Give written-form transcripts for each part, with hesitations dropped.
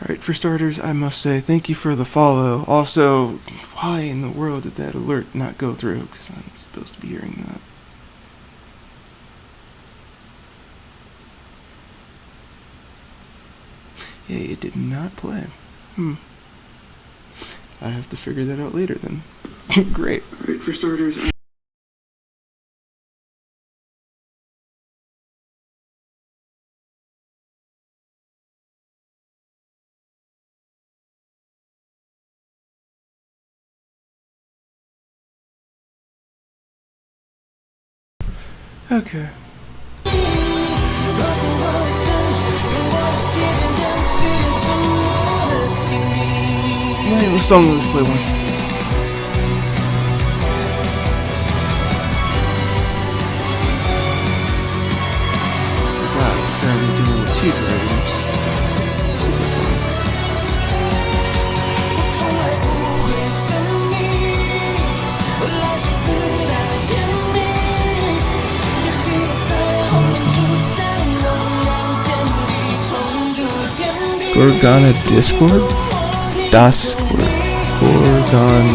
Alright, for starters, I must say thank you for the follow. Also, why in the world did that alert not go through? Because I'm supposed to be hearing that. Yeah, it did not play. I have to figure that out later then. Great. Alright, for starters, okay. The song let's play once. Apparently doing with teeth writings. Super fun. Gorgana Discord? Discord. Gorgon.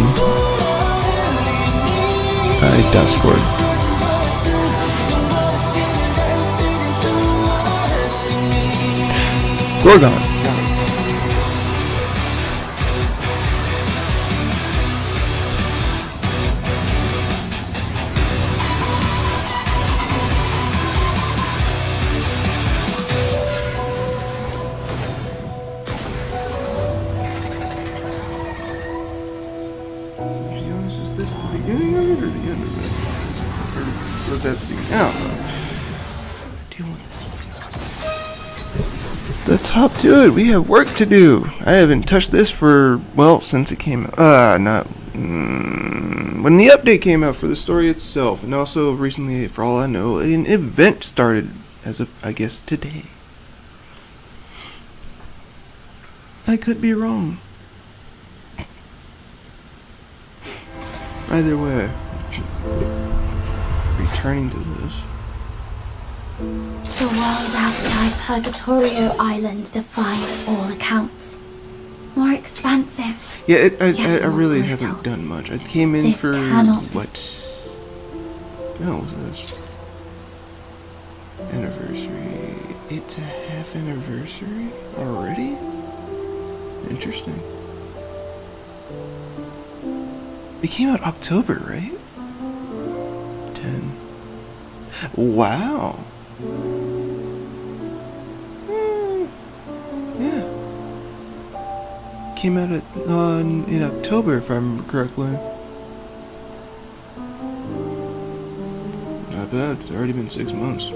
Discord. Gorgon. Is this the beginning of it or the end of it? Or was that the beginning? I don't know. Do you want this? Let's hop to it. We have work to do. I haven't touched this for, well, since it came out. When the update came out for the story itself. And also recently, for all I know, an event started as of, I guess, today. I could be wrong. Either way, returning to this. The world outside Purgatorio Island defies all accounts. More expansive. Yeah, I really haven't done much. I came in This for cannot. what? How was this? Anniversary. It's a half anniversary already? Interesting. It came out October, right? 10. Wow. Yeah. Came out in October, if I remember correctly. Not bad. It's already been 6 months.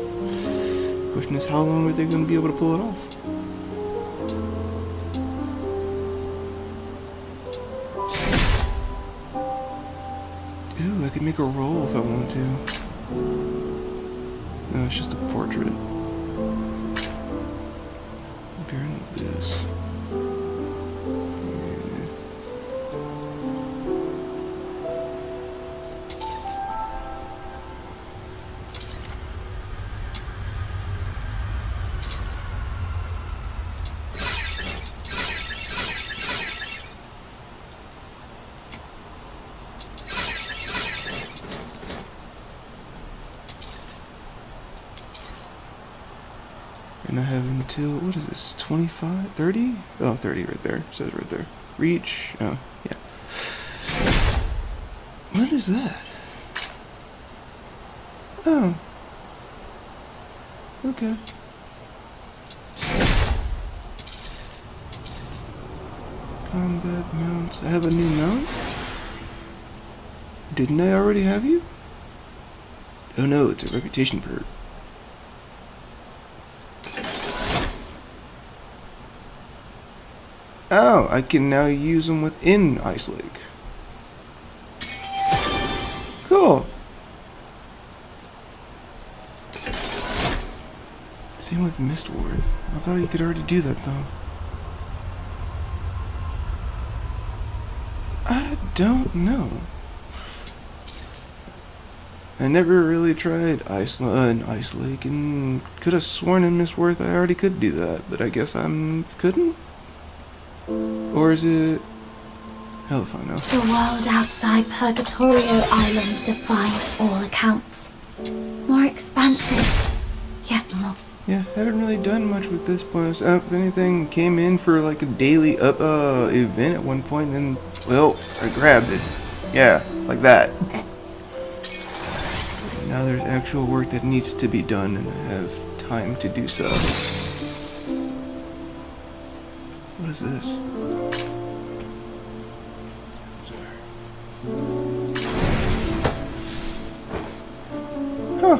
Question is, how long are they going to be able to pull it off? Ooh, I could make a roll if I want to. No, it's just a portrait. Apparently this. And I have until, what is this, 25? 30? Oh, 30 right there. It says right there. Reach. Oh, yeah. What is that? Oh. Okay. Combat mounts. I have a new mount? Didn't I already have you? Oh no, it's a reputation perk. Oh, I can now use them within Ice Lake. Cool. Same with Mistworth. I thought you could already do that though. I don't know. I never really tried Ice Lake, and could have sworn in Mistworth I already could do that, but I guess I couldn't? Or is it... hell if I know. The world outside Purgatorio Island defies all accounts. More expansive, yet more. Yeah, haven't really done much with this place. If anything, came in for like a daily event at one point, and well, I grabbed it. Yeah, like that. Now there's actual work that needs to be done, and I have time to do so. What is this? Huh.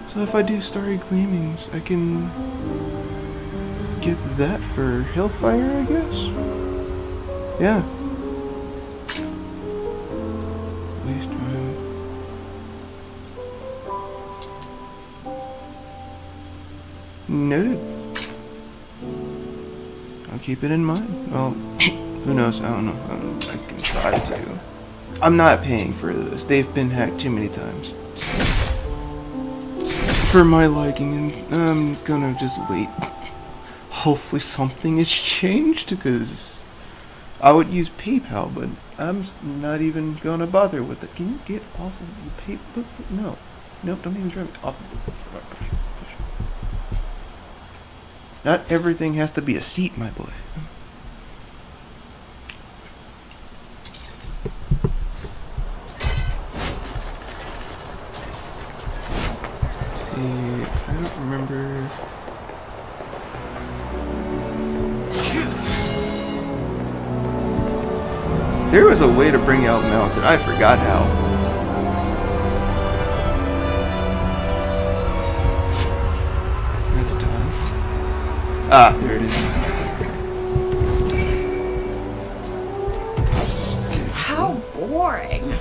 So if I do Starry Gleamings, I can get that for Hellfire, I guess? Yeah. Waste time. Noted. I'll keep it in mind. Well, who knows? I don't know. I can try to. I'm not paying for this. They've been hacked too many times. For my liking, and I'm gonna just wait. Hopefully something has changed, because I would use PayPal, but I'm not even gonna bother with it. Can you get off of the PayPal? No. Nope, don't even try me. Off the book. Push. Not everything has to be a seat, my boy. I don't remember. There was a way to bring out mounts, and I forgot how. That's done. Ah, there it is. How boring.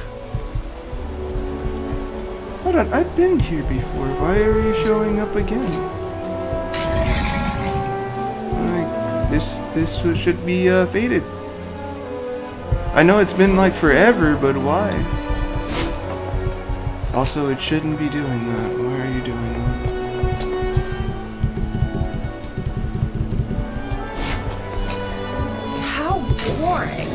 Hold on, I've been here before. Why are you showing up again? Like, this should be faded. I know it's been like forever, but why? Also, it shouldn't be doing that. Why are you doing that? How boring.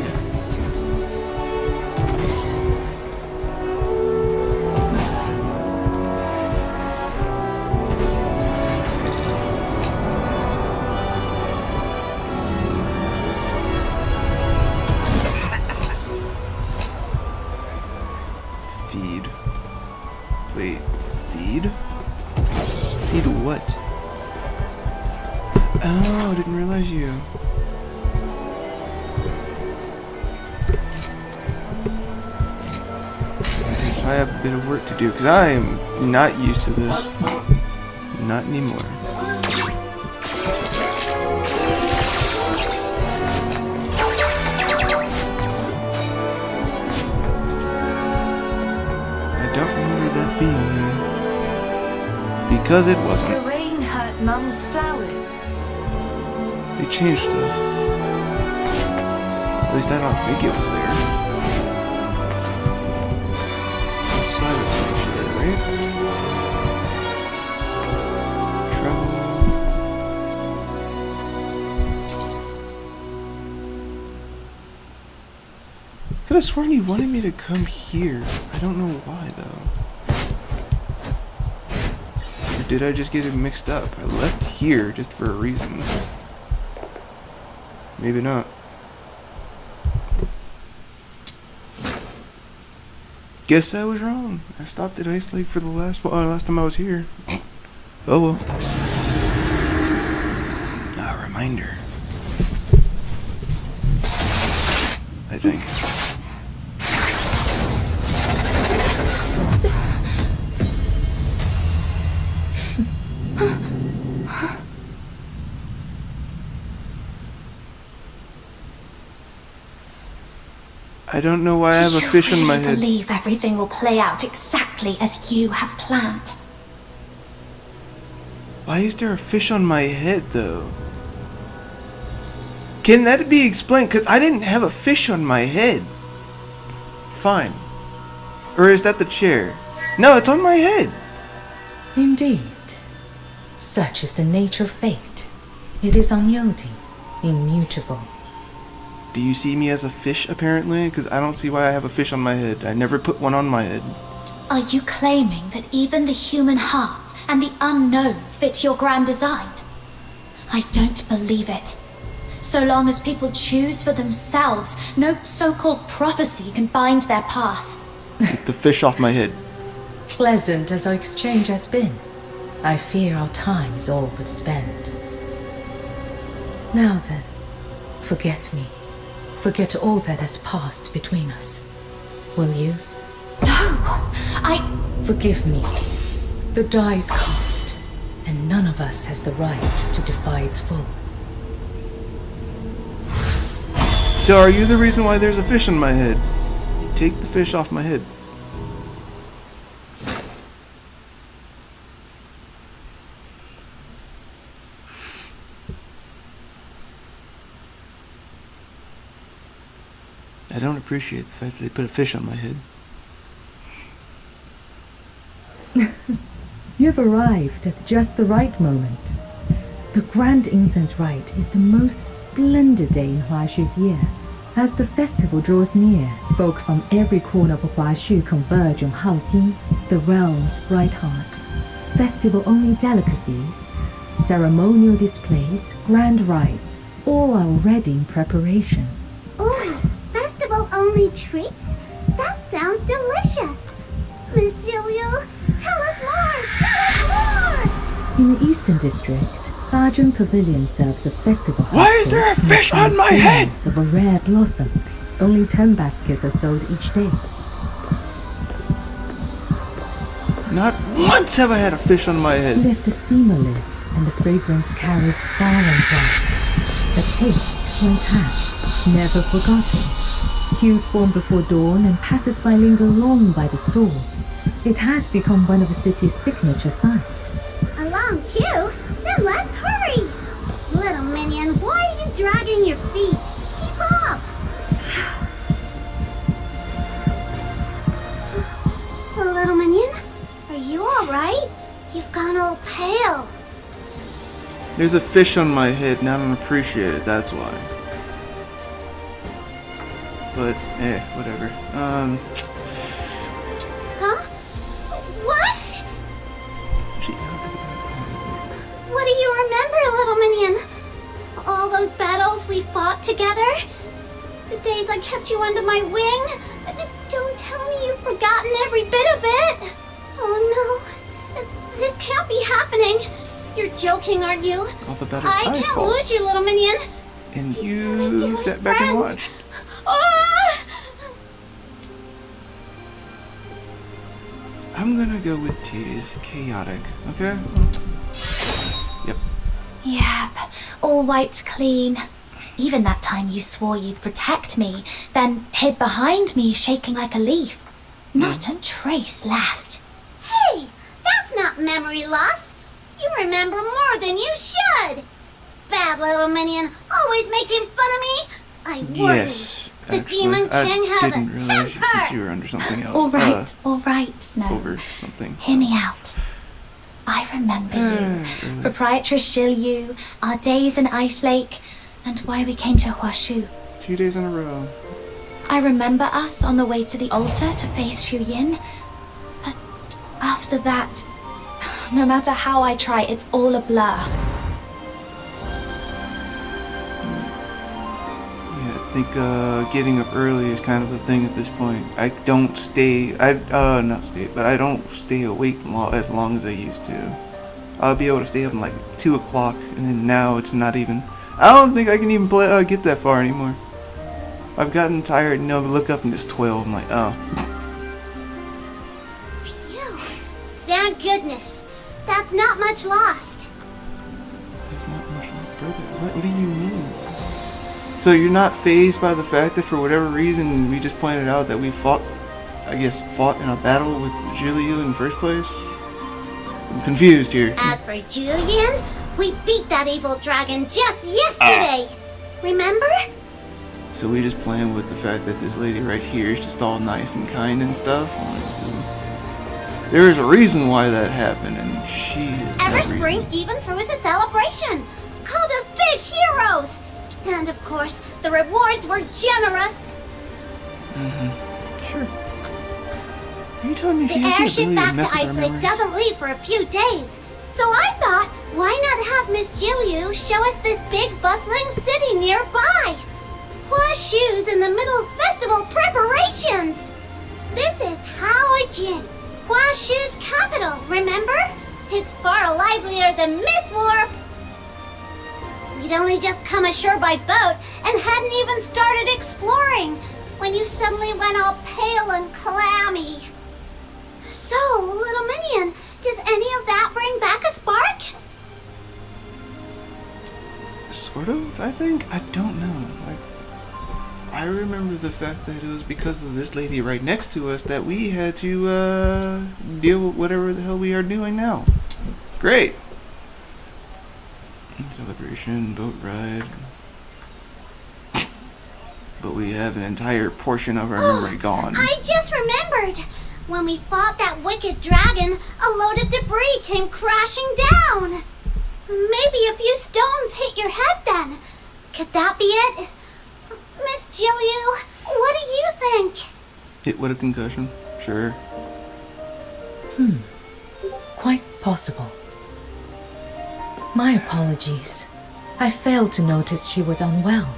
Feed. Wait, feed? Feed what? Oh, I didn't realize you. Okay, so I have a bit of work to do, because I am not used to this. Not anymore. Being there. Because it wasn't. The rain hurt Mum's flowers. They changed stuff. At least I don't think it was there. Outside of Sanctuary, right? Travel. Could have sworn you wanted me to come here. I don't know why though. Did I just get it mixed up? I left here just for a reason. Maybe not. Guess I was wrong. I stopped at Ice Lake for the last time I was here. Oh well. Ah, reminder. I think. I don't know why I have a fish on my head. I believe everything will play out exactly as you have planned. Why is there a fish on my head, though? Can that be explained? Because I didn't have a fish on my head. Fine. Or is that the chair? No, it's on my head. Indeed. Such is the nature of fate. It is unyielding, immutable. Do you see me as a fish, apparently? Because I don't see why I have a fish on my head. I never put one on my head. Are you claiming that even the human heart and the unknown fit your grand design? I don't believe it. So long as people choose for themselves, no so-called prophecy can bind their path. Get the fish off my head. Pleasant as our exchange has been, I fear our time is all but spent. Now then, forget me. Forget all that has passed between us. Will you? No, Forgive me. The die is cast, and none of us has the right to defy its fall. So are you the reason why there's a fish on my head? Take the fish off my head. I don't appreciate the fact that they put a fish on my head. You have arrived at just the right moment. The Grand Incense Rite is the most splendid day in Huashu's year. As the festival draws near, folk from every corner of Huashu converge on Haojing, the realm's bright heart. Festival-only delicacies, ceremonial displays, grand rites, all are already in preparation. Oh, festival-only treats? That sounds delicious. Miss Julia, tell us more! Tell us more! In the Eastern District, Arjun Pavilion serves a festival. Why is there a fish on my head? Of a rare blossom. Only 10 baskets are sold each day. Not once have I had a fish on my head. Lift the steamer lid, and the fragrance carries far and wide. The taste once had, never forgotten. Queues form before dawn, and passers-by linger long by the stall. It has become one of the city's signature sights. A long queue? Then let's hurry! Little minion, why are you dragging your feet? Keep up! Little minion, are you alright? You've gone all pale. There's a fish on my head and I don't appreciate it, that's why. But, whatever. Huh? What? She, What do you remember, little minion? All those battles we fought together? The days I kept you under my wing? Don't tell me you've forgotten every bit of it! Oh no, this can't be happening. You're joking, aren't you? all the battles I can't fought. lose you, little minion. And my you dearest sat back and friend. watched. Ah! I'm gonna go with T is chaotic, okay? Yep. Yep, all wiped clean. Even that time you swore you'd protect me, then hid behind me shaking like a leaf. Not a trace left. Hey, that's not memory loss. You remember more than you should. Bad little minion, always making fun of me. I worry. Yes, The actually, Demon King I has didn't a realize temper. since you were under something else. All right, Snow. Over something. Hear me out. I remember you, Really? Proprietress Shilyu, our days in Ice Lake, and why we came to Huashu. 2 days in a row. I remember us on the way to the altar to face Shu Yin, but after that, no matter how I try, it's all a blur. Yeah, I think getting up early is kind of a thing at this point. I don't stay, I don't stay awake as long as I used to. I'll be able to stay up until like 2 o'clock, and then now it's not even, I don't think I can even get that far anymore. I've gotten tired, look up and it's 12, I'm like, oh. Phew. Thank goodness. That's not much lost. There's not much left, brother. What do you mean? So you're not fazed by the fact that for whatever reason we just pointed out that we fought in a battle with Juliu in the first place? I'm confused here. As for Julian, we beat that evil dragon just yesterday. Remember? So we just playing with the fact that this lady right here is just all nice and kind and stuff? There is a reason why that happened, and she is that Everspring reason. even threw us a celebration, called us big heroes, and of course, the rewards were generous. Sure. Are you telling me The she has the airship ability to back to mess with Ice our Lake memories? doesn't leave for a few days, so I thought, why not have Miss Jilliu show us this big bustling city nearby? Hua Shu's in the middle of festival preparations. This is Haojin, Hua Shu's capital, remember? It's far livelier than Miss Wharf. We'd only just come ashore by boat and hadn't even started exploring when you suddenly went all pale and clammy. So, little Minion, does any of that bring back a spark? Sort of, I think. I don't know. I remember the fact that it was because of this lady right next to us that we had to deal with whatever the hell we are doing now. Great. Celebration, boat ride. But we have an entire portion of our memory gone. I just remembered. When we fought that wicked dragon, a load of debris came crashing down. Maybe a few stones hit your head then. Could that be it? Miss Jilliu, what do you think? Hit with a concussion? Sure. Quite possible. My apologies. I failed to notice she was unwell.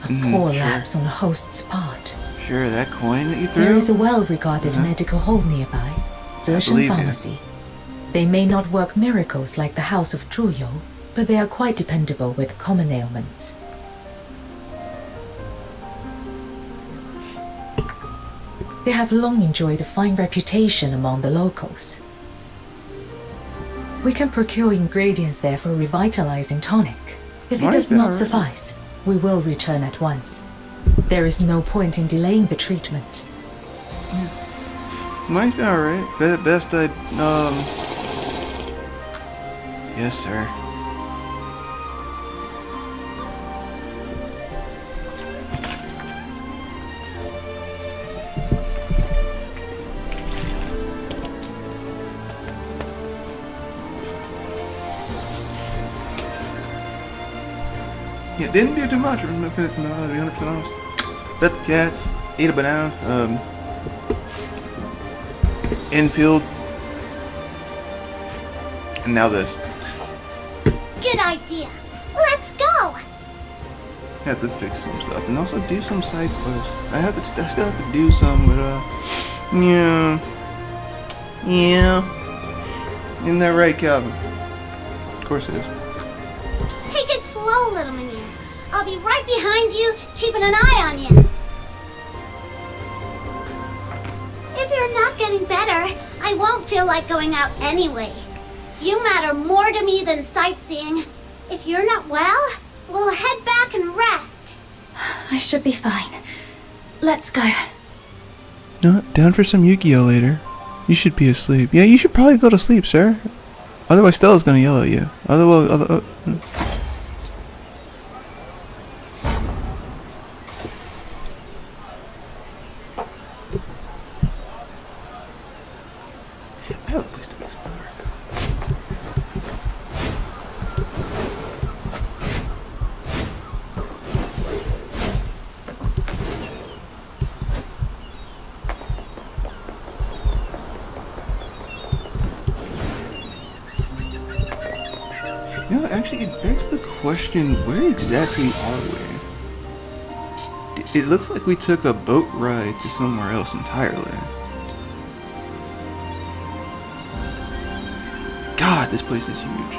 A poor sure. lapse on the host's part. Sure, that coin that you threw? There is a well-regarded medical hall nearby, Zeshan believe you. Pharmacy. They may not work miracles like the House of Truyo, but they are quite dependable with common ailments. They have long enjoyed a fine reputation among the locals. We can procure ingredients there for a revitalizing tonic. If it Might does be not alright. suffice, we will return at once. There is no point in delaying the treatment. Money's been alright. At best, I'd, Yes, sir. Yeah, didn't do too much. To be 100% honest. Fed the cats, ate a banana, infield, and now this. Good idea. Let's go. Have to fix some stuff and also do some side quests. I still have to do some, but yeah. Isn't that right, Calvin? Of course it is. Take it slow, little Minion. I'll be right behind you, keeping an eye on you. If you're not getting better, I won't feel like going out anyway. You matter more to me than sightseeing. If you're not well, we'll head back and rest. I should be fine. Let's go. No, down for some Yu-Gi-Oh later. You should be asleep. Yeah, you should probably go to sleep, sir. Otherwise, Stella's gonna yell at you. Otherwise, I have a place to explore. You know, actually, it begs the question, where exactly are we? It looks like we took a boat ride to somewhere else entirely. God, this place is huge.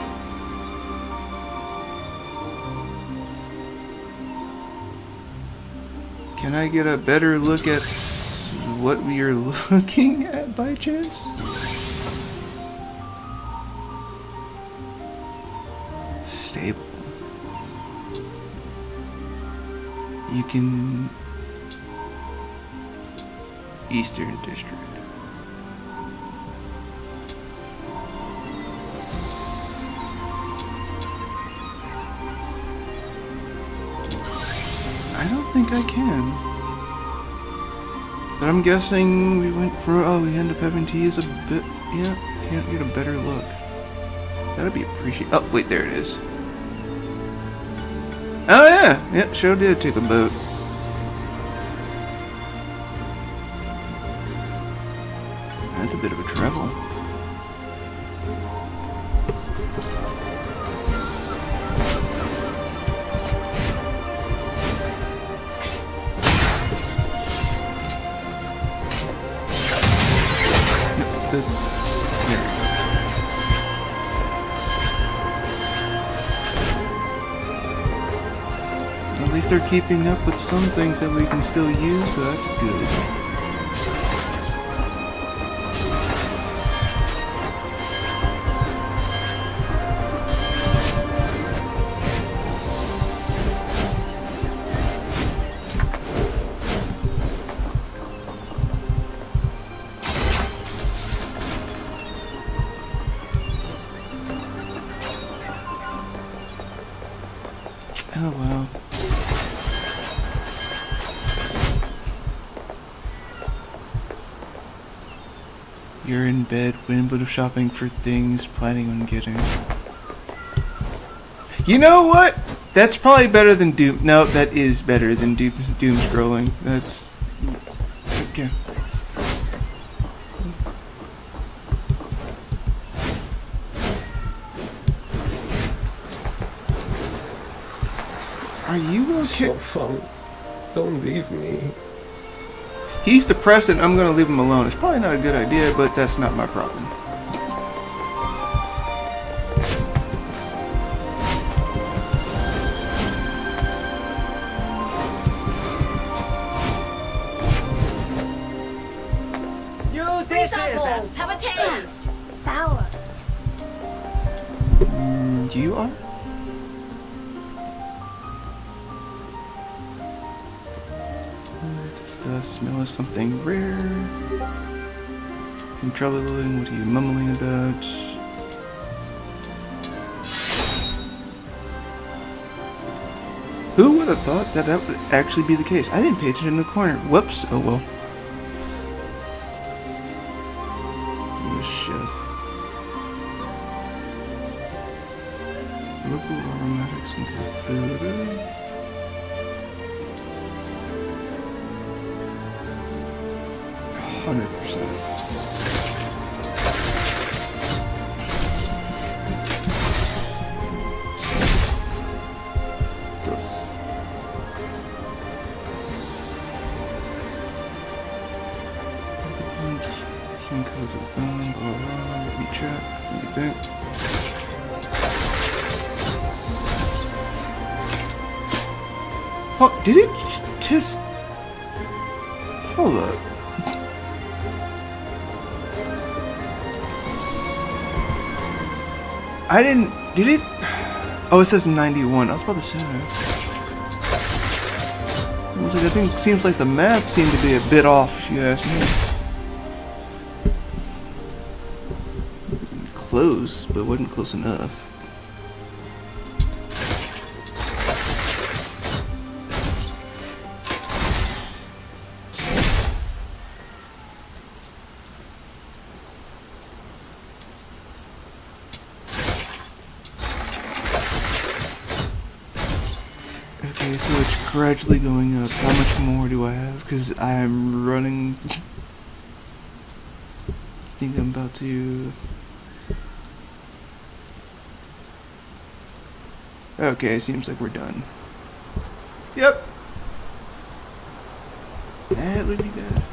Can I get a better look at what we are looking at by chance? Stable. You can... Eastern District. I don't think I can. But I'm guessing we went for... Oh, we end up having to use a bit Yeah, can't get a better look. That'd be appreciated. Oh, wait, there it is. Oh, yeah. Yeah, sure did take a boat. That's a bit of a travel. At least they're keeping up with some things that we can still use, so that's good. Oh well. You're in bed, window shopping for things, planning on getting. You know what? That's probably better than Doom. No, that is better than Doom scrolling. That's okay. Are you okay? Fun. Don't leave me. He's depressed and I'm gonna leave him alone. It's probably not a good idea, but that's not my problem. Apples, have a taste. Sour. You are? What's this stuff? Smell of something rare. I'm troubling. What are you mumbling about? Who would have thought that that would actually be the case? I didn't pay attention in the corner. Whoops. Oh well. The chef. Local aromatics into the food. 100%. This. Some code to the bone, blah blah. Let me check. What do you think? Oh, did it just? Hold up. I didn't. Did it? Oh, it says 91. I was about to say that. I was like, I think seems like the math seemed to be a bit off, if you ask me. Close, but wasn't close enough. Okay, so it's gradually going up. How much more do I have? Because I am running. I think I'm about to. Okay, seems like we're done. Yep. That would be bad.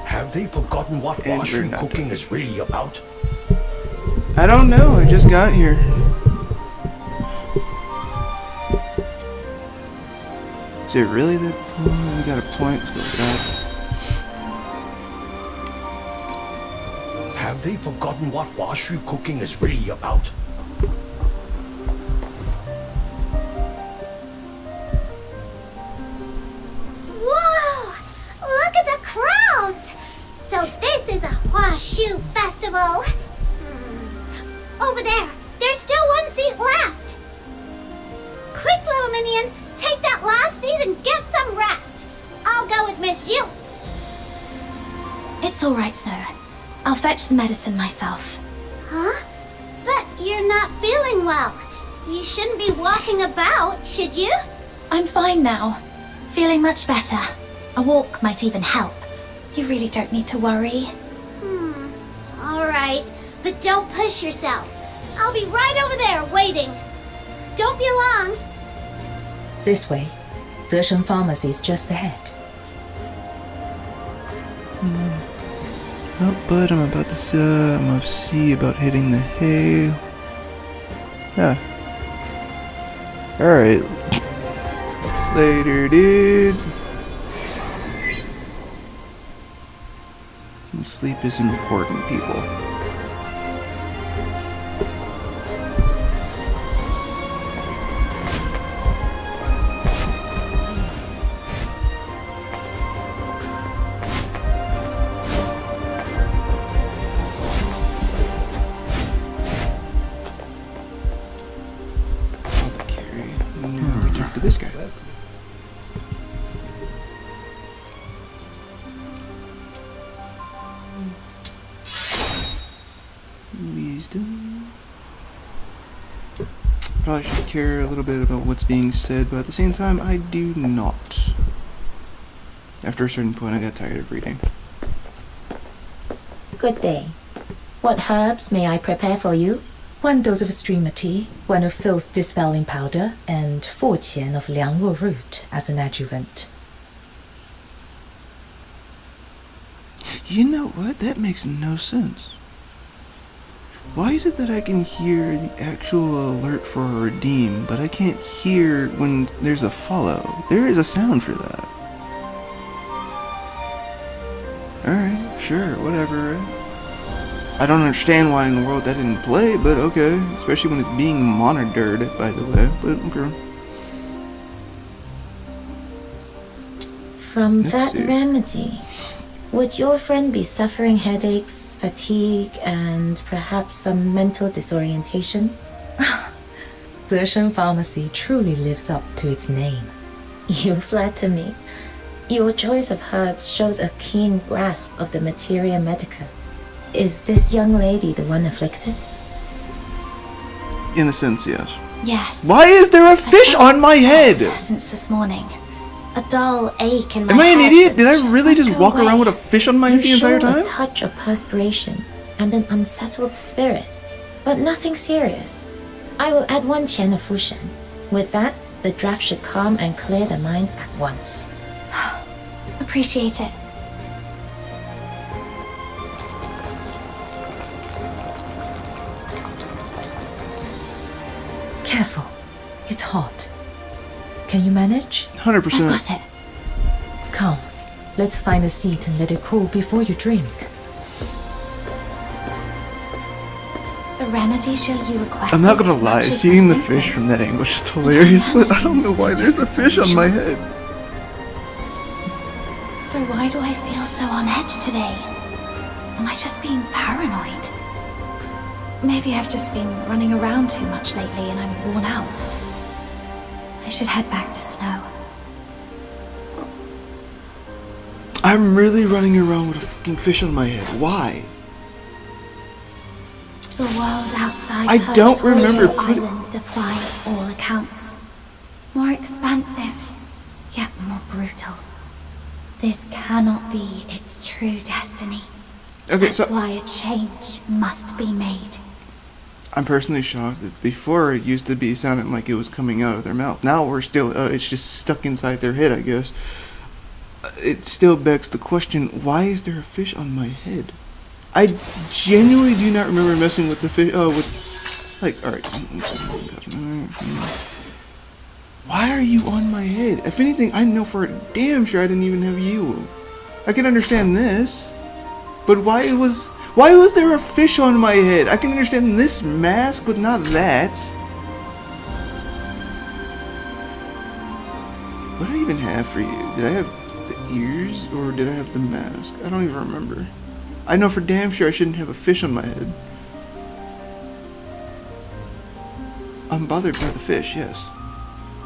Have they forgotten what And Washu we're not cooking done. is really about? I don't know. I just got here. Is it really that cool? We got a point. Let's go with that. Have they forgotten what Washu cooking is really about? Whoa! Look at the crowds! So this is a Washu festival. Over there, there's still one seat left. Quick, little minion, take that last seat and get some rest. I'll go with Miss Jill. It's all right, sir. I'll fetch the medicine myself. Huh? But you're not feeling well. You shouldn't be walking about, should you? I'm fine now. Feeling much better. A walk might even help. You really don't need to worry. Alright, but don't push yourself. I'll be right over there waiting. Don't be long. This way. Zesheng Pharmacy is just ahead. Oh, but I'm about to see about hitting the hay. Yeah. Alright. Later, dude. Sleep is important, people. Talk to this guy. Wisdom. Probably should care a little bit about what's being said, but at the same time, I do not. After a certain point, I got tired of reading. Good day. What herbs may I prepare for you? 1 dose of streamer tea, 1 of filth dispelling powder, and 4 qian of liangluo root as an adjuvant. You know what? That makes no sense. Why is it that I can hear the actual alert for a redeem, but I can't hear when there's a follow? There is a sound for that. Alright, sure, whatever. I don't understand why in the world that didn't play, but okay. Especially when it's being monitored, by the way. But okay. From Let's that see. remedy, would your friend be suffering headaches, fatigue, and perhaps some mental disorientation? Zesheng Pharmacy truly lives up to its name. You flatter me. Your choice of herbs shows a keen grasp of the materia medica. Is this young lady the one afflicted? In a sense, yes. Yes. Why is there a I fish felt on my this head? since this morning. A dull ache in my Am I an head idiot? that Did I really won't just go walk away. around with a fish on my You head the entire show time? a touch of perspiration and an unsettled spirit, but nothing serious. I will add 1 qian of fushan. With that, the draft should calm and clear the mind at once. Appreciate it. Careful. It's hot. Can you manage? 100%. I've got it. Come. Let's find a seat and let it cool before you drink. The remedy shall you request. I'm not gonna lie, seeing the fish from that angle is just hilarious, but I don't know why there's a fish on my head. So why do I feel so on edge today? Am I just being paranoid? Maybe I've just been running around too much lately and I'm worn out. I should head back to Snow. I'm really running around with a fucking fish on my head. Why? The world outside I don't Purgatorio remember putting- Island defies all accounts. More expansive, yet more brutal. This cannot be its true destiny. Okay, That's so why a change must be made. I'm personally shocked that before it used to be sounding like it was coming out of their mouth. Now we're still, it's just stuck inside their head, I guess. It still begs the question, why is there a fish on my head? I genuinely do not remember messing with the fish, like, alright. Why are you on my head? If anything, I know for damn sure I didn't even have you. I can understand this, but why was there a fish on my head? I can understand this mask, but not that. What did I even have for you? Did I have the ears, or did I have the mask? I don't even remember. I know for damn sure I shouldn't have a fish on my head. I'm bothered by the fish, yes.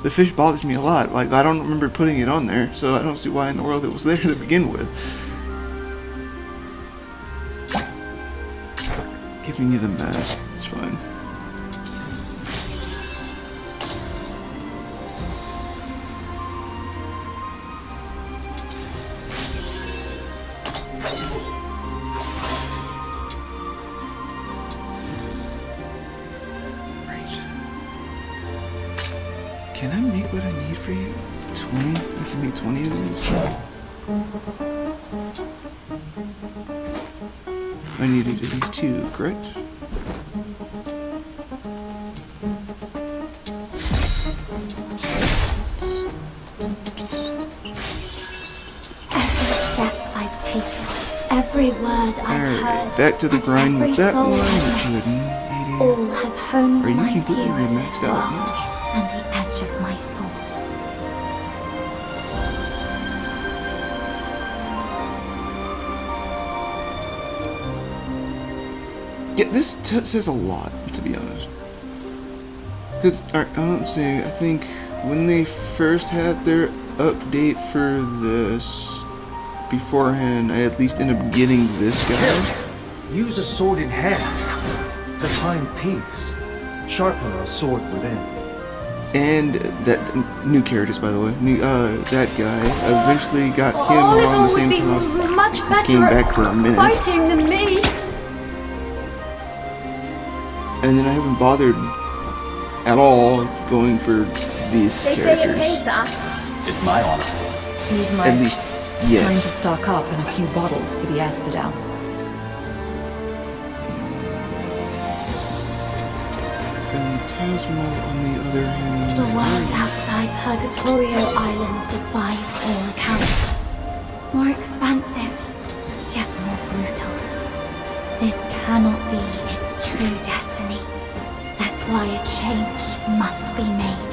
The fish bothers me a lot. Like, I don't remember putting it on there, so I don't see why in the world it was there to begin with. giving you the mask. It's fine. Right. Can I make what I need for you? 20? I can make 20 of these. I needed at least 2, correct? Every step I've taken, every word I've Alright, heard, back to the and grind every with that soul one. I've met, 180. all have honed Are you my completely view of this maxed out? world and the edge of my sword. Yeah, this says a lot, to be honest. Because, I don't see, I think when they first had their update for this, beforehand, I at least ended up getting this guy. Use a sword in hand to find peace. Sharpen a sword within. And that new characters, by the way, that guy. I eventually got him around the same time I was much came back for a minute, fighting than me. and then I haven't bothered at all going for these They say it characters. pays to ask. It's my honor. Need my At least time to yet. stock up on a few bottles for the Asphodel. Phantasmal, on the other hand. The world outside Purgatorio Island defies all accounts. More expansive, yet more brutal. This cannot be its true destiny. That's why a change must be made.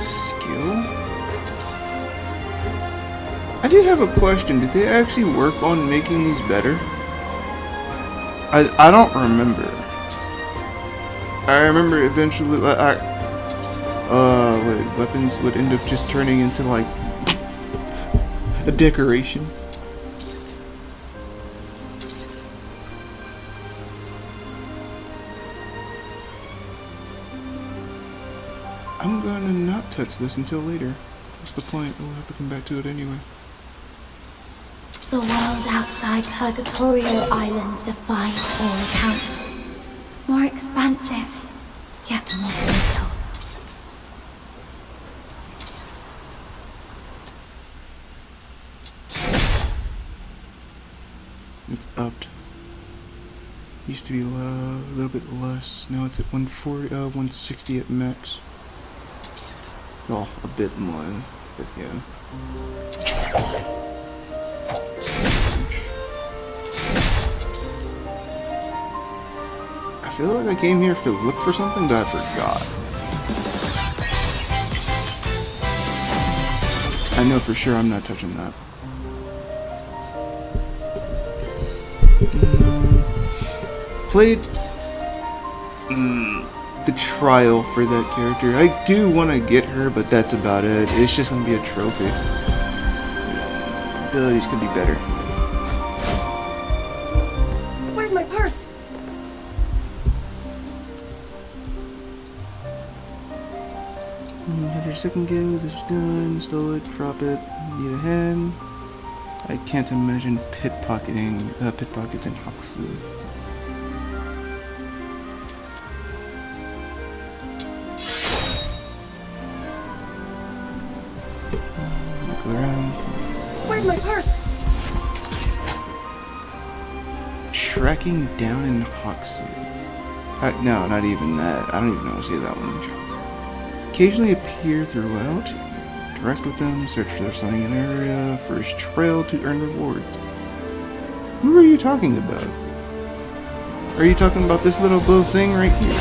Skill? I do have a question. Did they actually work on making these better? I don't remember. I remember eventually, weapons would end up just turning into like a decoration. I'm gonna not touch this until later. What's the point? We'll have to come back to it anyway. The world outside Purgatorio Island defies all accounts. More expansive, yet more brutal. It's upped. Used to be a little bit less. Now it's at 160 at max. Well, a bit more, but yeah. I feel like I came here to look for something, but I forgot. I know for sure I'm not touching that. Played the trial for that character. I do want to get her, but that's about it. It's just going to be a trophy. Abilities could be better. Where's my purse? Have your second game with this gun, stole it, drop it, need a hand. I can't imagine pickpockets in Hoxu. Look around. Where's my purse? Tracking down in Hoxu. No, not even that. I don't even know how to say that one. Occasionally appear throughout. Interact with them, search for their sign in area, first trail to earn rewards. Who are you talking about? Are you talking about this little blue thing right here?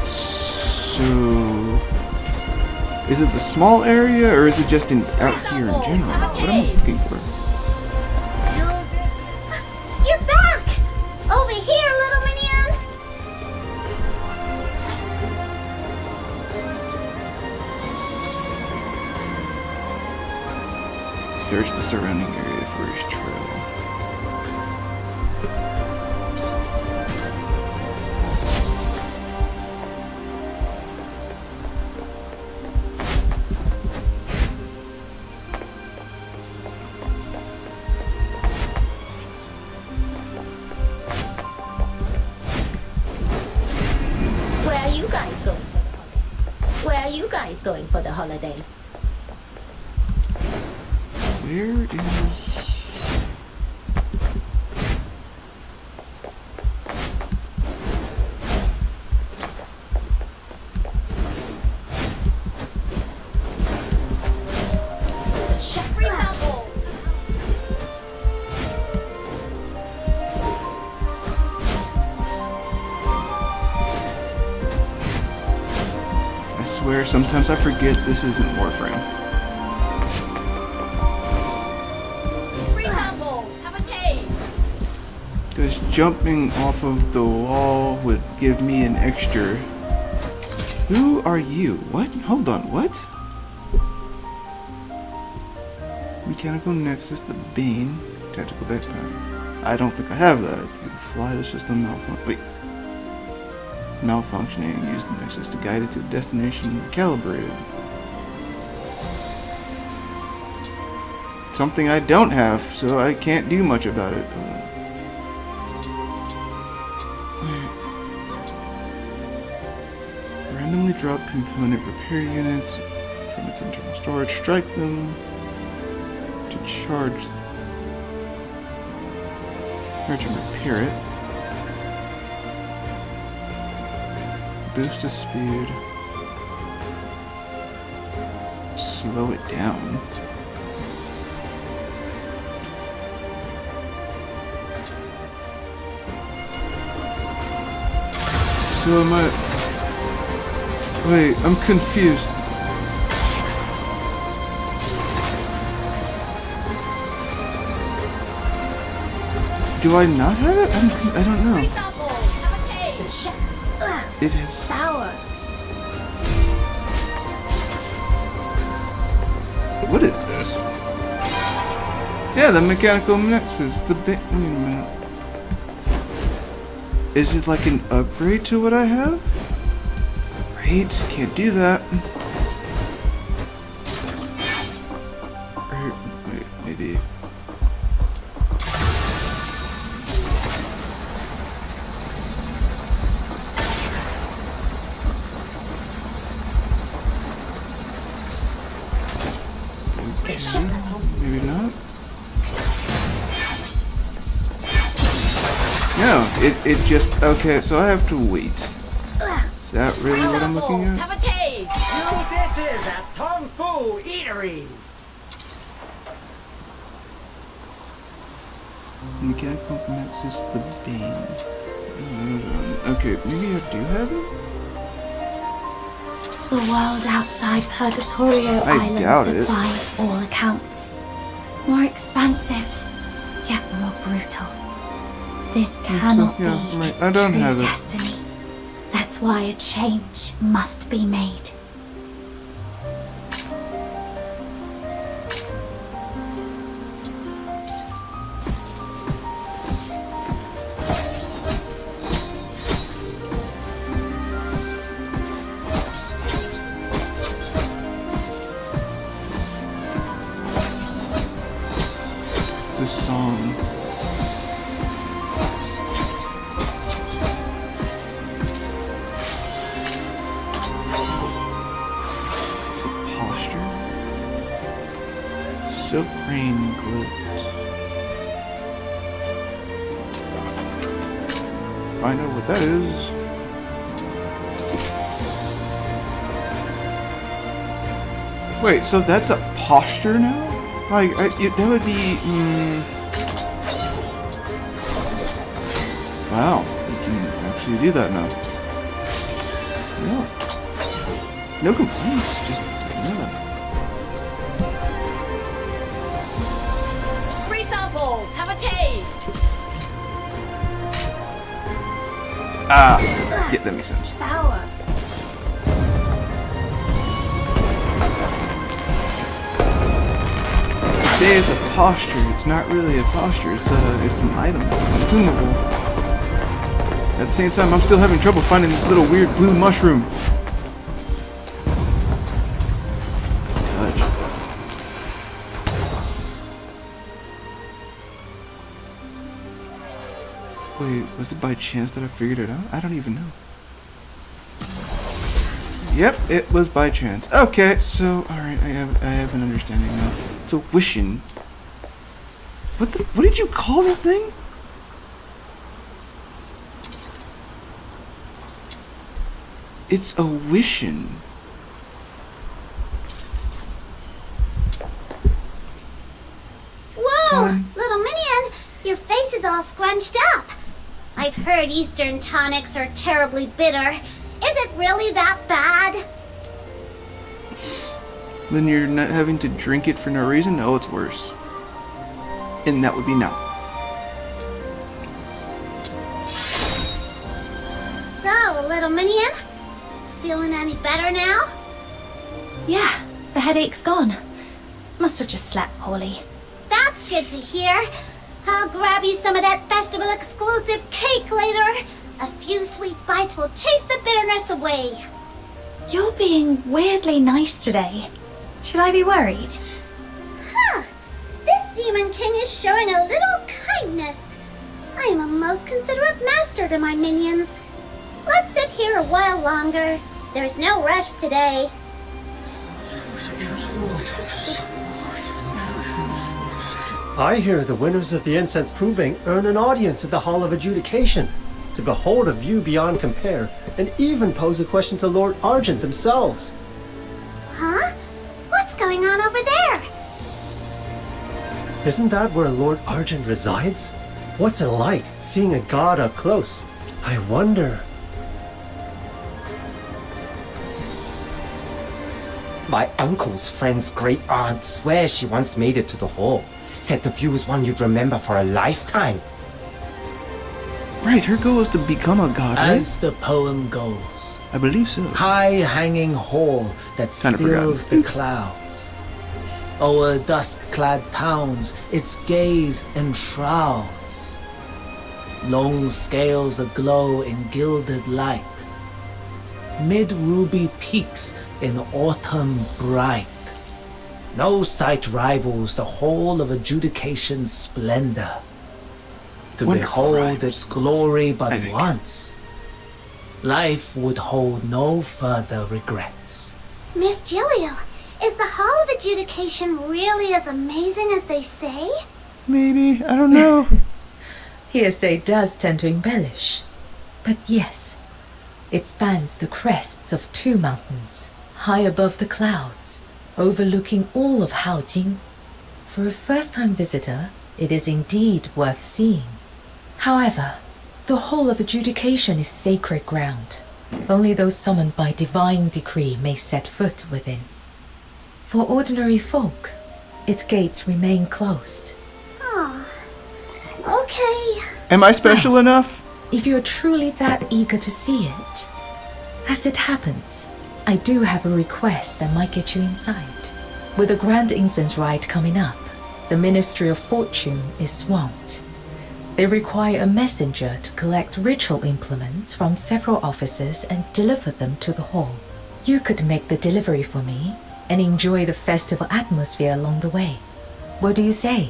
So, is it the small area or is it just out here in general? What am I looking for? Search the surrounding area for his trail. Where are you guys going? Where are you guys going for the holiday? Where is... I swear, sometimes I forget this isn't Warframe. Free samples! Have a taste! Because jumping off of the wall would give me an extra... Who are you? What? Hold on, what? Mechanical Nexus, the Bane, Tactical Backpack. I don't think I have that. You fly the system malfunctioning. Use the Nexus to guide it to the destination calibrated. Something I don't have, so I can't do much about it. Randomly drop component repair units from its internal storage. Strike them to charge and repair it. Boost the speed. Slow it down. So am I... Wait, I'm confused. Do I not have it? I don't know. Free samples! Have a taste! It is... Sour! What is this? Yeah, the Mechanical Nexus. Wait a minute. Is it like an upgrade to what I have? Right, can't do that. Or, wait, maybe. Maybe not. No, it just... Okay, so I have to wait. Is that really what I'm looking at? Have a taste! New dishes at Tong Fu Eatery. Mechanical Nexus, the Bane. Okay, maybe I do have it? The world outside Purgatorio I Island doubt it. defies all accounts. More expansive, yet more brutal. This cannot yeah, be right. its I don't true have it. destiny. That's why a change must be made. The song. It's a posture. Silk Rain Gloat. Find out what that is. Wait, so that's a posture now? Like, that would be... Wow, you can actually do that now. Yeah. No complaints, just didn't know that. Free samples! Have a taste! Ah, yeah, that makes sense. Sour! say it's a posture. It's not really a posture. It's an item. It's a consumable. At the same time, I'm still having trouble finding this little weird blue mushroom. Touch. Wait, was it by chance that I figured it out? I don't even know. Yep, it was by chance. Okay, so alright, I have an understanding now. It's a wishing. What did you call that thing? It's a wishing. Whoa, little minion, your face is all scrunched up. I've heard Eastern tonics are terribly bitter. Is it really that bad? When you're not having to drink it for no reason? No, it's worse. And that would be no. So, little minion, feeling any better now? Yeah, the headache's gone. Must have just slept poorly. That's good to hear. I'll grab you some of that festival exclusive cake later. A few sweet bites will chase the bitterness away. You're being weirdly nice today. Should I be worried? Huh. This Demon King is showing a little kindness. I am a most considerate master to my minions. Let's sit here a while longer. There's no rush today. I hear the winners of the incense proving earn an audience at the Hall of Adjudication to behold a view beyond compare and even pose a question to Lord Argent themselves. Huh? What's going on over there? Isn't that where Lord Argent resides? What's it like seeing a god up close? I wonder. My uncle's friend's great aunt swears she once made it to the hall. Said the view is one you'd remember for a lifetime. Right, her goal is to become a god, right? As the poem goes, I believe so. high hanging hall that Kinda steals the forgotten. clouds. O'er dust-clad towns, its gaze enshrouds. Long scales aglow in gilded light. Mid-ruby peaks in autumn bright. No sight rivals the Hall of Adjudication's splendor. To Wonderful behold rhymes. its glory but I think. once, life would hold no further regrets. Miss Gilio, is the Hall of Adjudication really as amazing as they say? Maybe, I don't know. Hearsay does tend to embellish. But yes, it spans the crests of 2 mountains, high above the clouds, overlooking all of Haojing. For a first-time visitor, it is indeed worth seeing. However, the Hall of Adjudication is sacred ground. Only those summoned by divine decree may set foot within. For ordinary folk, its gates remain closed. Oh, okay. Am I special enough? If you're truly that eager to see it, as it happens, I do have a request that might get you inside. With the Grand Incense Rite coming up, the Ministry of Fortune is swamped. They require a messenger to collect ritual implements from several offices and deliver them to the hall. You could make the delivery for me and enjoy the festival atmosphere along the way. What do you say?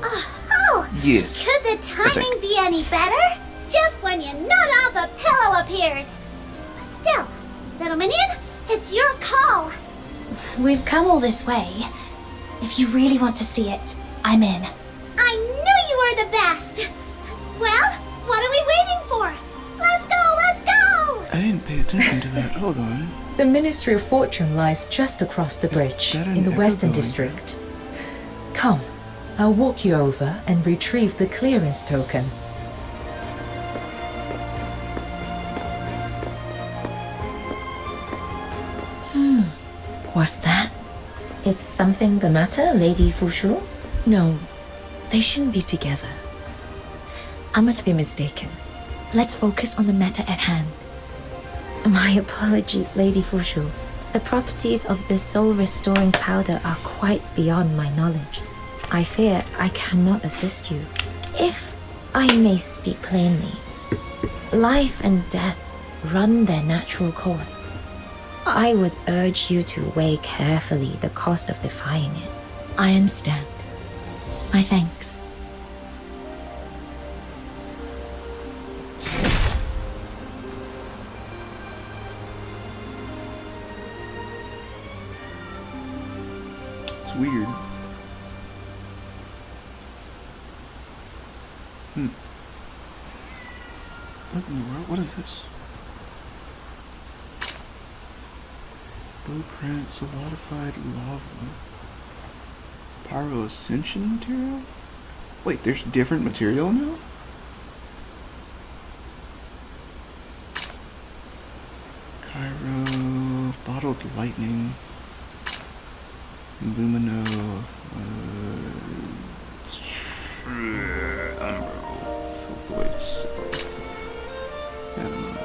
Oh, Yes. could the timing be any better? Just when you nod off, a pillow appears. But still, little minion, it's your call. We've come all this way. If you really want to see it, I'm in. I knew you were the best. Well, what are we waiting for? Let's go, let's go! I didn't pay attention to that. Hold on. The Ministry of Fortune lies just across the bridge that an in the echo Western going? District. Come, I'll walk you over and retrieve the clearance token. What's that? Is something the matter, Lady Fushu? No, they shouldn't be together. I must have been mistaken. Let's focus on the matter at hand. My apologies, Lady Fushu. The properties of this soul-restoring powder are quite beyond my knowledge. I fear I cannot assist you. If I may speak plainly, life and death run their natural course. I would urge you to weigh carefully the cost of defying it. I understand. My thanks. It's weird. What in the world? What is this? Blueprint, solidified lava. Pyro ascension material? Wait, there's different material now? Cairo, bottled lightning, Lumino, Umbro, filthwood, silk. I don't know.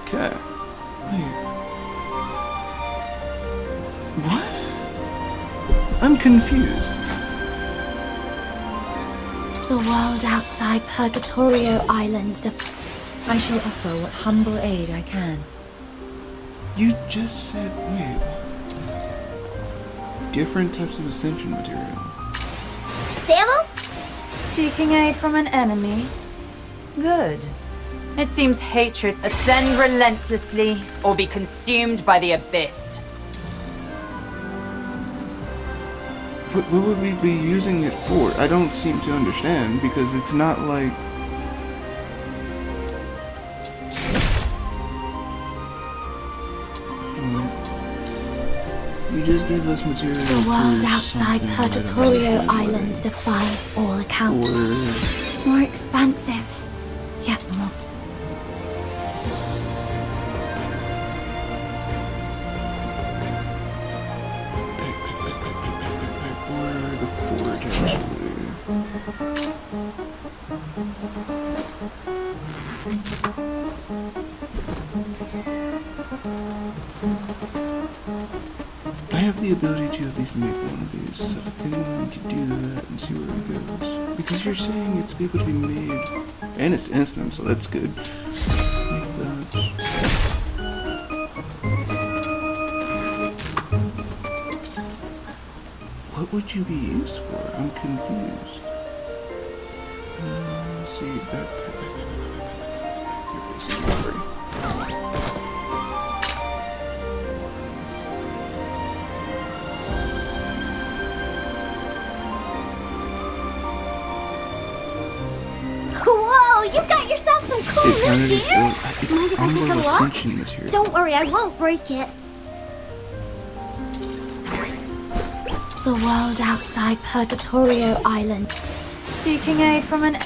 Okay. Wait. What? I'm confused. The world outside Purgatorio Island. I shall offer what humble aid I can. You just said, wait. Different types of ascension material. Samuel? Seeking aid from an enemy? Good. It seems hatred ascend relentlessly or be consumed by the abyss. What would we be using it for? I don't seem to understand, because it's not like... You just gave us material. The world for outside something I don't Purgatorio understand, Island like, defies all accounts. or- More expansive, yet more. Or the forge, actually. I have the ability to at least make one of these, so I think we could do that and see where it goes. Because you're saying it's able to be made, and it's instant, so that's good. Make that. What would you be used for? I'm confused. Let's see, backpack. Your basic inventory. Whoa, you got yourself some cool new Eternity gear! Mind Mind if I take a look? Ascension material. Don't worry, I won't break it. The world outside Purgatorio Island. Seeking aid from an...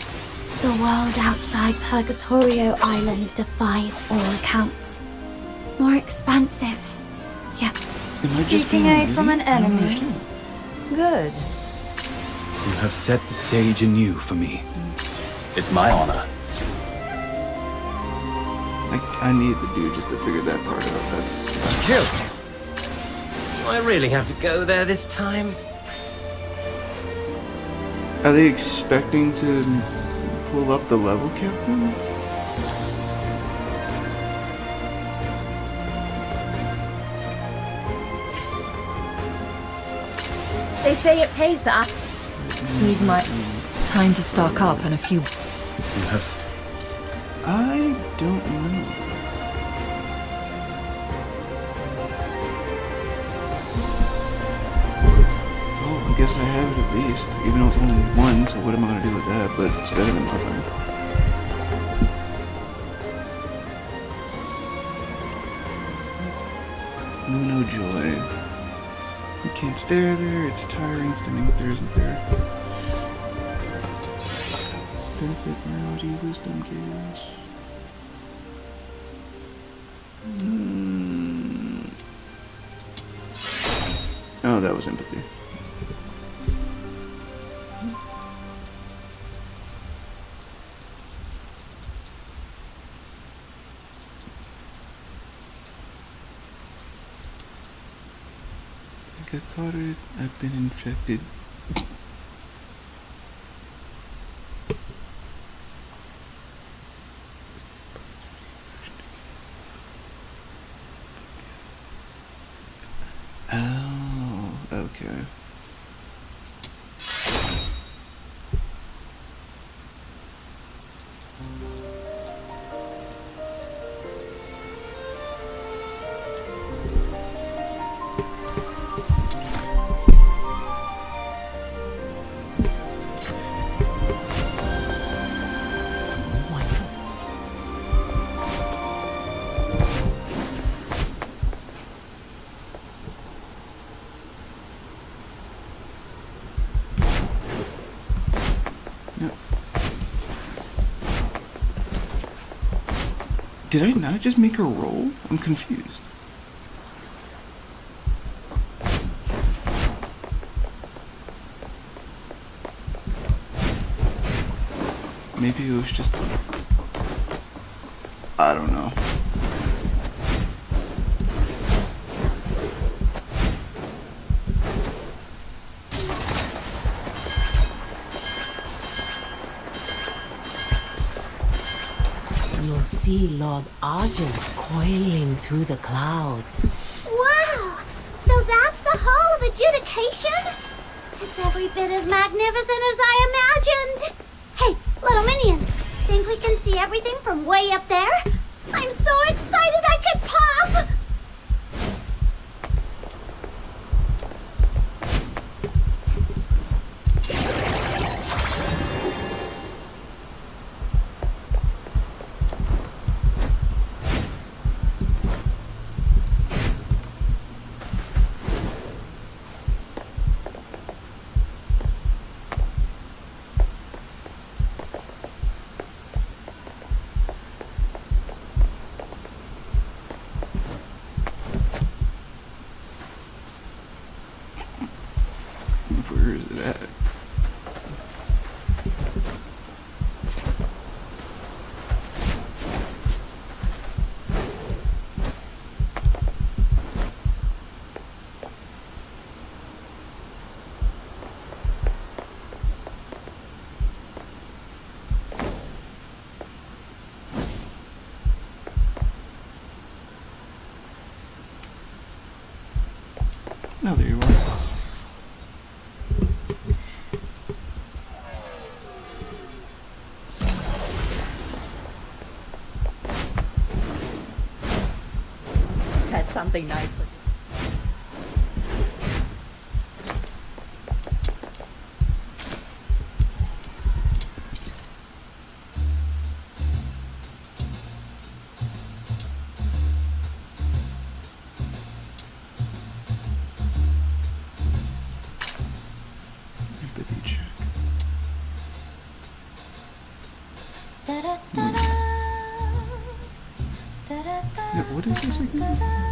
The world outside Purgatorio Island defies all accounts. More expansive, yet Am I just Seeking being aid from an idiot? I don't enemy? understand. Good. You have set the stage anew for me. It's my honor. I need the dude just to figure that part out. That's Kill. Do I really have to go there this time? Are they expecting to pull up the level, Captain? They say it pays to act. Need my time to stock up on a few. You have I don't know. Well, I guess I have it at least, even though it's only one, so what am I going to do with that? But it's better than nothing. No joy. You can't stare there, it's tiring standing up there, isn't there? Benefit, morality, wisdom, gaze. Oh, that was empathy. think I caught it. I've been infected. Oh, okay. Did I not just make her roll? I'm confused. Maybe it was just... I don't know. You'll see Lord Argent coiling through the clouds. Wow! So that's the Hall of Adjudication? It's every bit as magnificent as I imagined. Hey, little minion, think we can see everything from way up there? I'm so excited I could pop! Where is it at? No, there you are. That's something nice. Empathy check. Yeah, what is this again?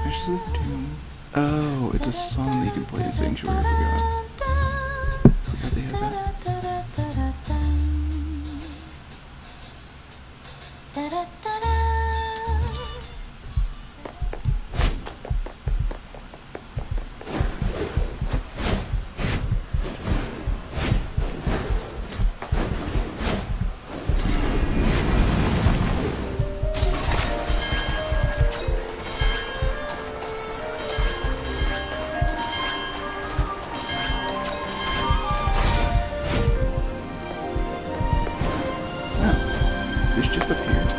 Ashes of Doom. Oh, it's a song that you can play at Sanctuary. I forgot they had that. This just appeared.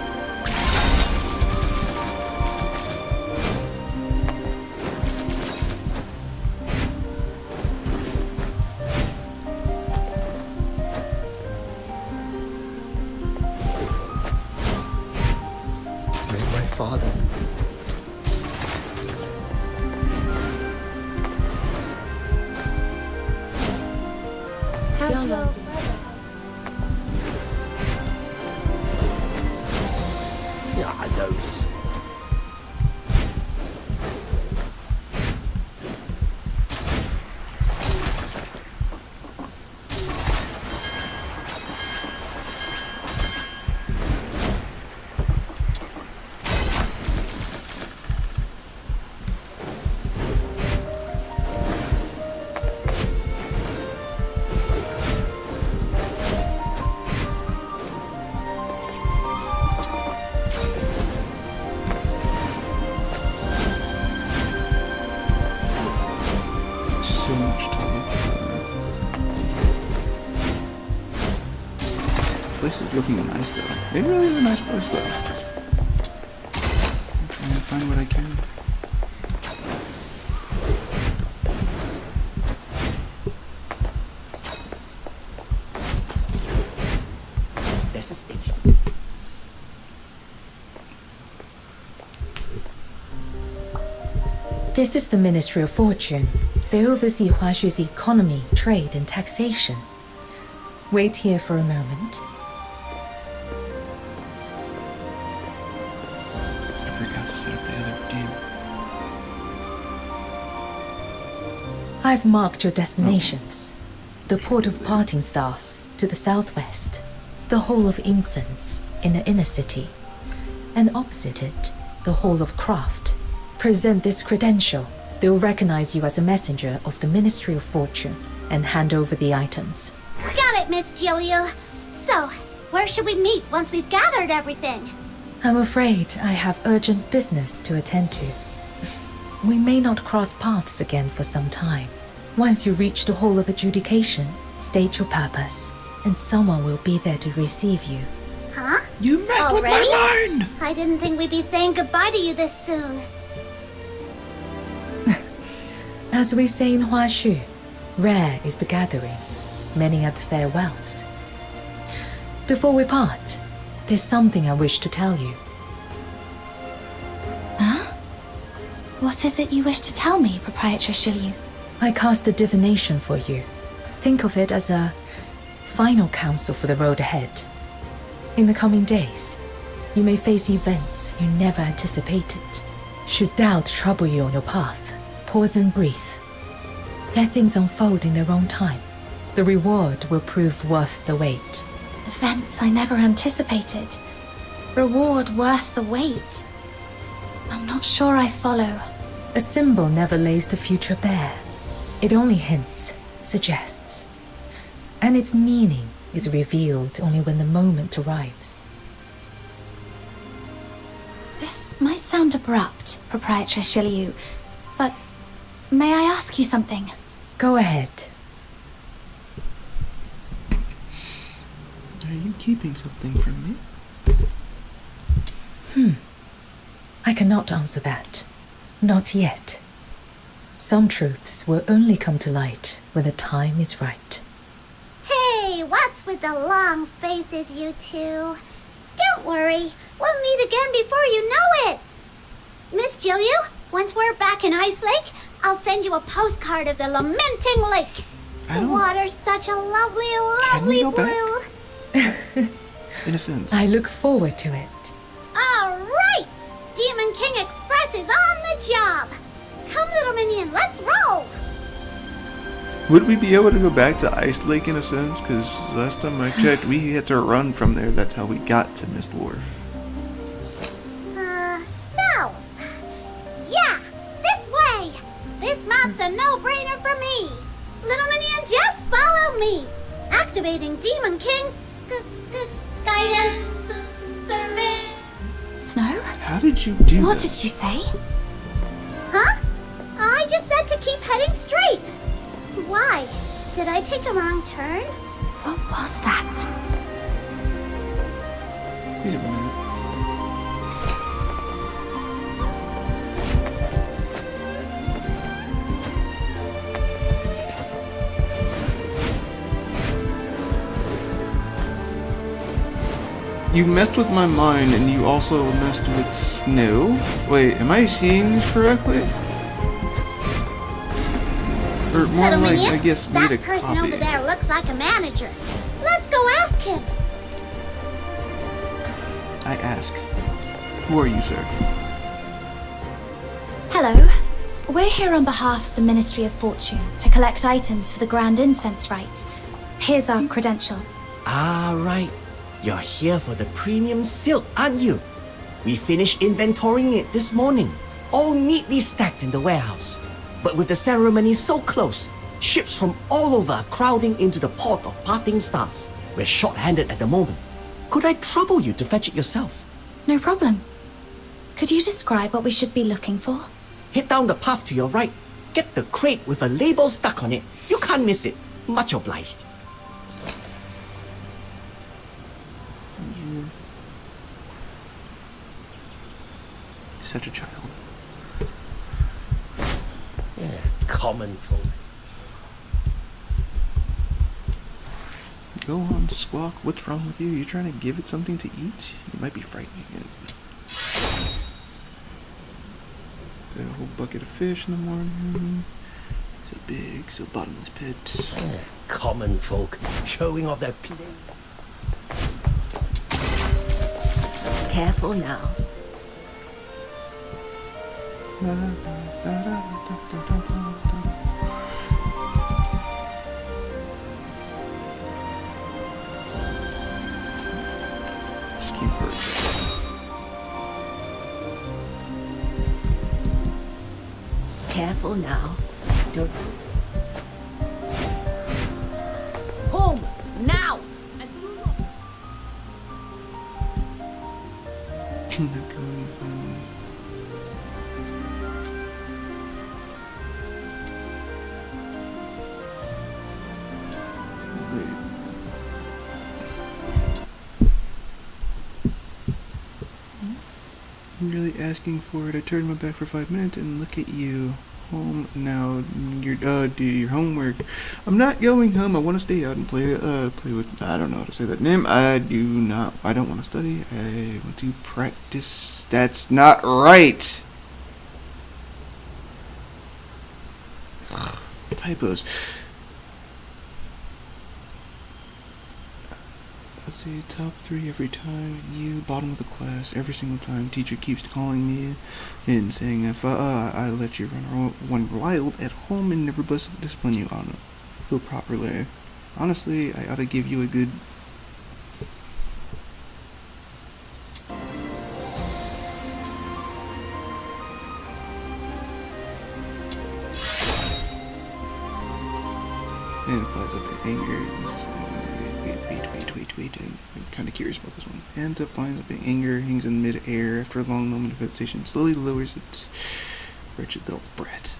My father. How's your brother? Yeah, I know. looking nice though. They really have a nice place though. I'm trying to find what I can. This is it. This is the Ministry of Fortune. They oversee Huashu's economy, trade, and taxation. Wait here for a moment. I forgot to set up the other redeem. I've marked your destinations. The port of Parting Stars to the southwest, the Hall of Incense in the inner city, and opposite it, the Hall of Craft. Present this credential. They'll recognize you as a messenger of the Ministry of Fortune and hand over the items. Got it, Miss Jilia. So, where should we meet once we've gathered everything? I'm afraid I have urgent business to attend to. We may not cross paths again for some time. Once you reach the Hall of Adjudication, state your purpose, and someone will be there to receive you. Huh? You messed with my mind! I didn't think we'd be saying goodbye to you this soon. As we say in Huashu, rare is the gathering, many are the farewells. Before we part, there's something I wish to tell you. Huh? What is it you wish to tell me, Proprietress Shiliu? I cast a divination for you. Think of it as a final counsel for the road ahead. In the coming days, you may face events you never anticipated. Should doubt trouble you on your path, pause and breathe. Let things unfold in their own time. The reward will prove worth the wait. Events I never anticipated. Reward worth the wait. I'm not sure I follow. A symbol never lays the future bare. It only hints, suggests. And its meaning is revealed only when the moment arrives. This might sound abrupt, Proprietress Shiliu, but may I ask you something? Go ahead. Are you keeping something from me? I cannot answer that. Not yet. Some truths will only come to light when the time is right. Hey, what's with the long faces, you two? Don't worry, we'll meet again before you know it. Miss Jilia, once we're back in Ice Lake, I'll send you a postcard of the Lamenting Lake. The water's such a lovely blue. In a sense. I look forward to it. All right, Demon King Express is on the job. Come, little minion, let's roll. Would we be able to go back to Ice Lake in a sense? Because last time I checked, we had to run from there. That's how we got to Mist Wharf. South. Yeah, this way. This map's a no-brainer for me. Little minion, just follow me. Activating Demon King's guidance service. Snow? How did you do What that? did you say? Huh? I just said to keep heading straight. Why? Did I take a wrong turn? What was that? Wait a minute. You messed with my mind and you also messed with Snow? Wait, am I seeing this correctly? Or more Little like, minion, I guess, made that a person copy. over there looks like a manager. Let's go ask him. I ask. Who are you, sir? Hello. We're here on behalf of the Ministry of Fortune to collect items for the Grand Incense Rite. Here's our credential. Ah, right. You're here for the premium silk, aren't you? We finished inventorying it this morning, all neatly stacked in the warehouse. But with the ceremony so close, ships from all over are crowding into the port of Parting Stars. We're short-handed at the moment. Could I trouble you to fetch it yourself? No problem. Could you describe what we should be looking for? Head down the path to your right. Get the crate with a label stuck on it. You can't miss it. Much obliged. such a child. Yeah, common folk. Go on, Squawk. What's wrong with you? You're trying to give it something to eat? You might be frightening it. Got a whole bucket of fish in the morning. So big, so bottomless pit. Yeah, common folk showing off their plate. Careful now. Just keep her. Careful now. Don't. Home now. I'm not going home. I'm really asking for it. I turned my back for 5 minutes and look at you. Home now. Do your homework. I'm not going home. I want to stay out and play with. I don't know how to say that name. I don't want to study. I want to practice. That's not right. Typos. Let's see, top 3 every time. You, bottom of the class, every single time. Teacher keeps calling me and saying if I let you run wild at home and never discipline you on it properly. Honestly, I ought to give you a good. And it flies up in anger. Wait. I'm kind of curious about this one. And it flies up in anger, hangs in mid-air after a long moment of hesitation, slowly lowers its wretched little brat.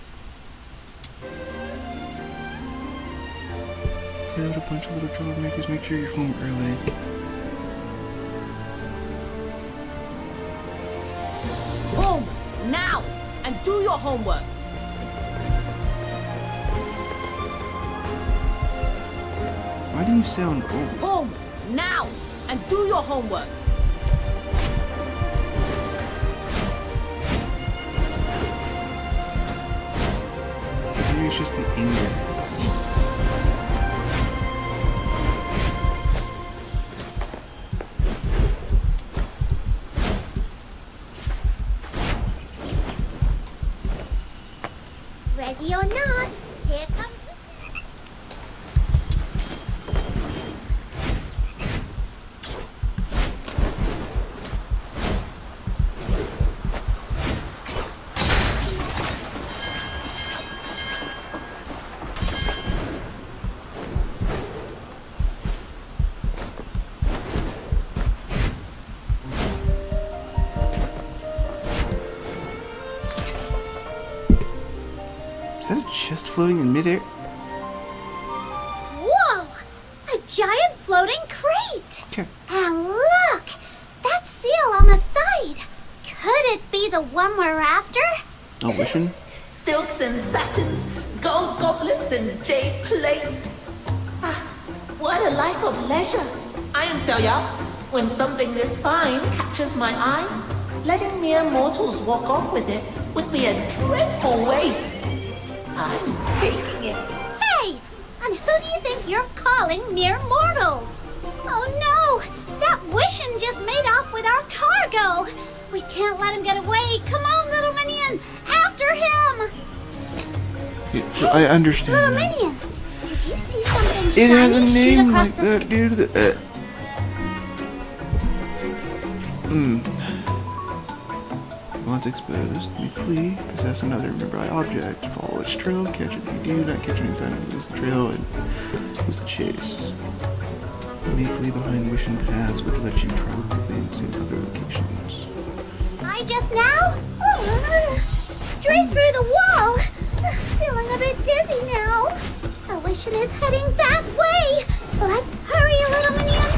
Play with a bunch of little troublemakers. Make sure you're home early. Home now and do your homework. Why do you sound old? Home now and do your homework. Maybe it's just the anger. Ready or not, here comes Is that a chest floating in midair? Whoa! A giant floating crate! Okay. And look! That seal on the side! Could it be the one we're after? Oh, wishing? Silks and satins, gold goblets and jade plates. Ah, what a life of leisure. I am Xiaoyao. When something this fine catches my eye, letting mere mortals walk off with it would be a dreadful waste. I'm taking it. Hey! And who do you think you're calling mere mortals? Oh no! That Wishin just made off with our cargo! We can't let him get away! Come on, little minion! After him! Okay, so I understand Little now. minion! Did you see something It shiny has a shoot name across like the that, dude. Once exposed, you flee, possess another nearby object, follow its trail, catch it if you do, not catch anything, lose the trail, and lose the chase. You may flee behind wishing paths, which let you travel quickly into other locations. I just now? Straight through the wall! Feeling a bit dizzy now. The Wishin is heading that way! Let's hurry, little minion!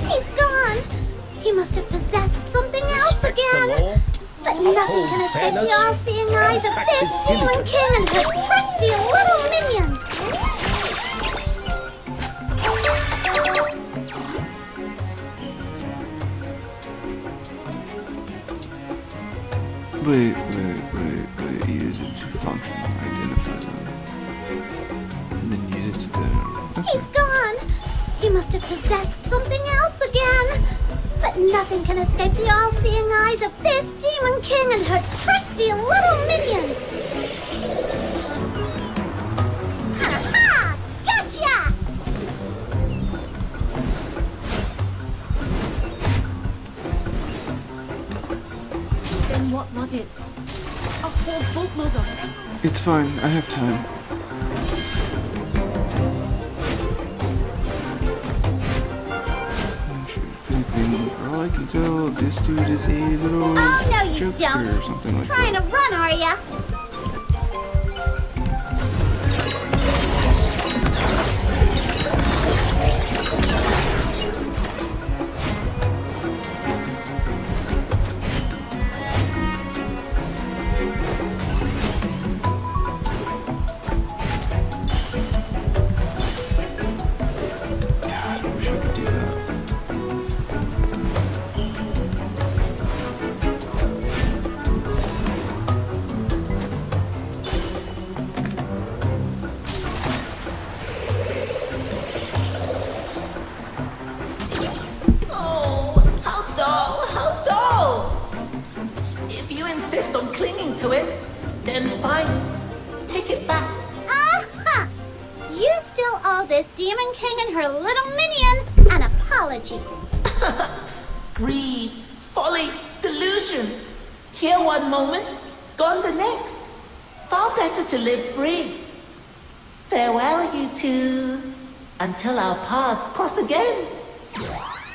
He's gone! He must have Nothing can escape the all-seeing eyes of this Demon King and her trusty little minion. Wait. Use it to function, identify them. And then use it to go. Okay. He's gone. He must have possessed something else again. But nothing can escape the all-seeing eyes of this Demon King and her trusty little minion. Ha-ha! Gotcha! Then what was it? A whole boatload of it. It's fine, I have time. For all I can tell, this dude is a little Oh, no, you jokester don't. or something like Trying that. to run, are ya? God, I wish I could do that. Oh, how dull! If you insist on clinging to it, then fine. Take it back. Aha! You still owe this Demon King and her little minion an apology. Greed, folly, delusion. Here one moment, gone the next. Far better to live free. Farewell, you two. Until our paths cross again.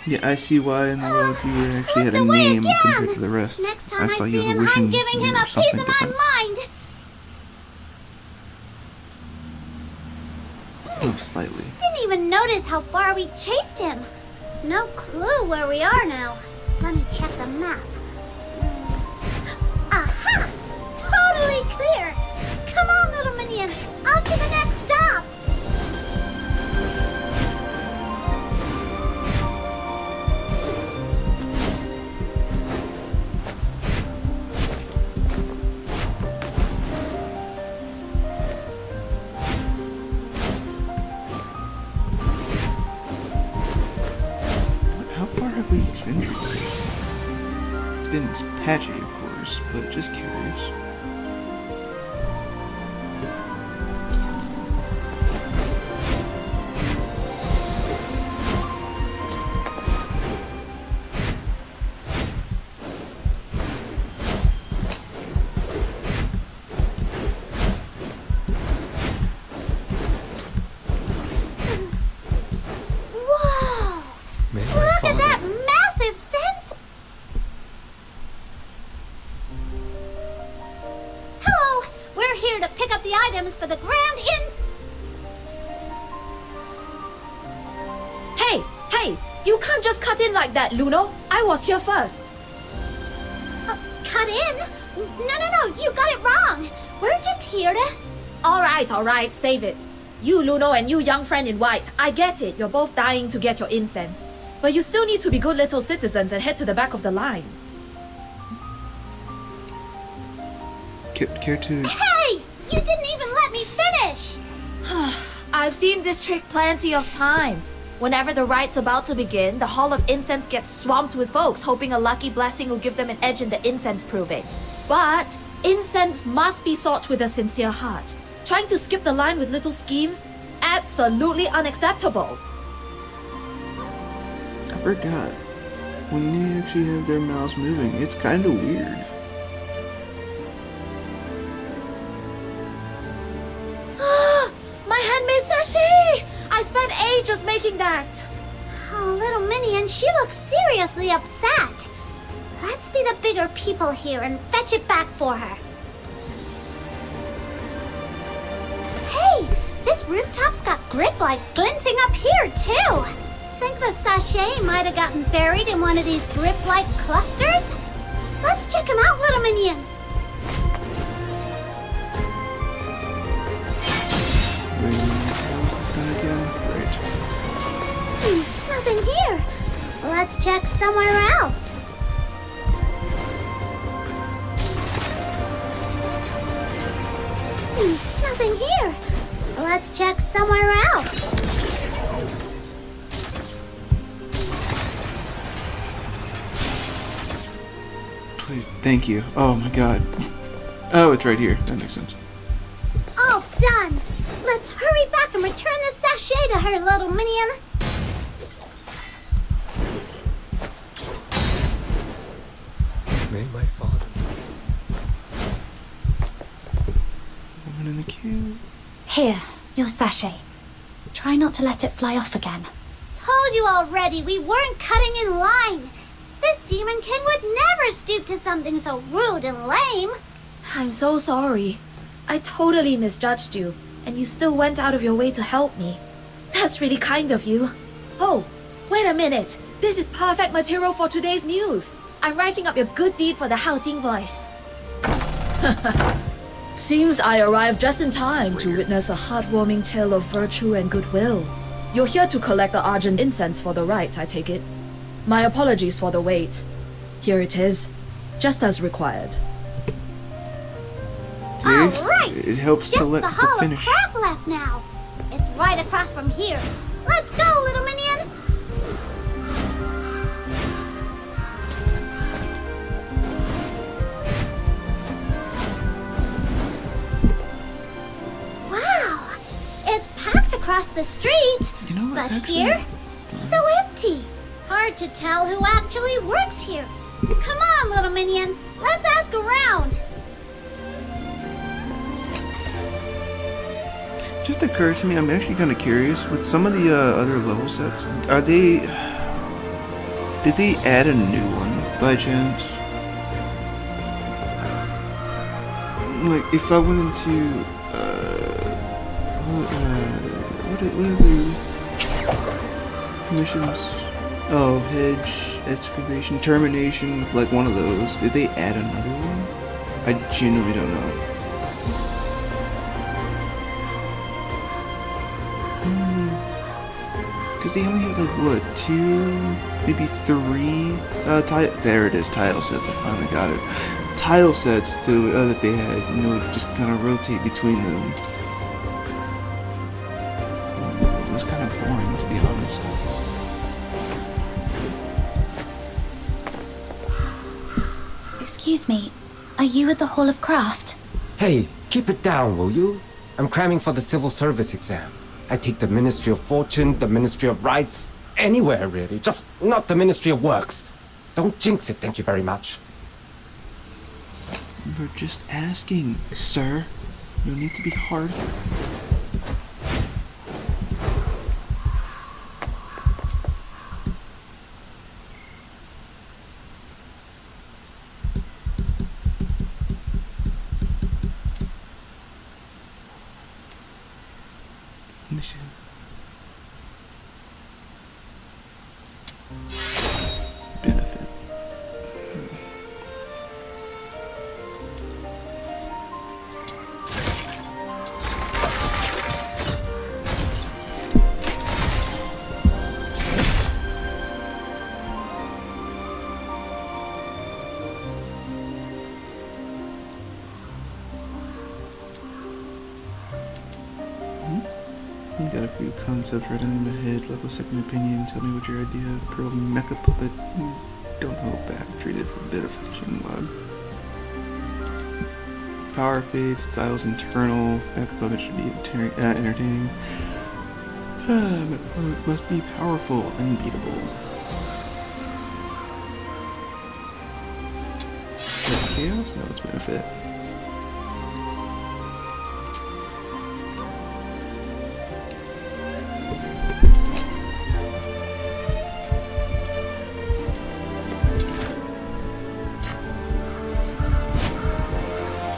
Yeah, I see why in the world you actually had a away name again. compared to the rest. Next time I I saw see you as a him, wishing I'm giving you him were a piece something of my different. mind. Oh, slightly. Didn't even notice how far we chased him. No clue where we are now. Let me check the map. Aha! Totally clear. Come on, little minion. Off to the next stop. How far have we ventured? It's been patchy, of course, but just curious. Whoa! May my Look at father- that massive sense. Hello! We're here to pick up the items for the Grand Inn. Hey! You can't just cut in like that, Luno. I was here first. Cut in? No, you got it wrong. We're just here to... Alright, save it. You, Luno, and you, young friend in white, I get it. You're both dying to get your incense. But you still need to be good little citizens and head to the back of the line. Care to... Hey! You didn't even let me finish! I've seen this trick plenty of times. Whenever the rite's about to begin, the Hall of Incense gets swamped with folks hoping a lucky blessing will give them an edge in the incense proving. But incense must be sought with a sincere heart. Trying to skip the line with little schemes? Absolutely unacceptable. I forgot. When they actually have their mouths moving, it's kind of weird. My handmade sachet! I spent ages making that. Oh, little Minion, she looks seriously upset. Let's be the bigger people here and fetch it back for her. Hey, this rooftop's got grip light glinting up here, too. Think the sachet might have gotten buried in one of these grip light clusters? Let's check him out, little minion. Wait a minute, how was this done again? Right. Nothing here. Let's check somewhere else. Nothing here. Let's check somewhere else. Please, thank you. Oh my god. Oh, it's right here. That makes sense. All done. Let's hurry back and return the sachet to her, little minion. May my father. Woman in the queue. Here, your sachet. Try not to let it fly off again. Told you already, we weren't cutting in line. This Demon King would never stoop to something so rude and lame. I'm so sorry. I totally misjudged you, and you still went out of your way to help me. That's really kind of you. Oh, wait a minute. This is perfect material for today's news. I'm writing up your good deed for the Haojing voice. Seems I arrived just in time to witness a heartwarming tale of virtue and goodwill. You're here to collect the Argent incense for the rite, I take it. My apologies for the wait. Here it is, just as required. See? All right. It helps Just to let the people Hall of finish. Craft left now. It's right across from here. Let's go, little minion. Wow, it's packed across the street. You know what, But actually- here, so empty. Hard to tell who actually works here. Come on, little minion. Let's ask around. Just occurs to me, I'm actually kind of curious with some of the other level sets. Are they? Did they add a new one by chance? Like, if I went into what are the missions? Oh, hedge, excavation, termination. Like one of those. Did they add another one? I genuinely don't know. Because they only have like what, 2, maybe 3 there it is, tile sets. I finally got it. Tile sets to that they had, you know, just kind of rotate between them. It was kind of boring, to be honest. Excuse me, are you at the Hall of Craft? Hey, keep it down, will you? I'm cramming for the civil service exam. I take the Ministry of Fortune, the Ministry of Rights, anywhere really, just not the Ministry of Works. Don't jinx it, thank you very much. We're just asking, sir. No need to be hard. Mission. Benefit. Got a few concepts right in my head, like a second opinion. Tell me what your idea of Pearl Mecha Puppet. Don't hold back. Treat it for a bit of fetching log. Power fades, styles internal. Mecha Puppet should be entertaining. Mecha Puppet must be powerful, unbeatable. Chaos? No, it's benefit.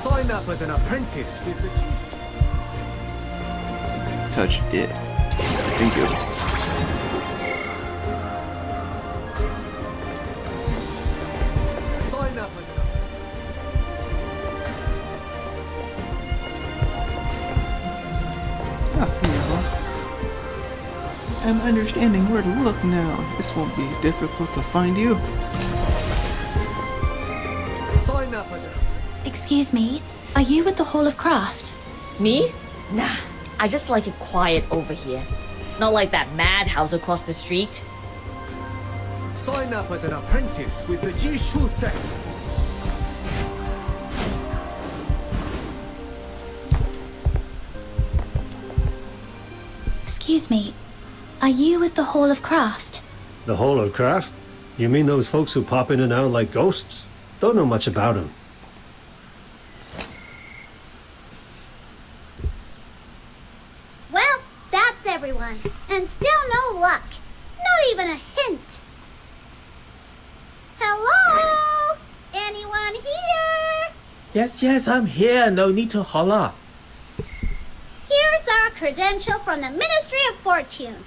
Sign up as an apprentice with the Touch it. Thank you. Sign up as an I'm understanding where to look now. This won't be difficult to find you. Excuse me, are you with the Hall of Craft? Me? Nah, I just like it quiet over here. Not like that madhouse across the street. Sign up as an apprentice with the Jishu sect. Excuse me, are you with the Hall of Craft? The Hall of Craft? You mean those folks who pop in and out like ghosts? Don't know much about them. Well, that's everyone. And still no luck. Not even a hint. Hello? Anyone here? Yes, I'm here. No need to holler. Here's our credential from the Ministry of Fortune.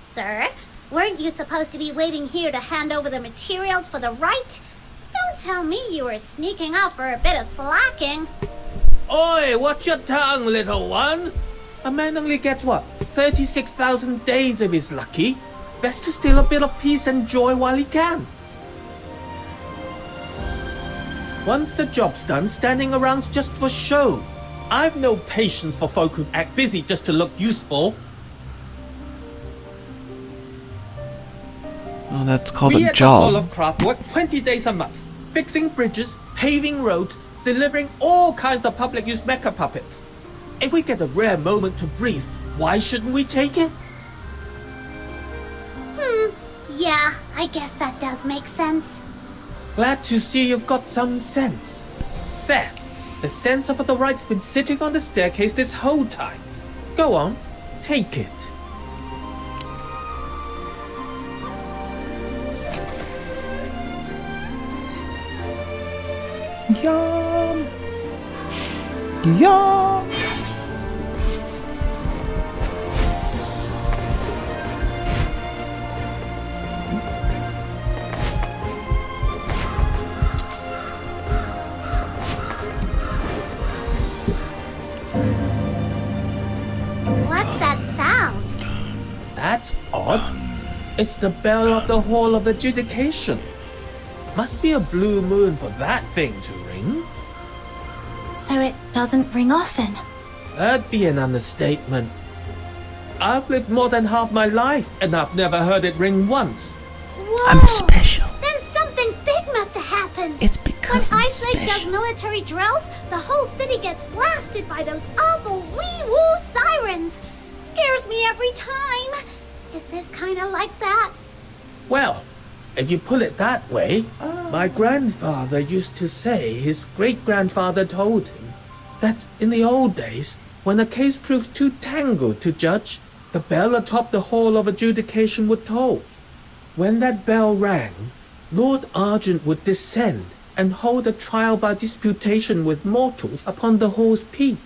Sir, weren't you supposed to be waiting here to hand over the materials for the rite? Don't tell me you were sneaking off for a bit of slacking. Oi, watch your tongue, little one. A man only gets what? 36,000 days if he's lucky. Best to steal a bit of peace and joy while he can. Once the job's done, standing around's just for show. I've no patience for folk who act busy just to look useful. Oh, that's called We a at the Hall job. of Craft work 20 days a month, fixing bridges, paving roads, delivering all kinds of public use mecha puppets. If we get a rare moment to breathe, why shouldn't we take it? Yeah, I guess that does make sense. Glad to see you've got some sense. There, the sense of the right's been sitting on the staircase this whole time. Go on, take it. Yum! Yum! What's that sound? That's odd. It's the bell of the Hall of Adjudication. Must be a blue moon for that thing to ring. So it doesn't ring often. That'd be an understatement. I've lived more than half my life, and I've never heard it ring once. Whoa! I'm special. Then something big must have happened. It's because when I'm Ice Lake does special. military drills, the whole city gets blasted by those awful wee-woo sirens. Scares me every time. Is this kind of like that? Well, if you put it that way, my grandfather used to say his great-grandfather told him that in the old days, when a case proved too tangled to judge, the bell atop the Hall of Adjudication would toll. When that bell rang, Lord Argent would descend and hold a trial by disputation with mortals upon the hall's peak.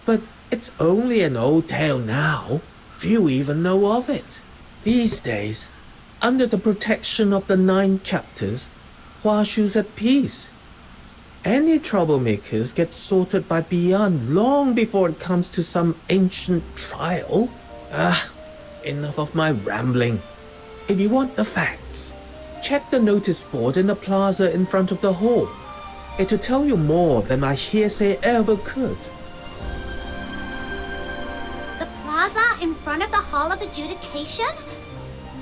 But it's only an old tale now. Few even know of it. These days, under the protection of the 9 chapters, Huashu's at peace. Any troublemakers get sorted by Beyond long before it comes to some ancient trial. Enough of my rambling. If you want the facts, check the notice board in the plaza in front of the hall. It'll tell you more than my hearsay ever could. The plaza in front of the Hall of Adjudication?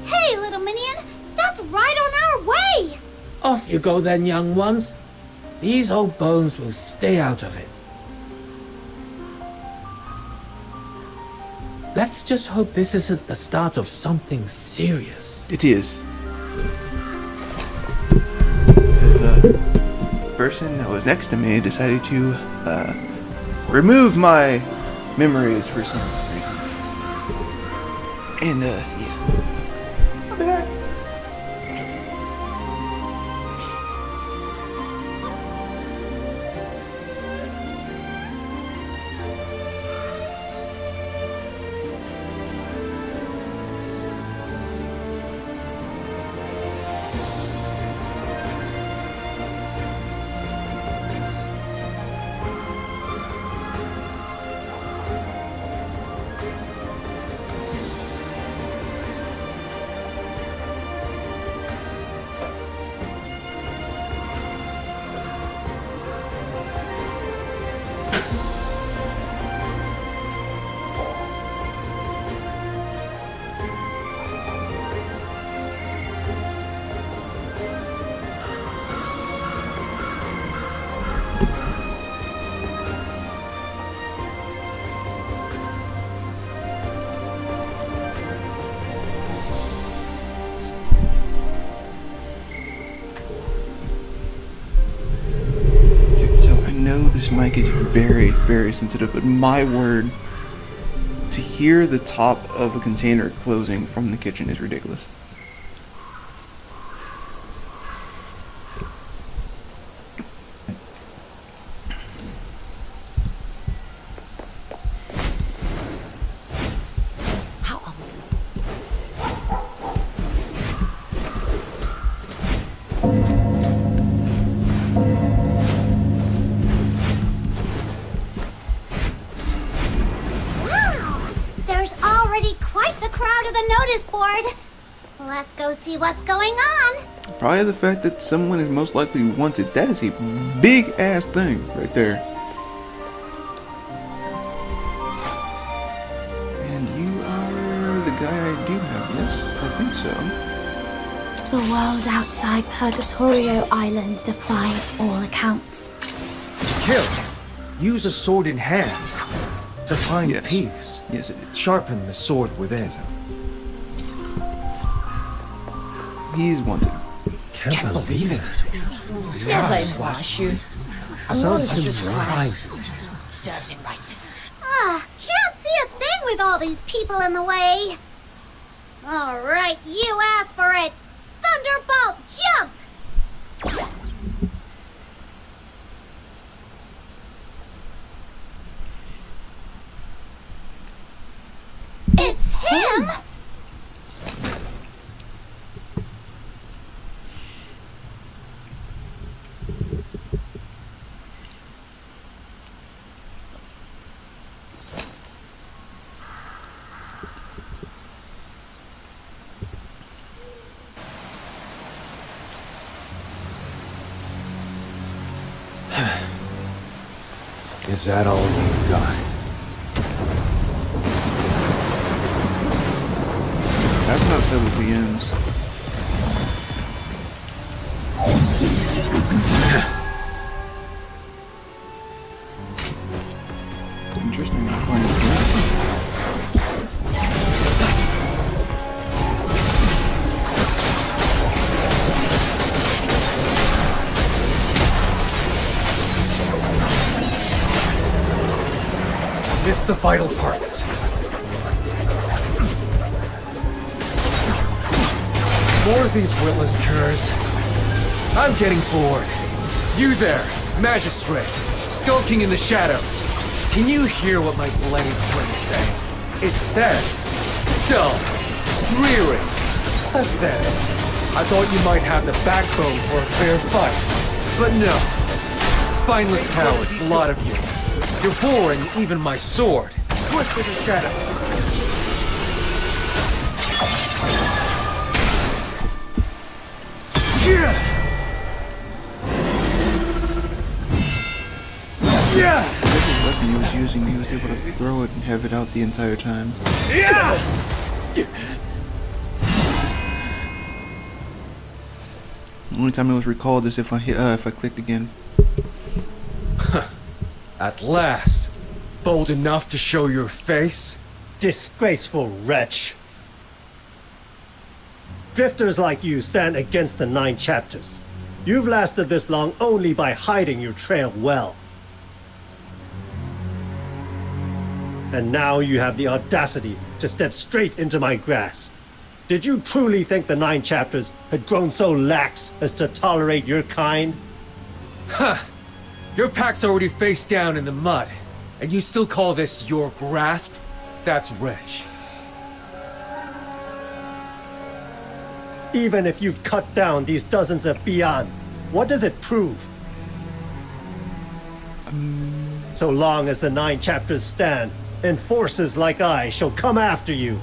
Hey, little minion, that's right on our way! Off you go then, young ones. These old bones will stay out of it. Let's just hope this isn't the start of something serious. It is. Because the person that was next to me decided to remove my memories for some reason. And yeah. this mic is very, very sensitive, but my word, to hear the top of a container closing from the kitchen is ridiculous. There's already quite the crowd at the notice board. Let's go see what's going on. Probably the fact that someone is most likely wanted. That is a big ass thing right there. And you are the guy I do have, yes? I think so. The world outside Purgatorio Island defies all accounts. Kill. Use a sword in hand to find peace. Yes, it is. Sharpen the sword within. He's wanted. Can't believe it. Never in Huashu. Sounds right. Serves him right. Can't see a thing with all these people in the way. All right, you asked for it. Thunderbolt, jump! It's him! Is that all you've got? That's not so it begins. Interesting point. Missed the vital parts. More of these witless curs. I'm getting bored. You there, magistrate, skulking in the shadows. Can you hear what my blade's trying to say? It says, dull, dreary, pathetic. I thought you might have the backbone for a fair fight. But no. Spineless cowards, a lot of you. You're boring even my sword. Swift as a shadow. Yeah! The weapon he was using, he was able to throw it and have it out the entire time. Yeah! The only time it was recalled is if I clicked again. At last! Bold enough to show your face? Disgraceful wretch. Drifters like you stand against the 9 chapters. You've lasted this long only by hiding your trail well. And now you have the audacity to step straight into my grasp. Did you truly think the 9 chapters had grown so lax as to tolerate your kind? Huh! Your pack's already face down in the mud, and you still call this your grasp? That's rich. Even if you've cut down these dozens of Beyond, what does it prove? So long as the 9 chapters stand, enforcers like I shall come after you,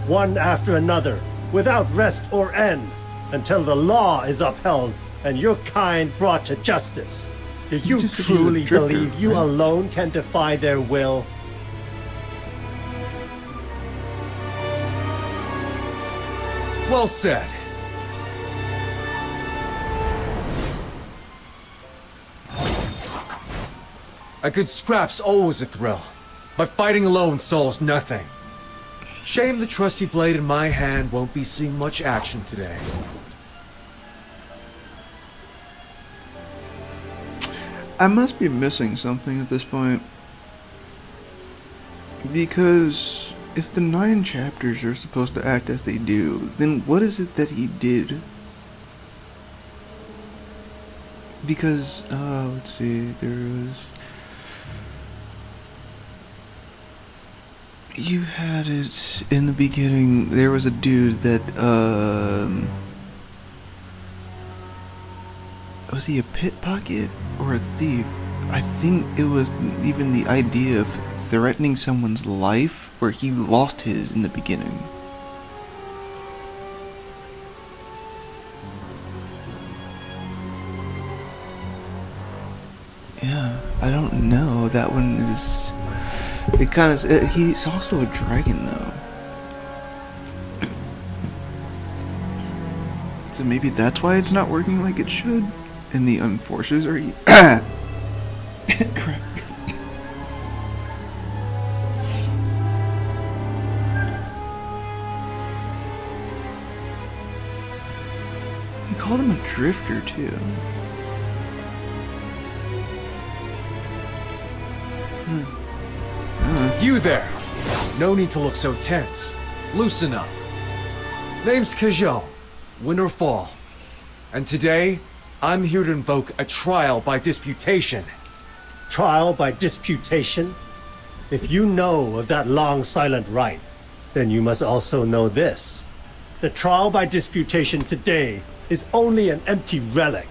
one after another, without rest or end, until the law is upheld and your kind brought to justice. Do you truly believe you alone can defy their will? Well said. A good scrap's always a thrill, but fighting alone solves nothing. Shame the trusty blade in my hand won't be seeing much action today. I must be missing something at this point. Because if the 9 chapters are supposed to act as they do, then what is it that he did? Because, let's see, there was... You had it in the beginning, there was a dude that, was he a pickpocket or a thief? I think it was even the idea of threatening someone's life, where he lost his in the beginning. Yeah, I don't know. That one is... It kind of... He's also a dragon, though. So maybe that's why it's not working like it should. And the Unforces are... Crap. He called him a drifter, too. You there! No need to look so tense. Loosen up. Name's Kajal, win or fall. And today, I'm here to invoke a trial by disputation. Trial by disputation? If you know of that long silent rite, then you must also know this. The trial by disputation today is only an empty relic.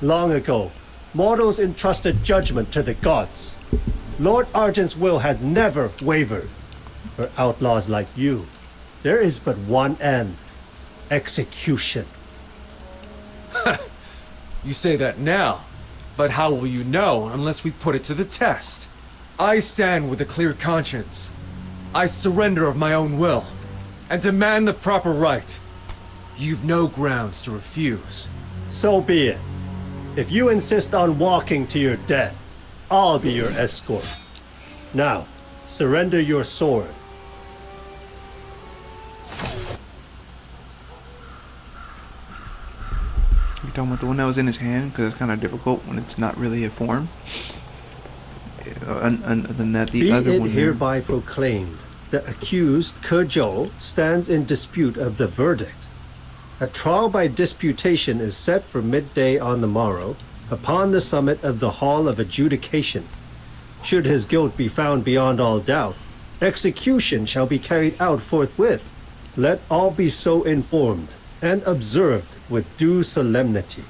Long ago, mortals entrusted judgment to the gods. Lord Argent's will has never wavered. For outlaws like you, there is but one end. Execution. You say that now, but how will you know unless we put it to the test? I stand with a clear conscience. I surrender of my own will, and demand the proper right. You've no grounds to refuse. So be it. If you insist on walking to your death, I'll be your escort. Now, surrender your sword. You're talking about the one that was in his hand? Because it's kind of difficult when it's not really a form. Other than that, the other one... Be it hereby proclaimed, the accused, Kejou, stands in dispute of the verdict. A trial by disputation is set for midday on the morrow, upon the summit of the Hall of Adjudication. Should his guilt be found beyond all doubt, execution shall be carried out forthwith. Let all be so informed and observed with due solemnity.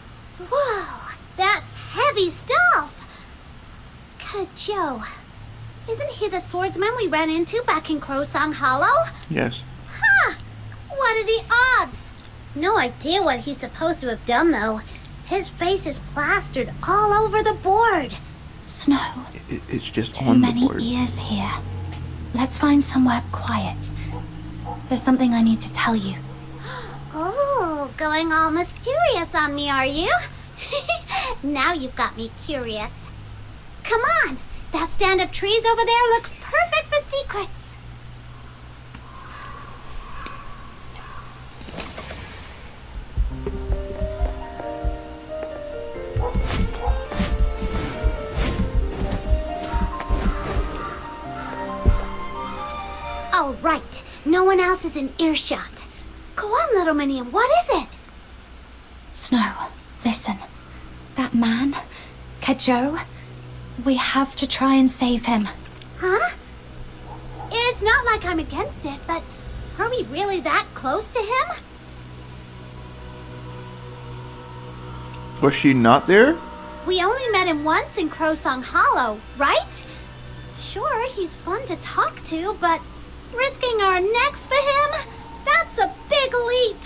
Whoa, that's heavy stuff! Kejou, isn't he the swordsman we ran into back in Crowsong Hollow? Yes. Huh! What are the odds? No idea what he's supposed to have done, though. His face is plastered all over the board. Snow. It's just Too on the many board. ears here. Let's find somewhere quiet. There's something I need to tell you. Oh, going all mysterious on me, are you? Now you've got me curious. Come on! That stand of trees over there looks perfect for secrets. All right, no one else is in earshot. Go on, little Minion, what is it? Snow, listen. That man, Kejou, we have to try and save him. Huh? It's not like I'm against it, but are we really that close to him? Was she not there? We only met him once in Crowsong Hollow, right? Sure, he's fun to talk to, but risking our necks for him? That's a big leap!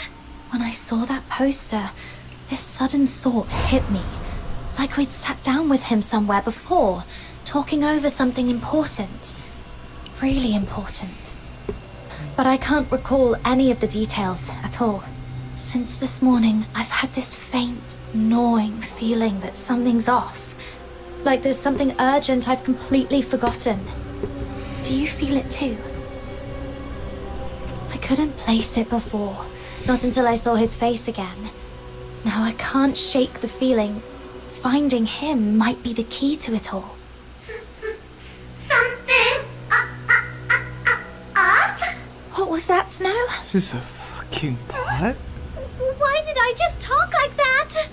When I saw that poster, this sudden thought hit me. Like we'd sat down with him somewhere before, talking over something important. Really important. But I can't recall any of the details at all. Since this morning, I've had this faint, gnawing feeling that something's off. Like there's something urgent I've completely forgotten. Do you feel it too? I couldn't place it before, not until I saw his face again. Now I can't shake the feeling. finding him might be the key to it all. Something up? What was that, Snow? Is this a fucking plot? Why did I just talk like that?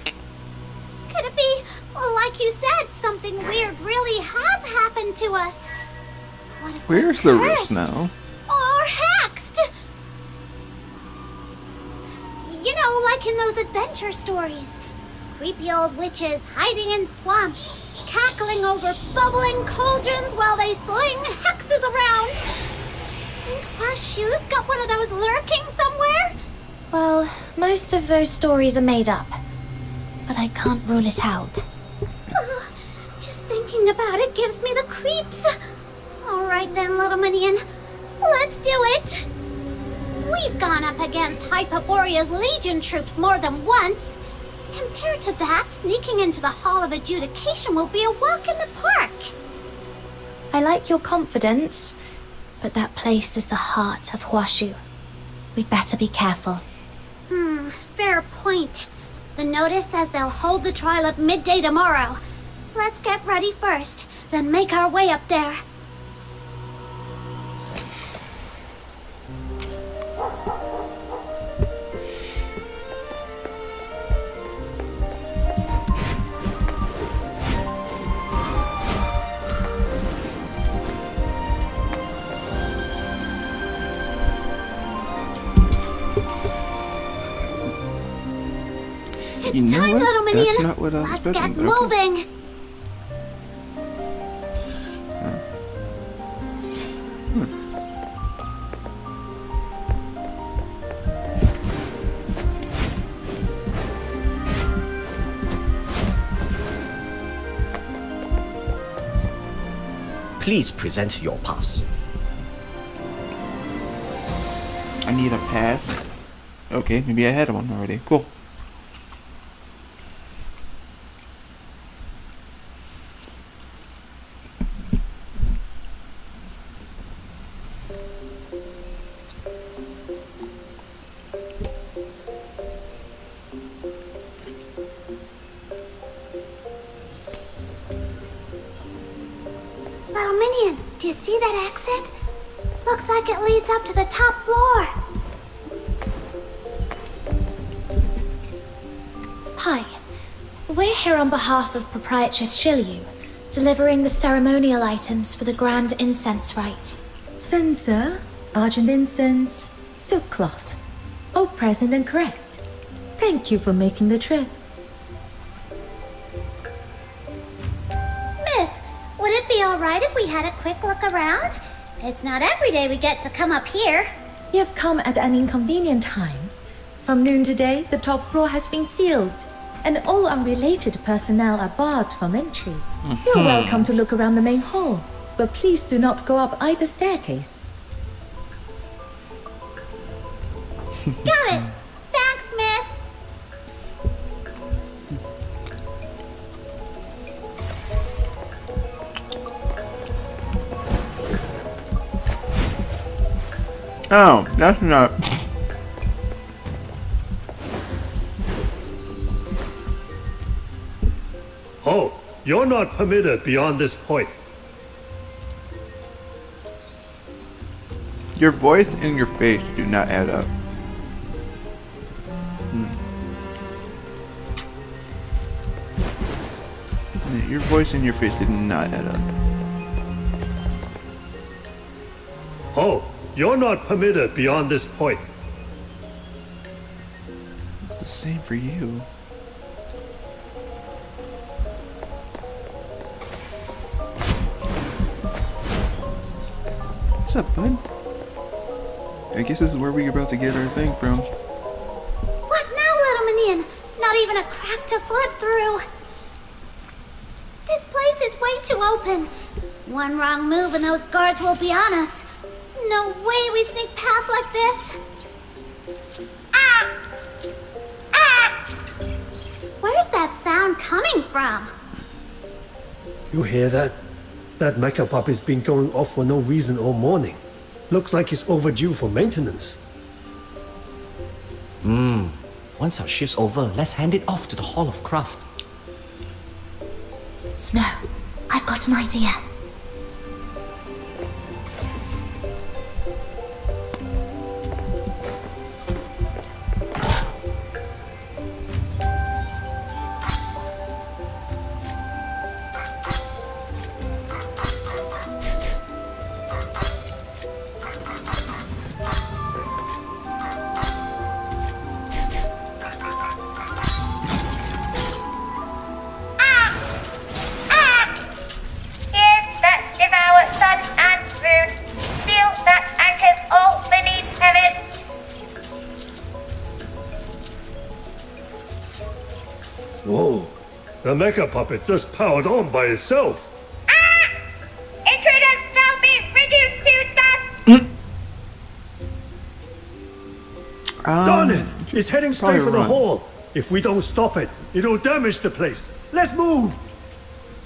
Could it be, like you said, something weird really has happened to us? What if Where's we're the cursed? wrist now? Or hexed? You know, like in those adventure stories. Creepy old witches hiding in swamps, cackling over bubbling cauldrons while they sling hexes around. Think Huashu's got one of those lurking somewhere? Well, most of those stories are made up, but I can't rule it out. Just thinking about it gives me the creeps. All right then, little minion. Let's do it. We've gone up against Hyperborea's Legion troops more than once. Compared to that, sneaking into the Hall of Adjudication will be a walk in the park. I like your confidence, but that place is the heart of Huashu. We'd better be careful. Fair point. The notice says they'll hold the trial at midday tomorrow. Let's get ready first, then make our way up there. You know Time, what? little minion. That's not what I was Let's expecting, get but okay. moving. Please present your pass. I need a pass. Okay, maybe I had one already. Cool. Little minion, do you see that exit? Looks like it leads up to the top floor. Hi. We're here on behalf of Proprietress Shilyu, delivering the ceremonial items for the Grand Incense Rite. Censer, argent incense, silk cloth. All present and correct. Thank you for making the trip. Miss, would it be all right if we had a quick look around? It's not every day we get to come up here. You have come at an inconvenient time. From noon today, the top floor has been sealed, and all unrelated personnel are barred from entry. You're welcome to look around the main hall, but please do not go up either staircase. Got it. Thanks, miss. Oh, that's not. Oh, you're not permitted beyond this point. Your voice and your face do not add up. Your voice and your face did not add up. Oh, you're not permitted beyond this point. It's the same for you. What's up, bud? I guess this is where we're about to get our thing from. What now, little minion? Not even a crack to slip through. This place is way too open. One wrong move and those guards will be on us. No way we sneak past like this. Where's that sound coming from? You hear that? That mecha puppy's been going off for no reason all morning. Looks like it's overdue for maintenance. Once our shift's over, let's hand it off to the Hall of Craft. Snow, I've got an idea. Whoa! The mecha puppet just powered on by itself! Intruders shall be reduced to dust! Darn it! It's heading straight for the run. hole! If we don't stop it, it'll damage the place! Let's move!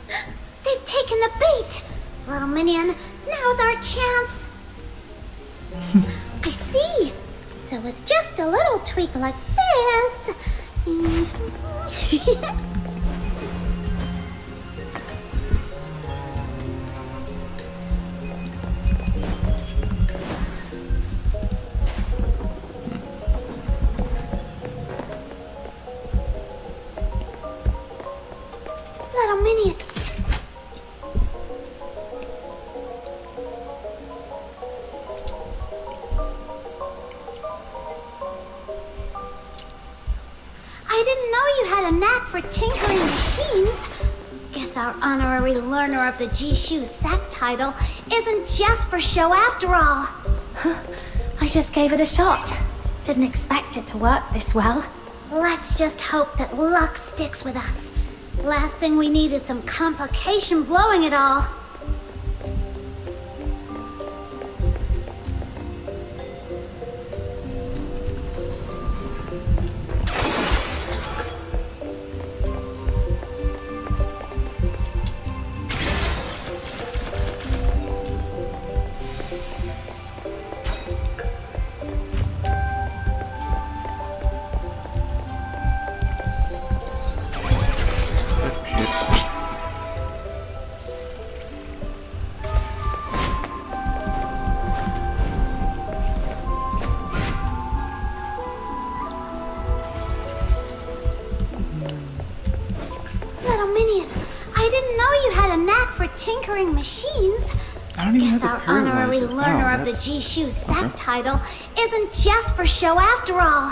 They've taken the bait! Little minion, now's our chance! I see! So with just a little tweak like this... Little minion... I didn't know you had a knack for tinkering machines. Guess our honorary learner of the Jishu Sack title isn't just for show after all. I just gave it a shot. Didn't expect it to work this well. Let's just hope that luck sticks with us. Last thing we need is some complication blowing it all. Little minion, I didn't know you had a knack for tinkering machines. I don't even Guess have our to paralyze honorary it. learner Wow, of the that's- Jishu Sack okay. title isn't just for show after all.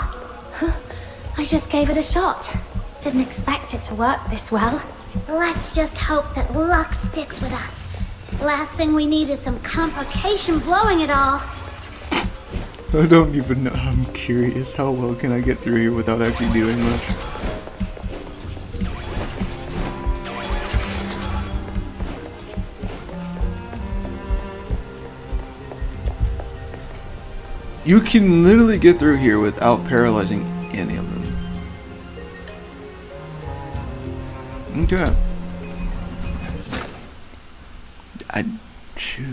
I just gave it a shot. Didn't expect it to work this well. Let's just hope that luck sticks with us. Last thing we need is some complication blowing it all. I don't even know. I'm curious. How well can I get through here without actually doing much? You can literally get through here without paralyzing any of them. Okay. Shoot.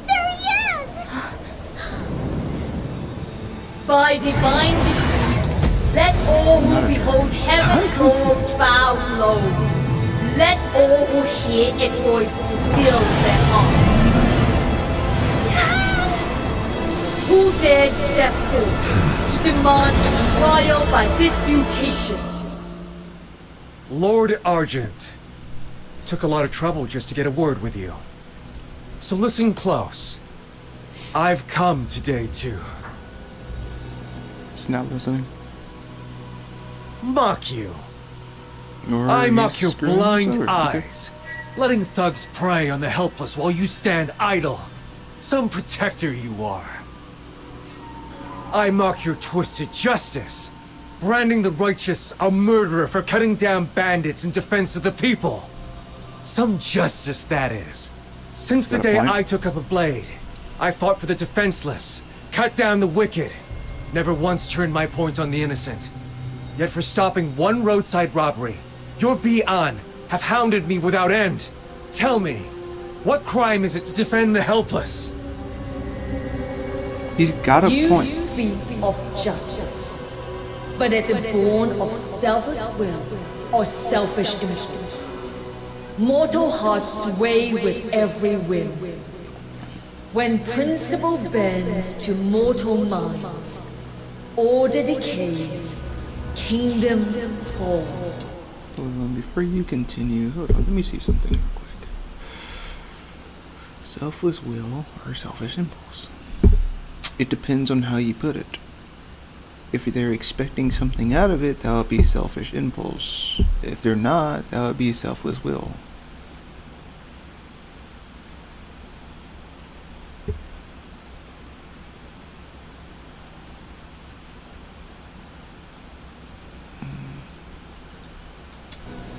There he is! By divine decree, let all who behold heaven's Lord bow low. Let all who hear its voice still their hearts. Who dares step forward to demand a trial by disputation? Lord Argent. Took a lot of trouble just to get a word with you. So listen close. I've come today to It's not listening. mock you. Or I he's mock your screwing blind himself, okay. eyes, letting thugs prey on the helpless while you stand idle. Some protector you are. I mock your twisted justice, branding the righteous a murderer for cutting down bandits in defense of the people. Some justice, that is. Since the Got a day point? I took up a blade, I fought for the defenseless, cut down the wicked, never once turned my point on the innocent. Yet for stopping one roadside robbery, your Bi-An have hounded me without end. Tell me, what crime is it to defend the helpless? He's got a You point. speak of justice, but is it born of selfless will or selfish impulse? Mortal hearts sway with every whim. When principle bends to mortal minds, order decays, kingdoms fall. Hold on, before you continue, hold on, let me see something real quick. Selfless will or selfish impulse? It depends on how you put it. If they're expecting something out of it, that would be selfish impulse. If they're not, that would be selfless will.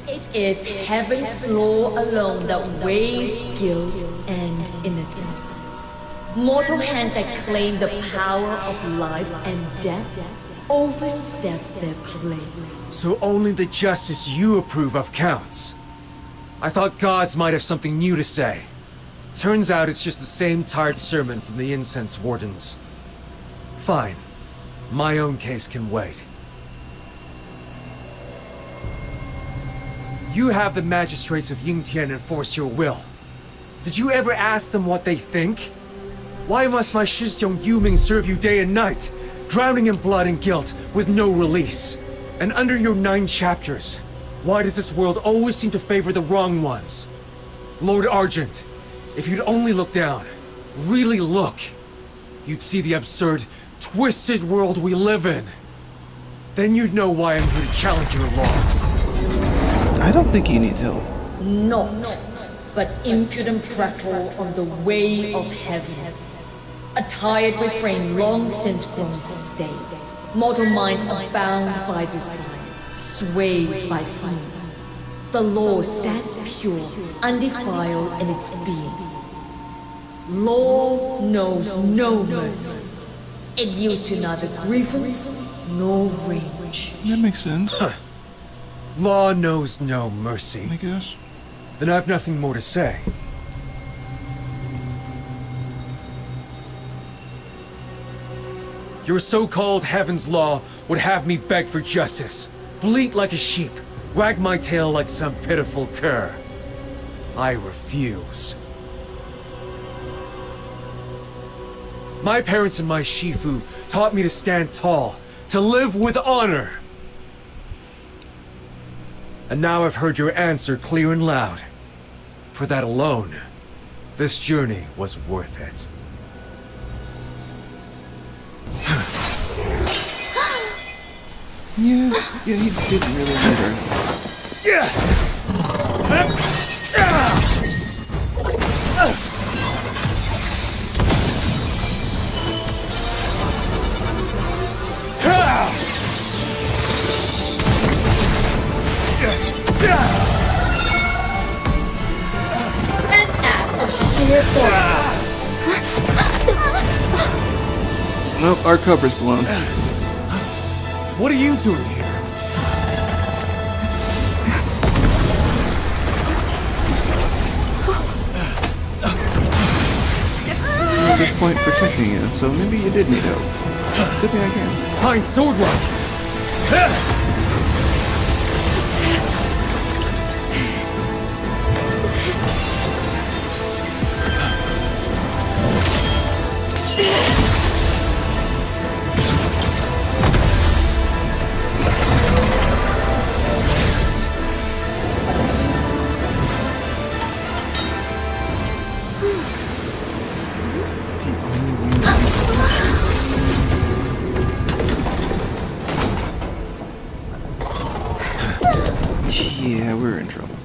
It is heaven's law alone that weighs guilt and innocence. Mortal hands that claim the power of life and death overstep their place. So only the justice you approve of counts. I thought gods might have something new to say. Turns out it's just the same tired sermon from the incense wardens. Fine. My own case can wait. You have the magistrates of Yingtian enforce your will. Did you ever ask them what they think? Why must my Shixiong Yuming serve you day and night, drowning in blood and guilt with no release? And under your 9 chapters, why does this world always seem to favor the wrong ones? Lord Argent, if you'd only look down, really look, you'd see the absurd, twisted world we live in. Then you'd know why I'm here to challenge your law. I don't think he needs help. Not, but impudent prattle on the way of heaven. A tired refrain long since grown stale. Mortal minds are bound by design, swayed by fear. The law stands pure, undefiled in its being. Law knows no mercy. It yields to neither grievance nor rage. That makes sense. Law knows no mercy. I guess. Then I've nothing more to say. Your so-called heaven's law would have me beg for justice, bleat like a sheep, wag my tail like some pitiful cur. I refuse. My parents and my Shifu taught me to stand tall, to live with honor. And now I've heard your answer clear and loud. For that alone, this journey was worth it. Yeah, he didn't really hit her. An act of sheer force. Nope, our cover's blown. What are you doing here? At this point, protecting you, so maybe you did need help. Good thing I can. Fine sword run! Yeah, we're in trouble.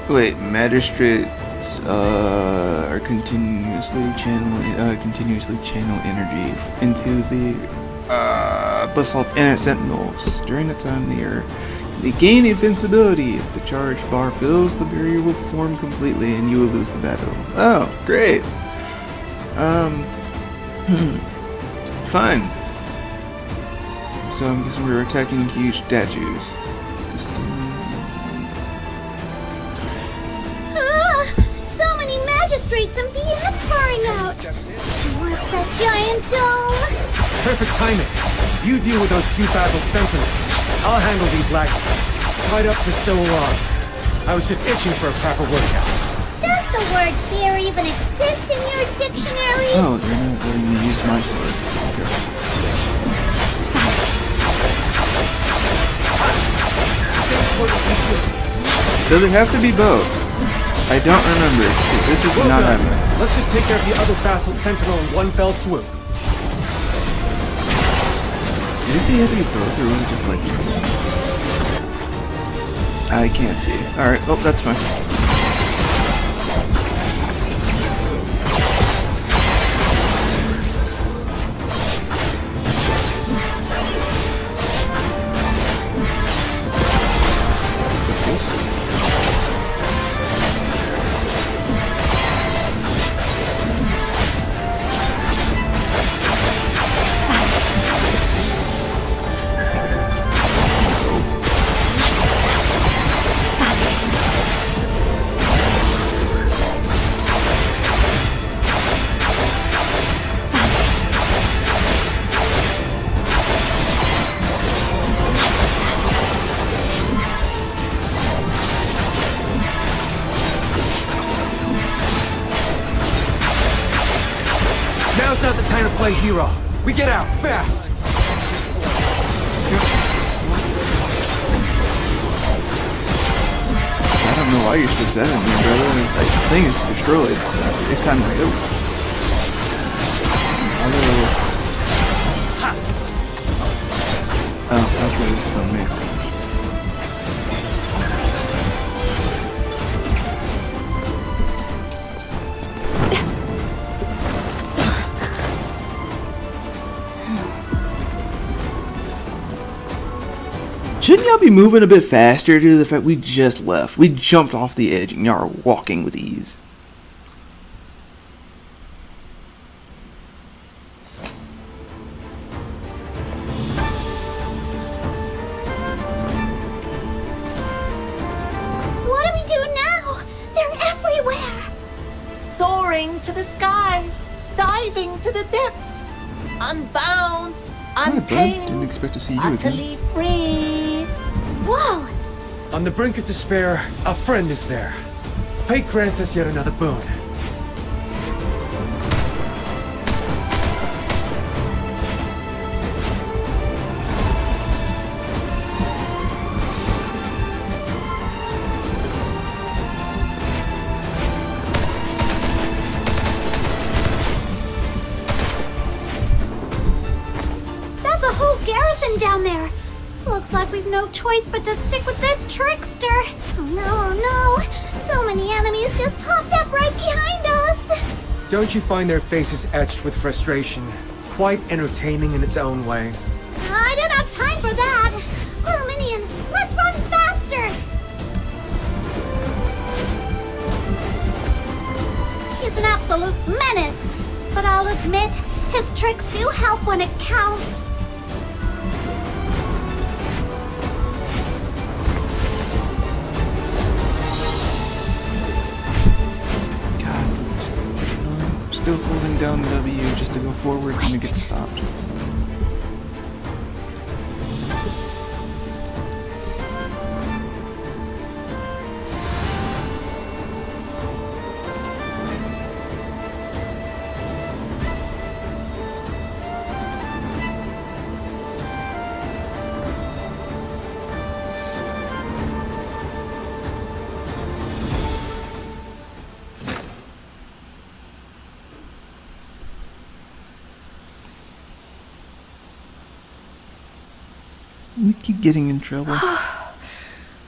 Wait, magistrates are continuously channel energy into the basalt sentinels. During the time they are They gain invincibility. If the charge bar fills, the barrier will form completely and you will lose the battle. Oh, great. Fine. So I'm guessing we're attacking huge statues. So many magistrates and BF pouring out. What's that giant dome? Perfect timing. You deal with those 2 basalt sentinels. I'll handle these lackeys. Tied up for so long. I was just itching for a proper workout. Does the word fear even exist in your dictionary? Oh, they're not letting me use my sword. Does it have to be both? I don't remember. This is Well not done. happening. Let's just take care of the other basalt sentinel in one fell swoop. Did it say you have to be both, or was it just like... I can't see. Alright, well, that's fine. Now's not the time to play hero. We get out, fast! I don't know why you're still setting me, brother. Like, the thing is destroyed. It's time to go. Oh, okay, this is on me. Shouldn't y'all be moving a bit faster due to the fact we just left? We jumped off the edge and y'all are walking with ease. What do we do now? They're everywhere. Soaring to the skies, diving to the depths, unbound, Didn't untamed, expect to see you again. utterly free. Whoa! On the brink of despair, a friend is there. Fate grants us yet another boon. That's a whole garrison down there. Looks like we've no choice but to stick with this trickster. Oh no, oh no. So many enemies just popped up right behind us. Don't you find their faces etched with frustration quite entertaining in its own way? I don't have time for that. Little Minion, let's run faster. He's an absolute menace. But I'll admit, his tricks do help when it counts. Still holding down W just to go forward and it gets stopped. We keep getting in trouble.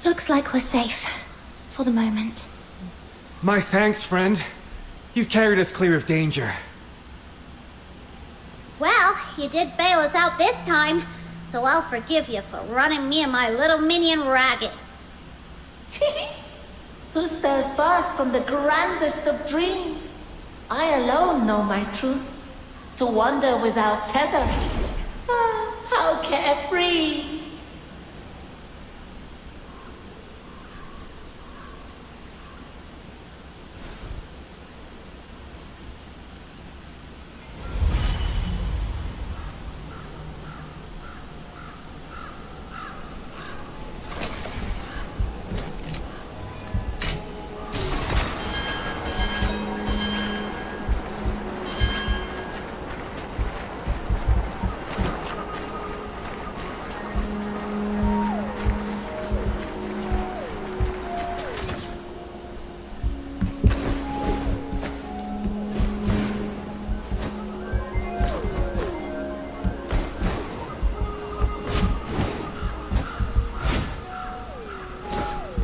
Looks like we're safe. For the moment. My thanks, friend. You've carried us clear of danger. Well, you did bail us out this time. so I'll forgive you for running me and my little minion ragged. Who stirs first from the grandest of dreams? I alone know my truth. To wander without tether. Ah, how carefree!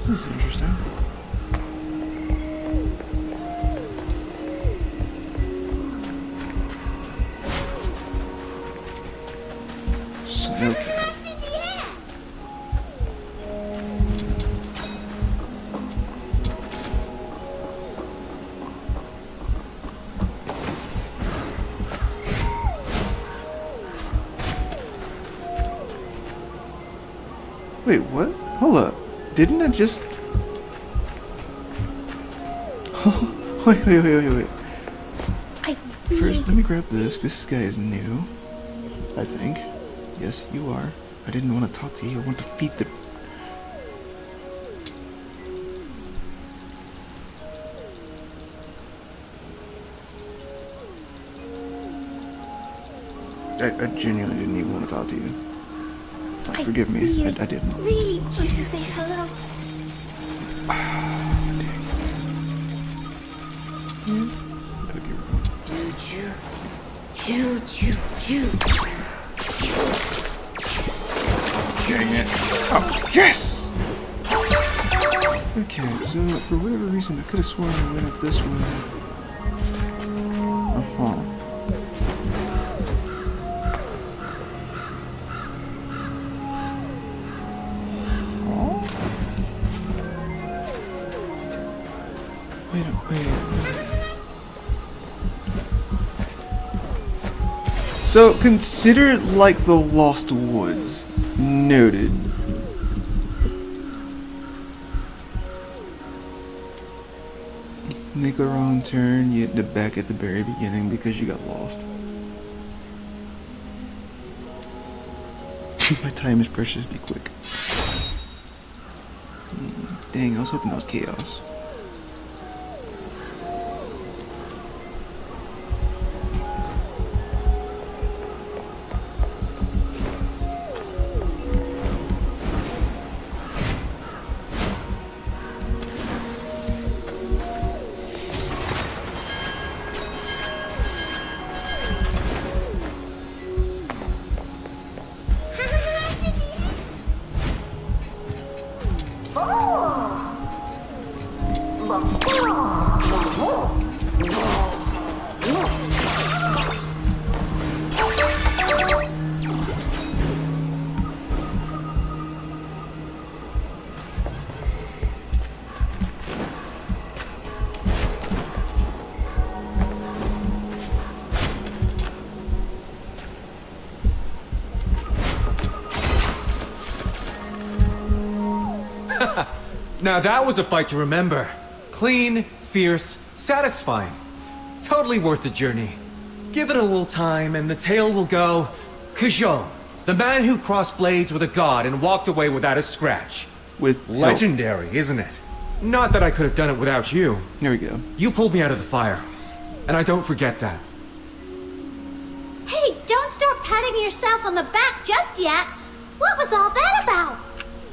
This is interesting. Okay. Wait, what? Hold up. Didn't I just... wait. First, let me grab this. This guy is new, I think. Yes, you are. I didn't want to talk to you. I want to feed the... I genuinely didn't even want to talk to you. Forgive me. I didn't. Really want to say hello. Dang it. Oh, yes! Okay, so for whatever reason, I could have sworn I went up this way. Uh-huh. Wait. So, consider it like the Lost Woods. Noted. Make a wrong turn, you end up back at the very beginning because you got lost. My time is precious, be quick. Dang, I was hoping that was chaos. Now that was a fight to remember. Clean, fierce, satisfying. Totally worth the journey. Give it a little time and the tale will go... Kujou, the man who crossed blades with a god and walked away without a scratch. With legendary, isn't it? Not that I could have done it without you. There we go. You pulled me out of the fire. And I don't forget that. Hey, don't start patting yourself on the back just yet. What was all that about?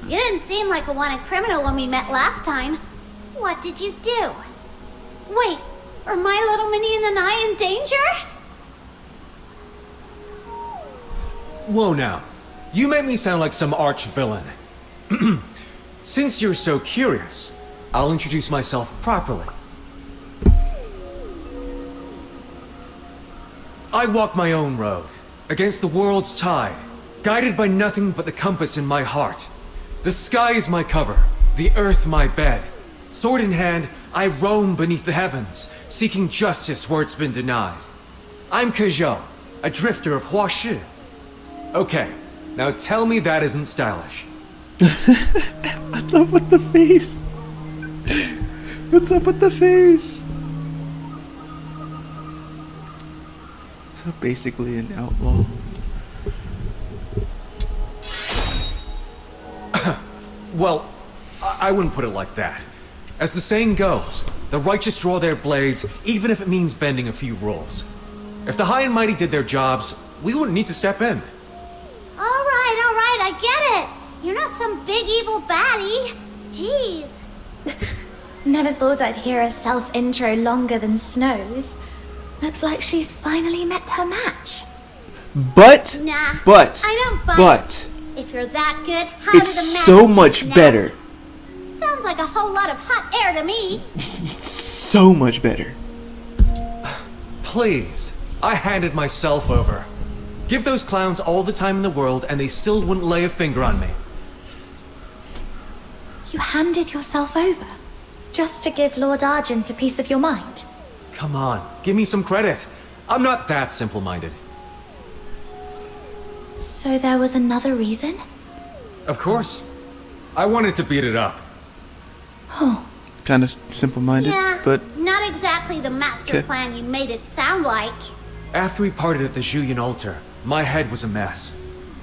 You didn't seem like a wanted criminal when we met last time. What did you do? Wait, are my little minion and I in danger? Whoa now. You make me sound like some arch-villain. Since you're so curious, I'll introduce myself properly. I walk my own road, against the world's tide, guided by nothing but the compass in my heart. The sky is my cover, the earth my bed. Sword in hand, I roam beneath the heavens, seeking justice where it's been denied. I'm Kazhou, a drifter of Huashi. Okay, now tell me that isn't stylish. What's up with the face? What's up with the face? So basically an outlaw. Well, I wouldn't put it like that. As the saying goes, the righteous draw their blades, even if it means bending a few rules. If the high and mighty did their jobs, we wouldn't need to step in. All right, I get it. You're not some big evil baddie. Jeez. Never thought I'd hear a self-intro longer than Snow's. Looks like she's finally met her match. But Nah, I don't buy but it. If you're that good, how it's did the so magic much now? better. Sounds like a whole lot of hot air to me. So much better. Please, I handed myself over. Give those clowns all the time in the world and they still wouldn't lay a finger on me. You handed yourself over? Just to give Lord Argent a piece of your mind? Come on, give me some credit. I'm not that simple-minded. So there was another reason? Of course. I wanted to beat it up. Oh. Kind of simple-minded, Yeah, but not exactly the master Okay. plan you made it sound like. After we parted at the Julian altar, my head was a mess.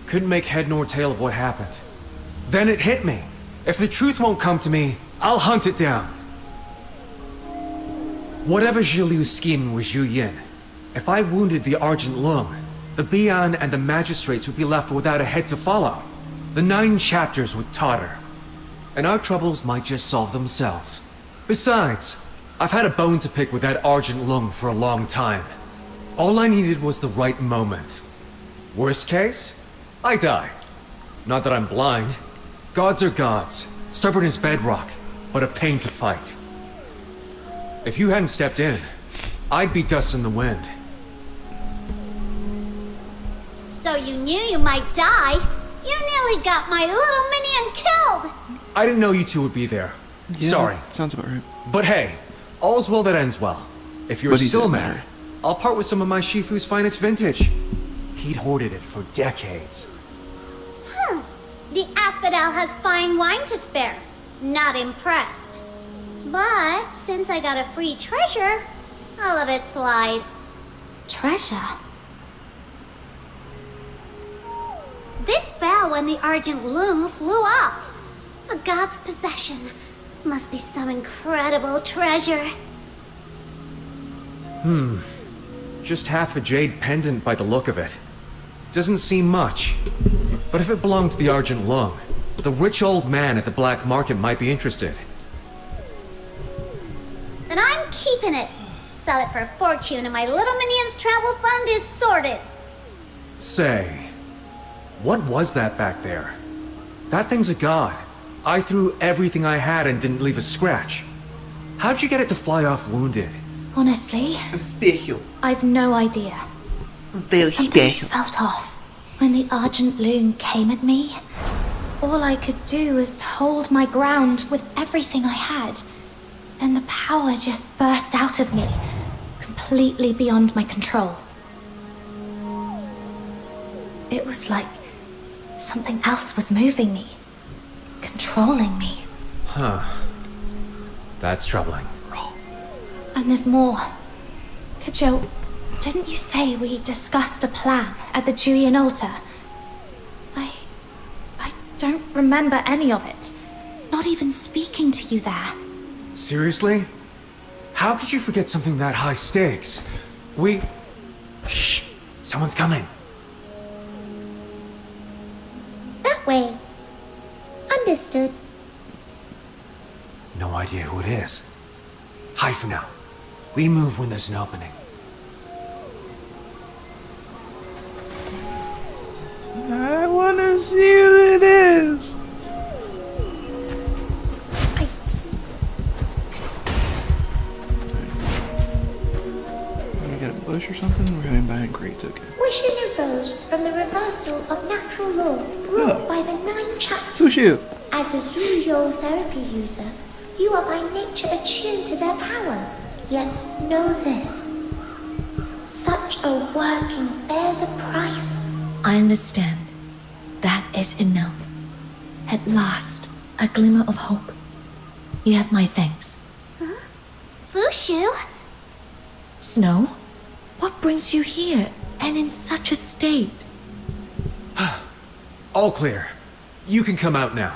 Couldn't make head nor tail of what happened. Then it hit me. If the truth won't come to me, I'll hunt it down. Whatever Zhiliu's scheme was Zhu Yin. If I wounded the Argent Lung, the Bian and the magistrates would be left without a head to follow. The 9 chapters would totter. And our troubles might just solve themselves. Besides, I've had a bone to pick with that Argent Lung for a long time. All I needed was the right moment. Worst case, I die. Not that I'm blind. Gods are gods, stubborn as bedrock, but a pain to fight. If you hadn't stepped in, I'd be dust in the wind. So you knew you might die? You nearly got my little minion killed! I didn't know you two would be there. yeah, Sorry. sounds about right. But hey, all's well that ends well. If you're But he's still in mad, there. I'll part with some of my Shifu's finest vintage. He'd hoarded it for decades. The Asphodel has fine wine to spare. Not impressed. But since I got a free treasure, I'll let it slide. Treasure? This fell when the Argent Lung flew off. A god's possession. Must be some incredible treasure. Just half a jade pendant by the look of it. Doesn't seem much. But if it belonged to the Argent Lung, the rich old man at the black market might be interested. Then I'm keeping it. Sell it for a fortune and my little minion's travel fund is sorted. Say, what was that back there? That thing's a god. I threw everything I had and didn't leave a scratch. How'd you get it to fly off wounded? Honestly, Special. I've no idea. Very Something special. felt off. When the Argent Loon came at me, all I could do was hold my ground with everything I had. Then the power just burst out of me, completely beyond my control. It was like something else was moving me, controlling me. Huh. That's troubling. And there's more. Kazhou, didn't you say we discussed a plan at the Julian altar? I don't remember any of it. Not even speaking to you there. Seriously? How could you forget something that high stakes? Shh! Someone's coming. That way. Understood. No idea who it is. Hide for now. We move when there's an opening. I wanna see who it is. We got a bush or something? We're hiding behind crates, okay. We shouldn't have arose from the reversal of natural law brought by the 9 chapters. Fushu. As a Zuyo therapy user, you are by nature attuned to their power. Yet know this. Such a working bears a price. I understand. That is enough. At last, a glimmer of hope. You have my thanks. Huh? Fushu? Snow? What brings you here, and in such a state? All clear. You can come out now.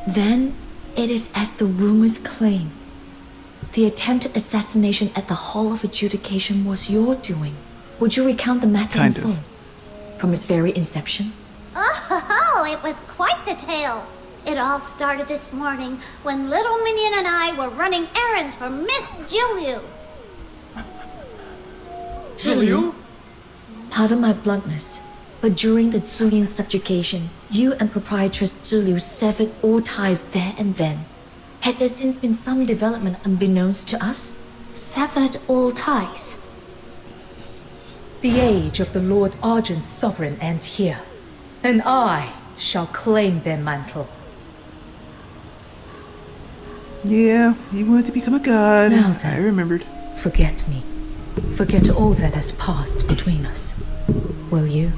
Then, it is as the rumors claim. The attempted assassination at the Hall of Adjudication was your doing. Would you recount the matter in full? From its very inception? Oh, it was quite the tale. It all started this morning when Little Minion and I were running errands for Miss Juliu. Juliu? Pardon my bluntness, but during the Zulian subjugation, you and proprietress Juliu severed all ties there and then. Has there since been some development unbeknownst to us? Severed all ties? The age of the Lord Argent's sovereign ends here, and I shall claim their mantle. Yeah, he wanted to become a god. Now then, I remembered. Forget me. Forget all that has passed between us. Will you?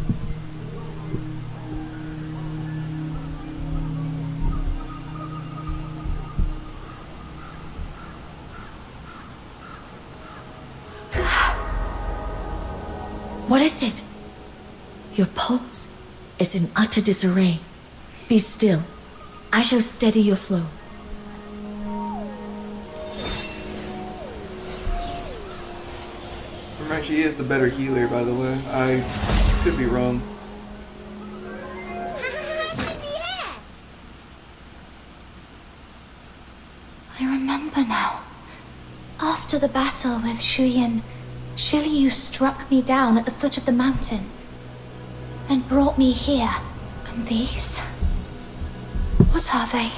What is it? Your pulse is in utter disarray. Be still. I shall steady your flow. Right, she is the better healer, by the way. I could be wrong. I remember now. After the battle with Shuyin, Shiliu struck me down at the foot of the mountain, then brought me here. And these? What are they?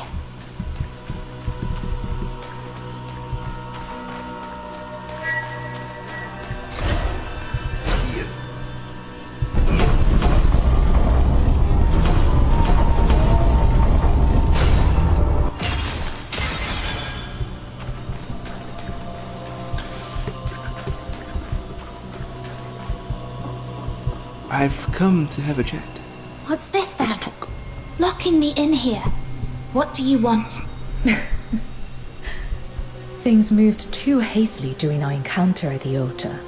I've come to have a chat. What's this then? Locking me in here. What do you want? Things moved too hastily during our encounter at the altar.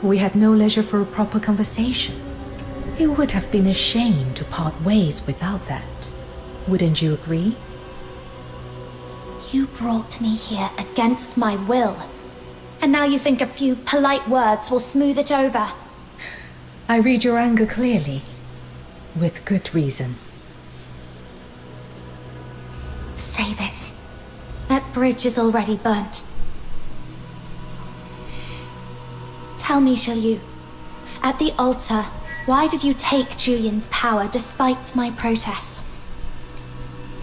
We had no leisure for a proper conversation. It would have been a shame to part ways without that. Wouldn't you agree? You brought me here against my will. And now you think a few polite words will smooth it over. I read your anger clearly. With good reason. Save it. That bridge is already burnt. Tell me, Shiliu, at the altar, why did you take Julian's power despite my protests?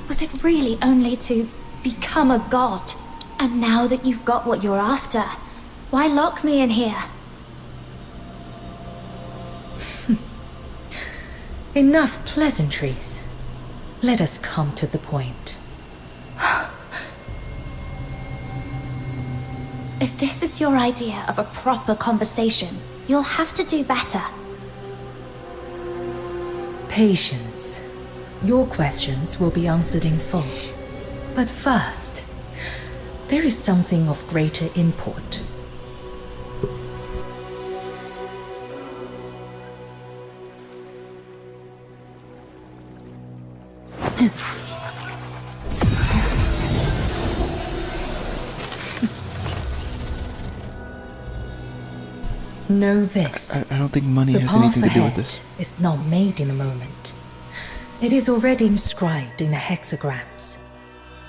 Was it really only to become a god? And now that you've got what you're after, why lock me in here? Enough pleasantries. Let us come to the point. If this is your idea of a proper conversation, you'll have to do better. Patience. Your questions will be answered in full. But first, there is something of greater import. Know this. I don't think money the has path anything to do with ahead this. is not made in a moment. It is already inscribed in the hexagrams.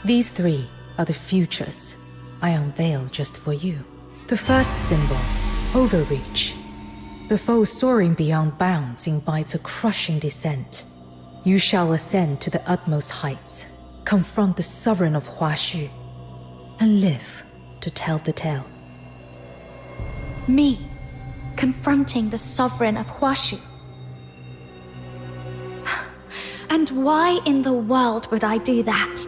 These three are the futures I unveil just for you. The first symbol, overreach. The foe soaring beyond bounds invites a crushing descent. You shall ascend to the utmost heights, confront the sovereign of Huaxu, and live to tell the tale. Me, confronting the sovereign of Huaxu. And why in the world would I do that?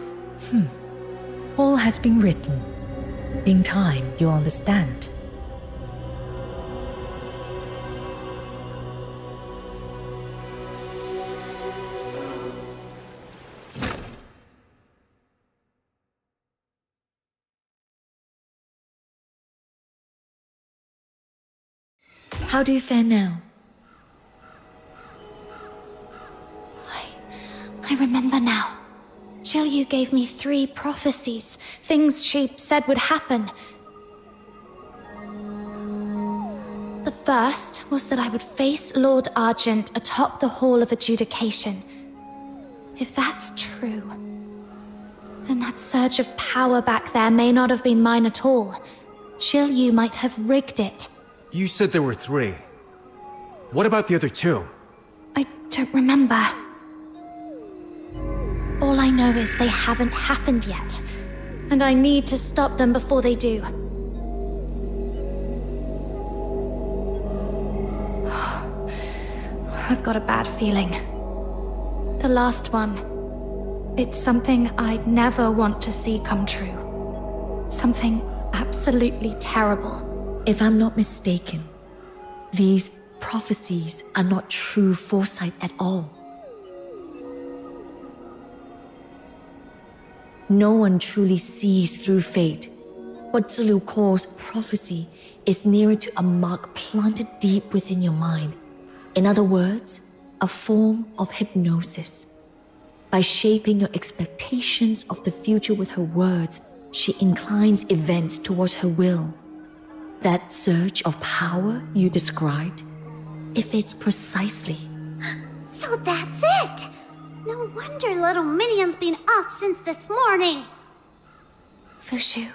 All has been written. In time, you'll understand. How do you fare now? I remember now. Jilyu gave me 3 prophecies, things she said would happen. The first was that I would face Lord Argent atop the Hall of Adjudication. If that's true, then that surge of power back there may not have been mine at all. Jilyu might have rigged it. You said there were 3. What about the other 2? I don't remember. All I know is they haven't happened yet, and I need to stop them before they do. I've got a bad feeling. The last one. It's something I'd never want to see come true. Something absolutely terrible. If I'm not mistaken, these prophecies are not true foresight at all. No one truly sees through fate. What Zulu calls prophecy is nearer to a mark planted deep within your mind. In other words, a form of hypnosis. By shaping your expectations of the future with her words, she inclines events towards her will. That surge of power you described, it fits precisely. So that's it! No wonder little Minion's been off since this morning. Fushu,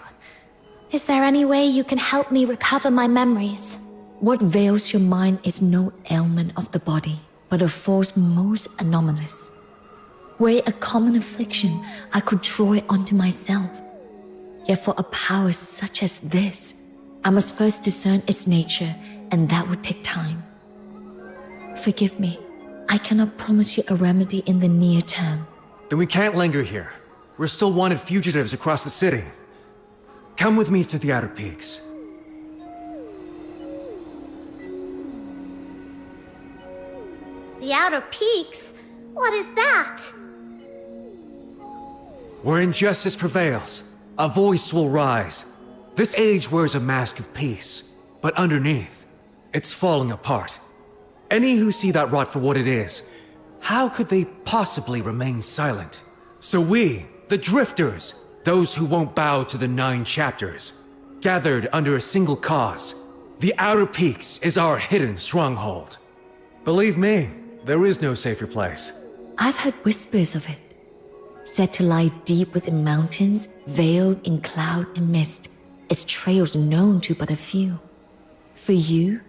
is there any way you can help me recover my memories? What veils your mind is no ailment of the body, but a force most anomalous. Were it a common affliction, I could draw it onto myself. Yet for a power such as this, I must first discern its nature, and that would take time. Forgive me, I cannot promise you a remedy in the near term. Then we can't linger here. We're still wanted fugitives across the city. Come with me to the Outer Peaks. The Outer Peaks? What is that? Where injustice prevails, a voice will rise. This age wears a mask of peace, but underneath, it's falling apart. Any who see that rot for what it is, how could they possibly remain silent? So we, the Drifters, those who won't bow to the 9 chapters, gathered under a single cause. The Outer Peaks is our hidden stronghold. Believe me, there is no safer place. I've heard whispers of it. Said to lie deep within mountains, veiled in cloud and mist, its trails known to but a few. For you,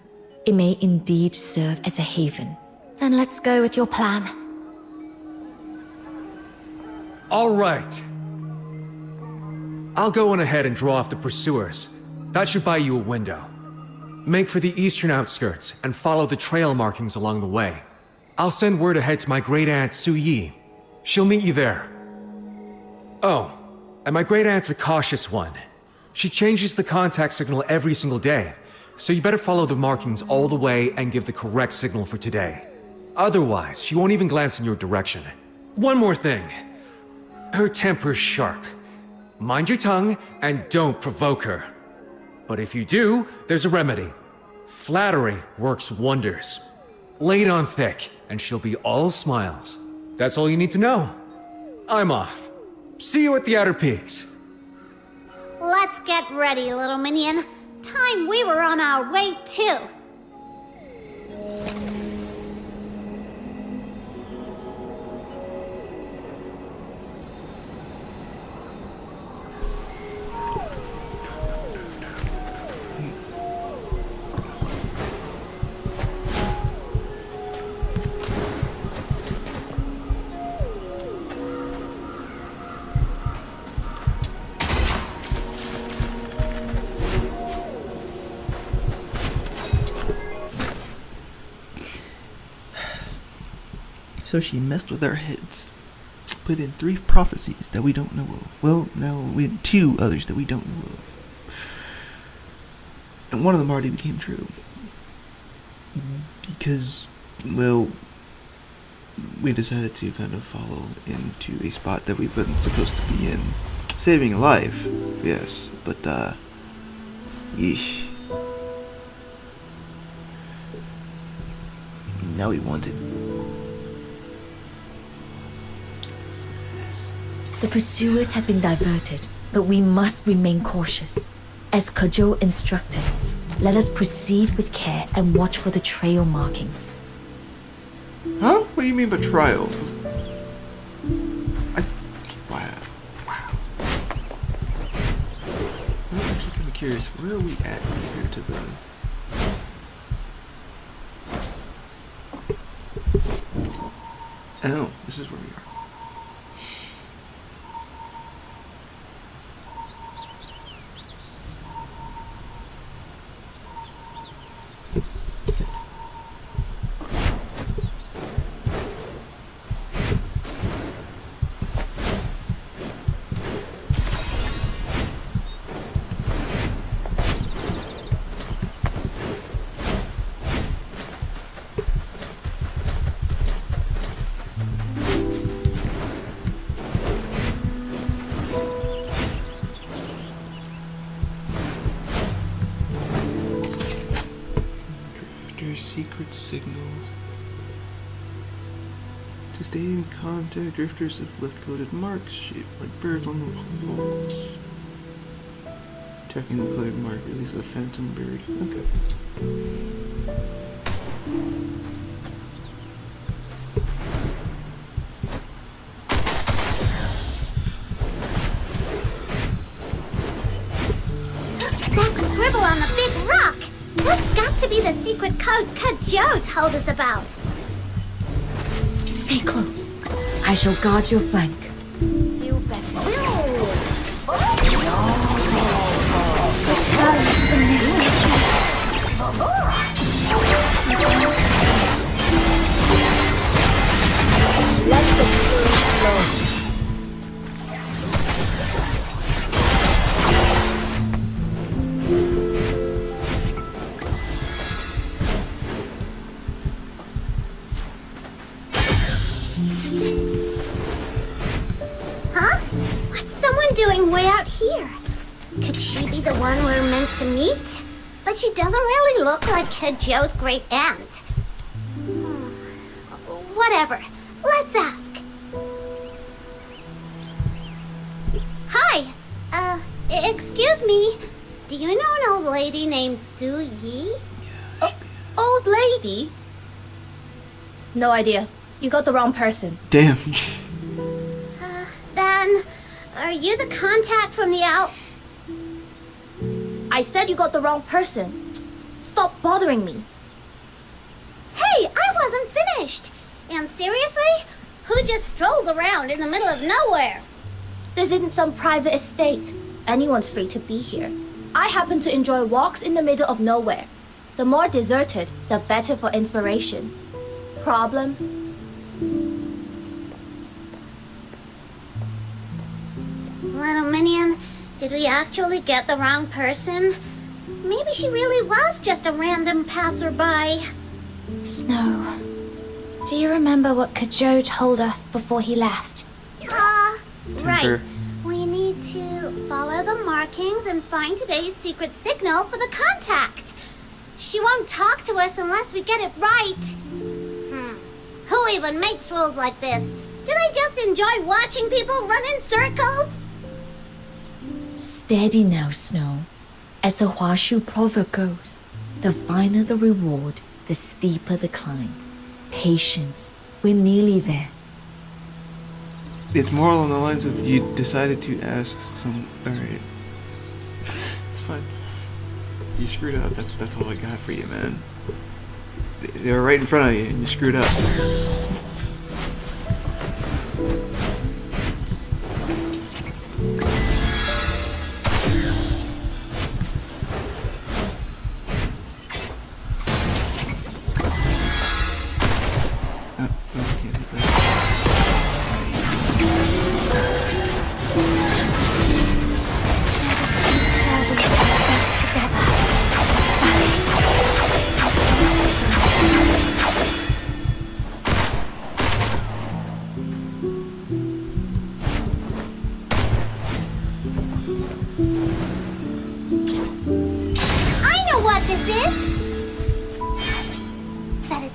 it may indeed serve as a haven. Then let's go with your plan. All right. I'll go on ahead and draw off the pursuers. That should buy you a window. Make for the eastern outskirts and follow the trail markings along the way. I'll send word ahead to my great-aunt Su Yi. She'll meet you there. Oh, and my great-aunt's a cautious one. She changes the contact signal every single day, so you better follow the markings all the way and give the correct signal for today. Otherwise, she won't even glance in your direction. One more thing. Her temper's sharp. Mind your tongue and don't provoke her. But if you do, there's a remedy. Flattery works wonders. Lay it on thick, and she'll be all smiles. That's all you need to know. I'm off. See you at the Outer Peaks. Let's get ready, little minion. Time we were on our way too. So she messed with our heads. Put in 3 prophecies that we don't know of. Well, now 2 others that we don't know of. And one of them already became true. Because, well, we decided to kind of follow into a spot that we wasn't supposed to be in. Saving a life, yes, but, yeesh. Now we want it. The pursuers have been diverted, but we must remain cautious. As Kajou instructed, let us proceed with care and watch for the trail markings. Huh? What do you mean by trial? Wow. I'm actually kind of curious. Where are we at compared to the... Oh, this is where we are. Secret signals. To stay in contact, drifters have left coded marks shaped like birds on the walls. Checking the coded mark releases a phantom bird. Okay. That scribble on the big rock! That's got to be the secret code Kajou told us about. Stay close. I shall guard your flank. Feel better. Let the truth flow. Huh? What's someone doing way out here? Could she be the one we're meant to meet? But she doesn't really look like Kajou's great aunt. Whatever. Let's ask. Hi. Excuse me. Do you know an old lady named Su Yi? Old lady? No idea. You got the wrong person. Damn. Then, are you the contact from the out? I said you got the wrong person. Stop bothering me. Hey, I wasn't finished. And seriously? Who just strolls around in the middle of nowhere? This isn't some private estate. Anyone's free to be here. I happen to enjoy walks in the middle of nowhere. The more deserted, the better for inspiration. Problem? Little minion, did we actually get the wrong person? Maybe she really was just a random passerby. Snow, do you remember what Kajou told us before he left? Right. We need to follow the markings and find today's secret signal for the contact. She won't talk to us unless we get it right. Who even makes rules like this? Do they just enjoy watching people run in circles? Steady now, Snow. As the Huashu proverb goes, the finer the reward, the steeper the climb. Patience. We're nearly there. It's more along the lines of you decided to ask some. Alright. It's fine. You screwed up. That's all I got for you, man. They were right in front of you and you screwed up. Oh, no, can't do that.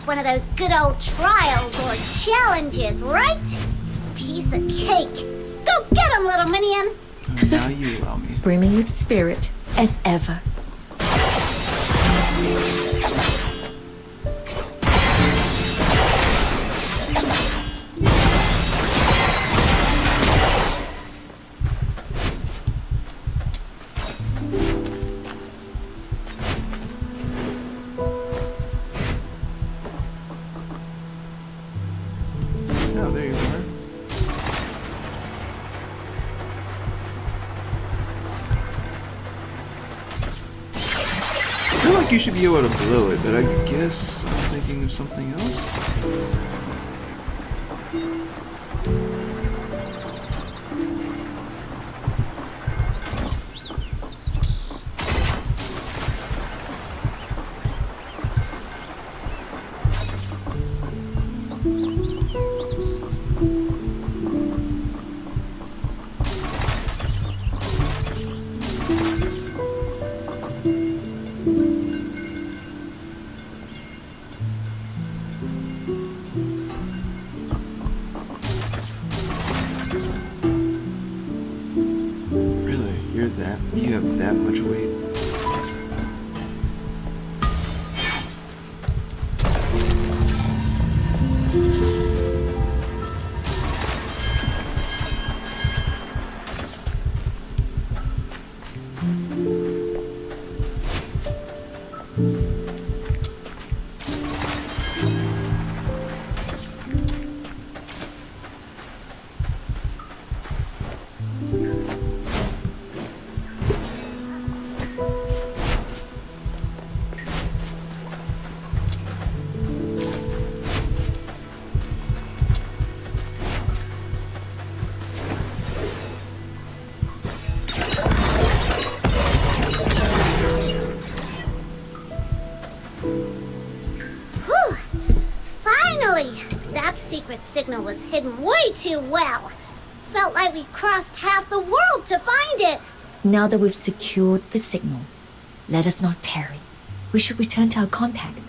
one of those good old trials or challenges, right? Piece of cake. Go get him, little minion. Now you allow me. Brimming with spirit, as ever. Oh, there you are. I feel like you should be able to blow it, but I guess I'm thinking of something else. Really? You have that much weight? Whew. Finally! That secret signal was hidden way too well. Felt like we crossed half the world to find it. Now that we've secured the signal, let us not tarry. We should return to our contact.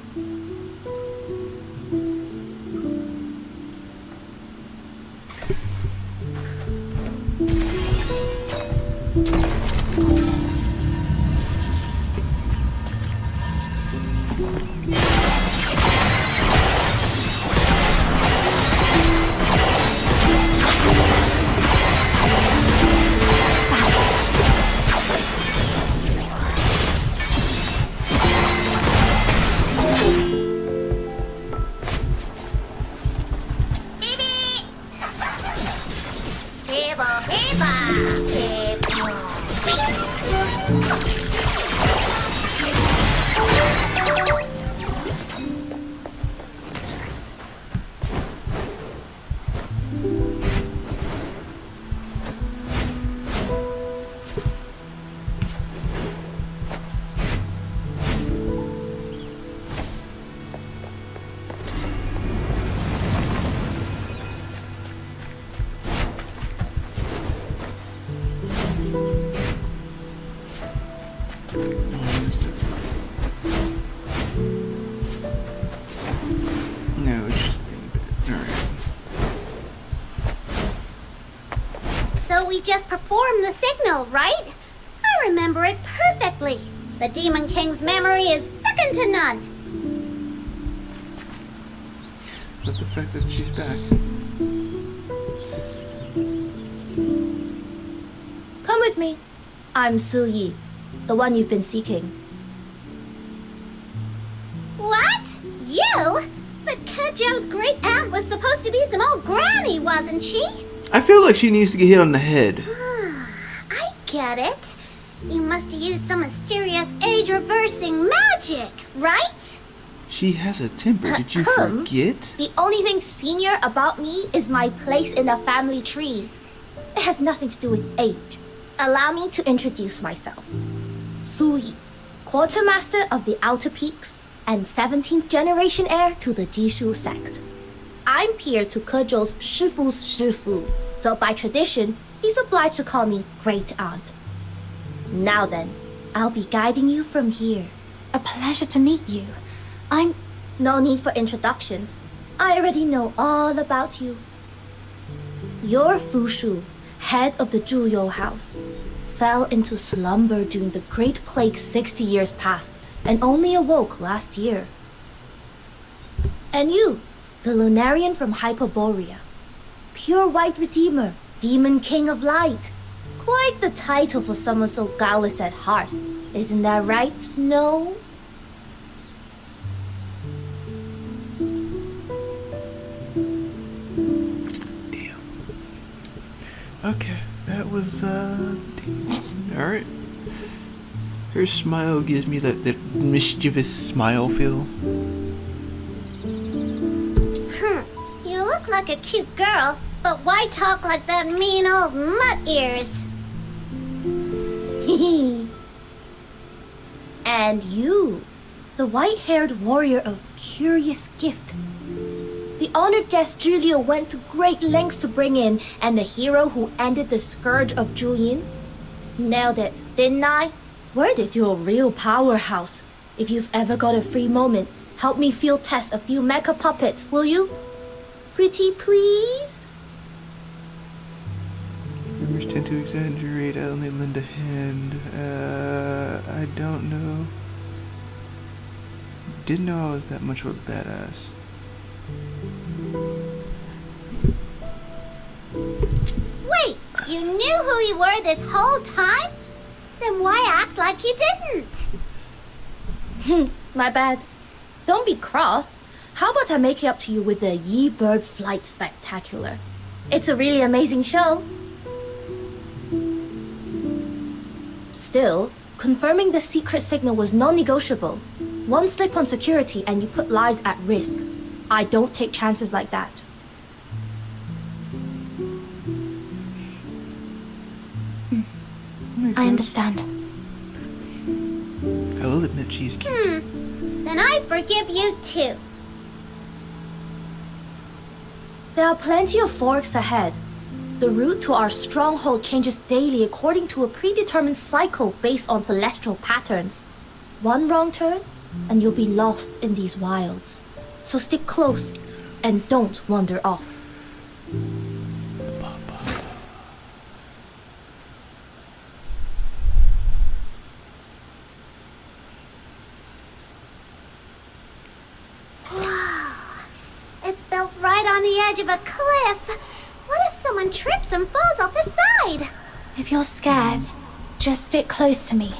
No, it's just being a bit. Alright. So we just performed the signal, right? I remember it perfectly. The Demon King's memory is second to none. But the fact that she's back. Come with me. I'm Su Yi, the one you've been seeking. What? You? But Kejo's great aunt was supposed to be some old granny, wasn't she? I feel like she needs to get hit on the head. I get it. You must have used some mysterious age-reversing magic, right? She has a temper. Did you forget? The only thing senior about me is my place in the family tree. It has nothing to do with age. Allow me to introduce myself. Su Yi, quartermaster of the Outer Peaks and 17th generation heir to the Jishu sect. I'm peer to Kejo's Shifu's Shifu, so by tradition, he's obliged to call me Great Aunt. Now then, I'll be guiding you from here. A pleasure to meet you. I'm No need for introductions. I already know all about you. Your Fu Shu, head of the Zhuyo house, fell into slumber during the Great Plague 60 years past and only awoke last year. And you, the Lunarian from Hyperborea, pure white redeemer, demon king of light. Quite the title for someone so guileless at heart. Isn't that right, Snow? Okay, that was, alright. Her smile gives me that mischievous smile feel. You look like a cute girl, but why talk like that mean old mutt ears? And you, the white-haired warrior of curious gift. The honored guest Julio went to great lengths to bring in, and the hero who ended the scourge of Juyin. Nailed it, didn't I? Word is your real powerhouse. If you've ever got a free moment, help me field test a few mecha puppets, will you? Pretty please? Rumors tend to exaggerate. I only lend a hand. I don't know. Didn't know I was that much of a badass. Wait, you knew who you were this whole time? Then why act like you didn't? My bad. Don't be cross. How about I make it up to you with the Yi Bird Flight Spectacular? It's a really amazing show. Still, confirming the secret signal was non-negotiable. One slip on security and you put lives at risk. I don't take chances like that. I understand. I will admit she's cute. Then I forgive you too. There are plenty of forks ahead. The route to our stronghold changes daily according to a predetermined cycle based on celestial patterns. One wrong turn, and you'll be lost in these wilds. So stick close, and don't wander off. It's built right on the edge of a cliff. What if someone trips and falls off the side? If you're scared, just stick close to me.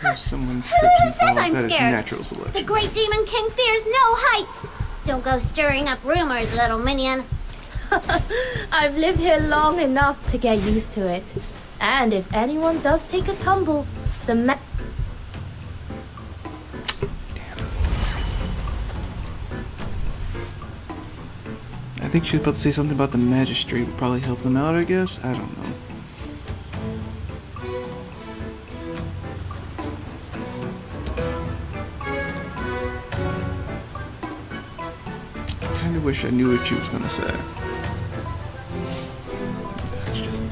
If someone Who trips and says falls, I'm that is scared? natural selection. The Great Demon King fears no heights. Don't go stirring up rumors, little minion. I've lived here long enough to get used to it. And if anyone does take a tumble, the I think she was about to say something about the magistrate would probably help them out, I guess? I don't know. I kinda wish I knew what she was gonna say. That's just me.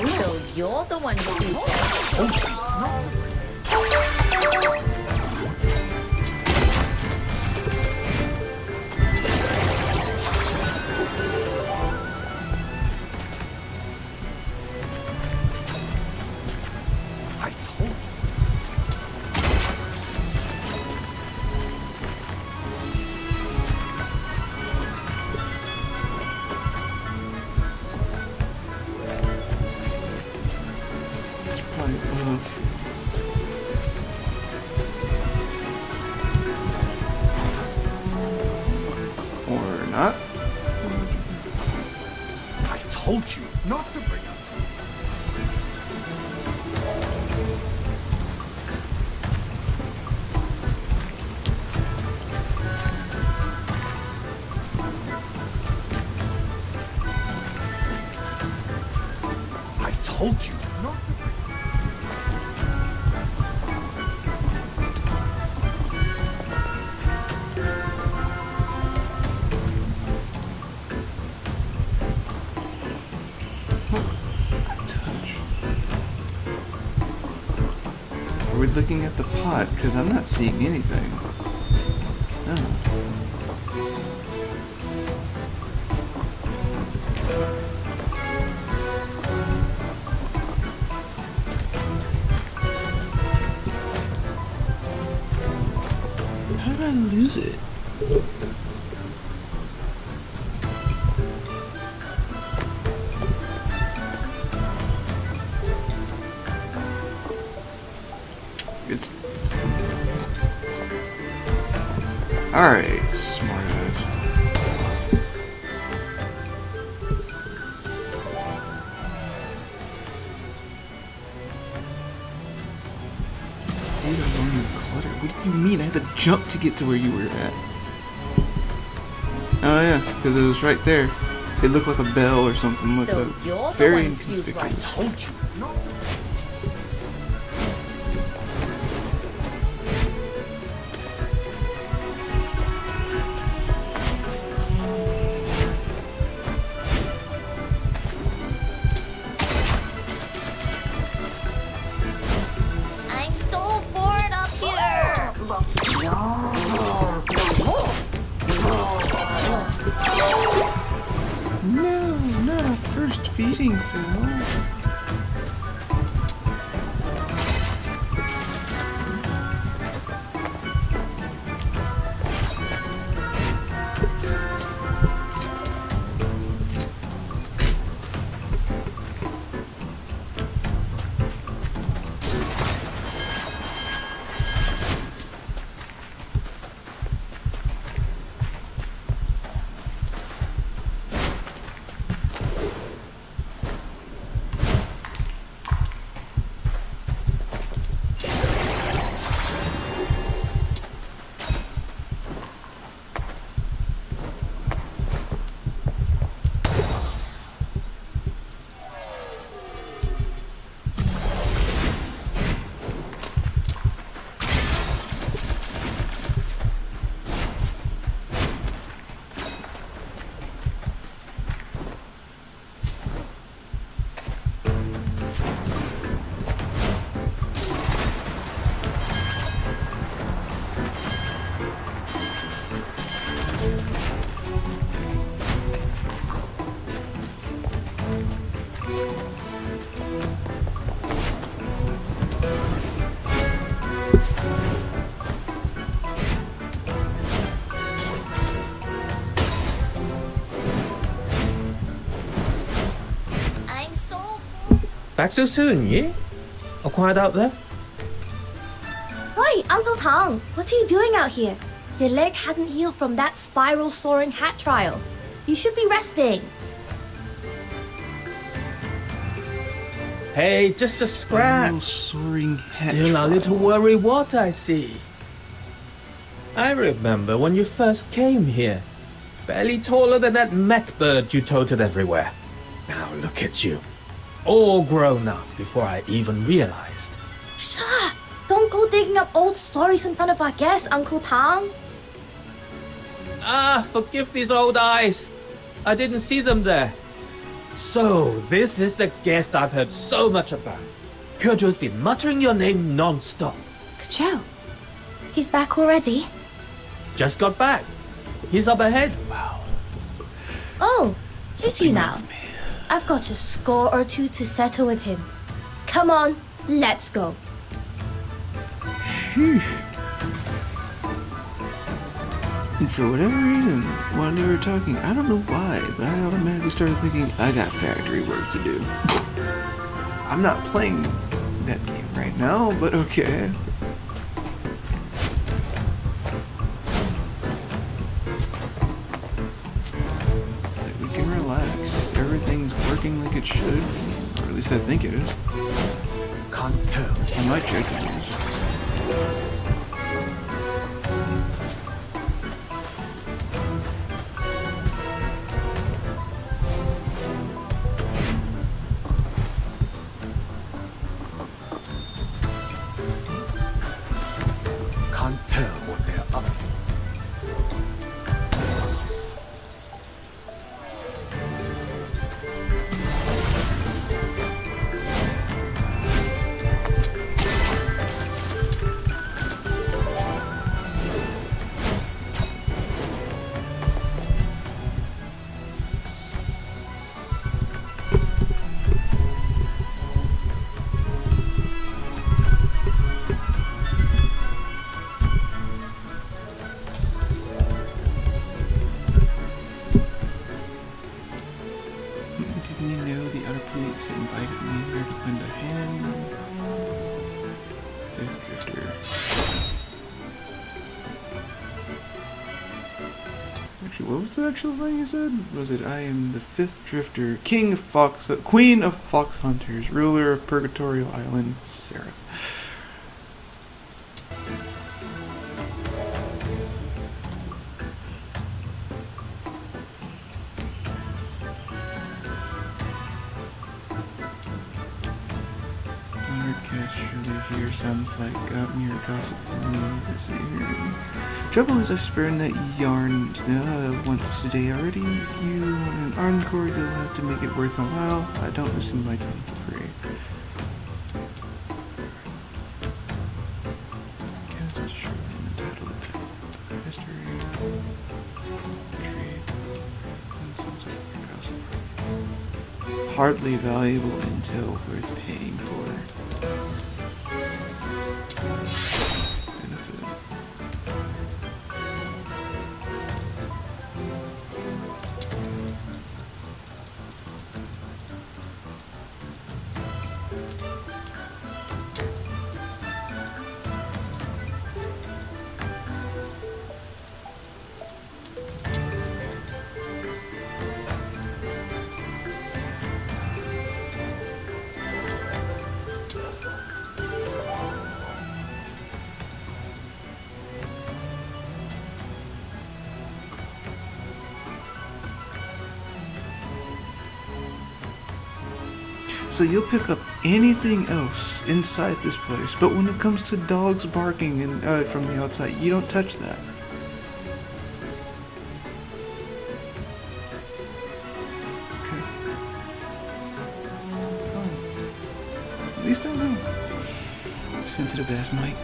So you're the one who I told you. It's probably above. Or not. I told you not to bring up. I told you not to bring up. avoid looking at the pot because I'm not seeing anything. Oh. How did I lose it? It's alright, smart ass. Clutter. What do you mean? I had to jump to get to where you were at. Oh yeah, because it was right there. It looked like a bell or something. Like So that. you're the Very one Sue inconspicuous. Bright told you not to. I'm so bored up here. No, not a first feeding, Phil. Back so soon, yeah? All quiet out there? Wait, Uncle Tang, what are you doing out here? Your leg hasn't healed from that spiral soaring hat trial. You should be resting. Hey, just a scratch. Soaring hat Still a trial. little worry what I see. I remember when you first came here. Barely taller than that mech bird you toted everywhere. Now look at you. All grown up before I even realized. Shah! Don't go digging up old stories in front of our guests, Uncle Tang. Ah, forgive these old eyes. I didn't see them there. So, this is the guest I've heard so much about. Kejo's been muttering your name non-stop. Kejo? He's back already? Just got back. He's up ahead. Oh, is he now? I've got a score or two to settle with him. Come on, let's go. And for whatever reason, while they were talking, I don't know why, but I automatically started thinking, I got factory work to do. I'm not playing that game right now, but okay. It's like we can relax. Everything's working like it should. Or at least I think it is. Can't tell. I might check it is. Can't tell what they're up to. know the other police invited me here to lend a hand. Fifth Drifter. Actually, what was the actual line you said? Was it, I am the fifth drifter, Queen of Fox Hunters, ruler of Purgatorial Island, Sarah. Here sounds like mere gossip to me. Let's see here. Trouble is, I've spurned that yarn once today already. If you want an encore, you'll have to make it worth my while. I don't listen to my tongue for free. Cast surely in the title of history. Trade. Hardly valuable intel worth paying for. So you'll pick up anything else inside this place, but when it comes to dogs barking and from the outside, you don't touch that. Okay. Fine. At least I know. Sensitive ass Mike.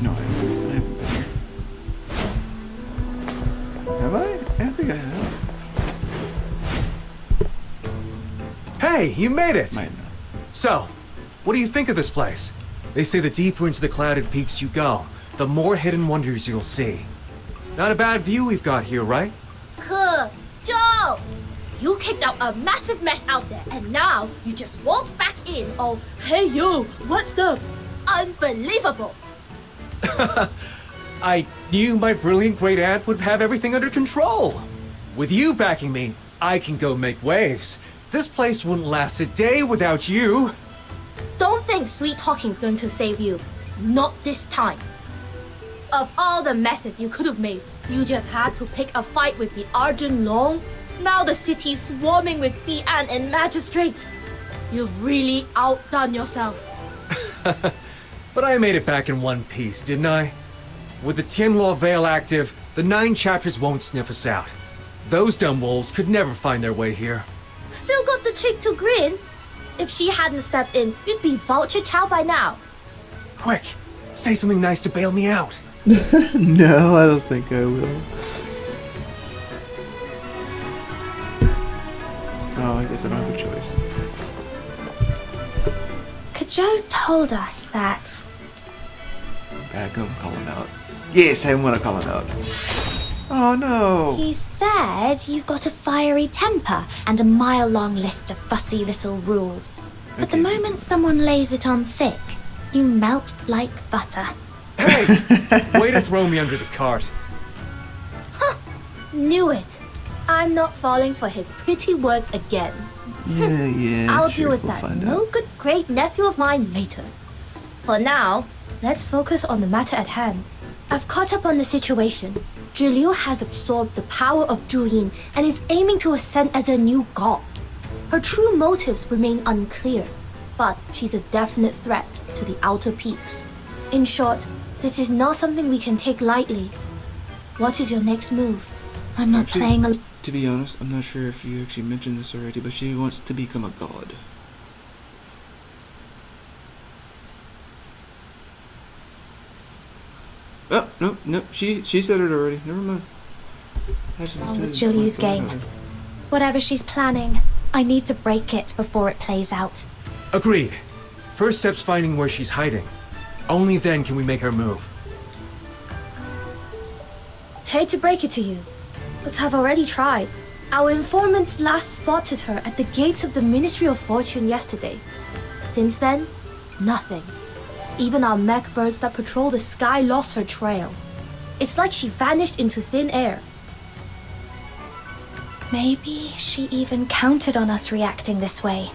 No, I haven't been here. Have I? I think I have. Hey, you made it! Might not. So, what do you think of this place? They say the deeper into the clouded peaks you go, the more hidden wonders you'll see. Not a bad view we've got here, right? Joe! You kicked out a massive mess out there, and now you just waltz back in. Oh, hey yo, what's up? Unbelievable! I knew my brilliant great aunt would have everything under control. With you backing me, I can go make waves. This place wouldn't last a day without you. Don't think sweet talking's going to save you. Not this time. Of all the messes you could have made, you just had to pick a fight with the Arjun Long. Now the city's swarming with Bi-An and magistrates. You've really outdone yourself. But I made it back in one piece, didn't I? With the Tianluo Veil active, the 9 chapters won't sniff us out. Those dumb wolves could never find their way here. Still got the chick to grin. If she hadn't stepped in, you'd be vulture chow by now. Quick, say something nice to bail me out. No, I don't think I will. Oh, I guess I don't have a choice. Kajou told us that... Bad, go call him out. Yes, I want to call him out. Oh no! He said you've got a fiery temper and a mile-long list of fussy little rules. But the moment someone lays it on thick, you melt like butter. Hey! Way to throw me under the cart. Knew it. I'm not falling for his pretty words again. Yeah, I'll sure, deal with we'll that find no out. good great nephew of mine later. For now, let's focus on the matter at hand. I've caught up on the situation. Zhi Liu has absorbed the power of Zhu Yin and is aiming to ascend as a new god. Her true motives remain unclear, but she's a definite threat to the Outer Peaks. In short, this is not something we can take lightly. What is your next move? I'm not Actually, playing a... To be honest, I'm not sure if you actually mentioned this already, but she wants to become a god. Oh, no, she said it already. Never mind. wrong with Zhi Liu's game. Whatever she's planning, I need to break it before it plays out. Agreed. First step's finding where she's hiding. Only then can we make her move. Hate to break it to you, but I've already tried. Our informants last spotted her at the gates of the Ministry of Fortune yesterday. Since then, nothing. Even our mech birds that patrol the sky lost her trail. It's like she vanished into thin air. Maybe she even counted on us reacting this way.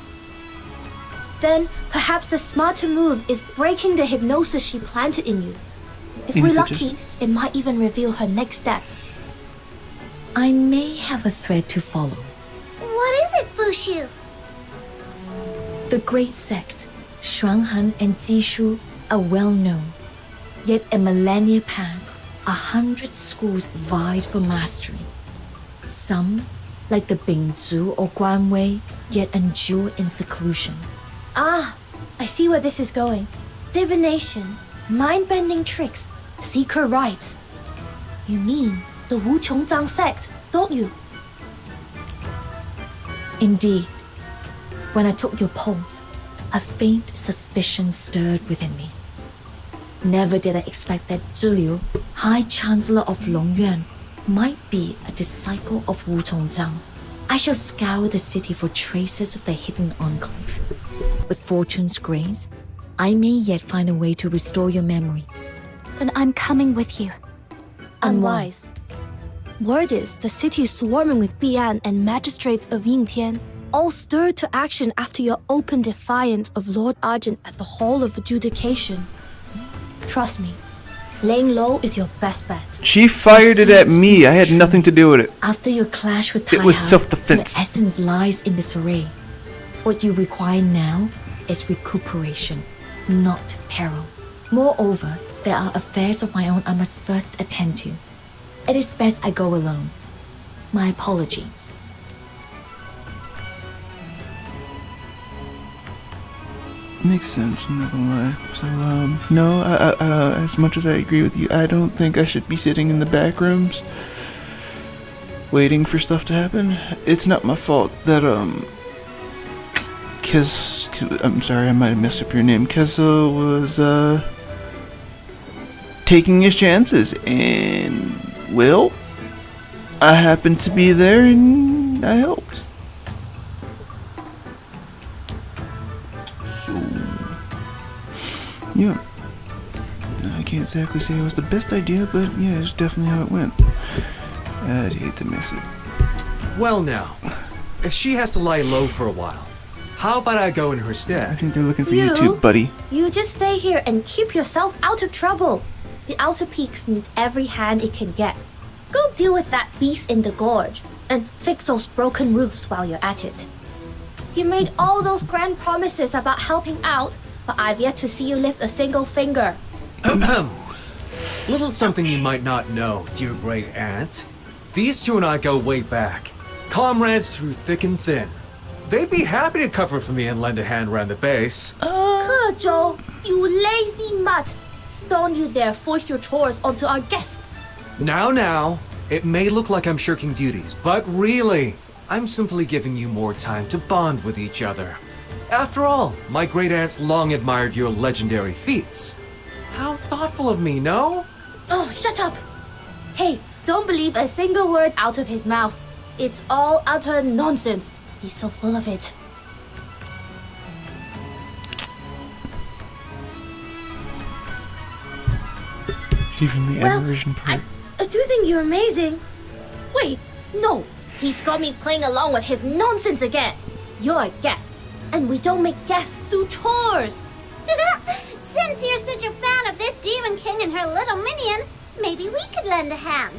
Then, perhaps the smarter move is breaking the hypnosis she planted in you. If Any we're suggestions? lucky, it might even reveal her next step. I may have a thread to follow. What is it, Fushu? The great sect, Shuanghan and Jishu, are well known. Yet a millennia past, 100 schools vied for mastery. Some, like the Bingzu or Guanwei, yet endure in seclusion. Ah, I see where this is going. Divination, mind-bending tricks, secret rites. You mean the Wu Qiongzang sect, don't you? Indeed, when I took your pulse, a faint suspicion stirred within me. Never did I expect that Zhi Liu, High Chancellor of Longyuan, might be a disciple of Wu Qiongzang. I shall scour the city for traces of the hidden enclave. With fortune's grace, I may yet find a way to restore your memories. Then I'm coming with you. Unwise. Word is the city is swarming with Bian and magistrates of Yingtian, all stirred to action after your open defiance of Lord Argent at the Hall of Adjudication. Trust me, laying low is your best bet. She fired it at me. I had nothing to do with it. After your clash with It was Taihao, self-defense. your essence lies in disarray. What you require now is recuperation, not peril. Moreover, there are affairs of my own I must first attend to. It is best I go alone. My apologies. Makes sense, I'm not gonna lie. So, no, as much as I agree with you, I don't think I should be sitting in the back rooms waiting for stuff to happen. It's not my fault that, I'm sorry, I might have messed up your name. Kessa was, taking his chances, and, well, I happened to be there and I helped. Yeah. I can't exactly say it was the best idea, but yeah, it's definitely how it went. I'd hate to miss it. Well now, if she has to lie low for a while, how about I go in her stead? I think they're looking for you too, buddy. You just stay here and keep yourself out of trouble. The Outer Peaks need every hand it can get. Go deal with that beast in the gorge and fix those broken roofs while you're at it. You made all those grand promises about helping out, but I've yet to see you lift a single finger. Little something you might not know, dear great aunt. These two and I go way back. Comrades through thick and thin. They'd be happy to cover for me and lend a hand around the base. Ke Zhou, you lazy mutt! Don't you dare force your chores onto our guests. Now, it may look like I'm shirking duties, but really, I'm simply giving you more time to bond with each other. After all, my great aunts long admired your legendary feats. How thoughtful of me, no? Oh, shut up! Hey, don't believe a single word out of his mouth. It's all utter nonsense. He's so full of it. Even the Well, Evervision part. I do think you're amazing. Wait, no. He's got me playing along with his nonsense again. You're guests, and we don't make guests do chores. Since you're such a fan of this Demon King and her little minion, maybe we could lend a hand.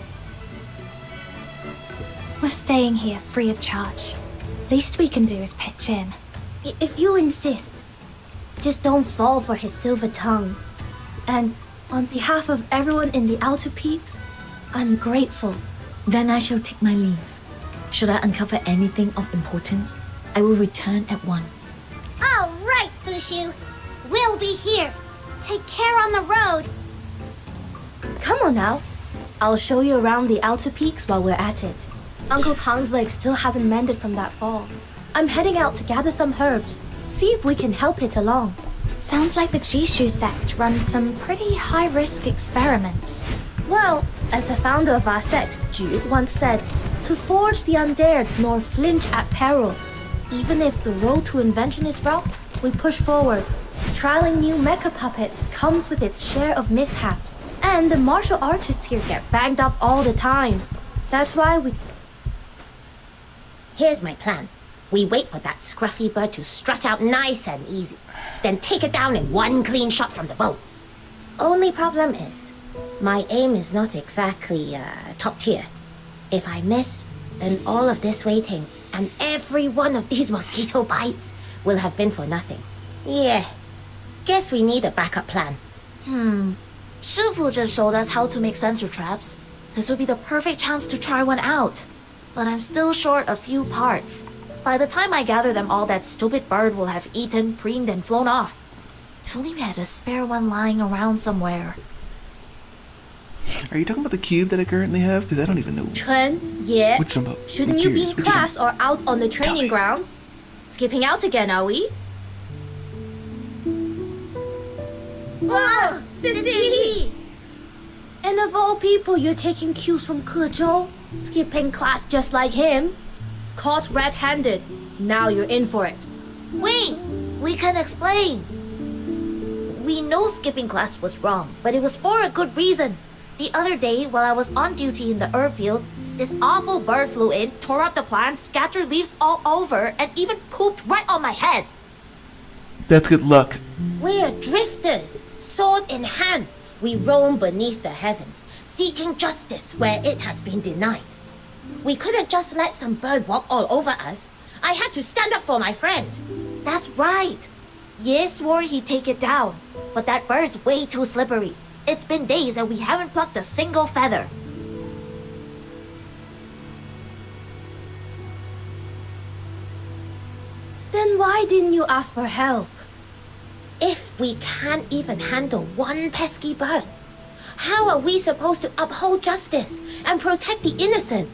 We're staying here free of charge. Least we can do is pitch in. If you insist, just don't fall for his silver tongue. And on behalf of everyone in the Outer Peaks, I'm grateful. Then I shall take my leave. Should I uncover anything of importance, I will return at once. All right, Fushu. We'll be here. Take care on the road. Come on now. I'll show you around the Outer Peaks while we're at it. Uncle Tang's leg still hasn't mended from that fall. I'm heading out to gather some herbs. See if we can help it along. Sounds like the Jishu sect runs some pretty high-risk experiments. Well, as the founder of our sect, Ju, once said, to forge the undared nor flinch at peril. Even if the road to invention is rough, we push forward. Trialing new mecha puppets comes with its share of mishaps. And the martial artists here get banged up all the time. That's why we... Here's my plan. We wait for that scruffy bird to strut out nice and easy, then take it down in one clean shot from the bow. Only problem is, my aim is not exactly top tier. If I miss, then all of this waiting and every one of these mosquito bites will have been for nothing. Yeah, guess we need a backup plan. Shifu just showed us how to make sensor traps. This would be the perfect chance to try one out. But I'm still short a few parts. By the time I gather them all, that stupid bird will have eaten, preened, and flown off. If only we had a spare one lying around somewhere. Are you talking about the cube that I currently have? Because I don't even know. Chun, yeah. Which jumbo? Shouldn't I'm you be curious. in Which class or out on the training grounds? Skipping out again, are we? Whoa! Sister! And of all people, you're taking cues from Kuzhou? Skipping class just like him? Caught red-handed. Now you're in for it. Wait! We can explain! We know skipping class was wrong, but it was for a good reason. The other day, while I was on duty in the herb field, this awful bird flew in, tore up the plants, scattered leaves all over, and even pooped right on my head. That's good luck. We're drifters, sword in hand. We roam beneath the heavens, seeking justice where it has been denied. We couldn't just let some bird walk all over us. I had to stand up for my friend. That's right. Ye swore he'd take it down, but that bird's way too slippery. It's been days and we haven't plucked a single feather. Then why didn't you ask for help? If we can't even handle one pesky bird, how are we supposed to uphold justice and protect the innocent?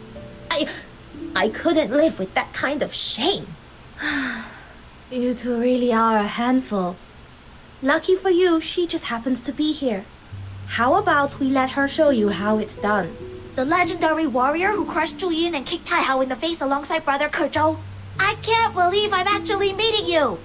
I couldn't live with that kind of shame. You two really are a handful. Lucky for you, she just happens to be here. How about we let her show you how it's done? The legendary warrior who crushed Zhu Yin and kicked Tai Hao in the face alongside brother Kuzhou. I can't believe I'm actually meeting you!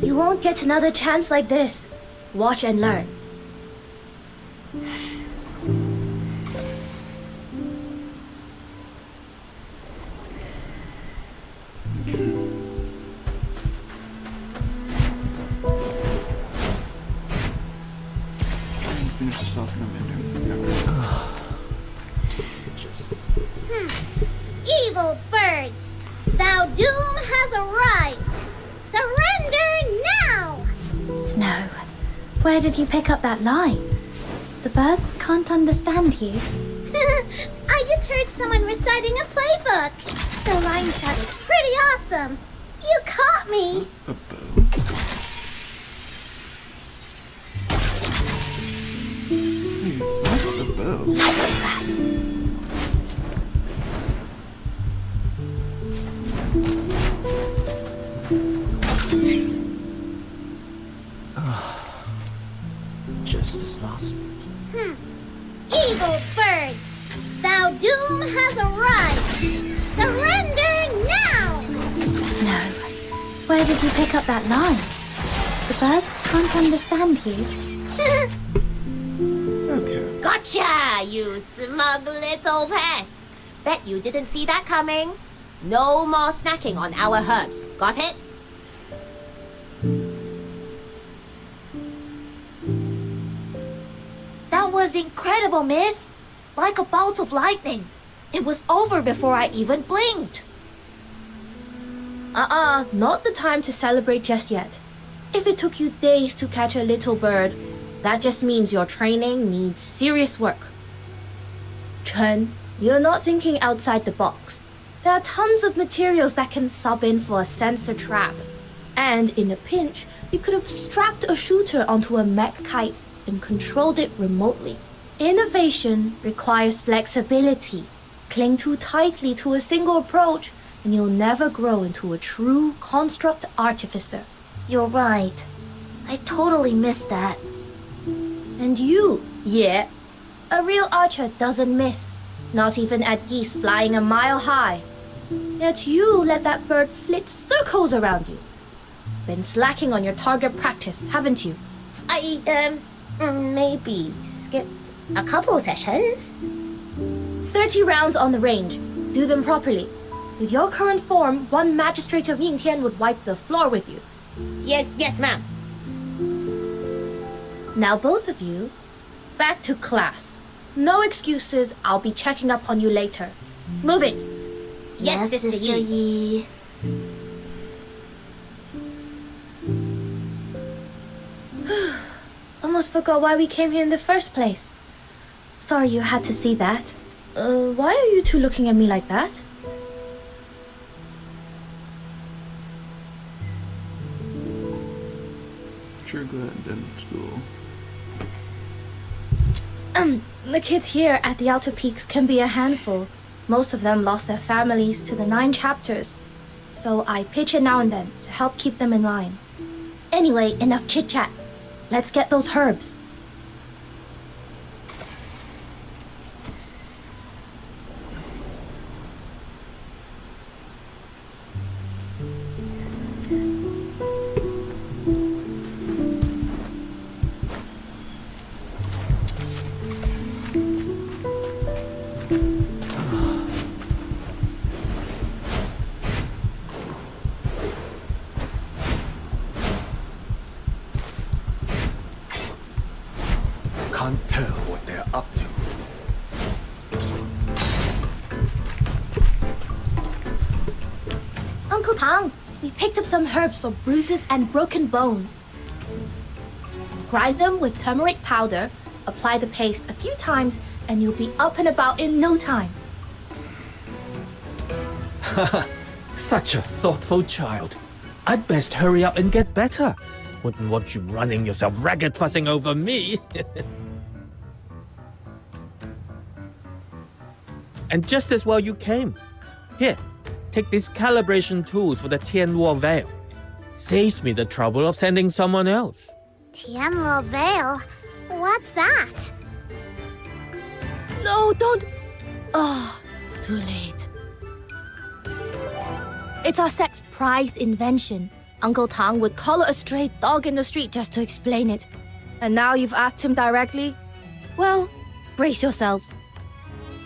You won't get another chance like this. Watch and learn. Finish this off in a minute. Evil birds! Thou doom has arrived! Surrender now! Snow, where did you pick up that line? The birds can't understand you. I just heard someone reciting a playbook. The line sounded pretty awesome. You caught me. What's the bow? Just as last week. Evil birds! Thou doom has arrived! Surrender now! Snow, where did you pick up that line? The birds can't understand you. Okay. Gotcha, you smug little pest. Bet you didn't see that coming. No more snacking on our herbs. Got it? That was incredible, miss. Like a bolt of lightning. It was over before I even blinked. Not the time to celebrate just yet. If it took you days to catch a little bird, that just means your training needs serious work. Chen, you're not thinking outside the box. There are tons of materials that can sub in for a sensor trap. And in a pinch, you could have strapped a shooter onto a mech kite and controlled it remotely. Innovation requires flexibility. Cling too tightly to a single approach, and you'll never grow into a true construct artificer. You're right. I totally missed that. And you, yeah. A real archer doesn't miss, not even at geese flying a mile high. Yet you let that bird flit circles around you. Been slacking on your target practice, haven't you? I, maybe skipped a couple sessions. 30 rounds on the range. Do them properly. With your current form, one magistrate of Yingtian would wipe the floor with you. Yes, ma'am. Now both of you, back to class. No excuses, I'll be checking up on you later. Move it! Yes, Sister Yi. I'm almost forgot why we came here in the first place. Sorry you had to see that. Why are you two looking at me like that? Sure, go ahead, then school. The kids here at the Outer Peaks can be a handful. Most of them lost their families to the 9 chapters. So I pitch in now and then to help keep them in line. Anyway, enough chit-chat. Let's get those herbs. Can't tell what they're up to. Uncle Tang, we picked up some herbs for bruises and broken bones. Grind them with turmeric powder, apply the paste a few times, and you'll be up and about in no time. Such a thoughtful child. I'd best hurry up and get better. Wouldn't want you running yourself ragged fussing over me. And just as well you came. Here, take these calibration tools for the Tianluo Veil. Saves me the trouble of sending someone else. Tianluo Veil? What's that? No, don't... Oh, too late. It's our sect's prized invention. Uncle Tang would collar a stray dog in the street just to explain it. And now you've asked him directly? Well, brace yourselves.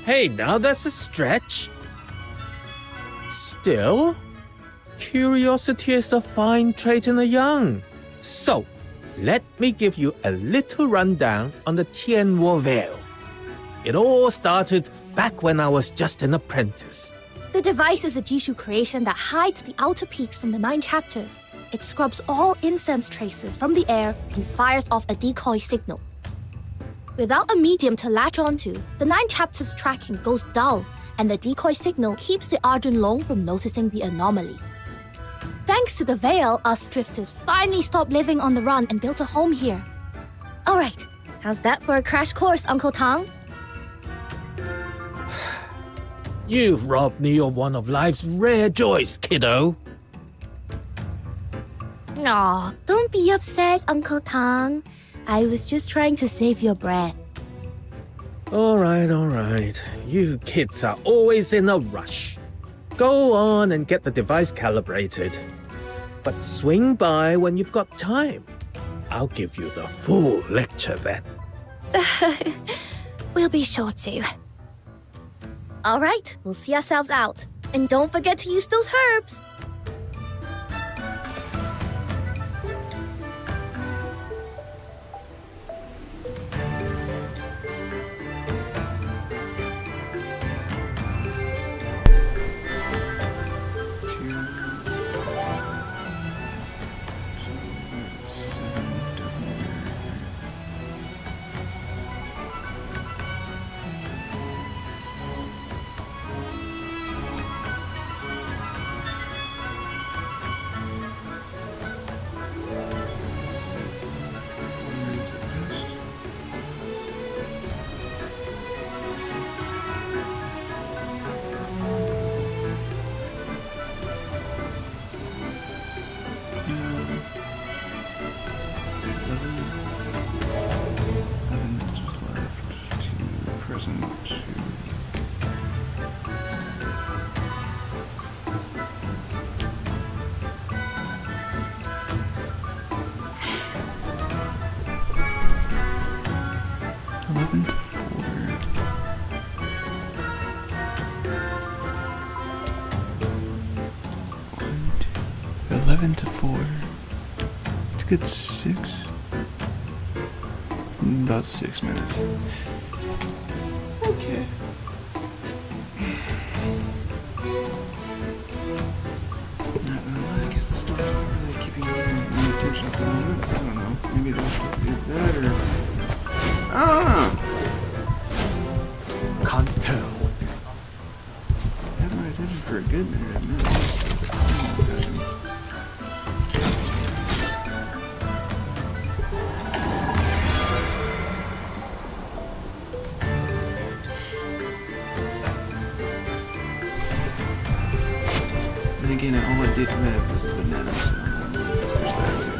Hey, now that's a stretch. Still, curiosity is a fine trait in the young. So, let me give you a little rundown on the Tianluo Veil. It all started back when I was just an apprentice. The device is a Jishu creation that hides the Outer Peaks from the 9 chapters. It scrubs all incense traces from the air and fires off a decoy signal. Without a medium to latch onto, the 9 chapters tracking goes dull, and the decoy signal keeps the Arjun Long from noticing the anomaly. Thanks to the Veil, us drifters finally stopped living on the run and built a home here. Alright, how's that for a crash course, Uncle Tang? You've robbed me of one of life's rare joys, kiddo. Aw, don't be upset, Uncle Tang. I was just trying to save your breath. All right. You kids are always in a rush. Go on and get the device calibrated. But swing by when you've got time. I'll give you the full lecture then. We'll be sure to. Alright, we'll see ourselves out. And don't forget to use those herbs. To 4. It's a good 6. About 6 minutes. Okay. I guess the story's not really keeping my attention at the moment. I don't know. Maybe get up to get that, or I don't know. Can't tell. Had my attention for a good minute. I admit. Then again, all I did have was a banana, so I guess there's that too.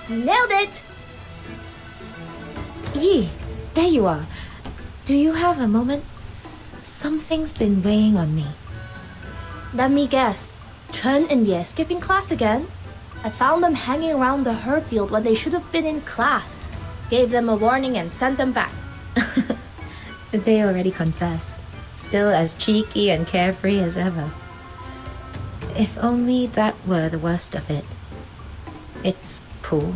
Nailed it! Yi, there you are. Do you have a moment? Something's been weighing on me. Let me guess. Chen and Ye skipping class again? I found them hanging around the herb field when they should have been in class. Gave them a warning and sent them back. They already confessed. Still as cheeky and carefree as ever. If only that were the worst of it. It's Pooh.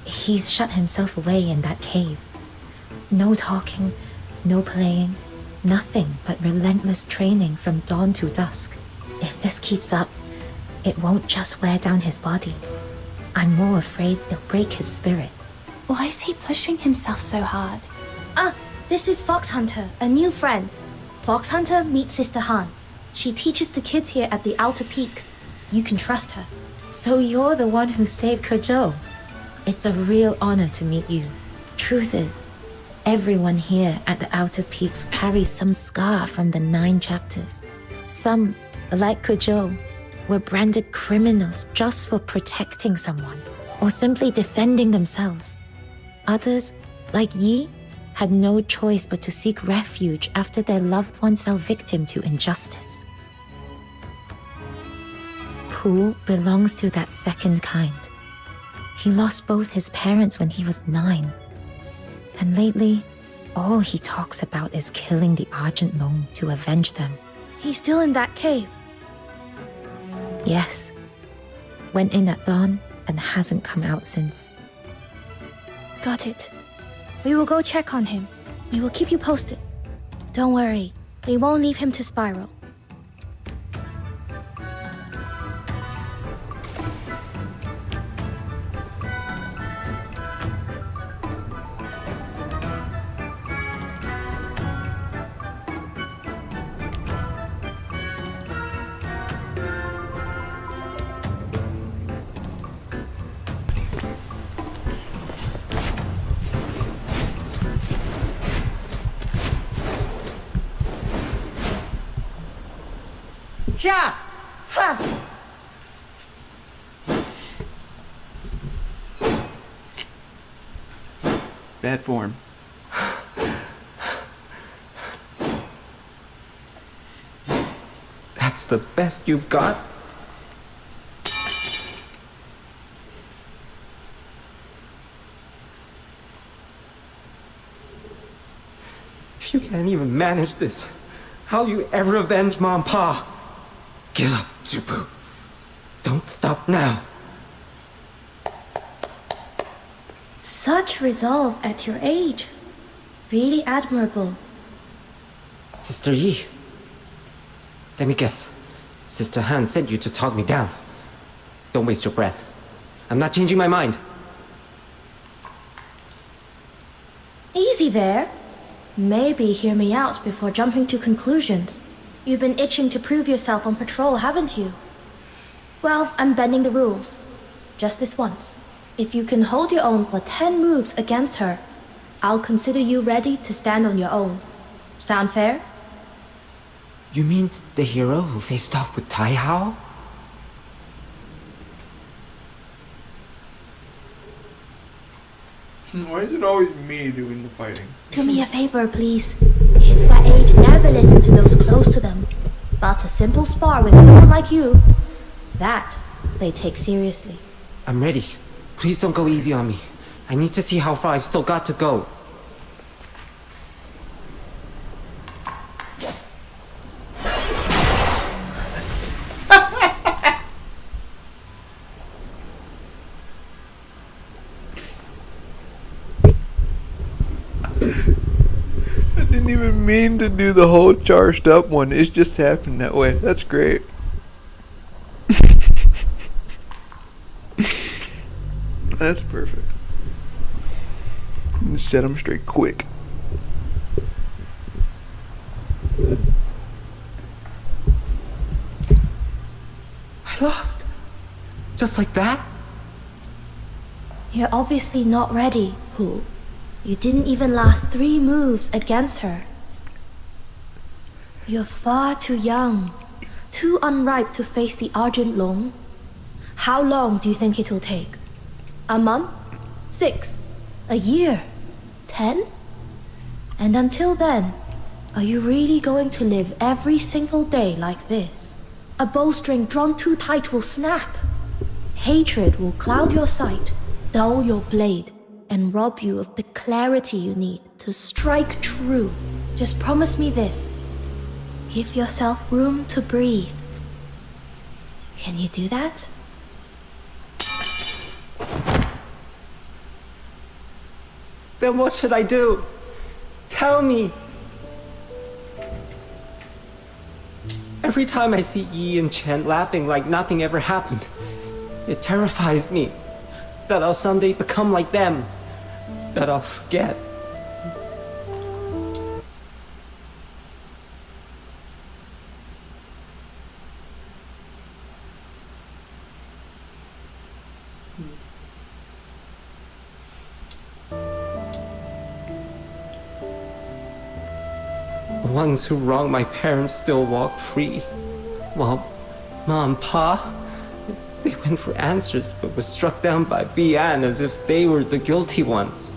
He's shut himself away in that cave. No talking, no playing, nothing but relentless training from dawn to dusk. If this keeps up, it won't just wear down his body. I'm more afraid it'll break his spirit. Why is he pushing himself so hard? Ah, this is Fox Hunter, a new friend. Fox Hunter, meet Sister Han. She teaches the kids here at the Outer Peaks. You can trust her. So you're the one who saved Kuzhou. It's a real honor to meet you. Truth is, everyone here at the Outer Peaks carries some scar from the 9 chapters. Some, like Kuzhou, were branded criminals just for protecting someone, or simply defending themselves. Others, like Yi, had no choice but to seek refuge after their loved ones fell victim to injustice. Pooh belongs to that second kind. He lost both his parents when he was 9. And lately, all he talks about is killing the Argent Long to avenge them. He's still in that cave. Yes. Went in at dawn and hasn't come out since. Got it. We will go check on him. We will keep you posted. Don't worry, we won't leave him to spiral. Yeah! Ha! Bad form. That's the best you've got? If you can't even manage this, how'll you ever avenge Mom and Pa? Get up, Zubu. Don't stop now. Such resolve at your age. Really admirable. Sister Yi. Let me guess. Sister Han sent you to talk me down. Don't waste your breath. I'm not changing my mind. Easy there. Maybe hear me out before jumping to conclusions. You've been itching to prove yourself on patrol, haven't you? Well, I'm bending the rules. Just this once. If you can hold your own for 10 moves against her, I'll consider you ready to stand on your own. Sound fair? You mean the hero who faced off with Tai Hao? Why is it always me doing the fighting? Do me a favor, please. Kids that age never listen to those close to them. But a simple spar with someone like you, that they take seriously. I'm ready. Please don't go easy on me. I need to see how far I've still got to go. I didn't even mean to do the whole charged up one. It just happened that way. That's great. That's perfect. Set them straight quick. I lost. Just like that? You're obviously not ready, Hu. You didn't even last 3 moves against her. You're far too young, too unripe to face the Argent Long. How long do you think it'll take? A month? 6? A year? 10? And until then, are you really going to live every single day like this? A bowstring drawn too tight will snap. Hatred will cloud your sight, dull your blade, and rob you of the clarity you need to strike true. Just promise me this. Give yourself room to breathe. Can you do that? Then what should I do? Tell me! Every time I see Yi and Chen laughing like nothing ever happened, it terrifies me that I'll someday become like them, that I'll forget. The ones who wronged my parents still walk free, while Ma and Pa, they went for answers but were struck down by Bian as if they were the guilty ones.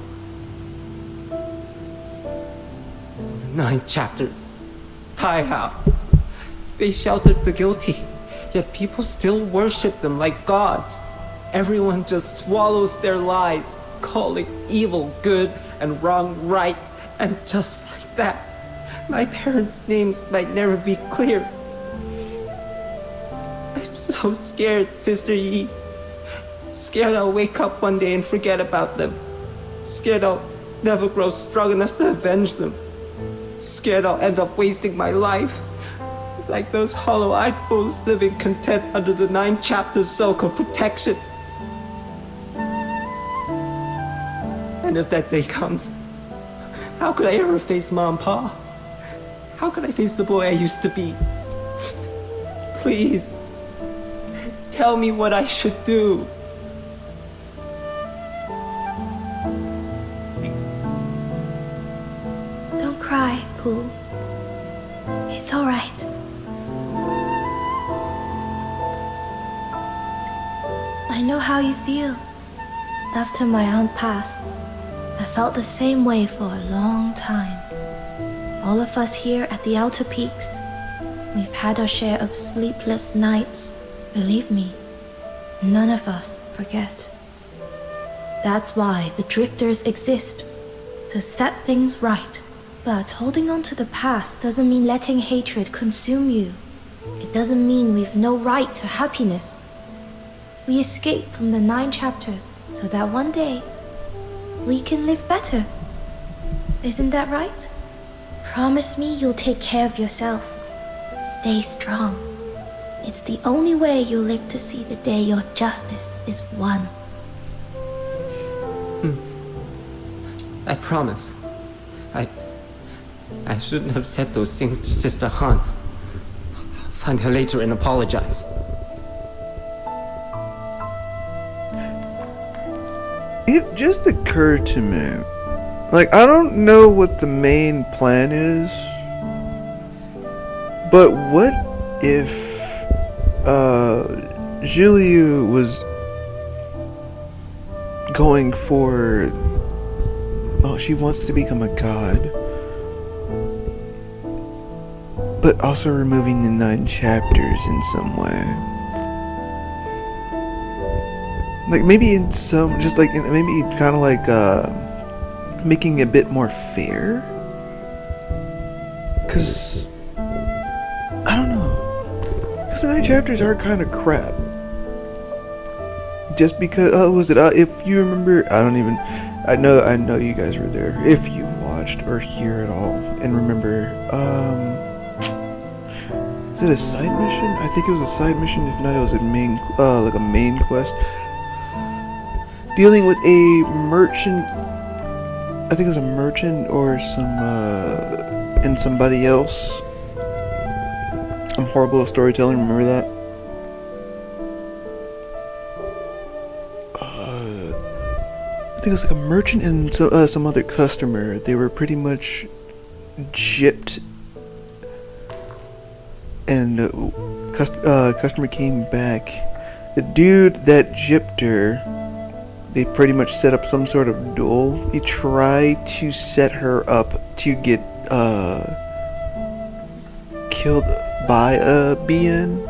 The 9 chapters, Tai Hao, they sheltered the guilty, yet people still worship them like gods. Everyone just swallows their lies, calling evil good and wrong right, and just like that, my parents' names might never be clear. I'm so scared, Sister Yi. Scared I'll wake up one day and forget about them. Scared I'll never grow strong enough to avenge them. Scared I'll end up wasting my life, like those hollow-eyed fools living content under the 9 chapters so-called protection. And if that day comes, how could I ever face Ma and Pa? How could I face the boy I used to be? Please, tell me what I should do. Don't cry, Pooh. It's all right. I know how you feel. After my aunt passed, I felt the same way for a long time. All of us here at the Outer Peaks, we've had our share of sleepless nights. Believe me, none of us forget. That's why the Drifters exist, to set things right. But holding on to the past doesn't mean letting hatred consume you. It doesn't mean we've no right to happiness. We escape from the 9 chapters so that one day we can live better. Isn't that right? Promise me you'll take care of yourself. Stay strong. It's the only way you'll live to see the day your justice is won. I promise. I shouldn't have said those things to Sister Han. I'll find her later and apologize. It just occurred to me. Like, I don't know what the main plan is, but what if, Zhiliu was going for, oh, she wants to become a god, but also removing the 9 chapters in some way. like maybe in some, just like maybe kind of like making it a bit more fair. Cause I don't know. Cause the 9 chapters are kind of crap. Just because was it? If you remember, I know you guys were there. If you watched or hear it all and remember, is it a side mission? I think it was a side mission. If not, it was a main, like a main quest, dealing with a merchant. I think it was a merchant or some, and somebody else. I'm horrible at storytelling. Remember that? I think it was like a merchant and some other customer. They were pretty much gypped, and customer came back. The dude that gypped her, they pretty much set up some sort of duel. They tried to set her up to get killed by a BN,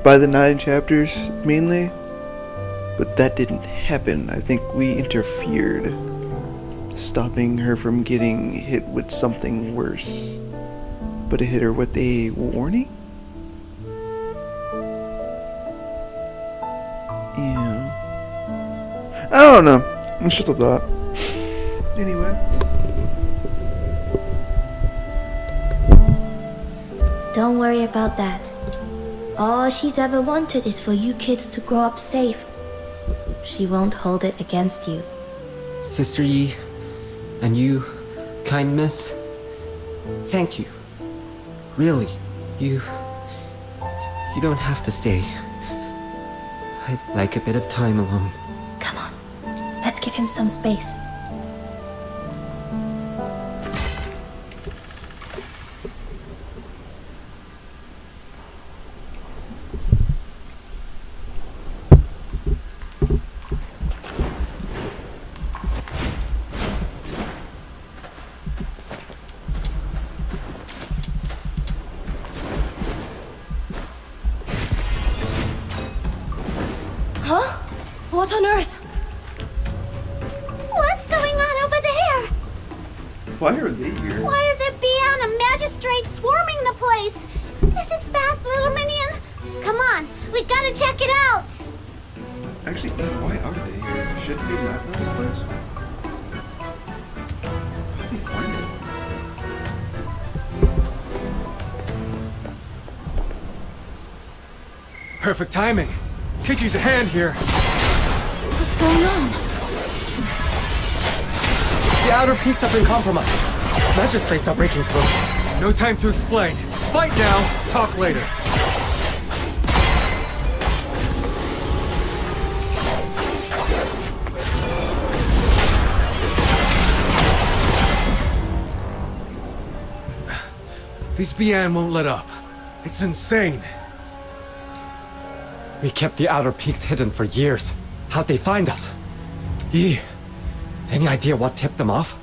by the 9 chapters mainly. But that didn't happen. I think we interfered, stopping her from getting hit with something worse. But it hit her with a warning? Yeah. I don't know. It's just a thought. Anyway. Don't worry about that. All she's ever wanted is for you kids to grow up safe. She won't hold it against you. Sister Yi, and you, kind miss, thank you. Really, you don't have to stay. I'd like a bit of time alone. Come on, let's give him some space. Huh? What on earth? What's going on over there? Why are they here? Why are there Bian and magistrates swarming the place? This is bad, little minion. Come on, we gotta check it out. Actually, why are they here? Should we not know this place? How did they find it? Perfect timing. Kichi's a hand here. What's going on? The outer peaks have been compromised. Magistrates are breaking through. No time to explain. Fight now, talk later. These Bian won't let up. It's insane. We kept the outer peaks hidden for years. How'd they find us? Yi, any idea what tipped them off?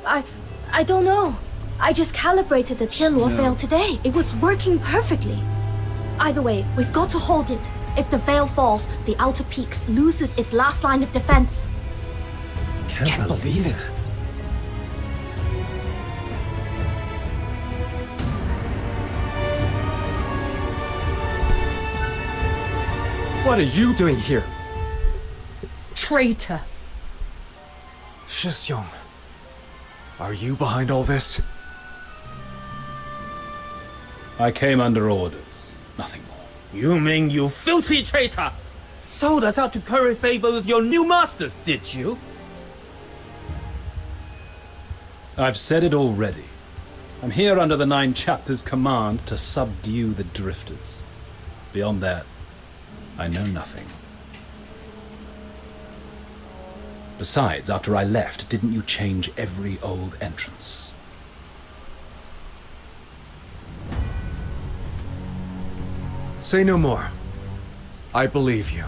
I don't know. I just calibrated the Tianluo veil today. It was working perfectly. Either way, we've got to hold it. If the veil falls, the outer peaks loses its last line of defense. Can't believe it. What are you doing here? Traitor. Shisyong, are you behind all this? I came under orders. Nothing more. You mean you filthy traitor? Sold us out to curry favor with your new masters, did you? I've said it already. I'm here under the 9 chapters' command to subdue the drifters. Beyond that, I know nothing. Besides, after I left, didn't you change every old entrance? Say no more. I believe you.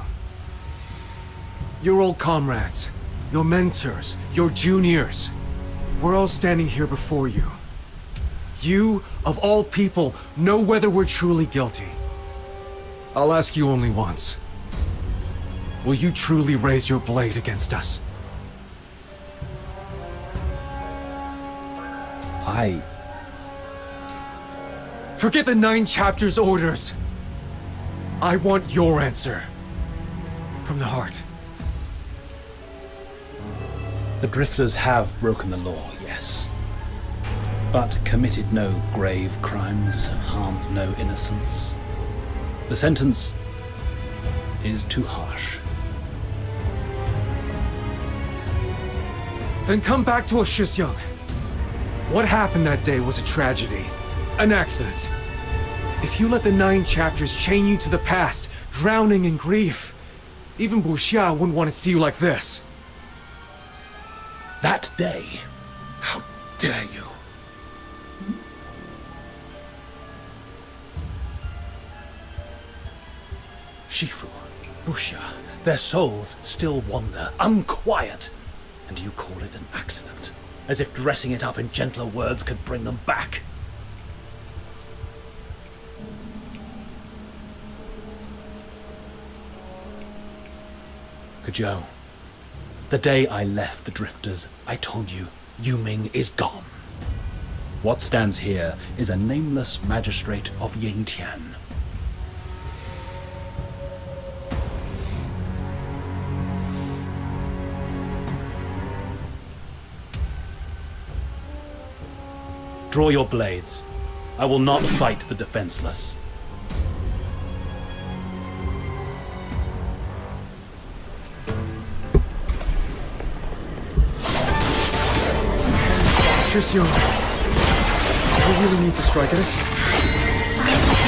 Your old comrades, your mentors, your juniors, we're all standing here before you. You, of all people, know whether we're truly guilty. I'll ask you only once. Will you truly raise your blade against us? Forget the 9 chapters orders. I want your answer. From the heart. The Drifters have broken the law, yes. But committed no grave crimes, harmed no innocents. The sentence is too harsh. Then come back to Oshisyang. What happened that day was a tragedy. An accident. If you let the 9 chapters chain you to the past, drowning in grief, even Buxia wouldn't want to see you like this. That day? How dare you? Shifu, Buxia, their souls still wander, unquiet. And you call it an accident, as if dressing it up in gentler words could bring them back. Kujou, the day I left the Drifters, I told you, Yuming is gone. What stands here is a nameless magistrate of Yingtian. Draw your blades. I will not fight the defenseless. Shisyong, you really need to strike at us?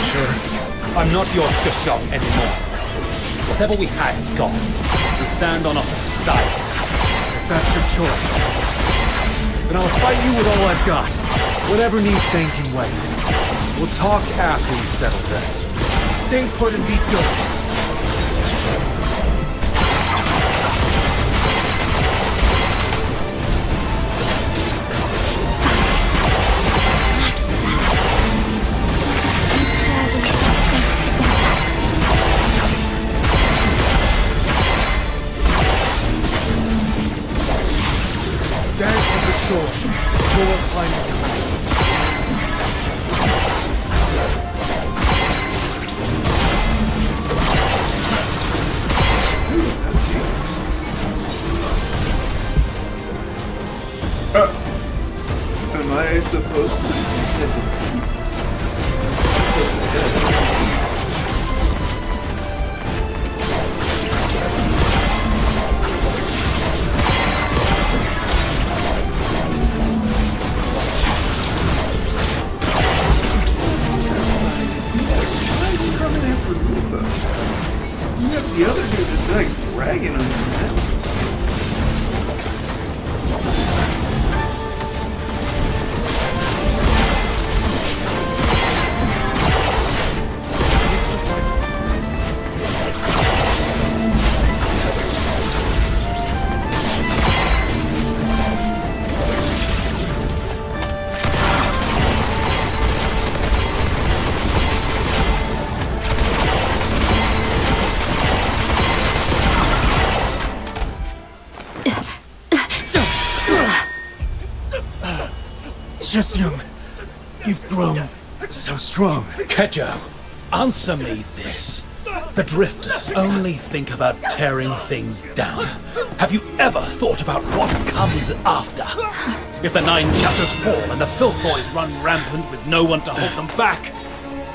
Sure. I'm not your Shisyong anymore. Whatever we had is gone. We stand on opposite sides. If that's your choice, then I'll fight you with all I've got. Whatever needs saying can wait. We'll talk after we've settled this. Stay put and be good. Dance of the sword. Your final. Am I supposed to use the defeat? Why are you coming after Lupa? You have the other dude that's like dragging on him now. Shisyong, you've grown so strong. Kejou, answer me this. The Drifters only think about tearing things down. Have you ever thought about what comes after? If the 9 chapters fall and the Filthoids run rampant with no one to hold them back,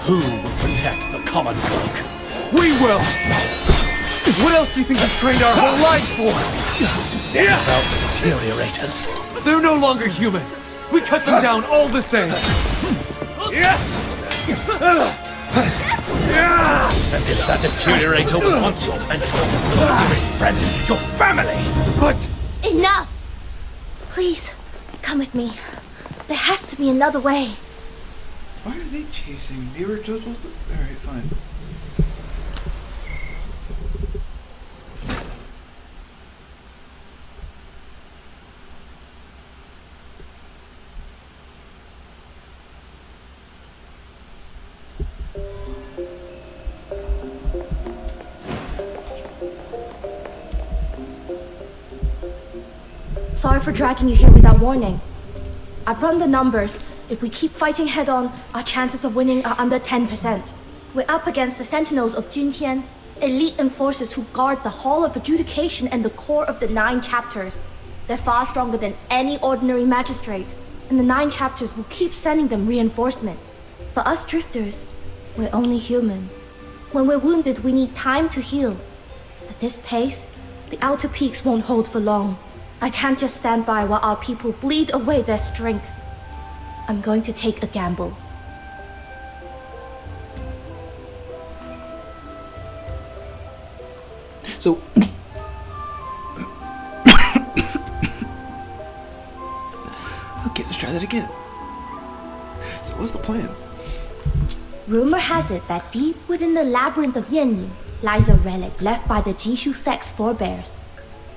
who will protect the common folk? We will! What else do you think we've trained our whole life for? What about the Deteriorators? They're no longer human. We cut them down all the same. And if that Deteriorator was once your mentor, your dearest friend, your family! But... Enough! Please, come with me. There has to be another way. Why are they chasing me? We were supposed to... Alright, fine. Sorry for dragging you here without warning. I've run the numbers. If we keep fighting head-on, our chances of winning are under 10%. We're up against the Sentinels of Juntian, elite enforcers who guard the Hall of Adjudication and the core of the 9 chapters. They're far stronger than any ordinary magistrate, and the 9 chapters will keep sending them reinforcements. For us drifters, we're only human. When we're wounded, we need time to heal. At this pace, the outer peaks won't hold for long. I can't just stand by while our people bleed away their strength. I'm going to take a gamble. So... okay, let's try that again. So what's the plan? Rumor has it that deep within the labyrinth of Yanyin lies a relic left by the Jishu sect's forebears.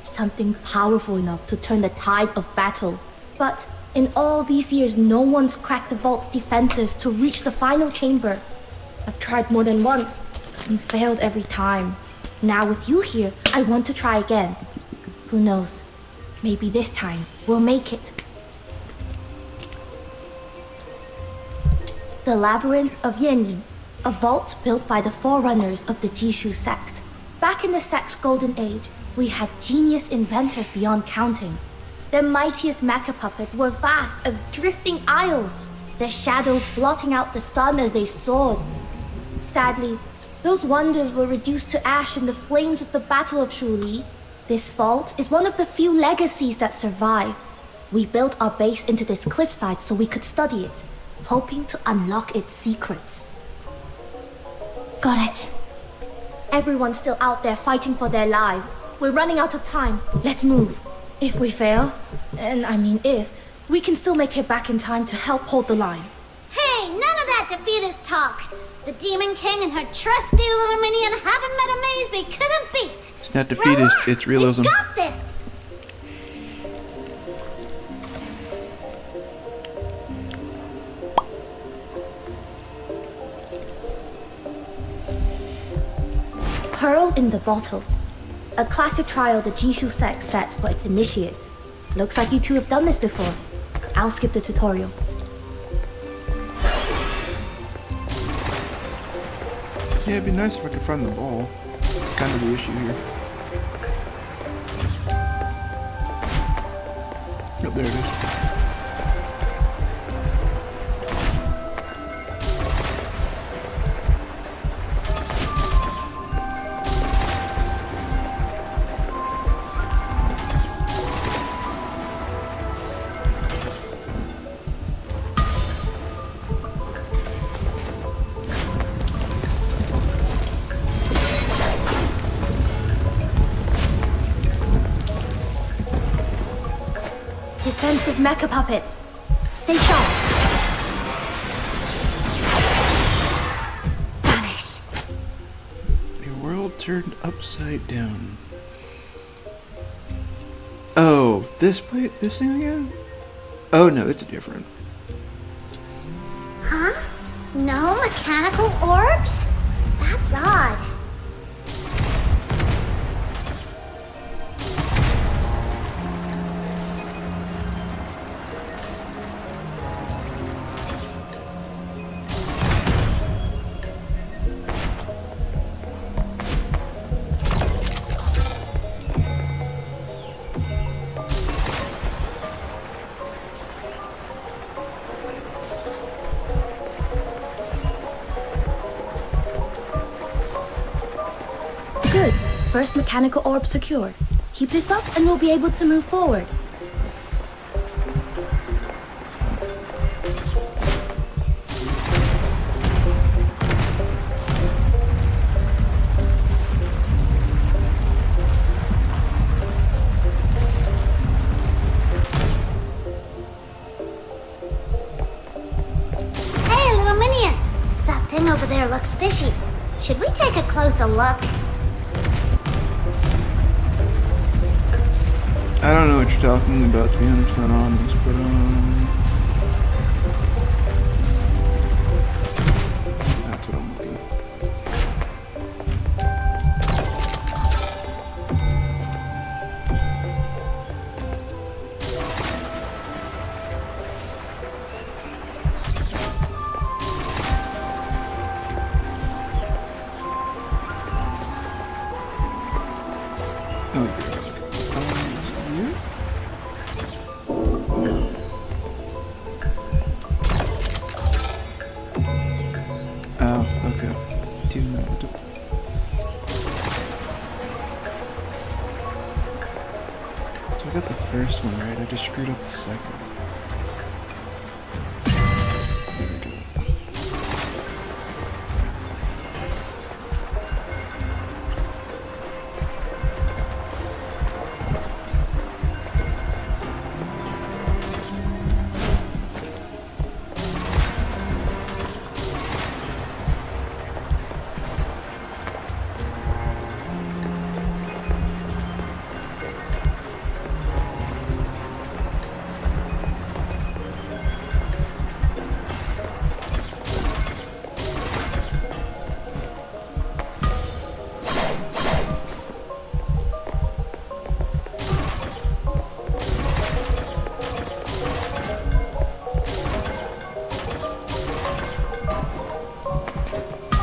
Something powerful enough to turn the tide of battle. But in all these years, no one's cracked the vault's defenses to reach the final chamber. I've tried more than once and failed every time. Now with you here, I want to try again. Who knows? Maybe this time we'll make it. The Labyrinth of Yanyin, a vault built by the forerunners of the Jishu sect. Back in the sect's golden age, we had genius inventors beyond counting. Their mightiest mecha puppets were vast as drifting isles, their shadows blotting out the sun as they soared. Sadly, those wonders were reduced to ash in the flames of the Battle of Shuli. This vault is one of the few legacies that survive. We built our base into this cliffside so we could study it, hoping to unlock its secrets. Got it. Everyone's still out there fighting for their lives. We're running out of time. Let's move. If we fail, and I mean if, we can still make it back in time to help hold the line. Hey, none of that defeatist talk. The Demon King and her trusty little minion haven't met a maze we couldn't beat. It's not defeatist, it's realism. We got this. Pearl in the Bottle. A classic trial the Jishu sect set for its initiates. Looks like you two have done this before. I'll skip the tutorial. Yeah, it'd be nice if I could find the ball. It's kind of the issue here. Oh, there it is. Defensive mecha puppets. Stay sharp. Vanish. A world turned upside down. Oh, this thing again? Oh no, it's different. Huh? No mechanical orbs? That's odd. Good. First mechanical orb secured. Keep this up and we'll be able to move forward. Hey, little minion! That thing over there looks fishy. Should we take a closer look? I don't know what you're talking about, to be 100% honest, but that's what I'm looking. first one right. I just screwed up the second. There we go.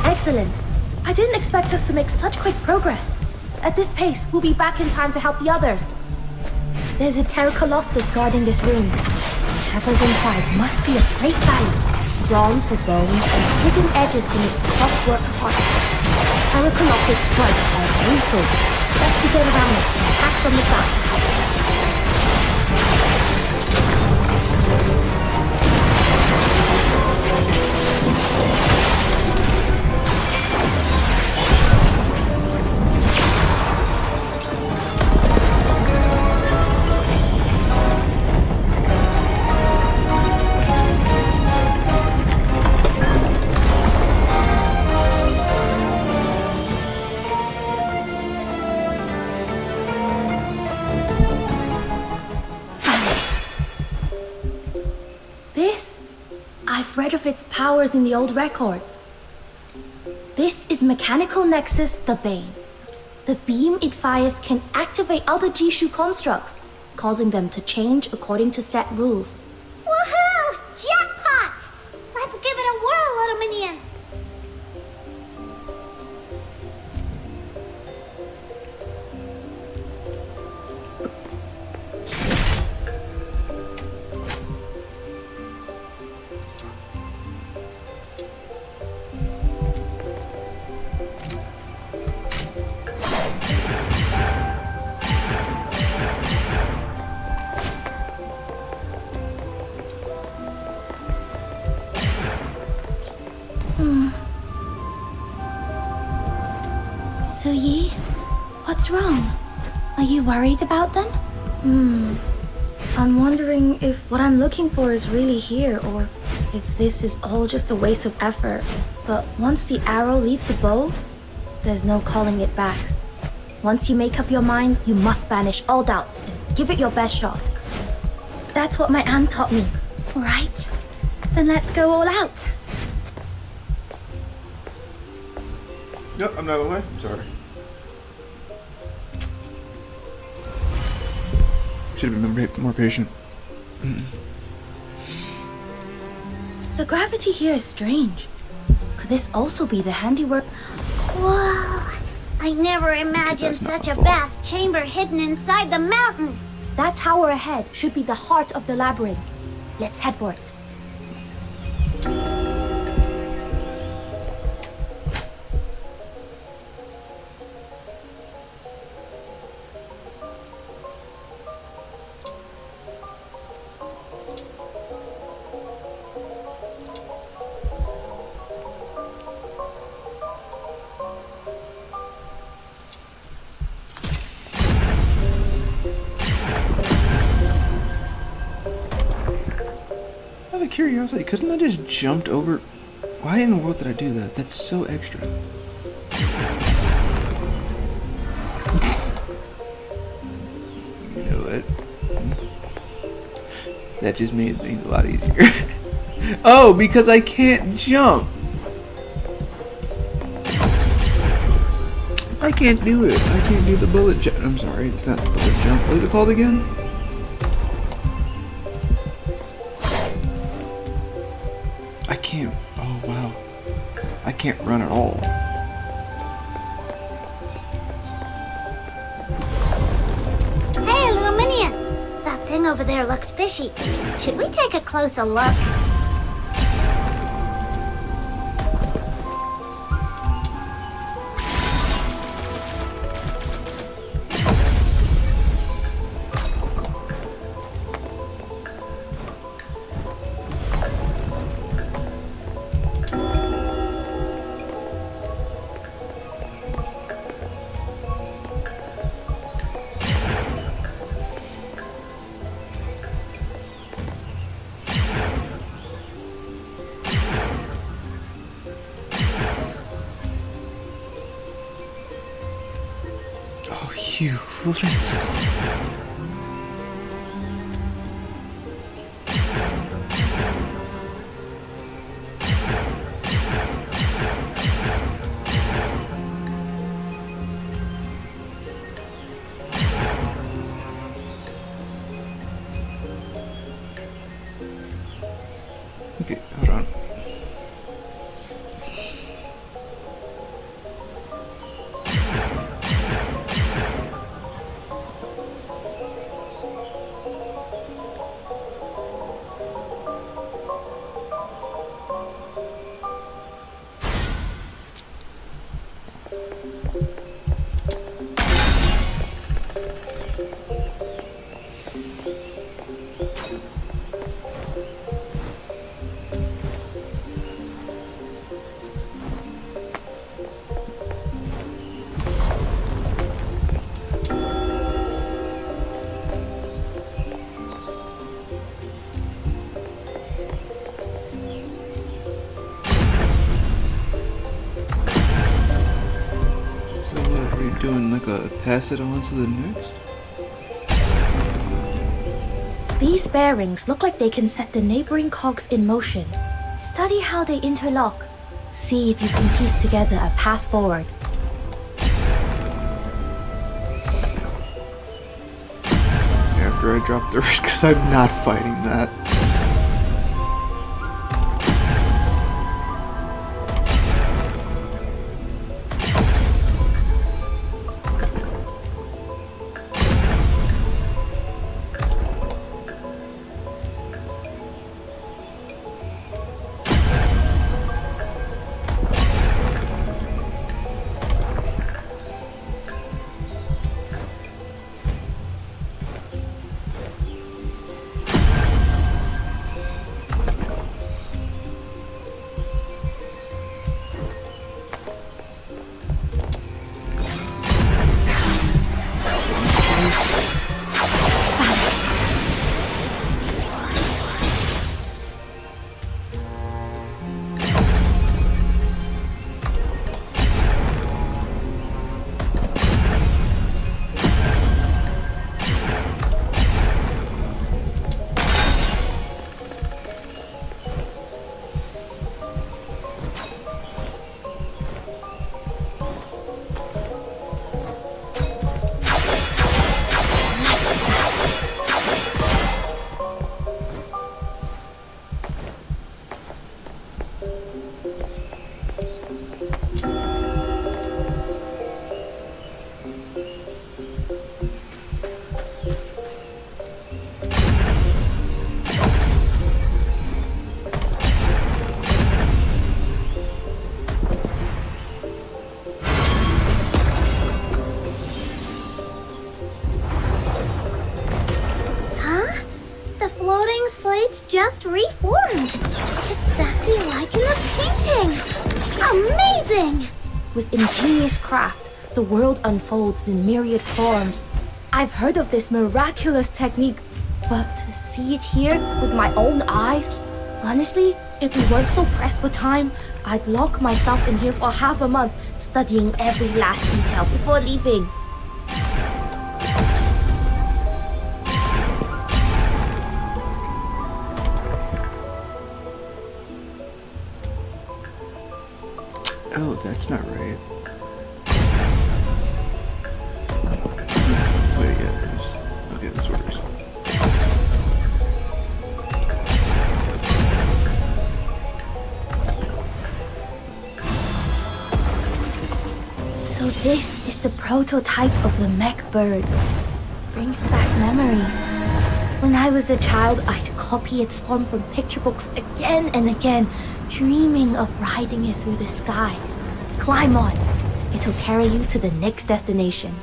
Excellent. I didn't expect us to make such quick progress. At this pace, we'll be back in time to help the others. There's a Terra Colossus guarding this room. Whatever's inside must be of great value. Bronze for bones and hidden edges in its clockwork heart. Terra Colossus strikes are brutal. Best to get around it and attack from the side. I've read of its powers in the old records. This is Mechanical Nexus the Bane. The beam it fires can activate other Jishu constructs, causing them to change according to set rules. Woohoo! Jackpot! Let's give it a whirl, little minion. Suyi, what's wrong? Are you worried about them? I'm wondering if what I'm looking for is really here, or if this is all just a waste of effort. But once the arrow leaves the bow, there's no calling it back. Once you make up your mind, you must banish all doubts and give it your best shot. That's what my aunt taught me. Right. Then let's go all out. Nope, I'm not gonna lie. Sorry. Should have been more patient. The gravity here is strange. Could this also be the handiwork? Whoa! I never imagined such a vast chamber hidden inside the mountain. That tower ahead should be the heart of the labyrinth. Let's head for it. Out of curiosity, couldn't I just jumped over? Why in the world did I do that? That's so extra. You know what? That just made things a lot easier. Oh, because I can't jump. I can't do it. I can't do the bullet jump. I'm sorry, it's not the bullet jump. What is it called again? I can't. Oh, wow. I can't run at all. Hey, little minion! That thing over there looks fishy. Should we take a closer look? You little... Okay, hold on. Doing like a pass it on to the next? These bearings look like they can set the neighboring cogs in motion. Study how they interlock. See if you can piece together a path forward. After I drop the wrist, because I'm not fighting that. Slates just reformed. Exactly like in the painting. Amazing! With ingenious craft, the world unfolds in myriad forms. I've heard of this miraculous technique, but to see it here with my own eyes, honestly, if we weren't so pressed for time, I'd lock myself in here for half a month, studying every last detail before leaving. Oh, that's not right. Wait, yeah, okay, this works. So this is the prototype of the mech bird. Brings back memories. When I was a child, I'd copy its form from picture books again and again, dreaming of riding it through the skies. Climb on. It'll carry you to the next destination.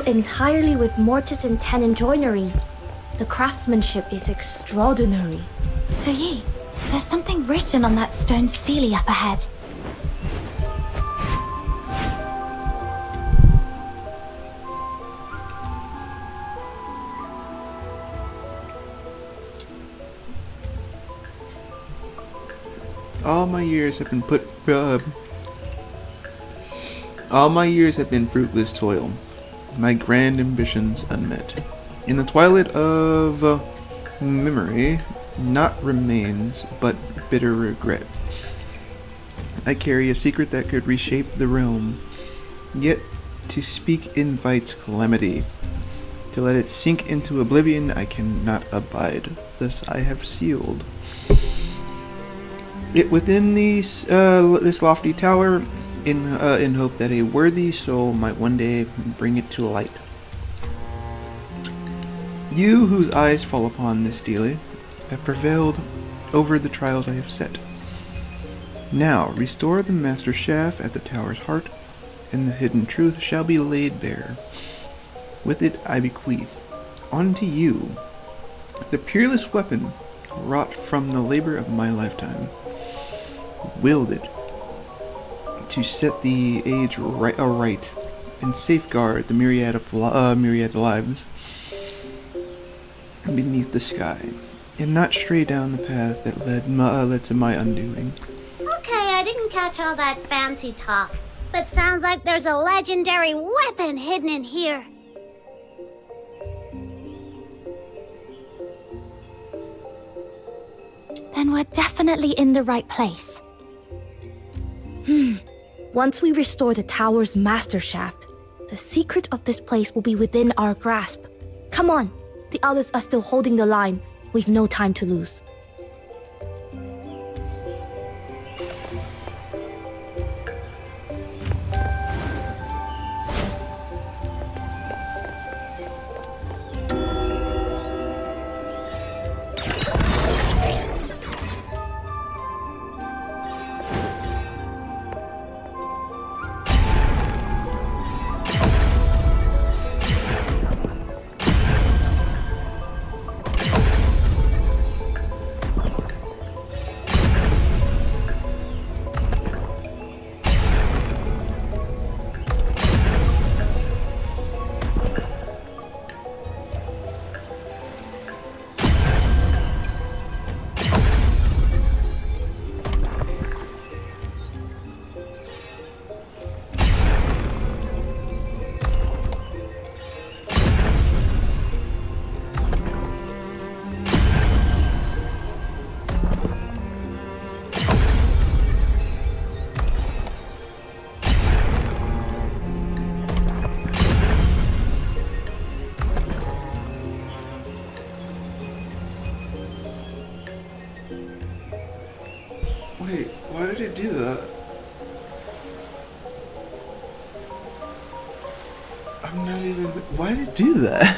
built entirely with mortise and tannin joinery. The craftsmanship is extraordinary. Suyi, there's something written on that stone stele up ahead. All my years have been all my years have been fruitless toil, my grand ambitions unmet. In the twilight of memory, not remains, but bitter regret. I carry a secret that could reshape the realm, yet to speak invites calamity. To let it sink into oblivion I cannot abide, thus I have sealed it within this lofty tower, in hope that a worthy soul might one day bring it to light. You whose eyes fall upon this stele have prevailed over the trials I have set. Now restore the master shaft at the tower's heart, and the hidden truth shall be laid bare. With it I bequeath unto you the peerless weapon wrought from the labor of my lifetime, wielded to set the age aright and safeguard the myriad lives beneath the sky, and not stray down the path that led to my undoing. Okay, I didn't catch all that fancy talk, but sounds like there's a legendary weapon hidden in here. Then we're definitely in the right place. Once we restore the tower's master shaft, the secret of this place will be within our grasp. Come on, the others are still holding the line. We've no time to lose. Wait, why did it do that? I'm not even... Why did it do that?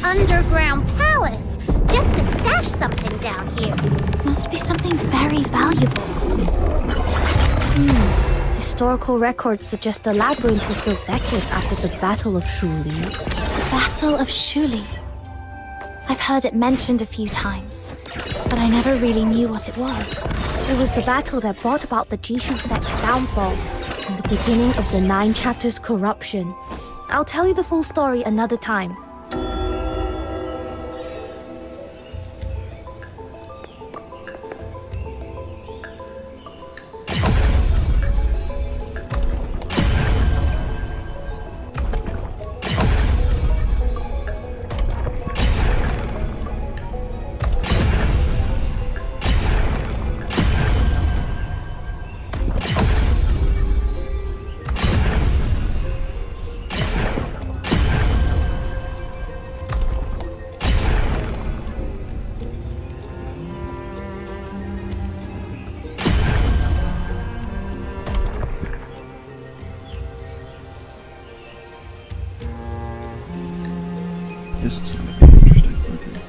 underground palace just to stash something down here. Must be something very valuable. Historical records suggest the labyrinth was built decades after the Battle of Shuli. Battle of Shuli. I've heard it mentioned a few times, but I never really knew what it was. It was the battle that brought about the Jishu sect's downfall and the beginning of the 9 chapters corruption. I'll tell you the full story another time. This is going to be interesting. Okay.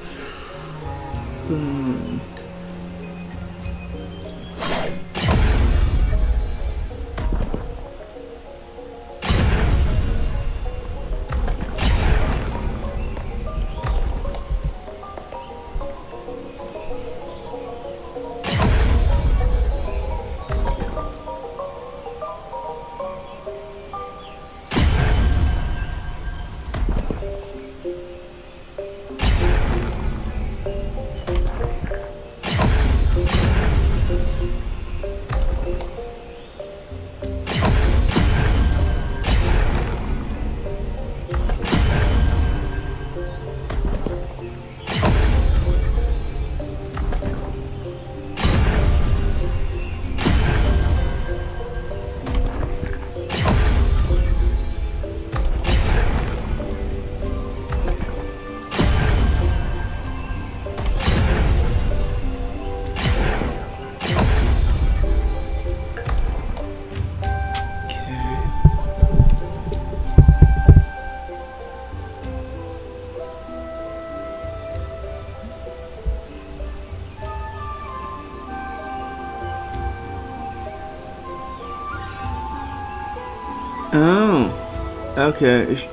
Oh, okay.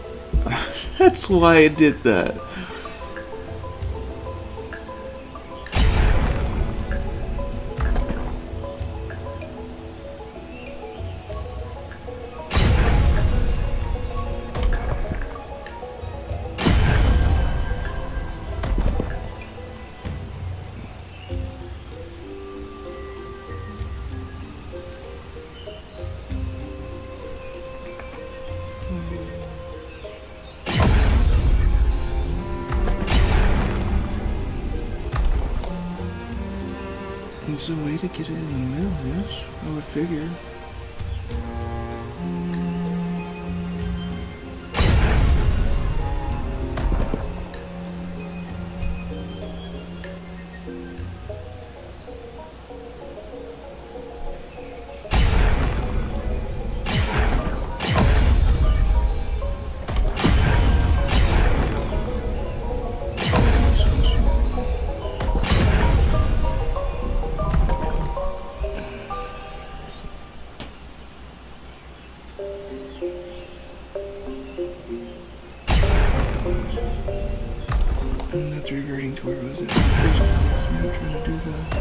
That's why I did that. It's a way to get it in the middle, yes, I would figure. And that's reverting to where it was at in the first place. I'm not trying to do that.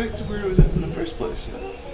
back to where it was at in the first place. Yeah.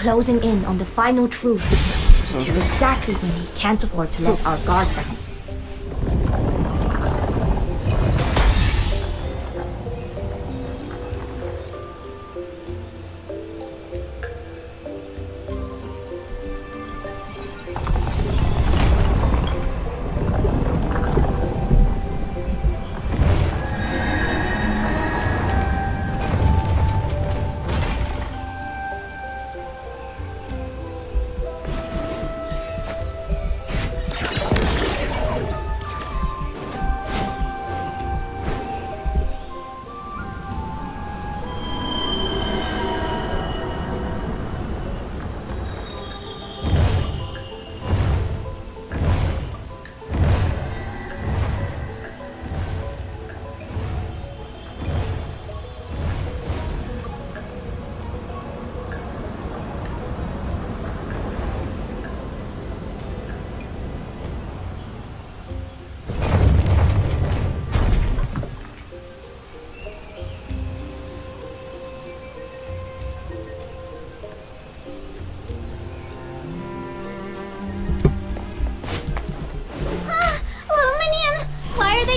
closing in on the final truth, which is exactly when we can't afford to let our guard down.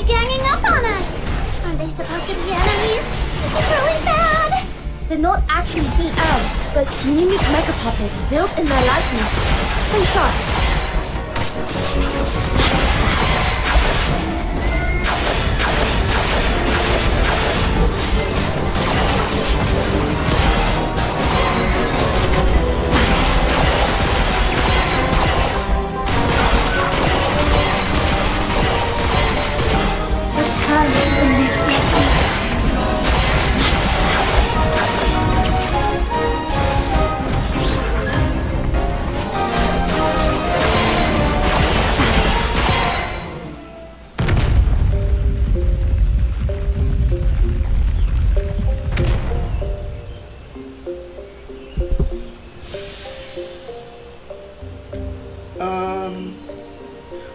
Ganging up on us! Aren't they supposed to be enemies? This is really bad! They're not actually EL, but mimic mecha puppets built in their likeness. Play sharp.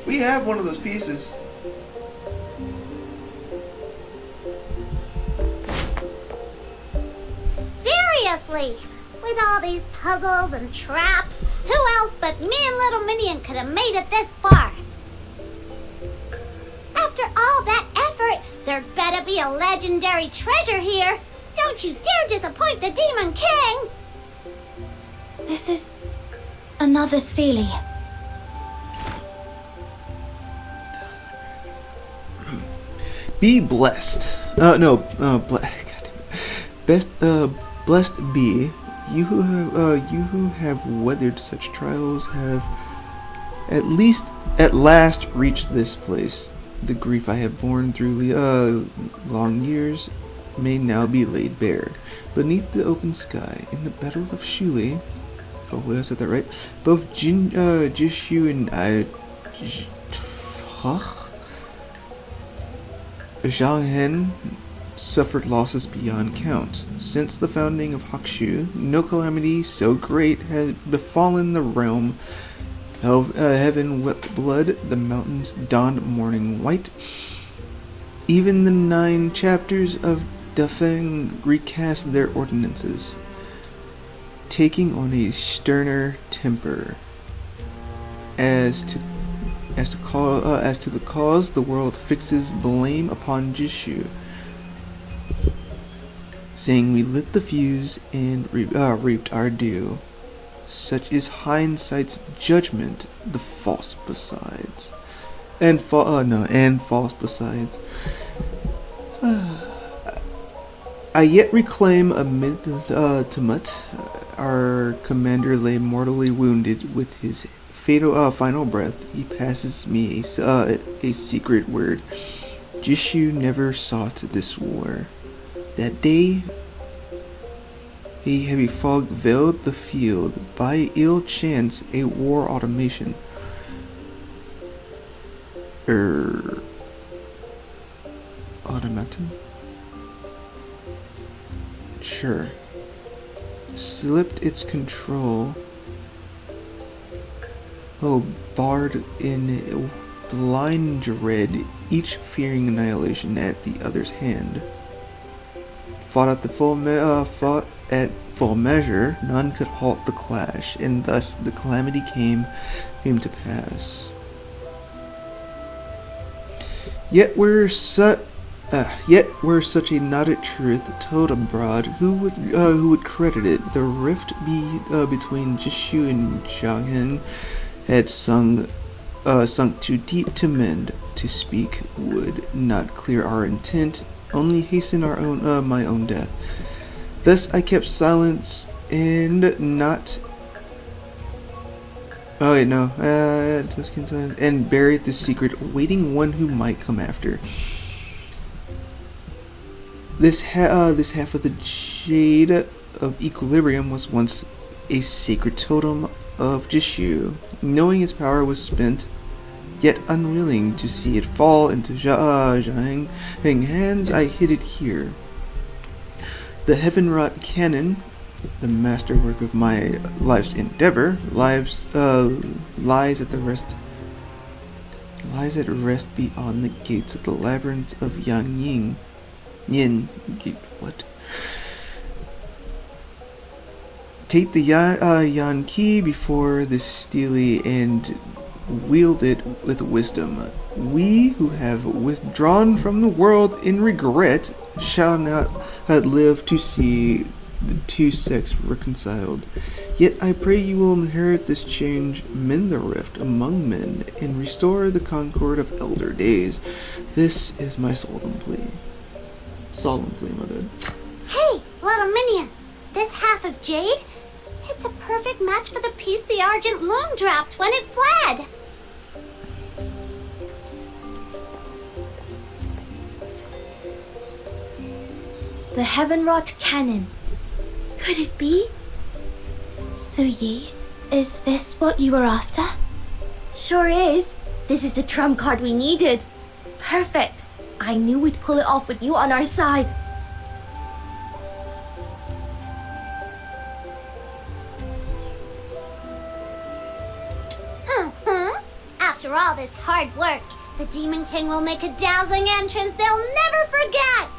We have one of those pieces. Seriously! With all these puzzles and traps, who else but me and Little Minion could have made it this far? After all that effort, there'd better be a legendary treasure here. Don't you dare disappoint the Demon King! This is another Steely. Be blessed. Blessed be you who have weathered such trials have at last reached this place. The grief I have borne through long years may now be laid bare. Beneath the open sky, in the Battle of Shuli, hopefully I said that right, both Jishu and Zhang Hen suffered losses beyond count. Since the founding of Hakshu, no calamity so great has befallen the realm. Heaven wept blood, the mountains donned mourning white. Even the 9 chapters of Dafeng recast their ordinances, taking on a sterner temper. As to the cause, the world fixes blame upon Jishu, saying we lit the fuse and reaped our due. Such is hindsight's judgment, the false besides. And false besides. I yet reclaim amid the tumult. Our commander lay mortally wounded. With his final breath, he passes me a secret word. Jishu never sought this war. That day, a heavy fog veiled the field. By ill chance, a war automation. Automaton? Sure. Slipped its control. Barred in blind dread, each fearing annihilation at the other's hand. fought at full measure, none could halt the clash, and thus the calamity came to pass. Yet were such a knotted truth told abroad, who would credit it? The rift between Jishu and Jianghen had sunk too deep to mend. To speak would not clear our intent, only hasten my own death. Thus I kept silence and not. Oh wait, no. And buried the secret, waiting one who might come after. This half of the Jade of Equilibrium was once a sacred totem of Jishu. Knowing its power was spent, yet unwilling to see it fall into Zhang hands, I hid it here. The heaven-wrought cannon, the masterwork of my life's endeavor, lies at rest beyond the gates of the labyrinth of Yin. What? Take the Yan key before the steely and wield it with wisdom. We who have withdrawn from the world in regret shall not live to see the two sects reconciled. Yet I pray you will inherit this change, mend the rift among men, and restore the concord of elder days. This is my solemn plea. Solemn plea, my bad. Hey, little minion! This half of jade? It's a perfect match for the piece the Argent Loom dropped when it fled! The heaven-wrought cannon. Could it be? Su Yi, is this what you were after? Sure is. This is the trump card we needed. Perfect. I knew we'd pull it off with you on our side. After all this hard work, the Demon King will make a dazzling entrance they'll never forget!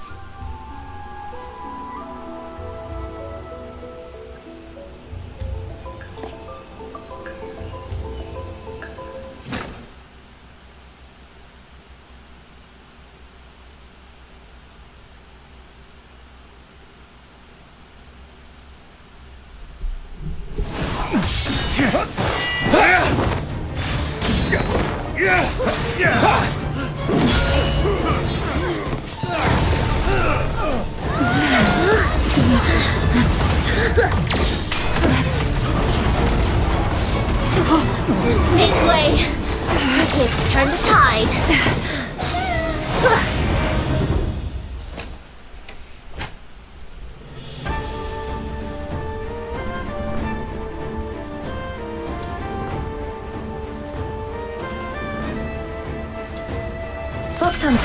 Make way! We're here to turn the tide. Fox Hunter,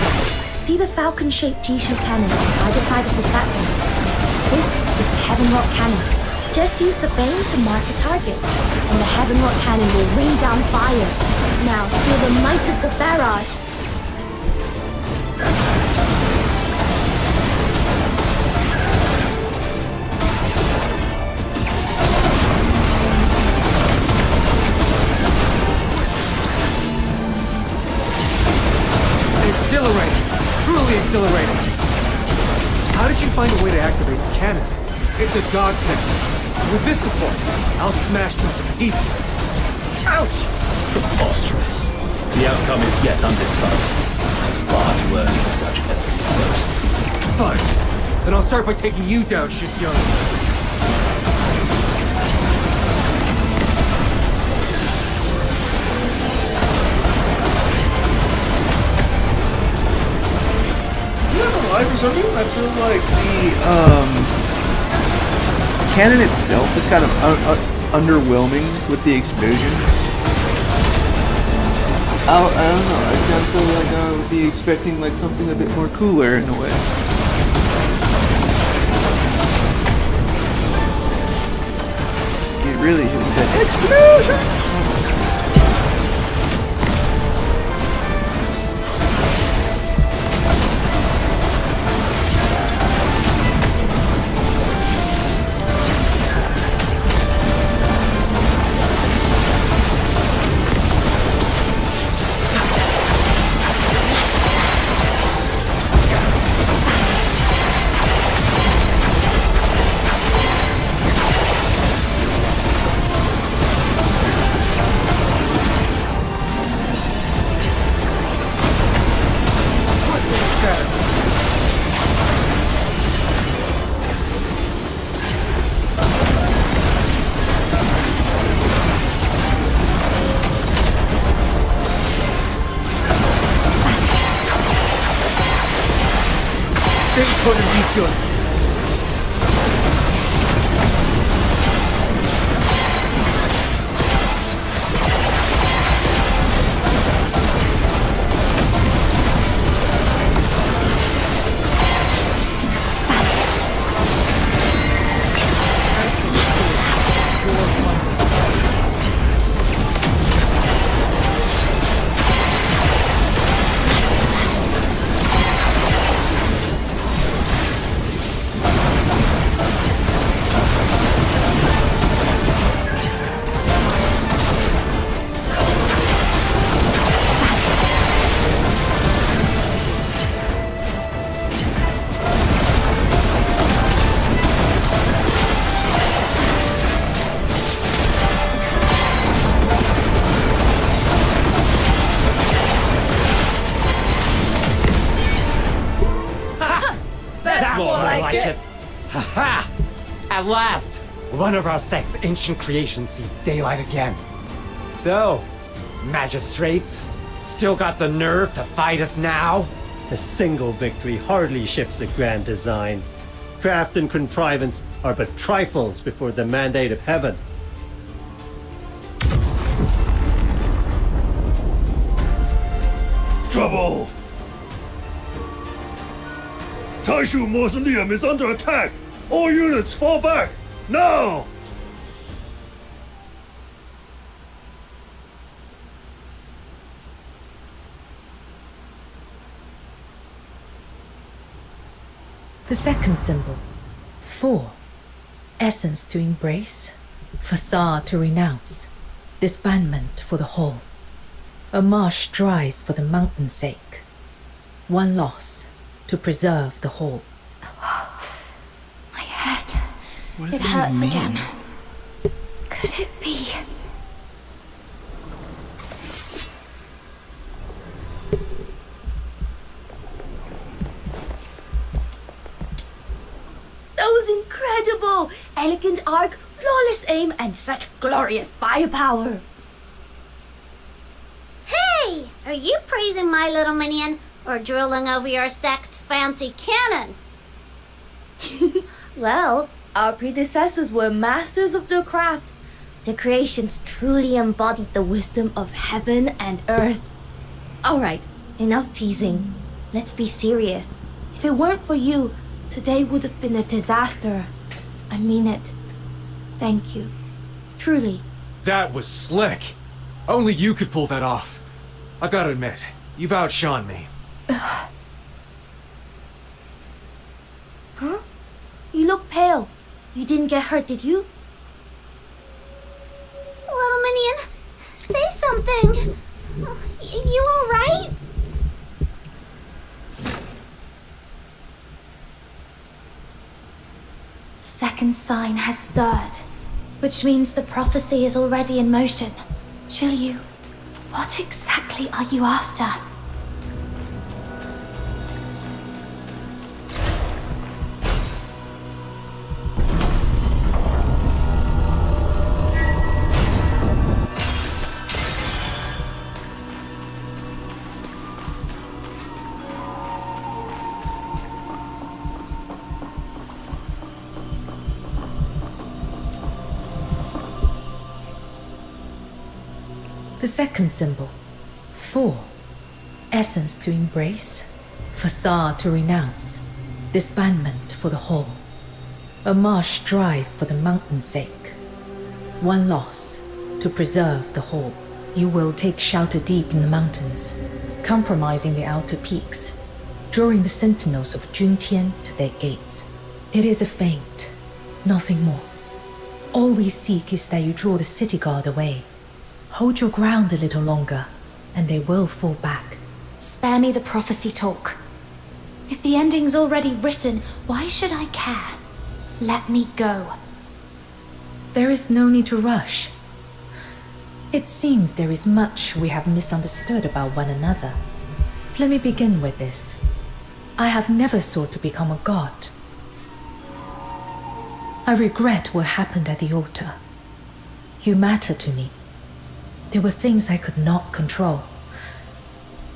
see the falcon-shaped Jishu cannon on either side of the platform. This is the Heaven-wrought cannon. Just use the bane to mark a target, and the Heaven-wrought cannon will rain down fire. Now, feel the might of the barrage. Exhilarating! Truly exhilarating! How did you find a way to activate the cannon? It's a godsend. With this support, I'll smash them to pieces. Ouch! Preposterous. The outcome is yet undecided. It is far too early for such empty boasts. Fine. Then I'll start by taking you down, Shisyon. For some reason, I feel like the cannon itself is kind of underwhelming with the explosion. I don't know. I kind of feel like I would be expecting like something a bit more cooler in a way. It really hit with that explosion. couldn't be good. Ha! At last, one of our sect's ancient creations sees daylight again. So, magistrates, still got the nerve to fight us now? A single victory hardly shifts the grand design. Craft and contrivance are but trifles before the mandate of heaven. Trouble! Taishu Mausoleum is under attack! All units fall back! Now! The second symbol, Thor. Essence to embrace, facade to renounce, disbandment for the whole. A marsh strives for the mountain's sake. One loss to preserve the whole. My head. What does It that hurts mean? again. Could it be? That was incredible! Elegant arc, flawless aim, and such glorious firepower! Hey! Are you praising my little minion or drooling over your sect's fancy cannon? Well, our predecessors were masters of their craft. Their creations truly embodied the wisdom of heaven and earth. Alright, enough teasing. Let's be serious. If it weren't for you, today would have been a disaster. I mean it. Thank you. Truly. That was slick. Only you could pull that off. I gotta admit, you've outshone me. Huh? You look pale. You didn't get hurt, did you? Little minion, say something. You alright? The second sign has stirred, which means the prophecy is already in motion. Shiryu, what exactly are you after? The second symbol, Thor. Essence to embrace, facade to renounce, disbandment for the whole. A marsh strives for the mountain's sake. One loss to preserve the whole. You will take shelter deep in the mountains, compromising the outer peaks, drawing the sentinels of Juntian to their gates. It is a feint, nothing more. All we seek is that you draw the city guard away. Hold your ground a little longer, and they will fall back. Spare me the prophecy talk. If the ending's already written, why should I care? Let me go. There is no need to rush. It seems there is much we have misunderstood about one another. Let me begin with this. I have never sought to become a god. I regret what happened at the altar. You matter to me. There were things I could not control.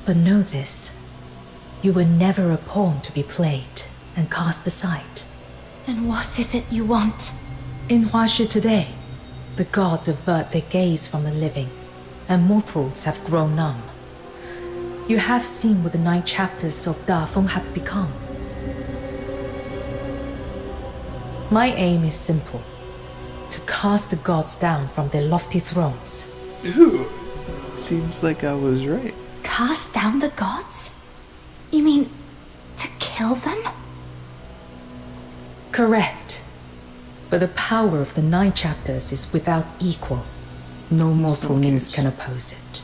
But know this, you were never a pawn to be played. and cast aside. And what is it you want? In Huashi today, the gods avert their gaze from the living, and mortals have grown numb. You have seen what the 9 chapters of Da Feng have become. My aim is simple: to cast the gods down from their lofty thrones. Ooh, seems like I was right. Cast down the gods? You mean to kill them? Correct. But the power of the 9 chapters is without equal. No mortal means can oppose it.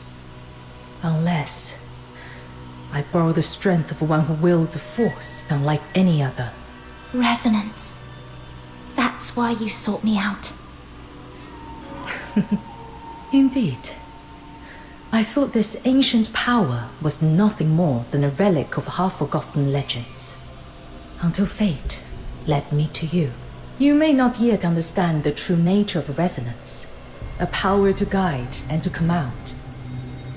Unless I borrow the strength of one who wields a force unlike any other. Resonance. That's why you sought me out. Indeed. I thought this ancient power was nothing more than a relic of half-forgotten legends. Until fate led me to you. You may not yet understand the true nature of resonance, a power to guide and to command.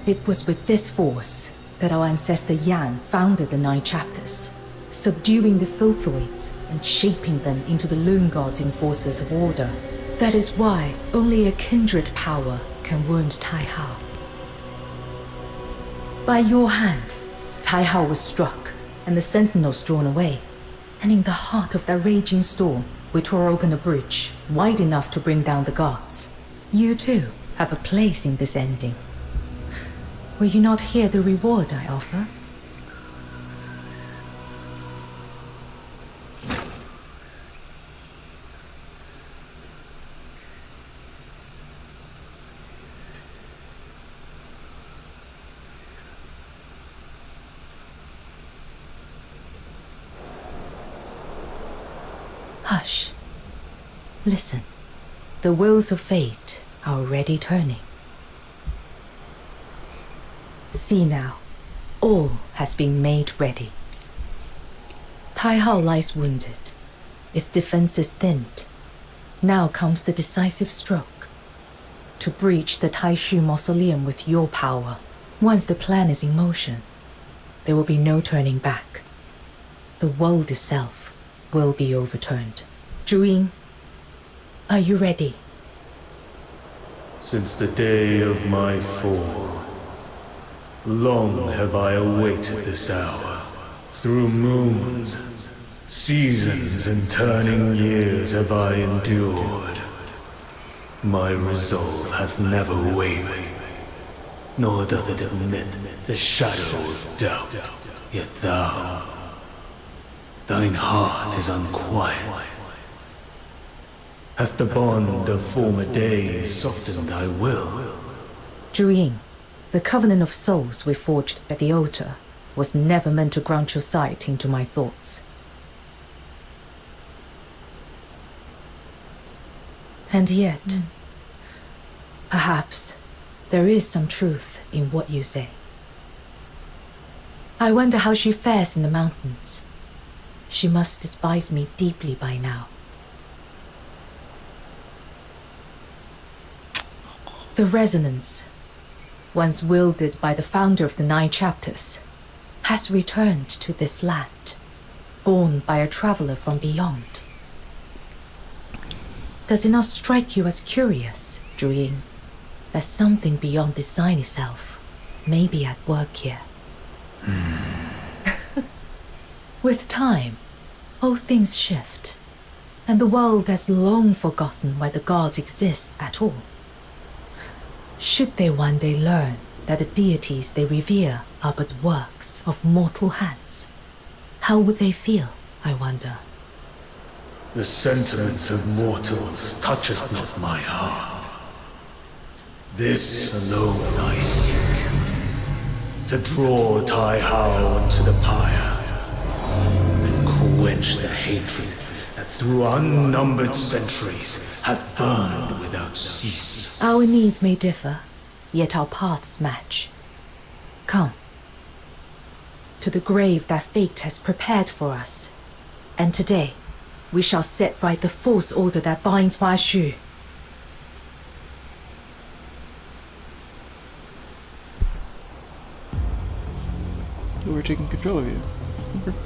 It was with this force that our ancestor Yan founded the 9 chapters, subduing the Filthoids and shaping them into the Loon Gods enforcers of order. That is why only a kindred power can wound Tai Hao. By your hand, Tai Hao was struck and the sentinels drawn away, and in the heart of that raging storm, we tore open a breach wide enough to bring down the gods. You too have a place in this ending. Will you not hear the reward I offer? Hush. Listen. The wheels of fate are already turning. See now. All has been made ready. Tai Hao lies wounded. Its defenses thinned. Now comes the decisive stroke. To breach the Taishu mausoleum with your power. Once the plan is in motion, there will be no turning back. The world itself will be overturned. Zhu Ying, are you ready? Since the day of my fall, long have I awaited this hour. Through moons, seasons, and turning years have I endured. My resolve hath never wavered, nor doth it admit the shadow of doubt. Yet thou, thine heart is unquiet. Hath the bond of former days softened thy will? Zhu Ying, the covenant of souls we forged at the altar was never meant to grant your sight into my thoughts. And yet, perhaps there is some truth in what you say. I wonder how she fares in the mountains. She must despise me deeply by now. The resonance, once wielded by the founder of the 9 chapters, has returned to this land, borne by a traveler from beyond. Does it not strike you as curious, Zhu Ying, that something beyond design itself may be at work here? With time, all things shift, and the world has long forgotten why the gods exist at all. Should they one day learn that the deities they revere are but works of mortal hands, how would they feel, I wonder? The sentiment of mortals toucheth not my heart. This alone I seek, to draw Tai Hao onto the pyre, and quench the hatred that through unnumbered centuries hath burned without cease. Our needs may differ, yet our paths match. Come. To the grave that fate has prepared for us. And today, we shall set right the false order that binds Hua Shu. We're taking control of you. Okay.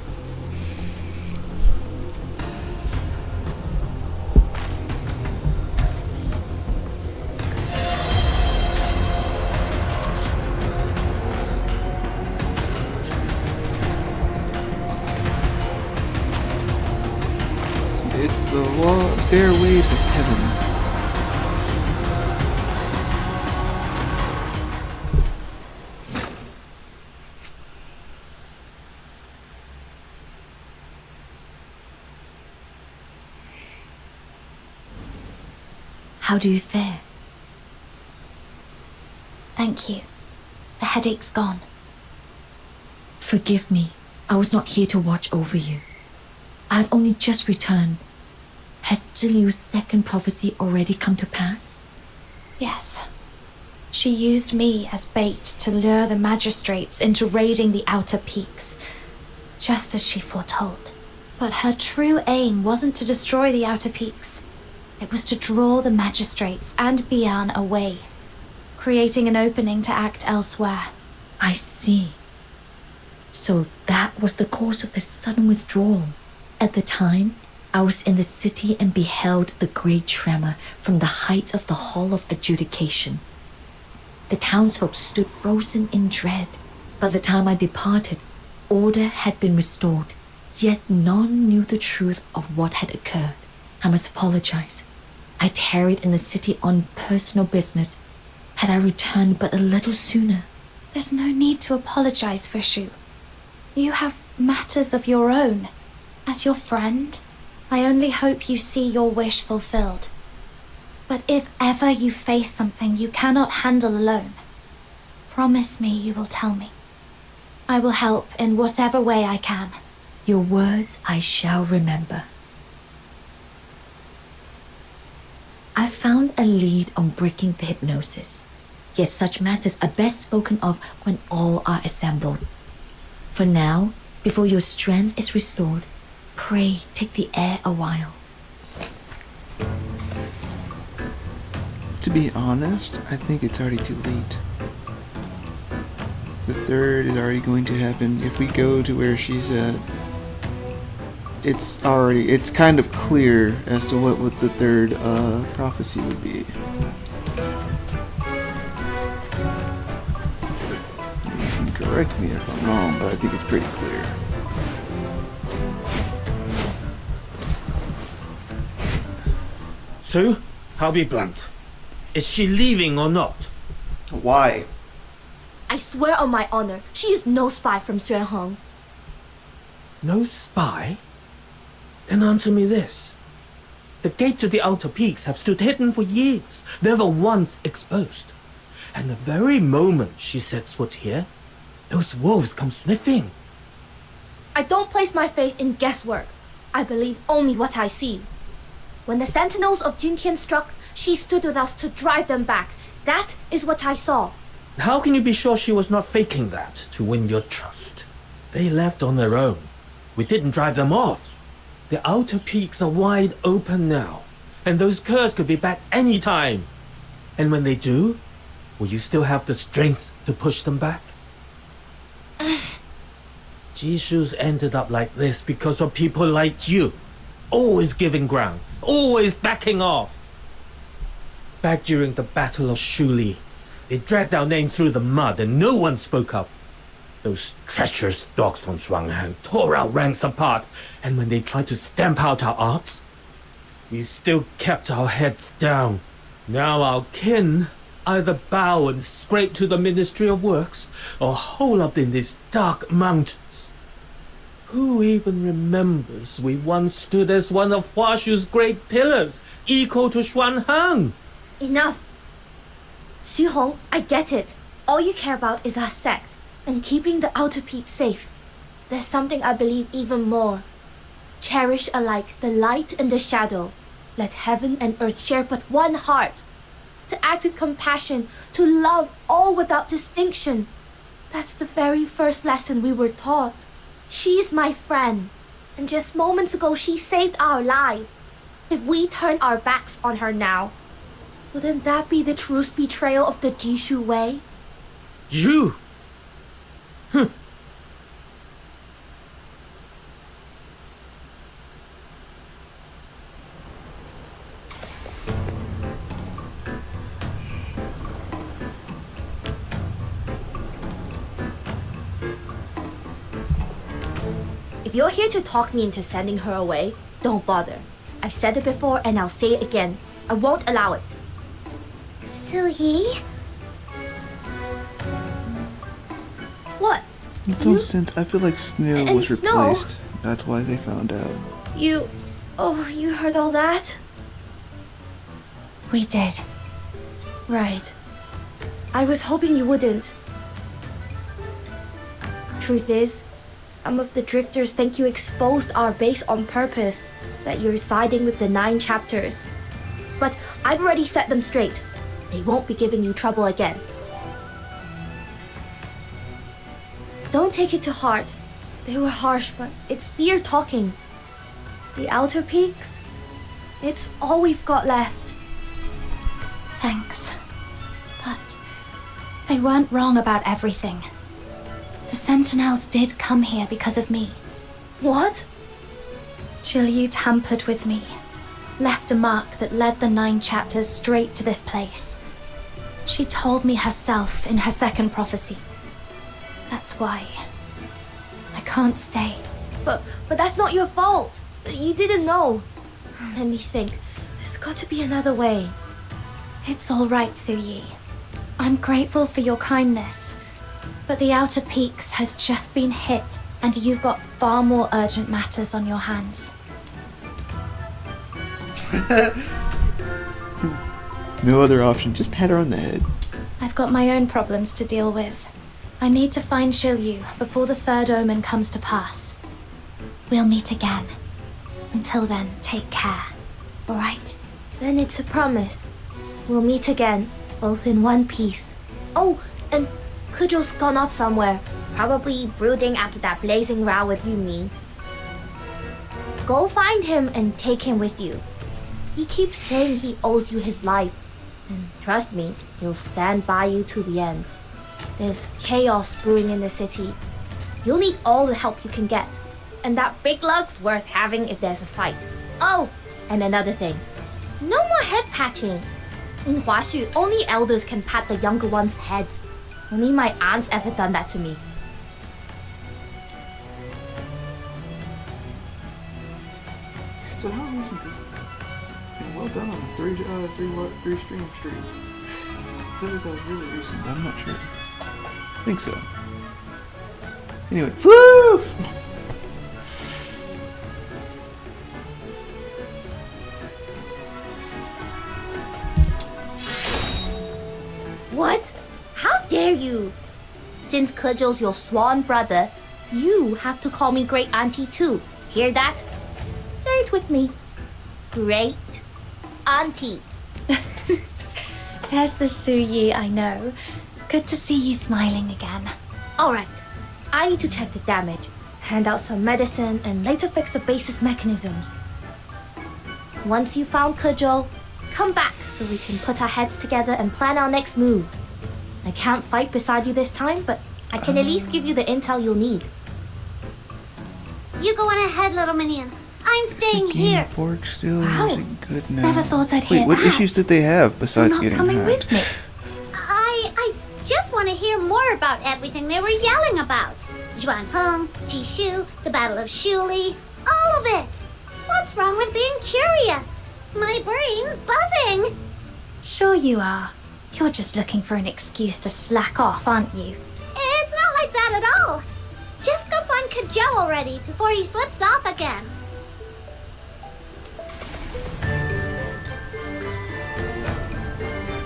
the stairways of heaven. How do you fare? Thank you. The headache's gone. Forgive me. I was not here to watch over you. I have only just returned. Has Ziliu's second prophecy already come to pass? Yes. She used me as bait to lure the magistrates into raiding the outer peaks, just as she foretold. But her true aim wasn't to destroy the outer peaks. It was to draw the magistrates and Bian away, creating an opening to act elsewhere. I see. So that was the cause of the sudden withdrawal. At the time, I was in the city and beheld the great tremor from the heights of the Hall of Adjudication. The townsfolk stood frozen in dread. By the time I departed, order had been restored, yet none knew the truth of what had occurred. I must apologize. I tarried in the city on personal business. Had I returned but a little sooner. There's no need to apologize for Shu. You have matters of your own. As your friend, I only hope you see your wish fulfilled. But if ever you face something you cannot handle alone, promise me you will tell me. I will help in whatever way I can. Your words I shall remember. I found a lead on breaking the hypnosis. Yet such matters are best spoken of when all are assembled. For now, before your strength is restored, pray take the air a while. To be honest, I think it's already too late. The third is already going to happen. If we go to where she's at, it's kind of clear as to what the third prophecy would be. You can correct me if I'm wrong, but I think it's pretty clear. So, I'll be blunt. Is she leaving or not? Why? I swear on my honor, she is no spy from Xuanheng. No spy? Then answer me this. The gates of the outer peaks have stood hidden for years, never once exposed. And the very moment she sets foot here, those wolves come sniffing. I don't place my faith in guesswork. I believe only what I see. When the sentinels of Juntian struck, she stood with us to drive them back. That is what I saw. How can you be sure she was not faking that to win your trust? They left on their own. We didn't drive them off. The outer peaks are wide open now, and those curs could be back any time. And when they do, will you still have the strength to push them back? Jishu's ended up like this because of people like you. Always giving ground, always backing off. Back during the Battle of Shuli, they dragged our name through the mud and no one spoke up. Those treacherous dogs from Shuanghang tore our ranks apart, and when they tried to stamp out our arts, we still kept our heads down. Now our kin either bow and scrape to the Ministry of Works, or hole up in these dark mountains. Who even remembers we once stood as one of Huashu's great pillars, equal to Xuanheng? Enough. Xu Hong, I get it. All you care about is our sect and keeping the outer peak safe. There's something I believe even more. Cherish alike the light and the shadow. Let heaven and earth share but one heart. To act with compassion, to love all without distinction. That's the very first lesson we were taught. She's my friend, and just moments ago she saved our lives. If we turn our backs on her now, wouldn't that be the truest betrayal of the Jishu way? You! If you're here to talk me into sending her away, don't bother. I've said it before and I'll say it again. I won't allow it. Suyi? What? It's all sense. I feel like Snow And was Snow? replaced. That's why they found out. You... Oh, you heard all that? We did. Right. I was hoping you wouldn't. Truth is, some of the drifters think you exposed our base on purpose, that you're siding with the 9 chapters. But I've already set them straight. They won't be giving you trouble again. Don't take it to heart. They were harsh, but it's fear talking. The outer peaks, it's all we've got left. Thanks. But they weren't wrong about everything. The Sentinels did come here because of me. What? Zhiliu tampered with me. Left a mark that led the 9 chapters straight to this place. She told me herself in her second prophecy. That's why I can't stay. But that's not your fault. You didn't know. Let me think. There's got to be another way. It's all right, Suyi. I'm grateful for your kindness. But the Outer Peaks has just been hit, and you've got far more urgent matters on your hands. No other option. Just pat her on the head. I've got my own problems to deal with. I need to find Zhiliu before the third omen comes to pass. We'll meet again. Until then, take care. Alright? Then it's a promise. We'll meet again, both in one piece. Oh, and Kujo's gone off somewhere. Probably brooding after that blazing row with Yumi. Go find him and take him with you. He keeps saying he owes you his life. And trust me, he'll stand by you to the end. There's chaos brewing in the city. You'll need all the help you can get. And that big lug's worth having if there's a fight. Oh, and another thing. No more head patting. In Huaxu, only elders can pat the younger ones' heads. Only my aunt's ever done that to me. So how recent is that? And well done on the three stream stream. I feel like that was really recent, but I'm not sure. I think so. Anyway, woo! What? How dare you? Since Kejo's your swan brother, you have to call me Great Auntie too. Hear that? Say it with me. Great Auntie. There's the Suyi I know. Good to see you smiling again. Alright, I need to check the damage, hand out some medicine, and later fix the base's mechanisms. Once you found Kejo, come back so we can put our heads together and plan our next move. I can't fight beside you this time, but I can at least give you the intel you'll need. You go on ahead, little minion. I'm staying here. Pork still Wow. is it good now? Never thought I'd Wait, hear what that. issues did they have besides You're not getting coming hacked? with me. I just want to hear more about everything they were yelling about. Zhuanheng, Jishu, the Battle of Shuli, all of it. What's wrong with being curious? My brain's buzzing. Sure you are. You're just looking for an excuse to slack off, aren't you? It's not like that at all. Just go find Kejo already before he slips off again.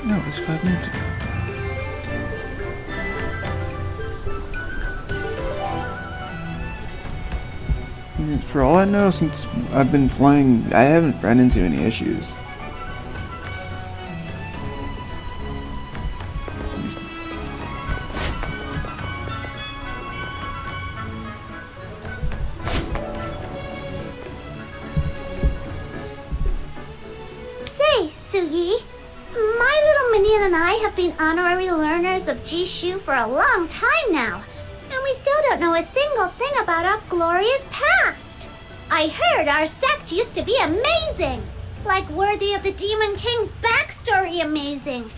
No, it was 5 minutes ago. And for all I know, since I've been playing, I haven't run into any issues. Say, Suyi, my little minion and I have been honorary learners of Jishu for a long time now, and we still don't know a single thing about our glorious past. I heard our sect used to be amazing, like worthy of the Demon King's backstory amazing.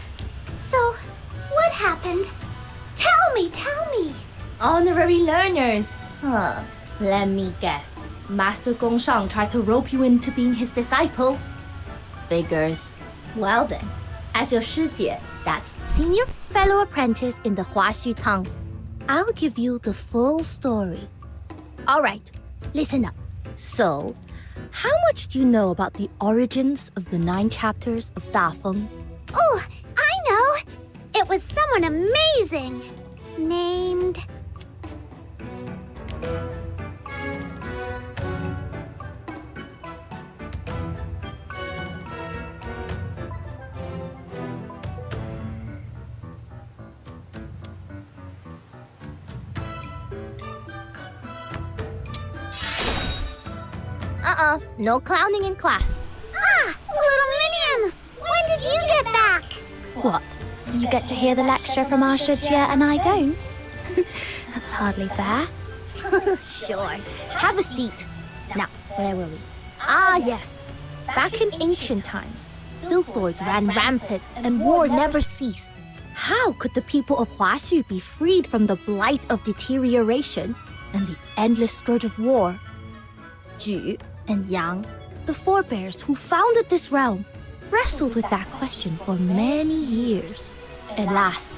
So, what happened? Tell me, tell me. Honorary learners. Huh. Let me guess. Master Gongshang tried to rope you into being his disciples. Figures. Well then, as your Shijie, that's senior fellow apprentice in the Huaxu Tang, I'll give you the full story. Alright, listen up. So, how much do you know about the origins of the 9 chapters of Da Feng? Oh, I know! It was someone amazing! Named... No clowning in class. Ah, little minion! When did you get back? What? You get to hear the lecture from our Shijie and I don't? That's hardly fair. Sure. Have a seat. Now, where were we? Ah, yes. Back in ancient times, filthoids ran rampant and war never ceased. How could the people of Huaxu be freed from the blight of deterioration and the endless scourge of war? Ju and Yang, the forebears who founded this realm, wrestled with that question for many years. At last,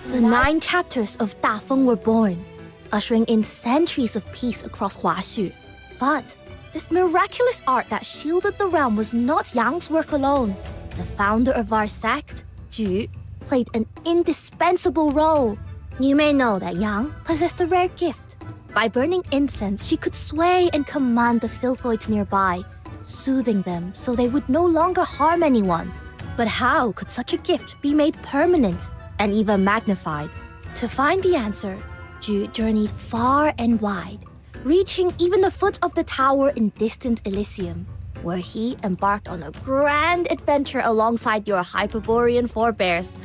the 9 chapters of Da Feng were born, ushering in centuries of peace across Huaxu. But this miraculous art that shielded the realm was not Yang's work alone. The founder of our sect, Ju, played an indispensable role. You may know that Yang possessed a rare gift. By burning incense, she could sway and command the filthoids nearby, soothing them so they would no longer harm anyone. But how could such a gift be made permanent and even magnified? To find the answer, Ju journeyed far and wide, reaching even the foot of the tower in distant Elysium, where he embarked on a grand adventure alongside your Hyperborean forebears.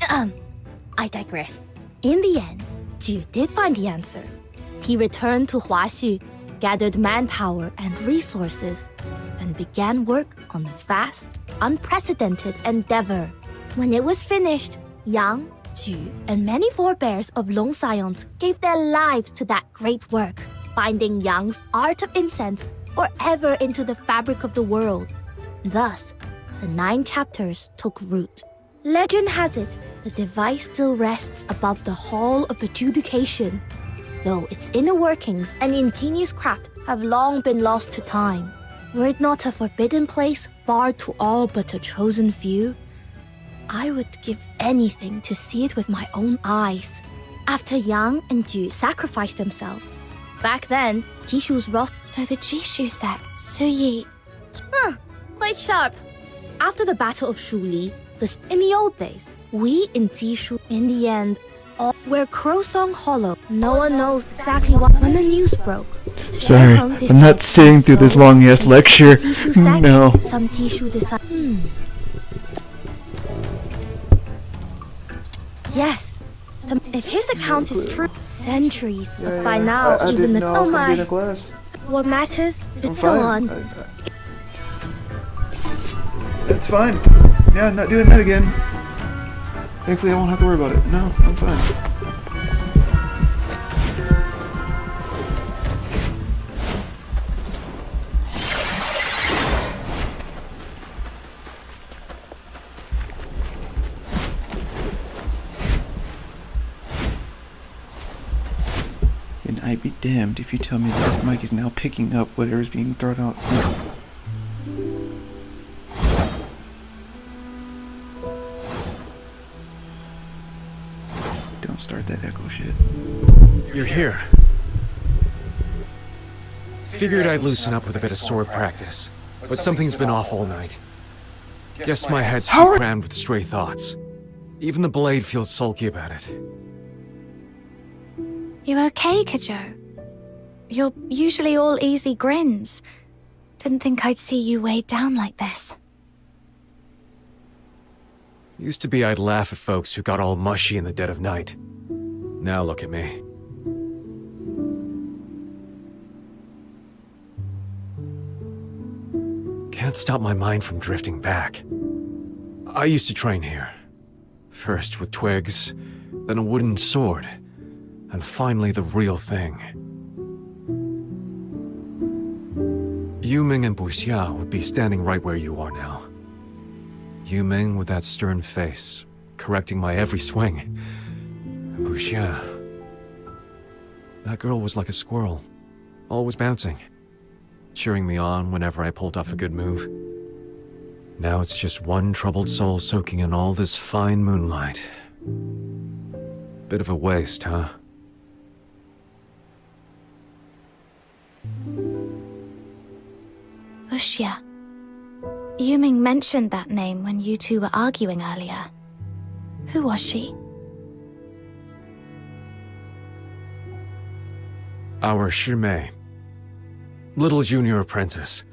I digress. In the end, Ju did find the answer. He returned to Huaxu, gathered manpower and resources, and began work on a vast, unprecedented endeavor. When it was finished, Yang, Ju, and many forebears of Long Scions gave their lives to that great work, binding Yang's art of incense forever into the fabric of the world. Thus, the 9 chapters took root. Legend has it, the device still rests above the Hall of Adjudication, though its inner workings and ingenious craft have long been lost to time. Were it not a forbidden place, barred to all but a chosen few, I would give anything to see it with my own eyes. After Yang and Ju sacrificed themselves, back then, Jishu's wrath... So the Jishu sect, Suyi... Quite sharp. After the Battle of Shuli, in the old days, we in Jishu, in the end, where Crowsong Hollow. No one knows exactly what. When the news broke. Sorry, I'm not sitting through this long-ass lecture. No. Some Jishu decided. Yes. If his account is true, centuries. But by now, I even didn't the. know I was Oh gonna be in my. a class. What matters is I'm go fine. on. That's fine. Yeah, I'm not doing that again. Thankfully, I won't have to worry about it. No, I'm fine. And I'd be damned if you tell me that this mic is now picking up whatever's being thrown out. Don't start that echo shit. You're here. Figured I'd loosen up with a bit of sword practice, but something's been off all night. Guess my head's too crammed with stray thoughts. Even the blade feels sulky about it. You okay, Kajo? You're usually all easy grins. Didn't think I'd see you weighed down like this. Used to be I'd laugh at folks who got all mushy in the dead of night. Now look at me. Can't stop my mind from drifting back. I used to train here. First with twigs, then a wooden sword, and finally the real thing. Yuming and Buxia would be standing right where you are now. Yuming with that stern face, correcting my every swing. Buxia. That girl was like a squirrel, always bouncing, cheering me on whenever I pulled off a good move. Now it's just one troubled soul soaking in all this fine moonlight. Bit of a waste, huh? Buxia. Yuming mentioned that name when you two were arguing earlier. Who was she? Our Shimei. Little junior apprentice.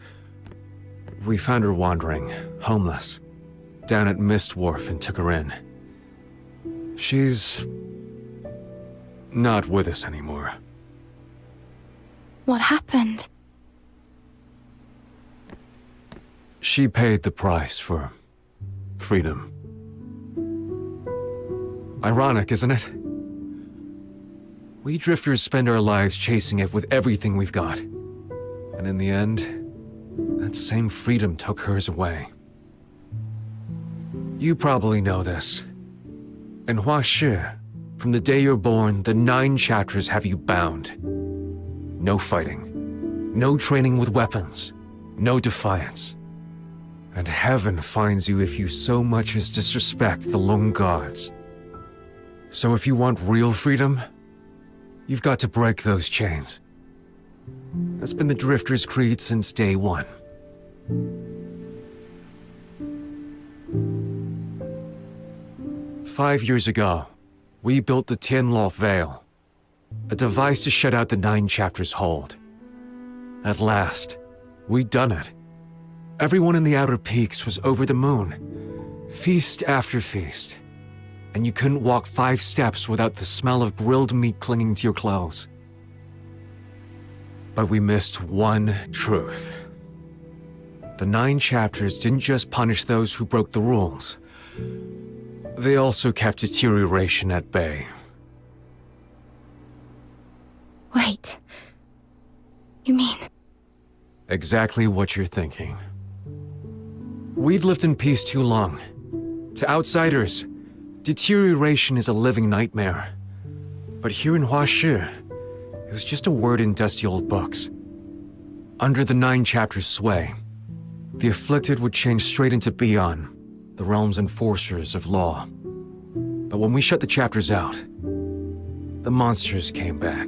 We found her wandering, homeless, down at Mist Wharf and took her in. She's not with us anymore. What happened? She paid the price for freedom. Ironic, isn't it? We drifters spend our lives chasing it with everything we've got. And in the end, that same freedom took hers away. You probably know this. In Huashi, from the day you're born, the 9 chapters have you bound. No fighting. No training with weapons. No defiance. And heaven finds you if you so much as disrespect the Lung Gods. So if you want real freedom, you've got to break those chains. That's been the Drifter's creed since day one. Five years ago, we built the Tianluo Veil, a device to shut out the 9 chapters' hold. At last, we'd done it. Everyone in the Outer Peaks was over the moon, feast after feast, and you couldn't walk 5 steps without the smell of grilled meat clinging to your clothes. But we missed one truth. The 9 chapters didn't just punish those who broke the rules. They also kept deterioration at bay. Wait. You mean... Exactly what you're thinking. We'd lived in peace too long. To outsiders, deterioration is a living nightmare. But here in Huashi, it was just a word in dusty old books. Under the 9 chapters' sway, the afflicted would change straight into Beyond, the realm's enforcers of law. But when we shut the chapters out, the monsters came back.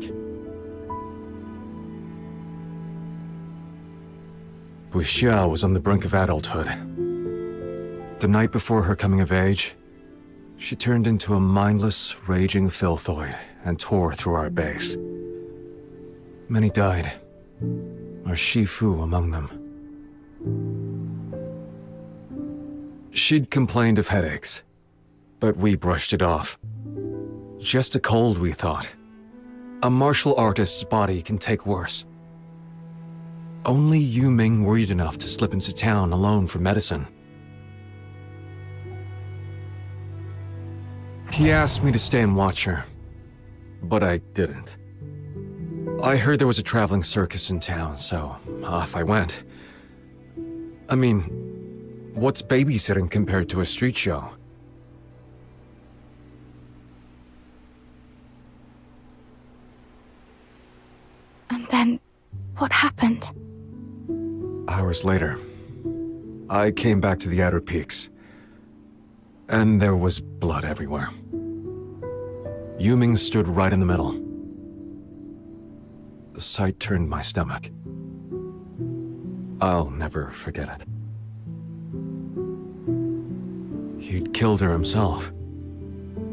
Buxia was on the brink of adulthood. The night before her coming of age, she turned into a mindless, raging filthoid and tore through our base. Many died, our Shifu among them. She'd complained of headaches, but we brushed it off. Just a cold, we thought. A martial artist's body can take worse. Only Yuming worried enough to slip into town alone for medicine. He asked me to stay and watch her, but I didn't. I heard there was a traveling circus in town, so off I went. I mean, what's babysitting compared to a street show? And then, what happened? Hours later, I came back to the Outer Peaks, and there was blood everywhere. Yuming stood right in the middle. The sight turned my stomach. I'll never forget it. He'd killed her himself.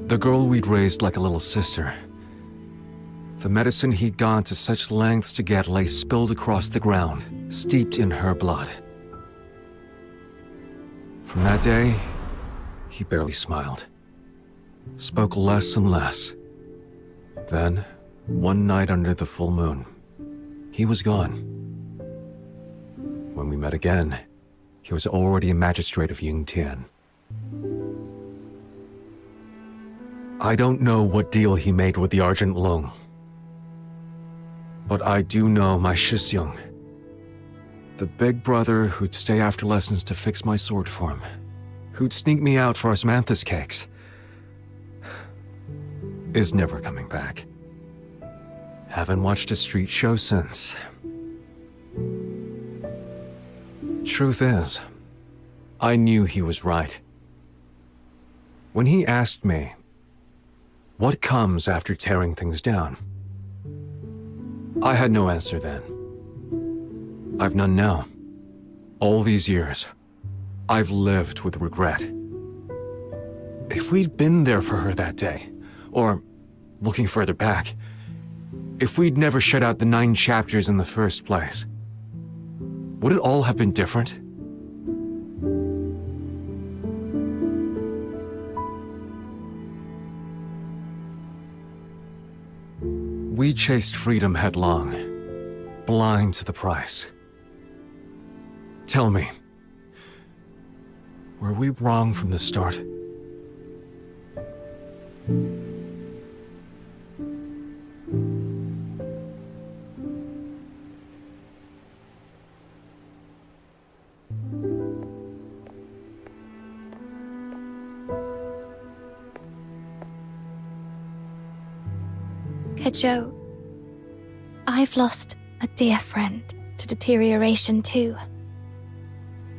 The girl we'd raised like a little sister. The medicine he'd gone to such lengths to get lay spilled across the ground, steeped in her blood. From that day, he barely smiled. Spoke less and less. Then, one night under the full moon, he was gone. When we met again, he was already a magistrate of Yingtian. I don't know what deal he made with the Argent Lung, but I do know my Shisyung. The big brother who'd stay after lessons to fix my sword form. Who'd sneak me out for osmanthus cakes. Is never coming back. Haven't watched a street show since. Truth is, I knew he was right. When he asked me, what comes after tearing things down? I had no answer then. I've none now. All these years, I've lived with regret. If we'd been there for her that day, or, looking further back, if we'd never shut out the 9 chapters in the first place, would it all have been different? We chased freedom headlong, blind to the price. Tell me, were we wrong from the start? Joe, I've lost a dear friend to deterioration too.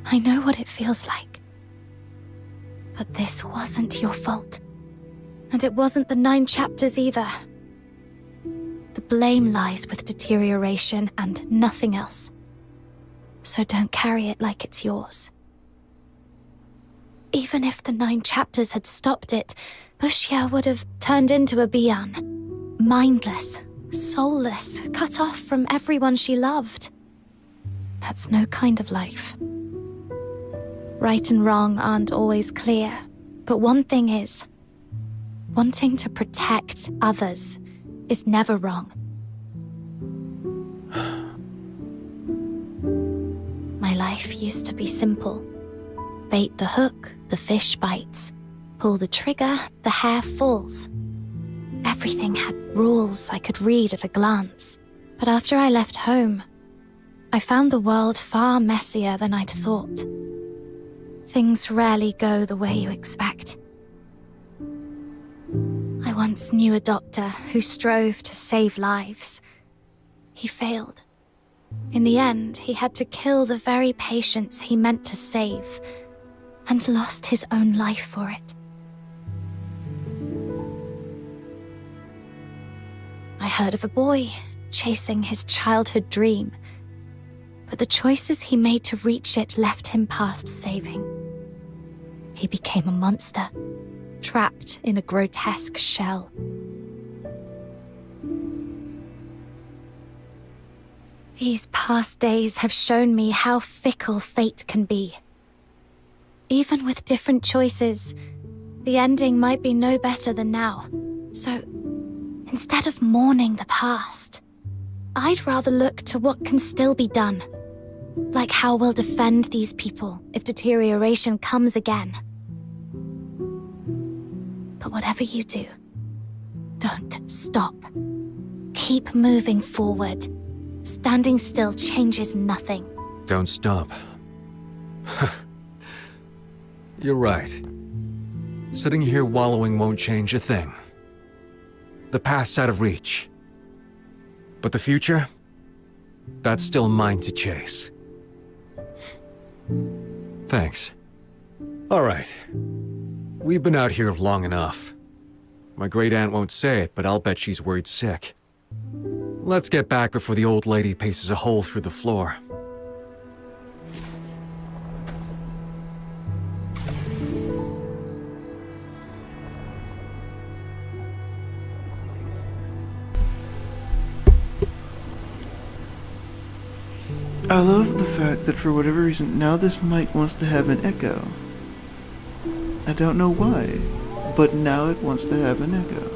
I know what it feels like. But this wasn't your fault. And it wasn't the 9 chapters either. The blame lies with deterioration and nothing else. So don't carry it like it's yours. Even if the 9 chapters had stopped it, Bushia would have turned into a Bian. Mindless, soulless, cut off from everyone she loved. That's no kind of life. Right and wrong aren't always clear, but one thing is, wanting to protect others is never wrong. My life used to be simple. Bait the hook, the fish bites. Pull the trigger, the hare falls. Everything had rules I could read at a glance. But after I left home, I found the world far messier than I'd thought. Things rarely go the way you expect. I once knew a doctor who strove to save lives. He failed. In the end, he had to kill the very patients he meant to save, and lost his own life for it. I heard of a boy chasing his childhood dream, but the choices he made to reach it left him past saving. He became a monster, trapped in a grotesque shell. These past days have shown me how fickle fate can be. Even with different choices, the ending might be no better than now. So, instead of mourning the past, I'd rather look to what can still be done. Like how we'll defend these people if deterioration comes again. But whatever you do, don't stop. Keep moving forward. Standing still changes nothing. Don't stop. You're right. Sitting here wallowing won't change a thing. The past's out of reach. But the future? That's still mine to chase. Thanks. All right. We've been out here long enough. My great aunt won't say it, but I'll bet she's worried sick. Let's get back before the old lady paces a hole through the floor. I love the fact that for whatever reason, now this mic wants to have an echo. I don't know why, but now it wants to have an echo.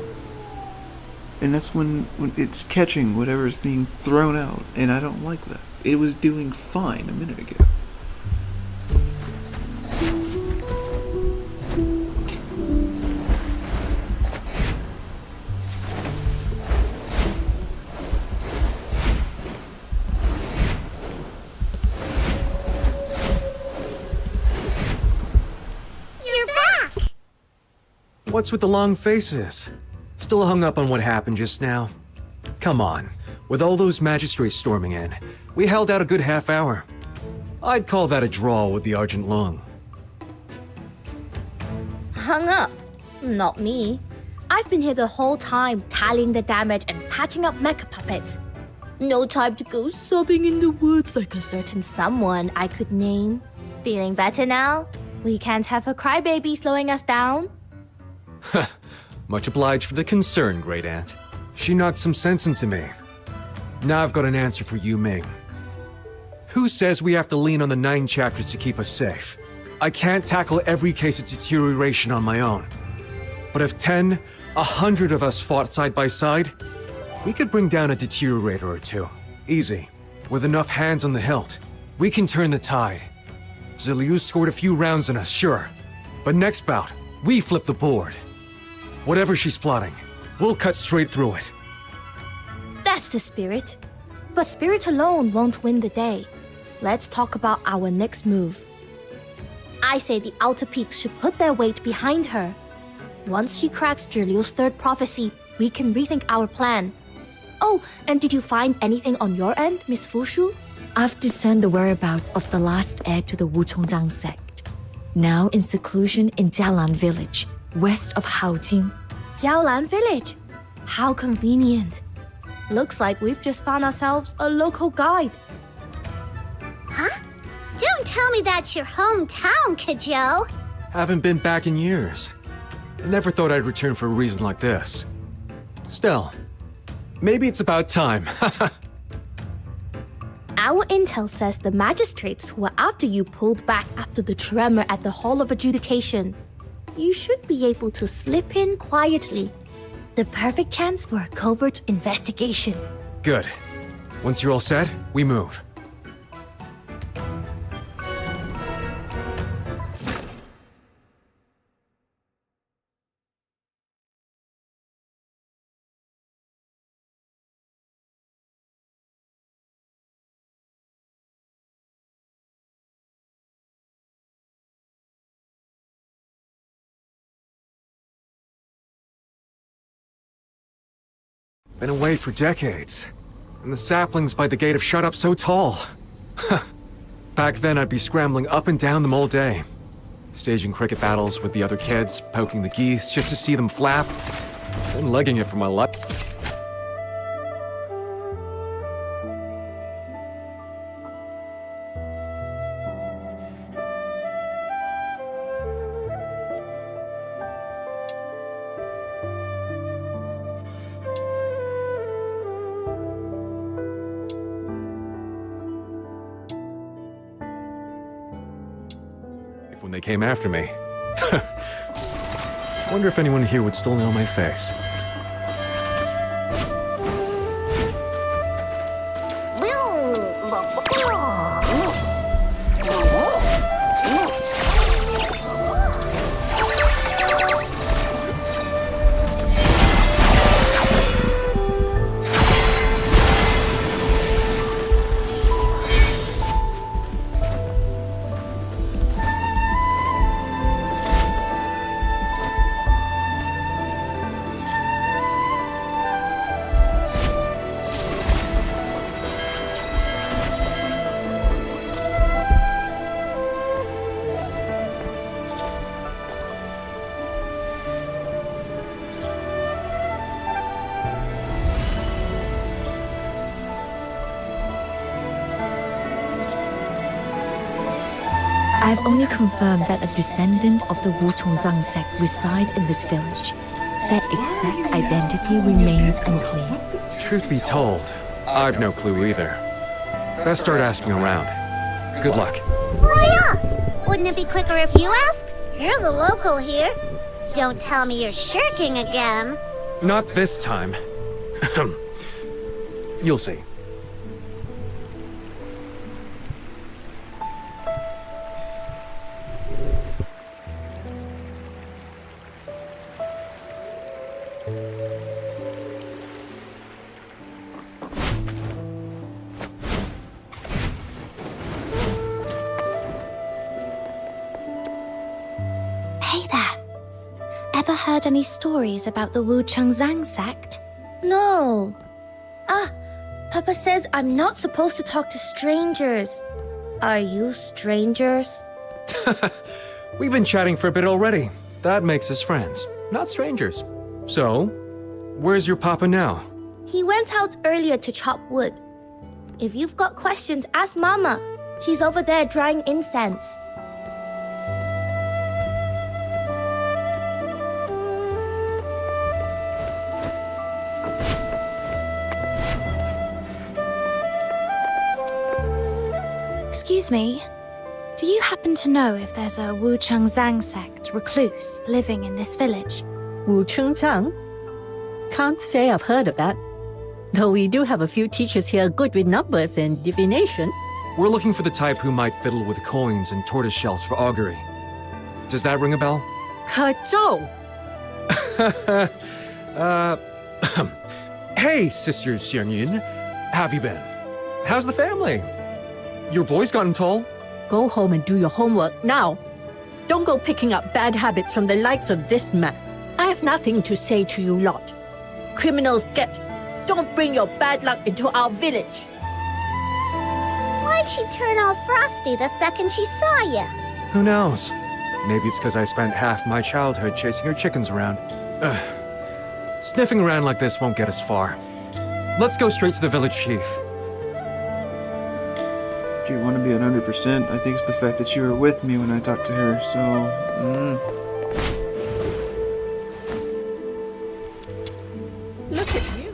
And that's when it's catching whatever is being thrown out, and I don't like that. It was doing fine a minute ago. What's with the long faces? Still hung up on what happened just now? Come on, with all those magistrates storming in, we held out a good half hour. I'd call that a draw with the Argent Lung. Hung up? Not me. I've been here the whole time, tallying the damage and patching up mecha puppets. No time to go sobbing in the woods like a certain someone I could name. Feeling better now? We can't have a crybaby slowing us down. Much obliged for the concern, Great Aunt. She knocked some sense into me. Now I've got an answer for Yu Ming. Who says we have to lean on the 9 chapters to keep us safe? I can't tackle every case of deterioration on my own. But if 10, 100 of us fought side by side, we could bring down a deteriorator or two. Easy. With enough hands on the hilt, we can turn the tide. Ziliu scored a few rounds on us, sure. But next bout, we flip the board. Whatever she's plotting, we'll cut straight through it. That's the spirit. But spirit alone won't win the day. Let's talk about our next move. I say the Outer Peaks should put their weight behind her. Once she cracks Zhiliu's 3rd prophecy, we can rethink our plan. Oh, and did you find anything on your end, Miss Fushu? I've discerned the whereabouts of the last heir to the Wuchongzhang sect. Now in seclusion in Jialan village, west of Haojing. Jialan village? How convenient. Looks like we've just found ourselves a local guide. Huh? Don't tell me that's your hometown, Kajou. Haven't been back in years. Never thought I'd return for a reason like this. Still, maybe it's about time. Our intel says the magistrates who were after you pulled back after the tremor at the Hall of Adjudication. You should be able to slip in quietly. The perfect chance for a covert investigation. Good. Once you're all set, we move. Been away for decades. And the saplings by the gate have shot up so tall. Back then, I'd be scrambling up and down them all day. Staging cricket battles with the other kids, poking the geese just to see them flap. Been legging it for my life. When they came after me. Wonder if anyone here would still know my face. I've only confirmed that a descendant of the Wuchongzhang sect resides in this village. Their exact identity remains unclear. Truth be told, I've no clue either. Best start asking around. Good luck. Why us? Wouldn't it be quicker if you asked? You're the local here. Don't tell me you're shirking again. Not this time. You'll see. heard any stories about the Wu Chengzang sect? No. Papa says I'm not supposed to talk to strangers. Are you strangers? We've been chatting for a bit already. That makes us friends, not strangers. So, where's your papa now? He went out earlier to chop wood. If you've got questions, ask Mama. She's over there drying incense. Excuse me, do you happen to know if there's a Wu Chengzang sect recluse living in this village? Wu Chengzang? Can't say I've heard of that. Though we do have a few teachers here good with numbers and divination. We're looking for the type who might fiddle with coins and tortoise shells for augury. Does that ring a bell? 可咒! Hey, Sister Xianyun. Have you been? How's the family? Your boy's gotten tall. Go home and do your homework now. Don't go picking up bad habits from the likes of this man. I have nothing to say to you lot. Criminals get. Don't bring your bad luck into our village. Why'd she turn all frosty the second she saw you? Who knows? Maybe it's because I spent half my childhood chasing her chickens around. Sniffing around like this won't get us far. Let's go straight to the village chief. If you want to be 100%, I think it's the fact that you were with me when I talked to her, so... Look at you.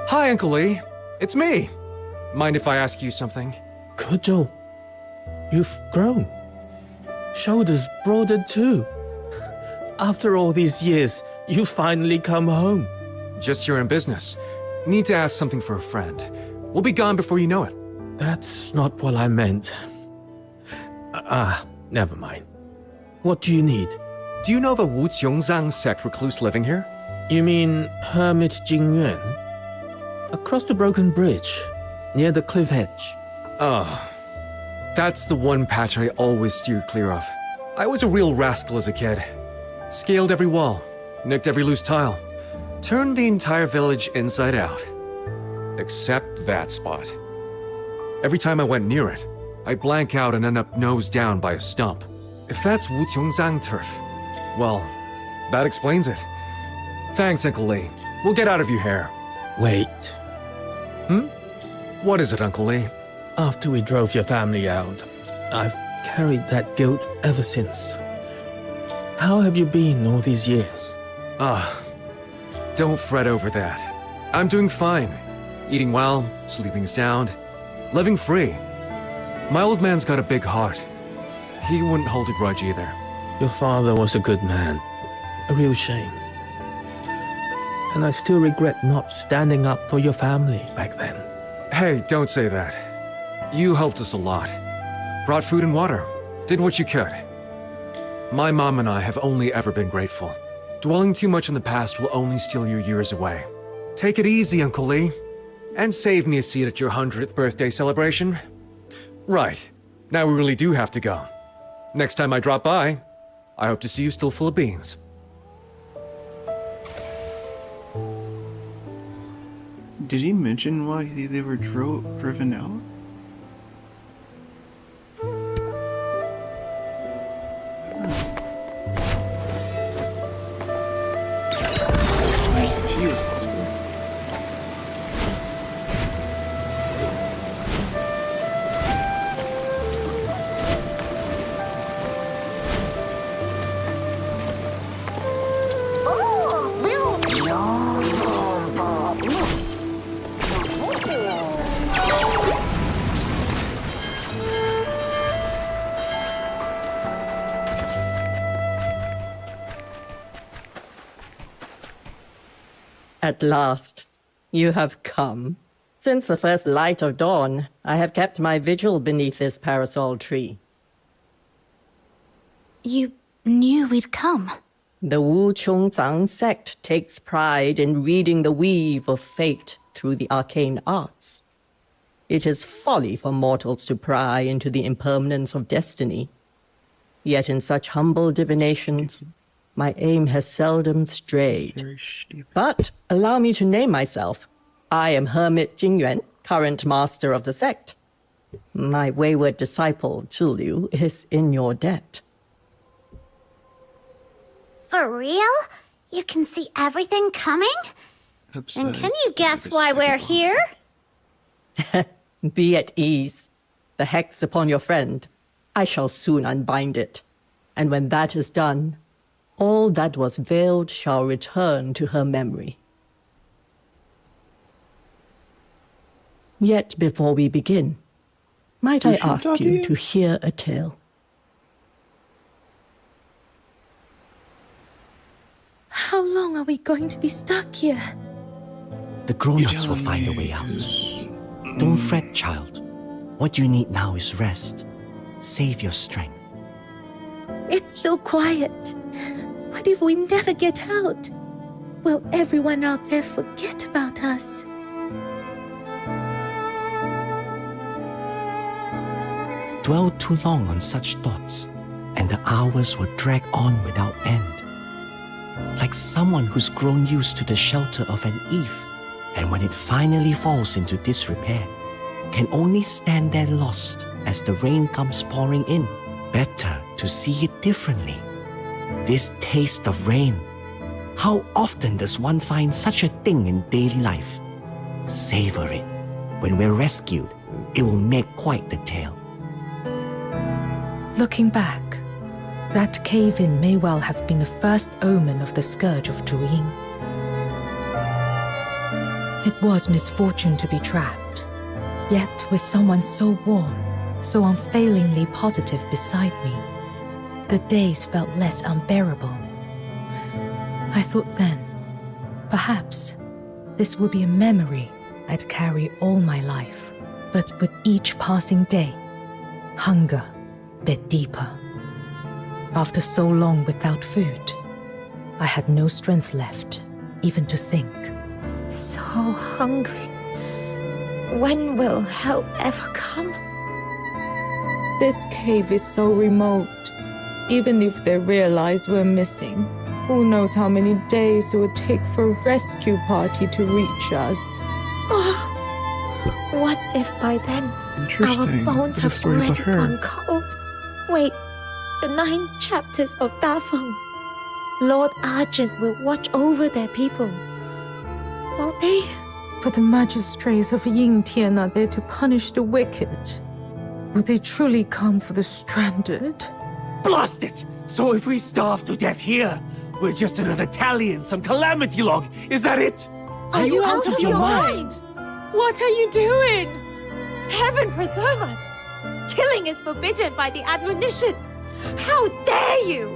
Hi, Uncle Lee. It's me. Mind if I ask you something? Kejo, you've grown. Shoulders broadened too. After all these years, you finally come home. Just here in business. Need to ask something for a friend. We'll be gone before you know it. That's not what I meant. Never mind. What do you need? Do you know of a Wu Qiongzang sect recluse living here? You mean Hermit Jingyuan? Across the broken bridge, near the cliff edge. That's the one patch I always steered clear of. I was a real rascal as a kid. Scaled every wall, nicked every loose tile, turned the entire village inside out. Except that spot. Every time I went near it, I'd blank out and end up nose down by a stump. If that's Wu Qiongzang turf, well, that explains it. Thanks, Uncle Lee. We'll get out of your hair. Wait. What is it, Uncle Lee? After we drove your family out, I've carried that guilt ever since. How have you been all these years? Don't fret over that. I'm doing fine. Eating well, sleeping sound, living free. My old man's got a big heart. He wouldn't hold a grudge either. Your father was a good man. A real shame. And I still regret not standing up for your family back then. Hey, don't say that. You helped us a lot. Brought food and water. Did what you could. My mom and I have only ever been grateful. Dwelling too much on the past will only steal your years away. Take it easy, Uncle Lee. And save me a seat at your 100th birthday celebration. Right. Now we really do have to go. Next time I drop by, I hope to see you still full of beans. Did he mention why they were driven out? She was hostile. At last, you have come. Since the first light of dawn, I have kept my vigil beneath this parasol tree. You knew we'd come. The Wu Chongzang sect takes pride in reading the weave of fate through the arcane arts. It is folly for mortals to pry into the impermanence of destiny. Yet in such humble divinations, my aim has seldom strayed. But allow me to name myself. I am Hermit Jingyuan, current master of the sect. My wayward disciple, Zhi is in your debt. For real? You can see everything coming? And can you guess why we're here? Be at ease. The hex upon your friend, I shall soon unbind it. And when that is done, all that was veiled shall return to her memory. Yet before we begin, might I ask you to hear a tale? How long are we going to be stuck here? The grown-ups will find a way out. Don't fret, child. What you need now is rest. Save your strength. It's so quiet. What if we never get out? Will everyone out there forget about us? Dwell too long on such thoughts, and the hours will drag on without end. Like someone who's grown used to the shelter of an eave, and when it finally falls into disrepair, can only stand there lost as the rain comes pouring in. Better to see it differently. This taste of rain. How often does one find such a thing in daily life? Savor it. When we're rescued, it will make quite the tale. Looking back, that cave-in may well have been the first omen of the scourge of Zhu. It was misfortune to be trapped, yet with someone so warm, so unfailingly positive beside me, the days felt less unbearable. I thought then, perhaps this would be a memory I'd carry all my life. But with each passing day, hunger bit deeper. After so long without food, I had no strength left, even to think. So hungry. When will help ever come? This cave is so remote. Even if they realize we're missing, who knows how many days it would take for a rescue party to reach us. Oh, what if by then our Interesting. bones It's a have story about already her. gone cold? Wait, the 9 chapters of Dafeng. Lord Argent will watch over their people. Won't they? But the magistrates of Yingtian are there to punish the wicked. Would they truly come for the stranded? Blast it! So if we starve to death here, we're just another tally in some calamity log. Is that it? Are you out of your mind? What are you doing? Heaven preserve us! Killing is forbidden by the admonitions. How dare you!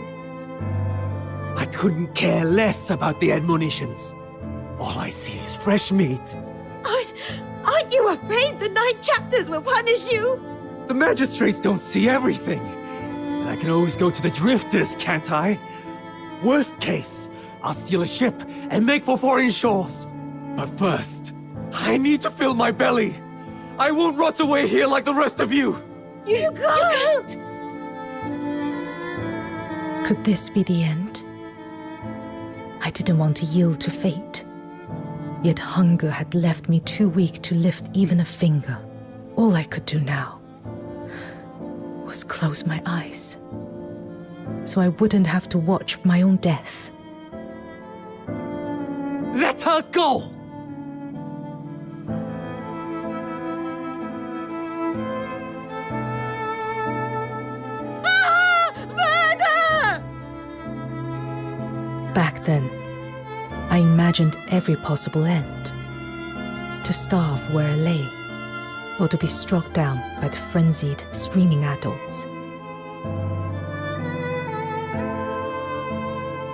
I couldn't care less about the admonitions. All I see is fresh meat. Aren't you afraid the 9 chapters will punish you? The magistrates don't see everything. And I can always go to the drifters, can't I? Worst case, I'll steal a ship and make for foreign shores. But first, I need to fill my belly. I won't rot away here like the rest of you. You can't! Could this be the end? I didn't want to yield to fate. Yet hunger had left me too weak to lift even a finger. All I could do now was close my eyes, so I wouldn't have to watch my own death. Let her go! Murder! Back then, I imagined every possible end. To starve where I lay, or to be struck down by the frenzied, screaming adults.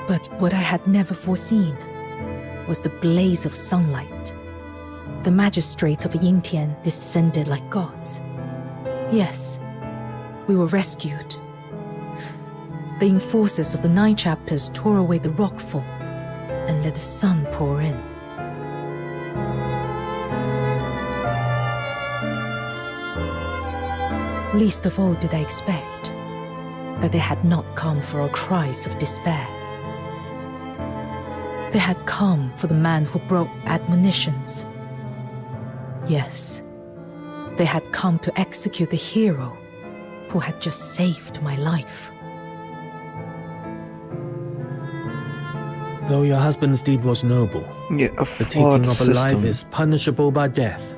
But what I had never foreseen was the blaze of sunlight, The magistrates of Yingtian descended like gods. Yes, we were rescued. The enforcers of the 9 chapters tore away the rockfall and let the sun pour in. Least of all did I expect that they had not come for our cries of despair. They had come for the man who brought admonitions. Yes, they had come to execute the hero who had just saved my life. Though your husband's deed was noble, the taking of a life is punishable by death.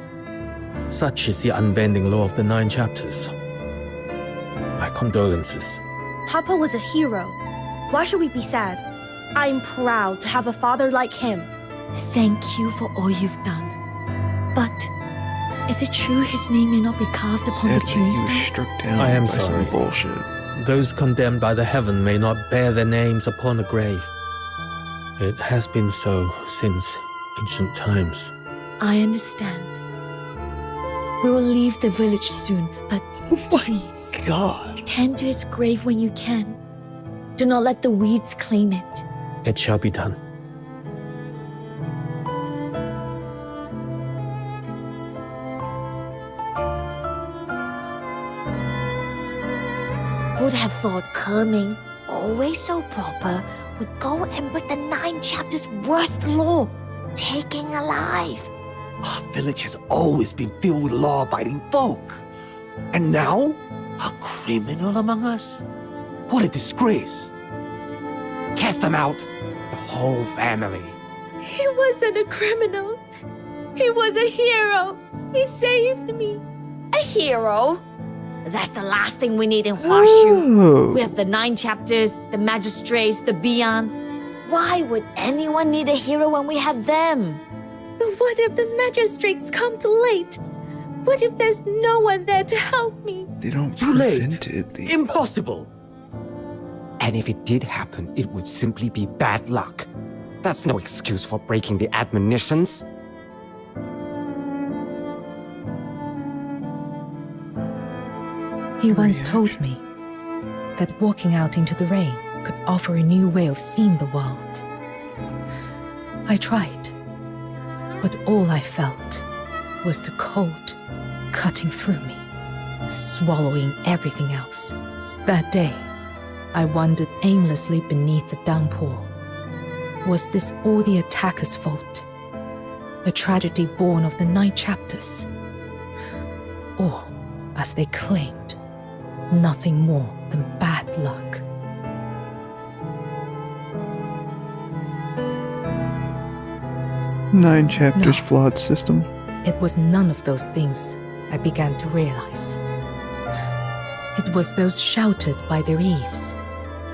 Such is the unbending law of the 9 chapters. My condolences. Papa was a hero. Why should we be sad? I'm proud to have a father like him. Thank you for all you've done. But is it true his name may not be carved upon the tombstone? I am sorry. Those condemned by the heaven may not bear their names upon a grave. It has been so since ancient times. I understand. We will leave the village soon, but please, tend to its grave when you can. Do not let the weeds claim it. It shall be done. Who'd have thought Kerming, always so proper, would go and break the 9 chapters' worst law, taking a life? Our village has always been filled with law-abiding folk. And now, a criminal among us? What a disgrace. Cast them out. The whole family. He wasn't a criminal. He was a hero. He saved me. A hero? That's the last thing we need in Huashu. We have the 9 chapters, the magistrates, the Bian. Why would anyone need a hero when we have them? But what if the magistrates come too late? What if there's no one there to help me? They don't Too late. prevent it. Impossible. And if it did happen, it would simply be bad luck. That's no excuse for breaking the admonitions. He once told me that walking out into the rain could offer a new way of seeing the world. I tried, but all I felt was the cold cutting through me, swallowing everything else. That day, I wandered aimlessly beneath the downpour. Was this all the attacker's fault? A tragedy born of the 9 chapters? Or, as they claimed, nothing more than bad luck? Nine chapters flawed system. It was none of those things, I began to realize. It was those sheltered by their eaves.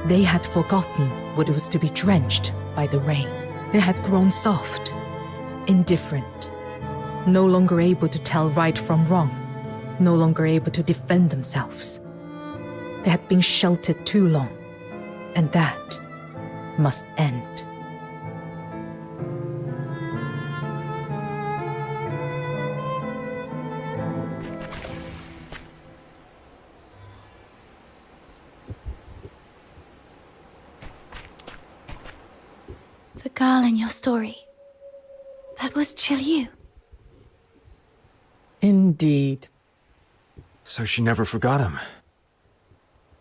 They had forgotten what it was to be drenched by the rain. They had grown soft, indifferent, no longer able to tell right from wrong, no longer able to defend themselves. They had been sheltered too long, and that must end. The girl in your story. That was Chiliu. Indeed. So she never forgot him.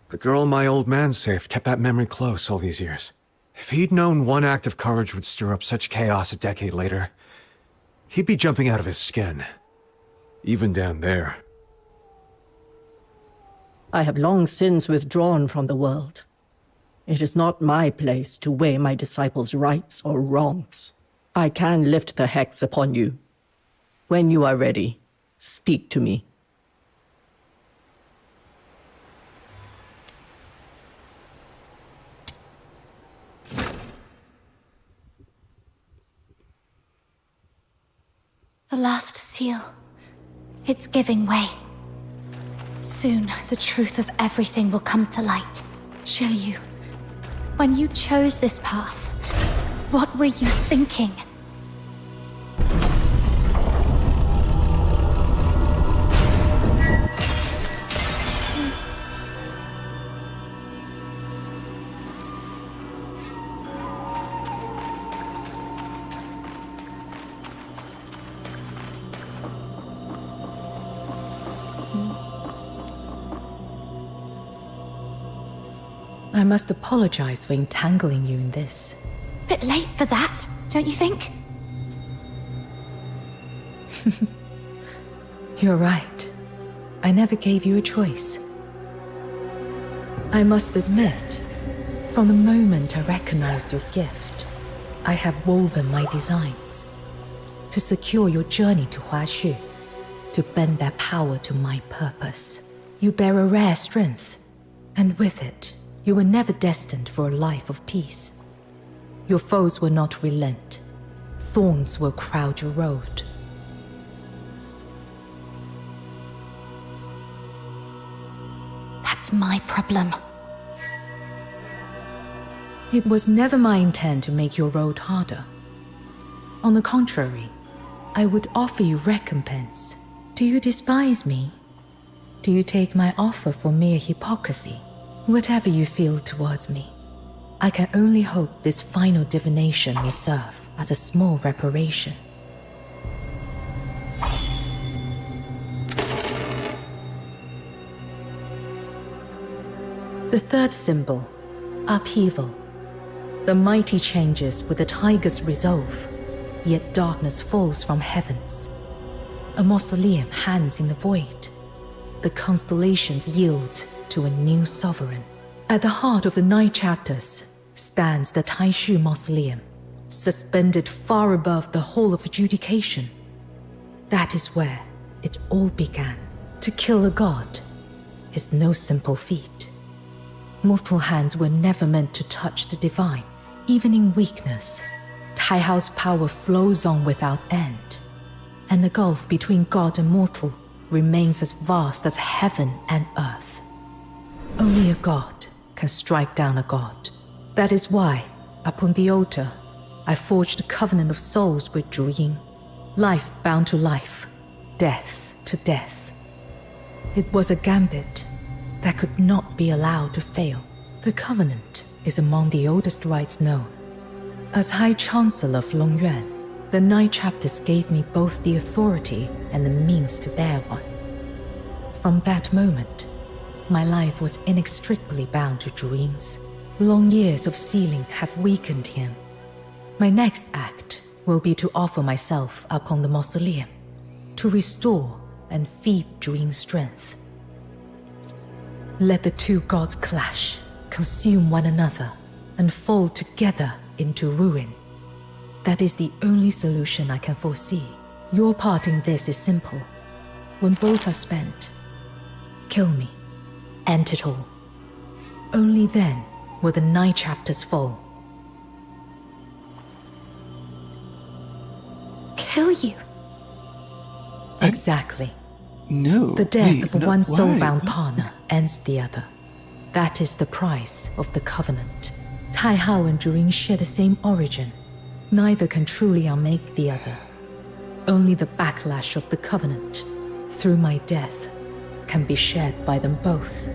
The girl my old man saved kept that memory close all these years. If he'd known one act of courage would stir up such chaos a decade later, he'd be jumping out of his skin. Even down there. I have long since withdrawn from the world. It is not my place to weigh my disciples' rights or wrongs. I can lift the hex upon you. When you are ready, speak to me. The last seal. It's giving way. Soon, the truth of everything will come to light. Shiryu, when you chose this path, what were you thinking? I must apologize for entangling you in this. Bit late for that, don't you think? You're right. I never gave you a choice. I must admit, from the moment I recognized your gift, I have woven my designs to secure your journey to Huaxu, to bend their power to my purpose. You bear a rare strength, and with it, you were never destined for a life of peace. Your foes will not relent. Thorns will crowd your road. That's my problem. It was never my intent to make your road harder. On the contrary, I would offer you recompense. Do you despise me? Do you take my offer for mere hypocrisy? Whatever you feel towards me, I can only hope this final divination may serve as a small reparation. The third symbol, upheaval. The mighty changes with the tiger's resolve, yet darkness falls from heavens. A mausoleum hangs in the void. The constellations yield to a new sovereign. At the heart of the 9 chapters stands the Taishu Mausoleum, suspended far above the Hall of Adjudication. That is where it all began. To kill a god is no simple feat. Mortal hands were never meant to touch the divine. Even in weakness, Taihao's power flows on without end, and the gulf between god and mortal remains as vast as heaven and earth. Only a god can strike down a god. That is why, upon the altar, I forged a covenant of souls with Zhu Ying. Life bound to life, death to death. It was a gambit that could not be allowed to fail. The covenant is among the oldest rites known. As High Chancellor of Longyuan, the 9 chapters gave me both the authority and the means to bear one. From that moment, my life was inextricably bound to Zhu Ying's. Long years of sealing have weakened him. My next act will be to offer myself upon the mausoleum, to restore and feed Zhu Ying's strength. Let the 2 gods clash, consume one another, and fall together into ruin. That is the only solution I can foresee. Your part in this is simple. When both are spent, kill me. End it all. Only then will the 9 chapters fall. Kill you? Exactly. No. The death wait, of no, one why? soulbound partner ends the other. That is the price of the covenant. Taihao and Zhu Ying share the same origin. Neither can truly unmake the other. Only the backlash of the covenant, through my death, can be shared by them both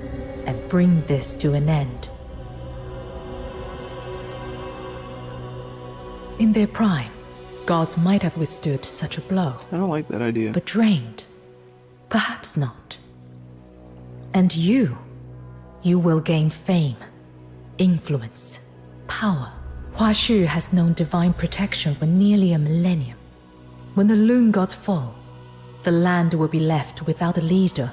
and bring this to an end. In their prime, gods might have withstood such a blow. I don't like that idea. But drained? Perhaps not. And you will gain fame, influence, power. Huaxu has known divine protection for nearly a millennium. When the Loon gods fall, the land will be left without a leader.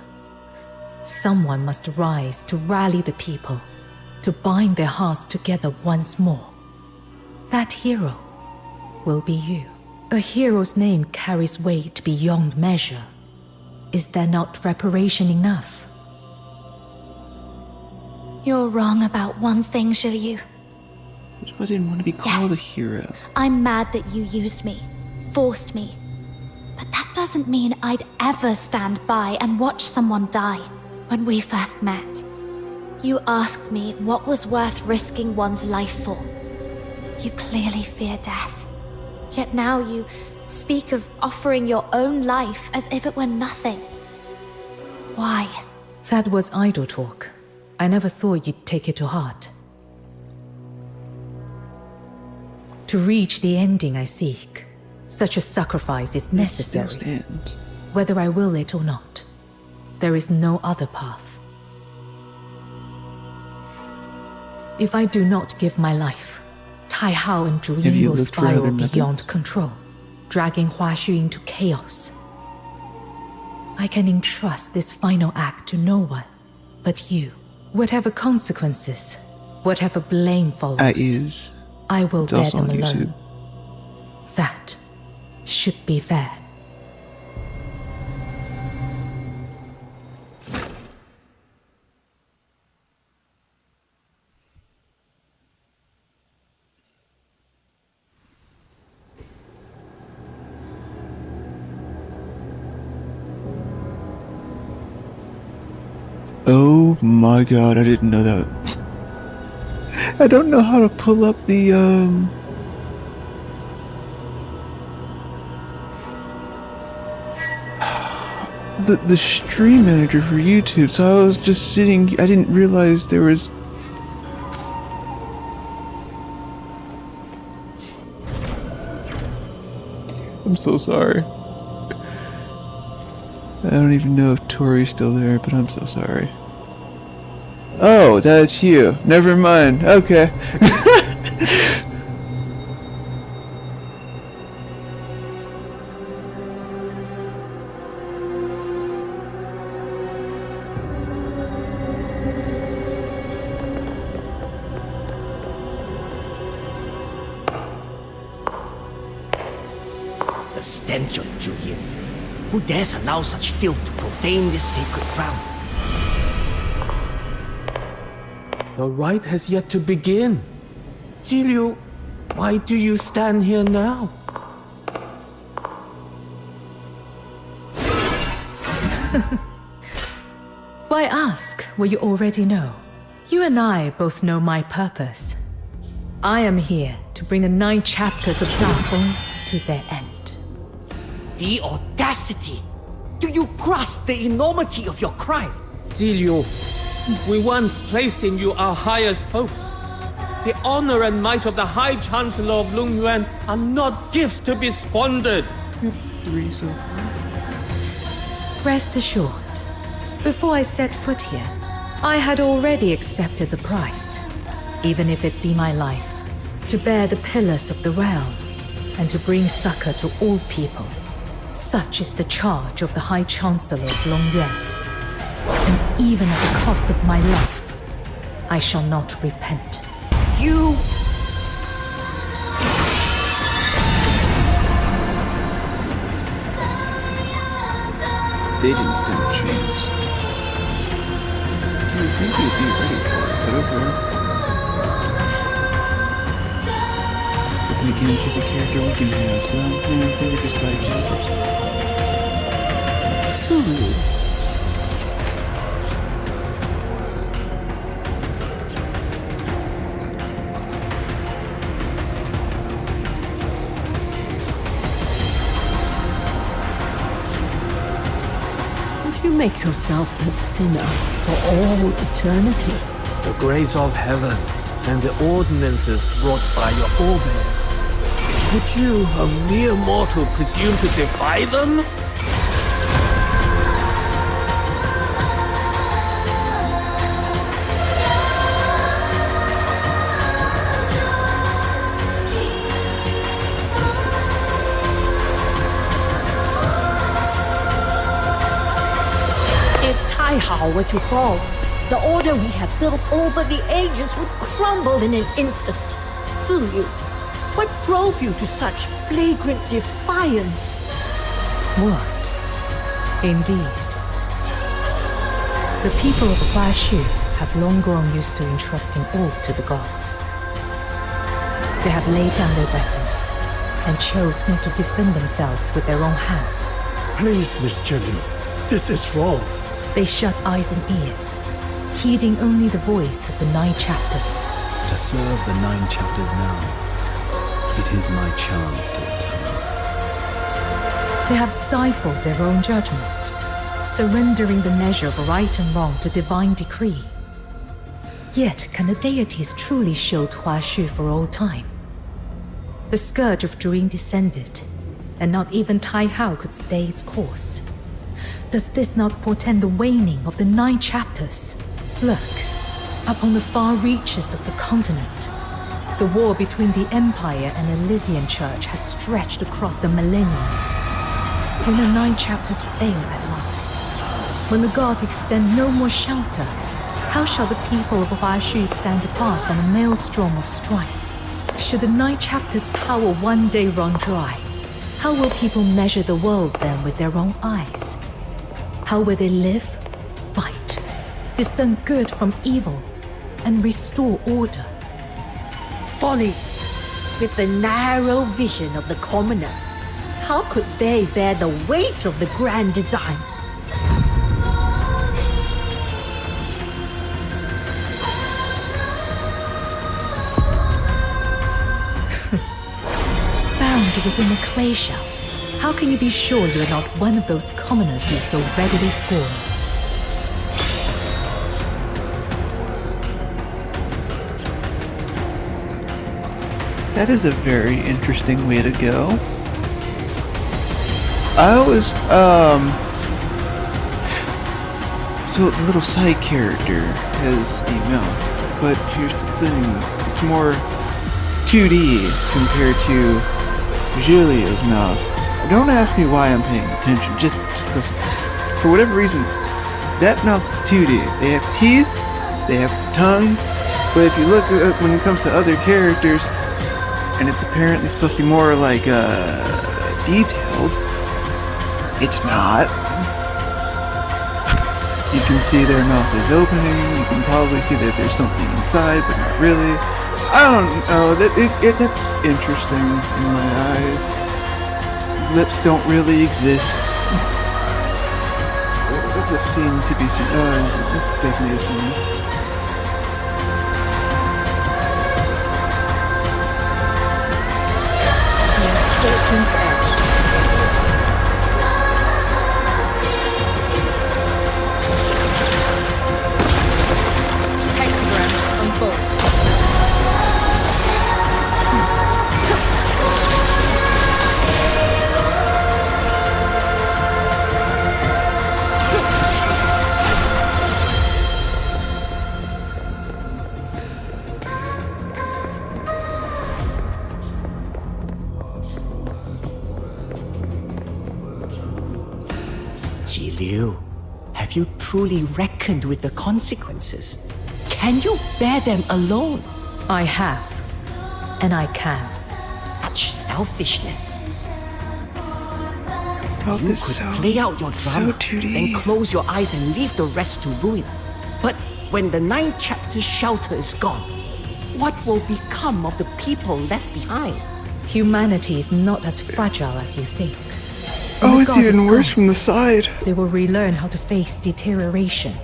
Someone must rise to rally the people, to bind their hearts together once more. That hero will be you. A hero's name carries weight beyond measure. Is there not reparation enough? You're wrong about one thing, Zhiliu. I didn't want to be called a hero. I'm mad that you used me, forced me. But that doesn't mean I'd ever stand by and watch someone die. When we first met, you asked me what was worth risking one's life for. You clearly fear death. Yet now you speak of offering your own life as if it were nothing. Why? That was idle talk. I never thought you'd take it to heart. To reach the ending I seek, such a sacrifice is necessary. Whether I will it or not, there is no other path. If I do not give my life, Tai Hao and Zhu Have Yin you will looked for other spiral methods? beyond control, dragging Hua Xu into chaos. I can entrust this final act to no one but you. Whatever consequences, whatever blame follows, I will It's bear also them on alone. That should be fair. Oh my god, I didn't know that. I don't know how to pull up the the stream manager for YouTube, so I was just sitting, I didn't realize there was... I'm so sorry. I don't even know if Tori's still there, but I'm so sorry. Oh, that's you. Never mind. Okay. The stench of Zhu Yin. Who dares allow such filth to profane this sacred ground? The rite has yet to begin. Jiliu, why do you stand here now? Why ask what you already know? You and I both know my purpose. I am here to bring the 9 chapters of Dafeng to their end. The audacity! Do you grasp the enormity of your crime? Jiliu, we once placed in you our highest hopes. The honor and might of the High Chancellor of Longyuan are not gifts to be squandered. Rest assured, before I set foot here, I had already accepted the price, even if it be my life, to bear the pillars of the realm and to bring succor to all people. Such is the charge of the High Chancellor of Longyuan. And even at the cost of my life, I shall not repent. You... They didn't stand a chance. You would think you'd be ready for it, but okay. But then again, she's a character we can have, so yeah, they were just side characters. Sulu. You make yourself a sinner for all eternity. The grace of heaven and the ordinances brought by your forebears. Would you, a mere mortal, presume to defy them? Tai Hao were to fall, the order we have built over the ages would crumble in an instant. Ziyu, what drove you to such flagrant defiance? What? Indeed. The people of Hua Xu have long grown used to entrusting all to the gods. They have laid down their weapons and chose not to defend themselves with their own hands. Please, Miss Jiliu, this is wrong. They shut eyes and ears, heeding only the voice of the 9 chapters. To serve the 9 chapters now, it is my chance to return. They have stifled their own judgment, surrendering the measure of right and wrong to divine decree. Yet can the deities truly shield Hua Xu for all time? The scourge of Zhu Yin descended, and not even Tai Hao could stay its course. Does this not portend the waning of the 9 chapters? Look, upon the far reaches of the continent. The war between the Empire and Elysian Church has stretched across a millennium. When the 9 chapters fail at last, when the gods extend no more shelter, how shall the people of Huashu stand apart from the maelstrom of strife? Should the 9 chapters' power one day run dry, how will people measure the world then with their own eyes? How will they live, fight, discern good from evil, and restore order? Folly! With the narrow vision of the commoner, how could they bear the weight of the grand design? Bound within a clay shell, how can you be sure you're not one of those commoners you so readily scorn? That is a very interesting way to go. I always, so the little side character has a mouth, but here's the thing, it's more 2D compared to Julio's mouth. Don't ask me why I'm paying attention, just listen. For whatever reason, that mouth is 2D. They have teeth, they have tongue, but if you look at when it comes to other characters, and it's apparently supposed to be more like detailed, it's not. You can see their mouth is opening, you can probably see that there's something inside, but not really. I don't know, that's interesting in my eyes. Lips don't really exist. That's a scene to be seen. That's definitely a scene. Fortune's Edge. Hexagram unfold. Liu, have you truly reckoned with the consequences? Can you bear them alone? I have, and I can. Such selfishness. Oh, You could play out your drama, then close your eyes and leave the rest to ruin. But when the 9 chapters shelter is gone, what will become of the people left behind? Humanity is not as fragile as you think. Oh, it's even worse from the side. They will relearn how to face deterioration.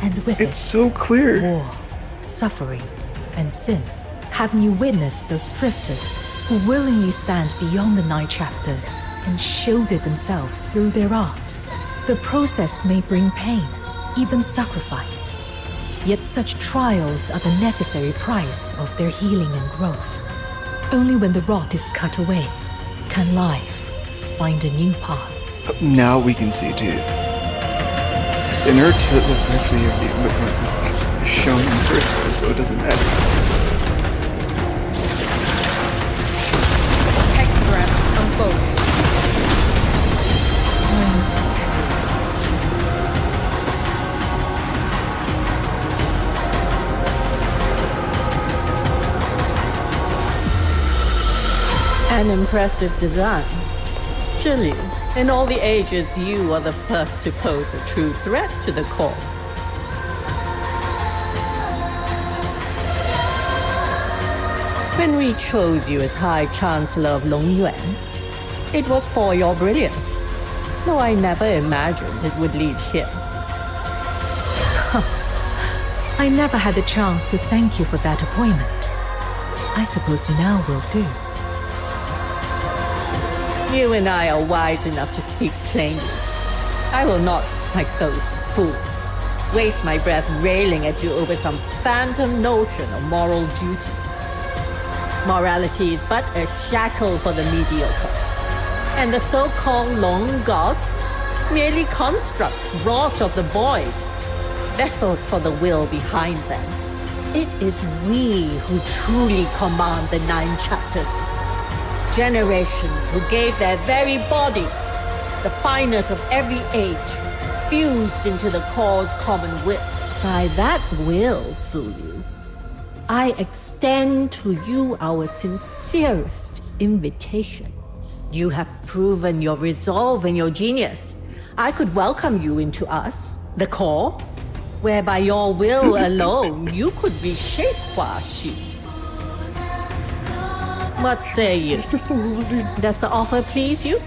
And with it's so clear. War, suffering, and sin. Haven't you witnessed those drifters who willingly stand beyond the 9 chapters and shielded themselves through their art? The process may bring pain, even sacrifice. Yet such trials are the necessary price of their healing and growth. Only when the rot is cut away can life find a new path. Now we can see Tooth. And her tooth was actually shown in the first place, so it doesn't matter. Hexagram unfold. An impressive design. Zhi, in all the ages, you are the first to pose a true threat to the core. When we chose you as High Chancellor of Longyuan, it was for your brilliance, though I never imagined it would lead here. I never had the chance to thank you for that appointment. I suppose now will do. You and I are wise enough to speak plainly. I will not, like those fools, waste my breath railing at you over some phantom notion of moral duty. Morality is but a shackle for the mediocre, and the so-called long gods merely constructs wrought of the void. vessels for the will behind them. It is we who truly command the 9 chapters. Generations who gave their very bodies, the finest of every age, fused into the core's common will. By that will, Zilu, I extend to you our sincerest invitation. You have proven your resolve and your genius. I could welcome you into us, the core, where by your will alone you could reshape Hua Xu. What say you? Does the offer please you?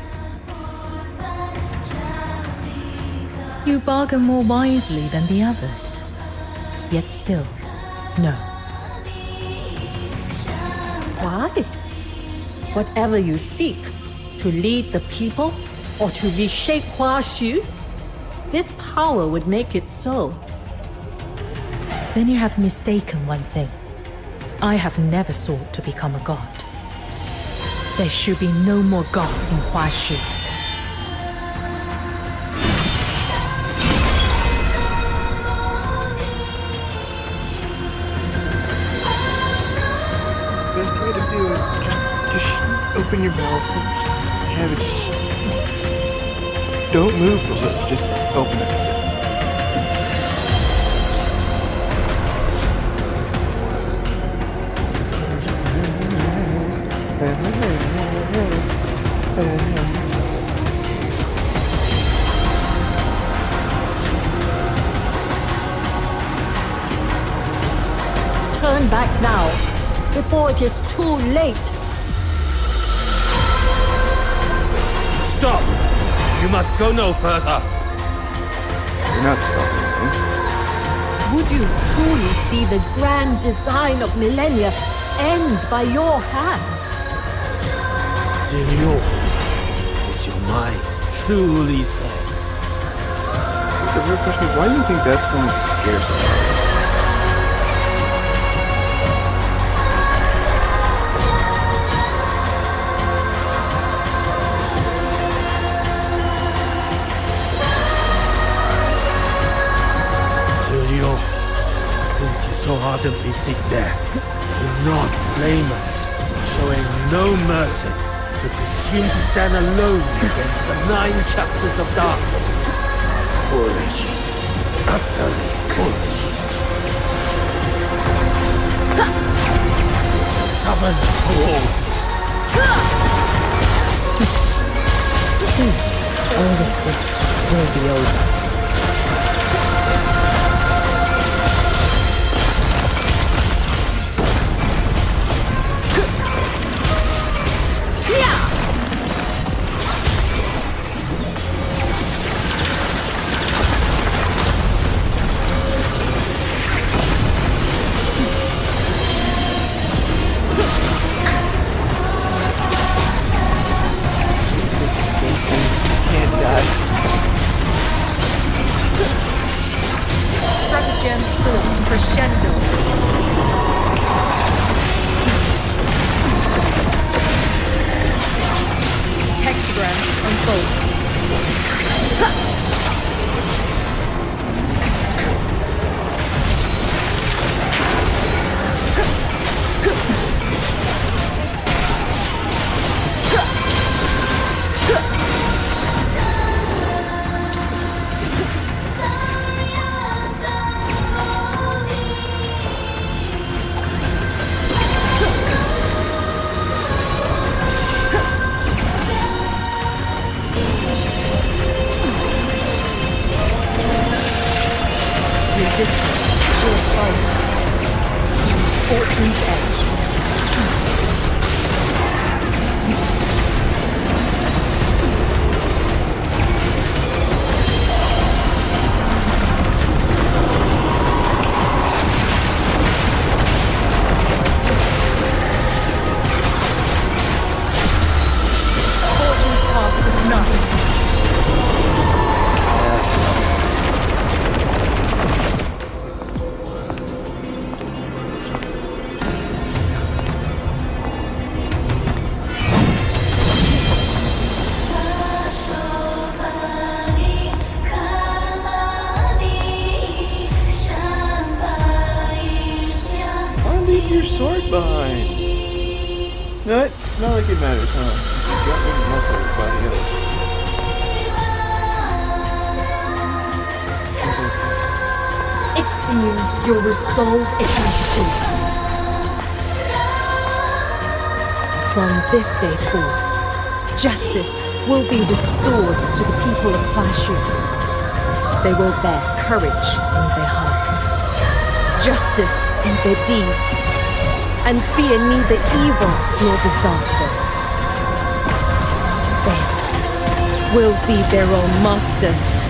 You bargain more wisely than the others. Yet still, no. Why? Whatever you seek, to lead the people or to reshape Hua Xu, this power would make it so. Then you have mistaken one thing. I have never sought to become a god. There should be no more gods in Hua Xu. Best way to do it, just open your mouth and just have it. Don't move the lip, just open it. Turn back now, before it is too late. Stop! You must go no further. You're not stopping me. Would you truly see the grand design of millennia end by your hand? Zilu, is your mind truly set? The real question is, why do you think that's going to scare somebody? Since you so ardently seek death, do not blame us for showing no mercy to presume to stand alone against the 9 chapters of darkness. Foolish. Utterly foolish. Stubborn fool. Soon, all of this will be over. fine. No, not like it matters, huh? You got me most everybody else. It seems your resolve is unshaken. From this day forth, justice will be restored to the people of Huashu. They will bear courage in their hearts, justice in their deeds, and fear neither evil nor disaster. They will be their own masters.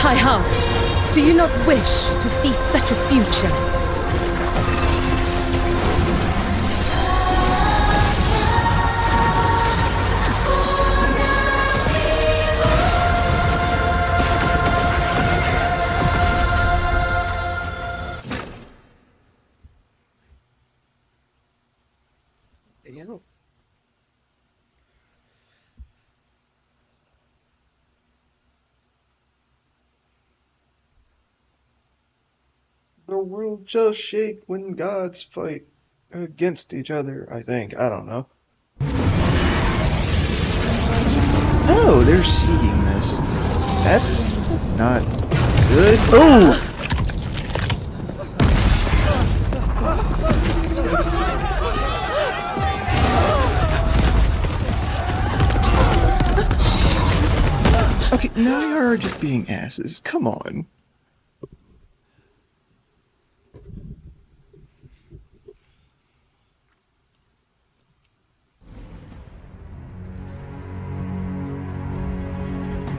Taiha, do you not wish to see such a future? Yeah. The world just shake when gods fight against each other, I think. I don't know. Oh, they're seeing this. That's not good. Oh! Okay, now you're just being asses. Come on.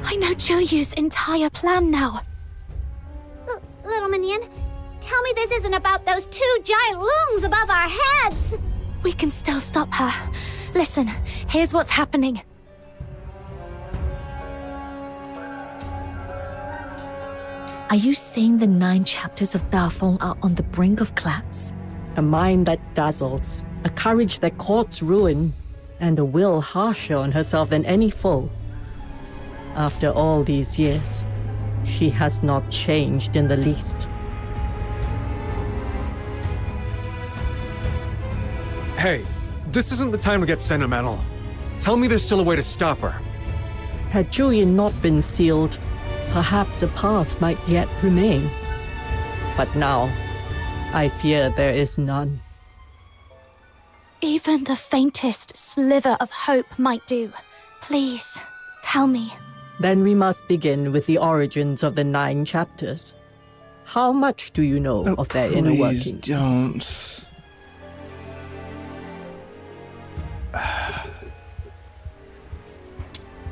I know Jilyu's entire plan now. Little minion, tell me this isn't about those two giant loons above our heads! We can still stop her. Listen, here's what's happening. Are you saying the 9 chapters of Dafeng are on the brink of collapse? A mind that dazzles, a courage that courts ruin, and a will harsher on herself than any foe. After all these years, she has not changed in the least. Hey, this isn't the time to get sentimental. Tell me there's still a way to stop her. Had Julian not been sealed, perhaps a path might yet remain. But now, I fear there is none. Even the faintest sliver of hope might do. Please, tell me. Then we must begin with the origins of the 9 chapters. How much do you know of their inner workings? Don't.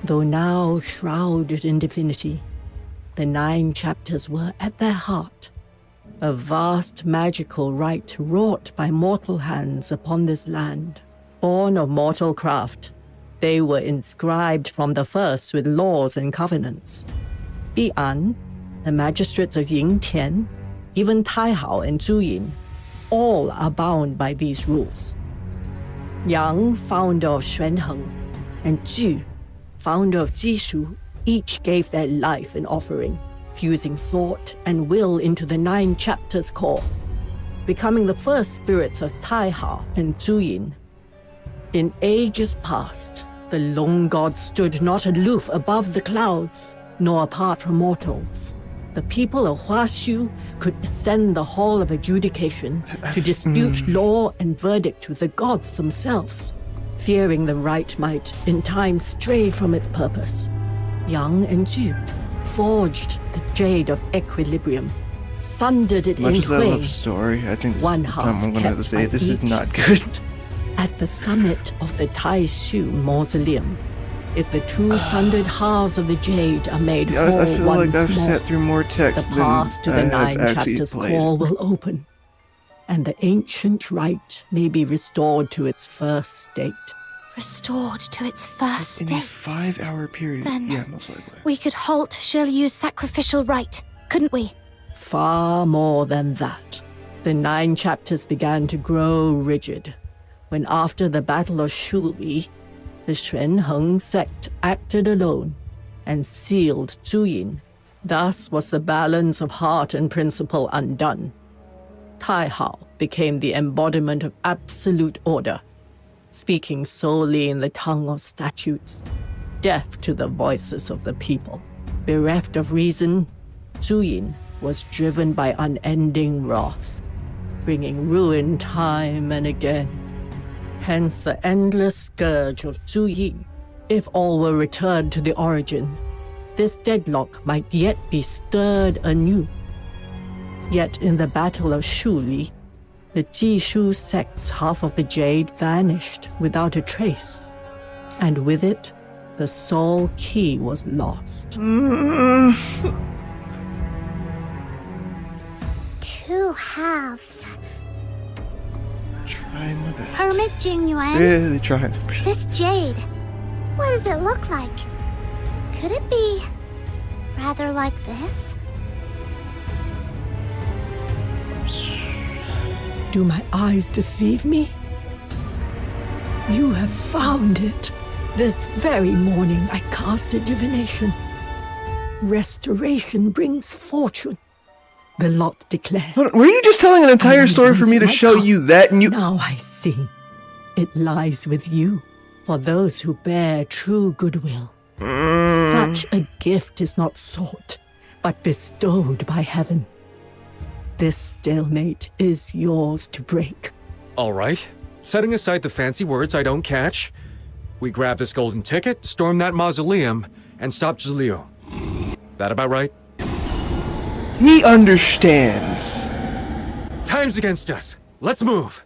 Though now shrouded in divinity, the 9 chapters were at their heart a vast magical rite wrought by mortal hands upon this land. Born of mortal craft, they were inscribed from the first with laws and covenants. Bi'an, the magistrates of Yingtian, even Taihao and Zhuyin, all are bound by these rules. Yang, founder of Xuanheng, and Ju, founder of Jishu, each gave their life in offering, fusing thought and will into the 9 chapters core, becoming the first spirits of Taihao and Zhuyin. In ages past, the Long God stood not aloof above the clouds, nor apart from mortals. The people of Huashu could ascend the Hall of Adjudication to dispute law and verdict with the gods themselves. Fearing the right might in time stray from its purpose, Yang and Ju forged the Jade of Equilibrium, sundered it Much in as I twain. love story, I think this One is the time half I'm going to have to kept say by this is each not good. side. At the summit of the Taishu Mausoleum, if the 2 sundered halves of the Jade are made Yeah, whole I feel once like I've more, sat through more text the than path to I the have 9 actually chapters played. core will open, and the ancient rite may be restored to its first state. Restored to its first In a state. 5-hour period. Then Yeah, most likely. we could halt Jilyu's sacrificial rite, couldn't we? Far more than that. The 9 chapters began to grow rigid when, after the Battle of Shuli, the Xuanheng sect acted alone and sealed Zhuyin. Thus was the balance of heart and principle undone. Taihao became the embodiment of absolute order, speaking solely in the tongue of statutes, deaf to the voices of the people. Bereft of reason, Zhuyin was driven by unending wrath, bringing ruin time and again. Hence the endless scourge of Zhuyin. If all were returned to the origin, this deadlock might yet be stirred anew. Yet in the Battle of Shuli, the Jishu sect's half of the jade vanished without a trace, and with it, the soul key was lost. 2 halves. Try my best. Hermit Jingyuan. Really trying. This jade, what does it look like? Could it be rather like this? Do my eyes deceive me? You have found it. This very morning I cast a divination. Restoration brings fortune, the lot declared. Were you just telling an entire story for me to show you that and you— Now I see. It lies with you, for those who bear true goodwill. Such a gift is not sought, but bestowed by heaven. This stalemate is yours to break. All right. Setting aside the fancy words I don't catch, we grab this golden ticket, storm that mausoleum, and stop Zhiliu. That about right? He understands. Time's against us. Let's move.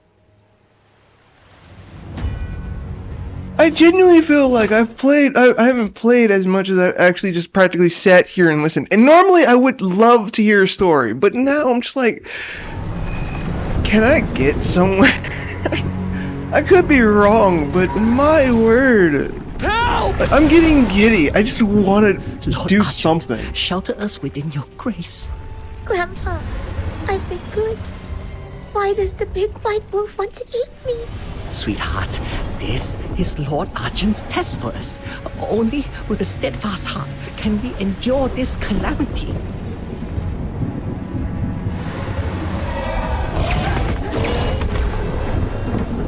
I genuinely feel like I haven't played as much as I actually just practically sat here and listened. And normally I would love to hear a story, but now I'm just like, can I get somewhere? I could be wrong, but my word. Help! I'm getting giddy. I just want to do Argent, something. Shelter us within your grace. Grandpa, I've been good. Why does the big white wolf want to eat me? Sweetheart, this is Lord Argent's test for us. Only with a steadfast heart can we endure this calamity.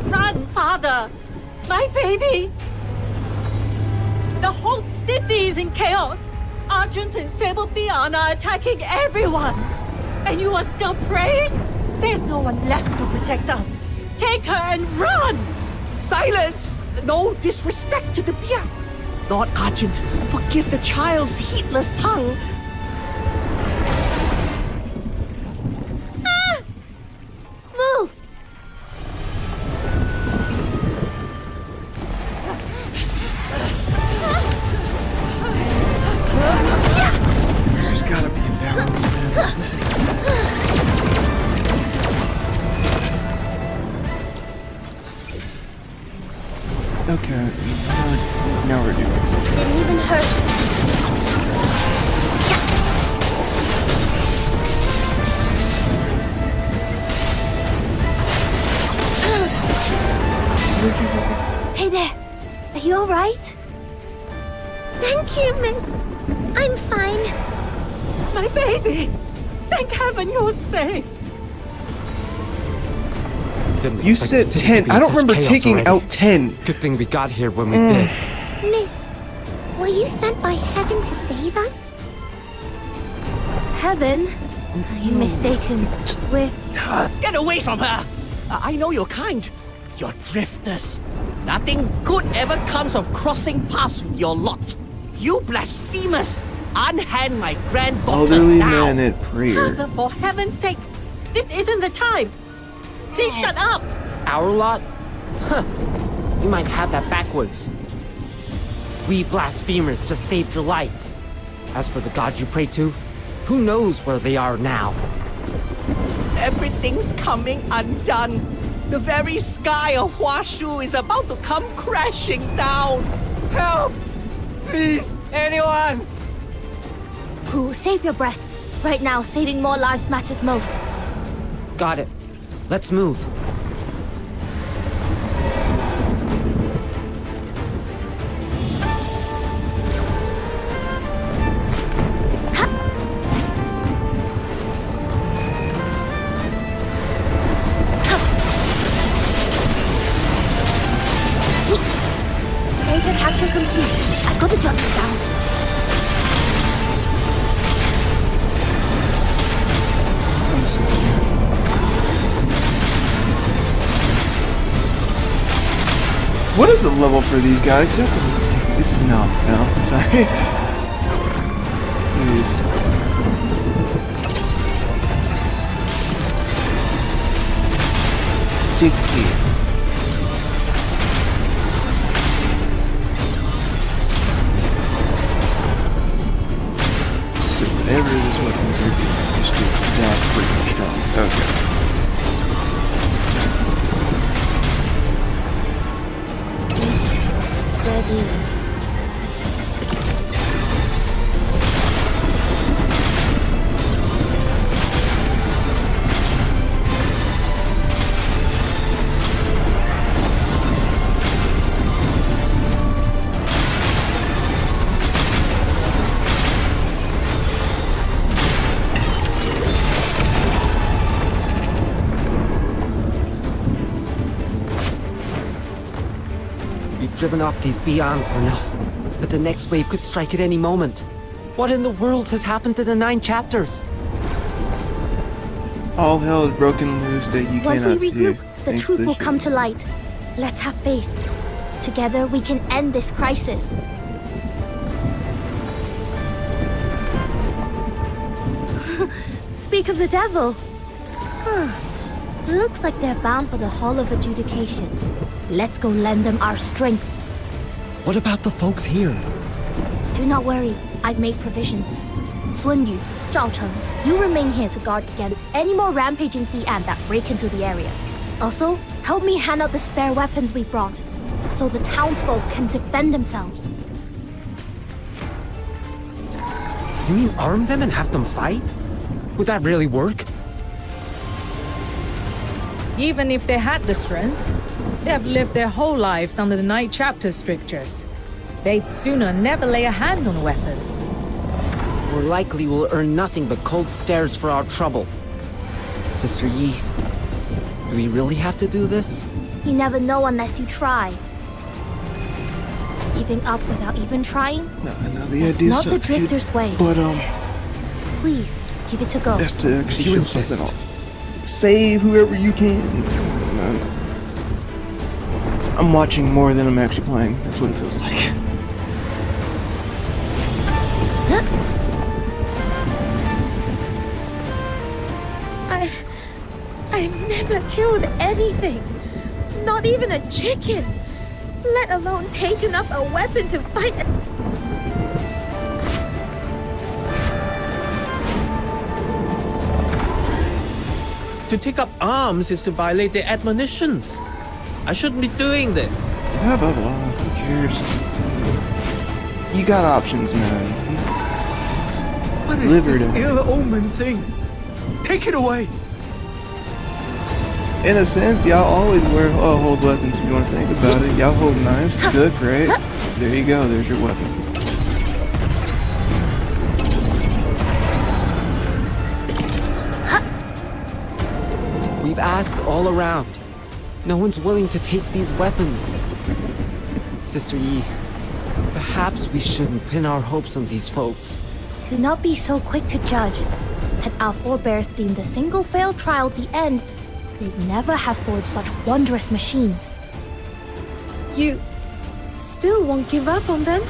Run, father! My baby! The whole city is in chaos! Argent and Sable Beyond are attacking everyone! And you are still praying? There's no one left to protect us! Take her and run! Silence! No disrespect to the Bian. Lord Argent, forgive the child's heedless tongue. Ah! Move! There's gotta be a balance, man. This is okay, now we're doing this. Didn't even hurt. Hey there. Are you alright? Thank you, miss. I'm fine. My baby! Thank heaven you're safe! You said 10. I don't remember taking out 10. Good thing we got here when we did. Miss, were you sent by heaven to save us? Heaven? You're mistaken. We're... Get away from her! I know you're kind. You're drifters. Nothing good ever comes of crossing paths with your lot. You blasphemers! Unhand my granddaughter Elderly now! man at prayer. Father, for heaven's sake! This isn't the time! Please shut up! Our lot? Huh. You might have that backwards. We blasphemers just saved your life. As for the gods you pray to, who knows where they are now? Everything's coming undone. The very sky of Huashu is about to come crashing down. Help! Please, anyone! Who? Save your breath. Right now, saving more lives matters most. Got it. Let's move. Laser capture complete. I've got to jot this down. What is the level for these guys? Except for this is no, I'm sorry. Please. 60. So whatever this weapons are doing, it's just that freaking strong. Okay. Steady. Driven off these beyond for now. But the next wave could strike at any moment. What in the world has happened to the 9 chapters? All hell is broken loose that you Once cannot we see. regroup, the Thanks truth to will this come shit. to light. Let's have faith. Together we can end this crisis. Speak of the devil. Looks like they're bound for the Hall of Adjudication. Let's go lend them our strength. What about the folks here? Do not worry, I've made provisions. Sun Yu, Zhao Cheng, you remain here to guard against any more rampaging Bi'an that break into the area. Also, help me hand out the spare weapons we brought, so the townsfolk can defend themselves. You mean arm them and have them fight? Would that really work? Even if they had the strength, they have lived their whole lives under the Night Chapter strictures. They'd sooner never lay a hand on a weapon. More likely we'll earn nothing but cold stares for our trouble. Sister Yi, do we really have to do this? You never know unless you try. Giving up without even trying? No, I know the That's idea not the sucks, dude, drifter's way. But Please, give it to go. that's to actually If you show insist. something off. Save whoever you can. I'm watching more than I'm actually playing. That's what it feels like. I've never killed anything. Not even a chicken. Let alone taken up a weapon to fight. To take up arms is to violate their admonitions. I shouldn't be doing this. Blah blah blah. Who cares? Just, you got options, man. What is this ill-omened thing? Take it away! In a sense, y'all always hold weapons if you want to think about it. Y'all hold knives. Good, great. There you go. There's your weapon. We've asked all around. No one's willing to take these weapons. Sister Yi, perhaps we shouldn't pin our hopes on these folks. Do not be so quick to judge. Had our forebears deemed a single failed trial the end, they'd never have forged such wondrous machines. You still won't give up on them?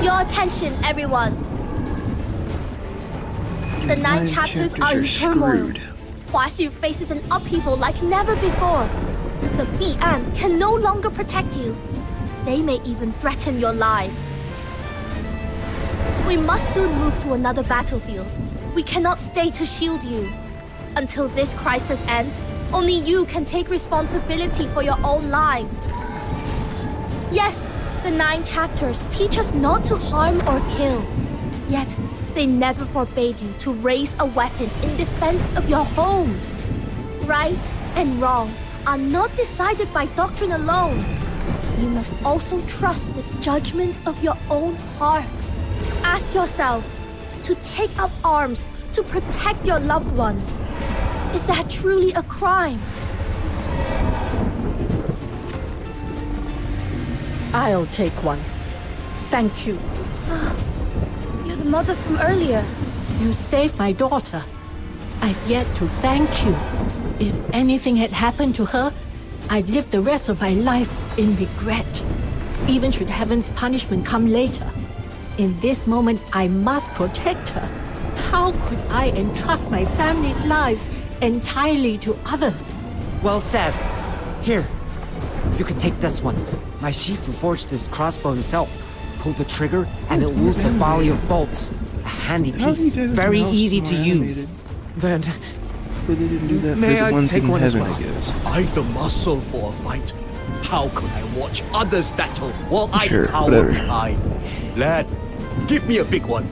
Your attention, everyone! The 9 chapters are in turmoil. Huaxu faces an upheaval like never before. The Bi'an can no longer protect you. They may even threaten your lives. We must soon move to another battlefield. We cannot stay to shield you. Until this crisis ends, only you can take responsibility for your own lives. Yes, The 9 chapters teach us not to harm or kill. Yet, they never forbade you to raise a weapon in defense of your homes. Right and wrong are not decided by doctrine alone. You must also trust the judgment of your own hearts. Ask yourselves to take up arms to protect your loved ones. Is that truly a crime? I'll take one. Thank you. You're the mother from earlier. You saved my daughter. I've yet to thank you. If anything had happened to her, I'd live the rest of my life in regret. Even should heaven's punishment come later. In this moment, I must protect her. How could I entrust my family's lives entirely to others? Well said. Here, you can take this one. My Shifu forged this crossbow himself. Pull the trigger, and it loosens a volley of bolts. A handy piece, very easy to use. Then, But they didn't do that May for I the ones take in one as heaven, well? I guess. I've the muscle for a fight. How could I watch others battle while I Sure, cower whatever. behind? Lad, give me a big one.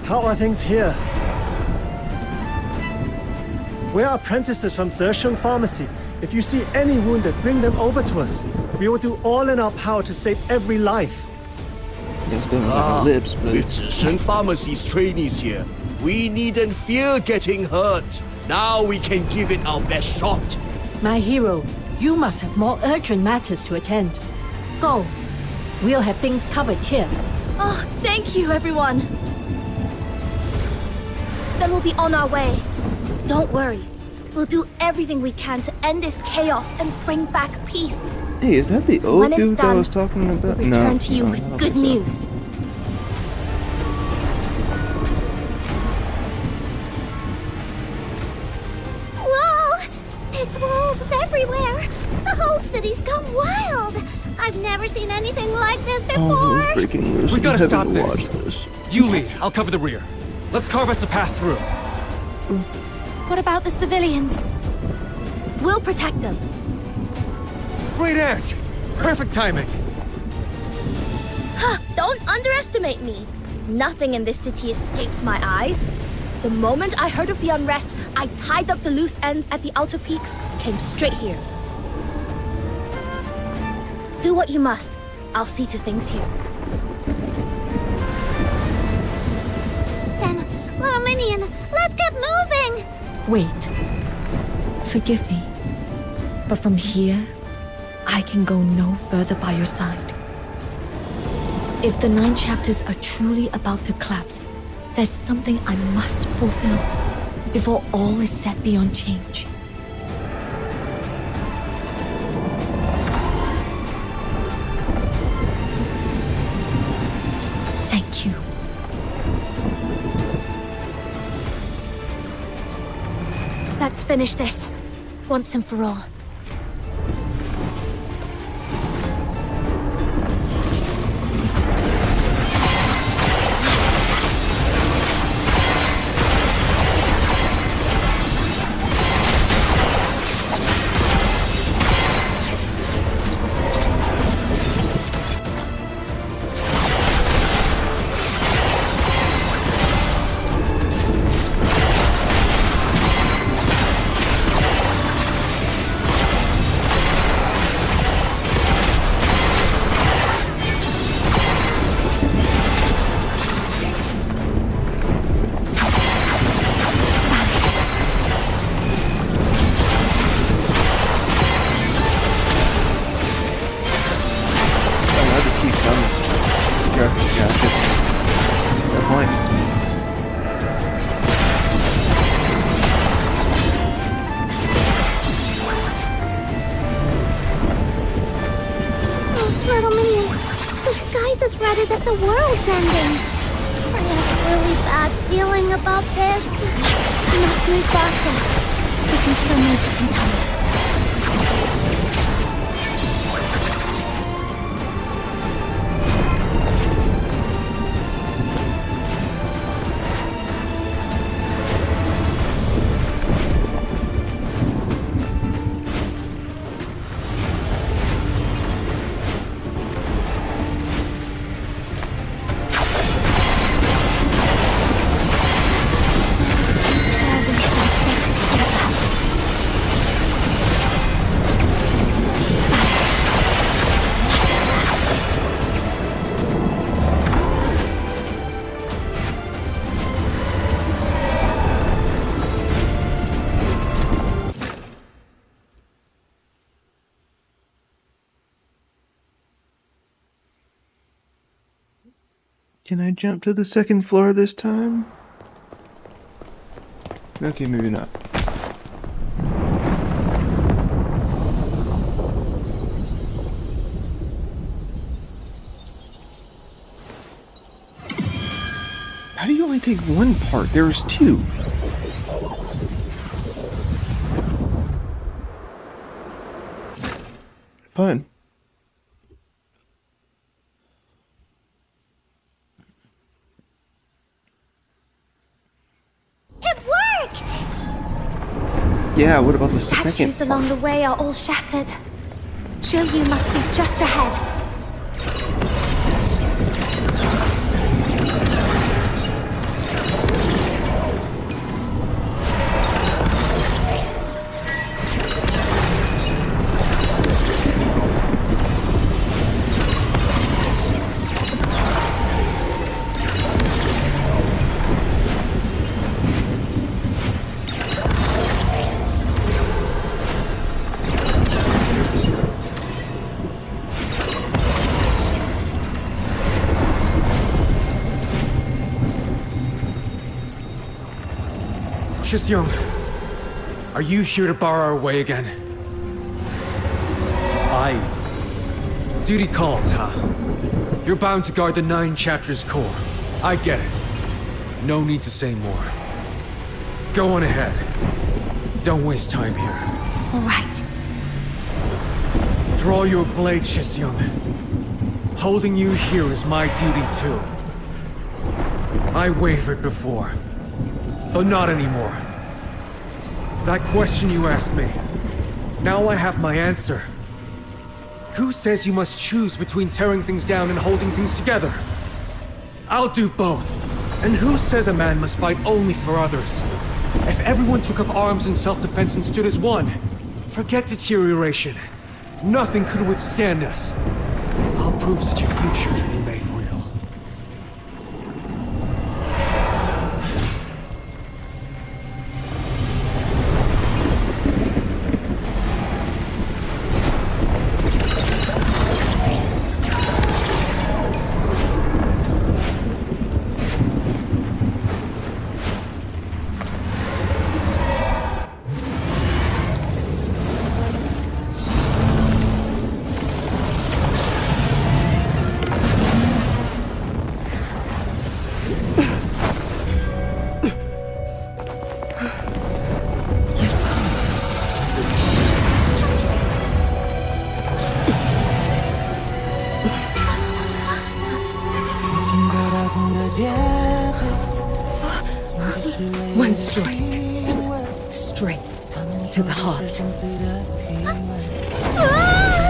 How are things here? We're apprentices from Zershun Pharmacy. If you see any wounded, bring them over to us. We will do all in our power to save every life. They still don't have lips, but With Zhishen Pharmacy's trainees here, we needn't fear getting hurt. Now we can give it our best shot. My hero, you must have more urgent matters to attend. Go. We'll have things covered here. Oh, thank you, everyone. Then we'll be on our way. Don't worry. We'll do everything we can to end this chaos and bring back peace. hey, is that the old When it's dude that I done, was talking about? We'll return to you I with don't good think so. news. Whoa! Big wolves everywhere! The whole city's gone wild! I've never seen anything like this Oh, before! we're breaking loose. We've gotta in stop heaven to this. watch this. you lead. I'll cover the rear. Let's carve us a path through. What about the civilians? We'll protect them. Great aunt! Perfect timing. Huh, don't underestimate me. Nothing in this city escapes my eyes. The moment I heard of the unrest, I tied up the loose ends at the outer peaks, came straight here. Do what you must. I'll see to things here. Then, little Minion, let's get moving! Wait. Forgive me. But from here, I can go no further by your side. If the 9 chapters are truly about to collapse, there's something I must fulfill before all is set beyond change. Thank you. Let's finish this, once and for all. Little Minion, the sky's as red as if the world's ending. I have a really bad feeling about this. We must move faster. We can still make it in time. Can I jump to the second floor this time? Okay, maybe not. How do you only take one part? There's two. Fun. It worked! Yeah, what about the Statues second along the way are all shattered. Zhilyu must be just ahead. Shisyung, are you here to bar our way again? Duty calls, huh? You're bound to guard the 9 chapters core. I get it. No need to say more. Go on ahead. Don't waste time here. All right. Draw your blade, Shisyung. Holding you here is my duty too. I wavered before, but not anymore. That question you asked me, now I have my answer. Who says you must choose between tearing things down and holding things together? I'll do both. And who says a man must fight only for others? If everyone took up arms in self-defense and stood as one, forget deterioration. Nothing could withstand us. I'll prove such a future can be made real. One strike. Straight to the heart.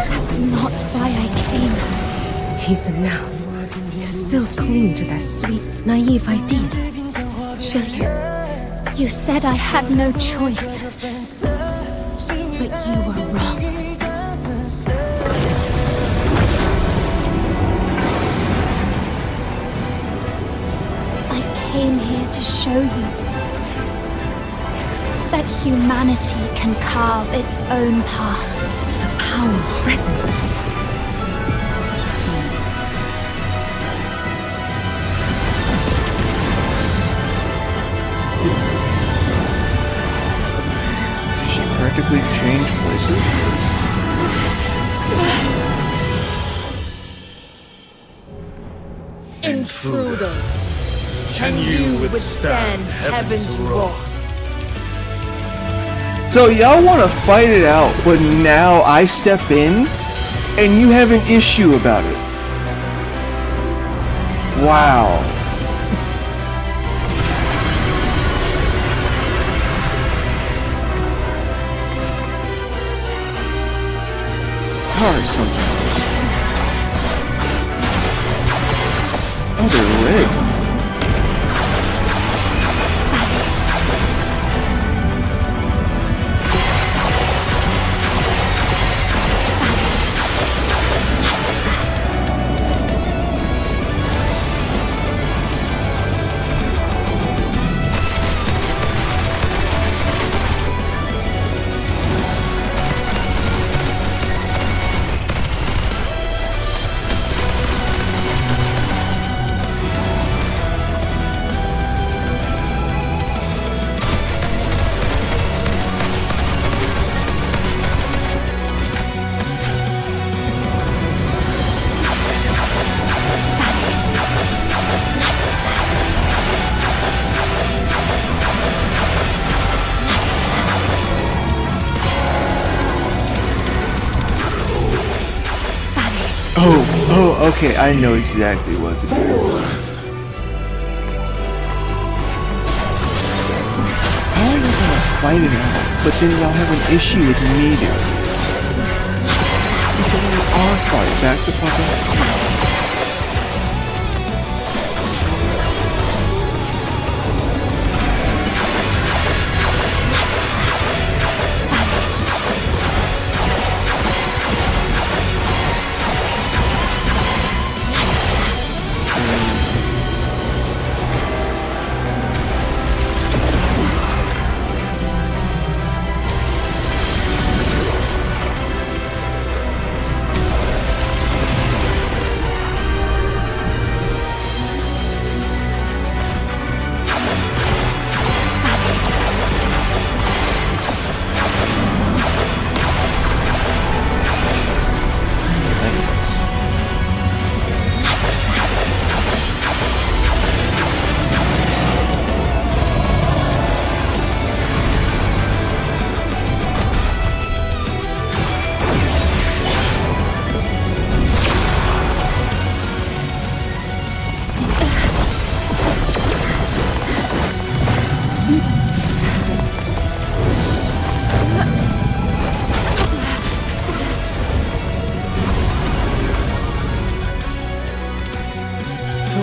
That's not why I came. Even now, you still cling to that sweet, naive idea. Zhilyu, you said I had no choice. But you were wrong. I came here to show you that humanity can carve its own path. The power of resonance. She practically changed places. Intruder, can you withstand heaven's wrath? So y'all want to fight it out, but now I step in, and you have an issue about it. Wow. Hard sometimes. Oh, their legs. Oh, okay, I know exactly what to do. How are you gonna fight it out, but then y'all have an issue with me doing it? He said we are fighting. Back the fuck up.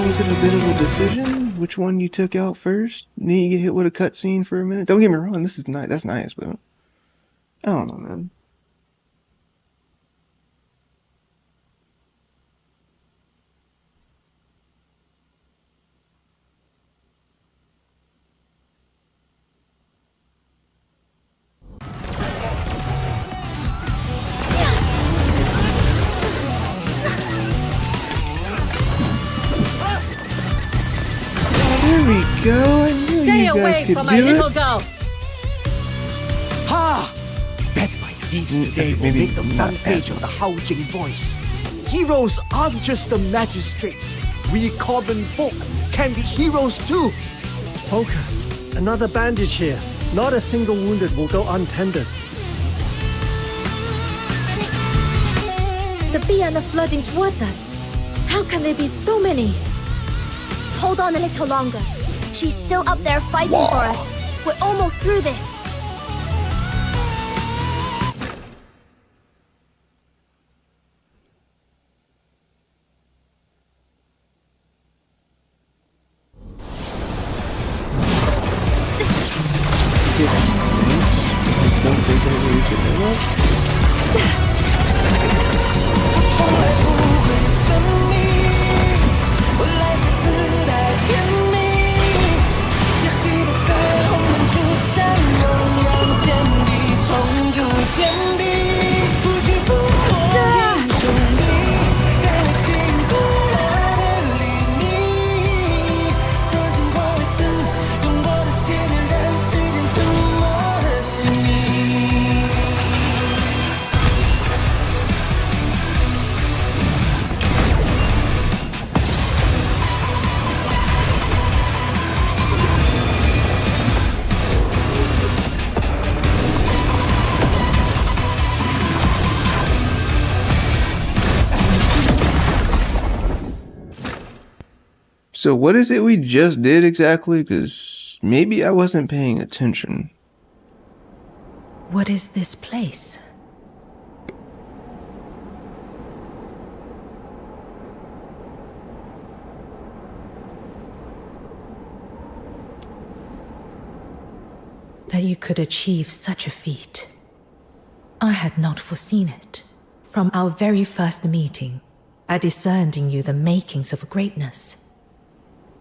Was it a bit of a decision? Which one you took out first? Then you get hit with a cutscene for a minute? Don't get me wrong, this is nice. That's nice, but I don't know, man. There we go. I knew Stay you guys away could from my do little it. girl. Ha! Bet my deeds today will maybe make the not front page as of the Haojing Voice. Heroes aren't just the magistrates. We common folk can be heroes too. Focus. Another bandage here. Not a single wounded will go untended. The Bian are flooding towards us. How can there be so many? Hold on a little longer. She's still up there fighting for us. We're almost through this. Don't think I really should know that. So what is it we just did exactly? Because maybe I wasn't paying attention. What is this place? That you could achieve such a feat. I had not foreseen it. From our very first meeting, I discerned in you the makings of greatness.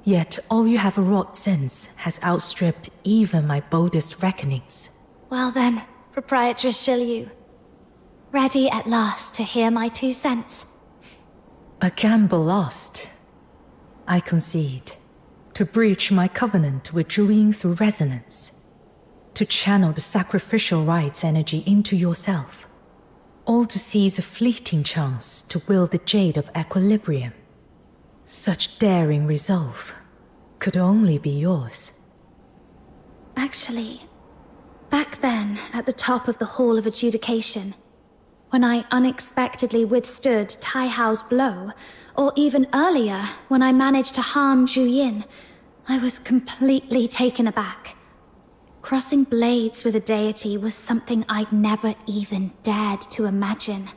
Yet all you have wrought since has outstripped even my boldest reckonings. Well then, Proprietress Shilyu. Ready at last to hear my 2 cents. A gamble lost. I concede. To breach my covenant with Zhuyin through resonance. To channel the sacrificial rites energy into yourself. All to seize a fleeting chance to wield the Jade of Equilibrium. Such daring resolve could only be yours. Actually, back then, at the top of the Hall of Adjudication, when I unexpectedly withstood Tai Hao's blow, or even earlier when I managed to harm Zhu Yin, I was completely taken aback. Crossing blades with a deity was something I'd never even dared to imagine.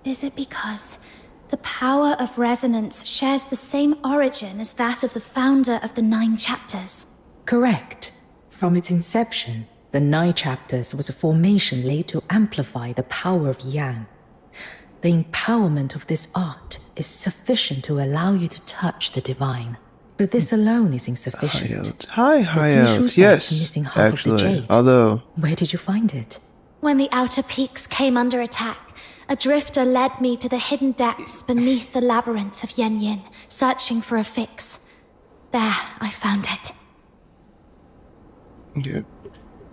Is it because the power of resonance shares the same origin as that of the founder of the 9 chapters? Correct. From its inception, the 9 chapters was a formation laid to amplify the power of Yang. The empowerment of this art is sufficient to allow you to touch the divine. But this alone is insufficient. High outs. Yes, missing half actually. Of the jade. Although, where did you find it? When the outer peaks came under attack, a drifter led me to the hidden depths beneath the labyrinth of Yen Yin, searching for a fix. There, I found it. Okay.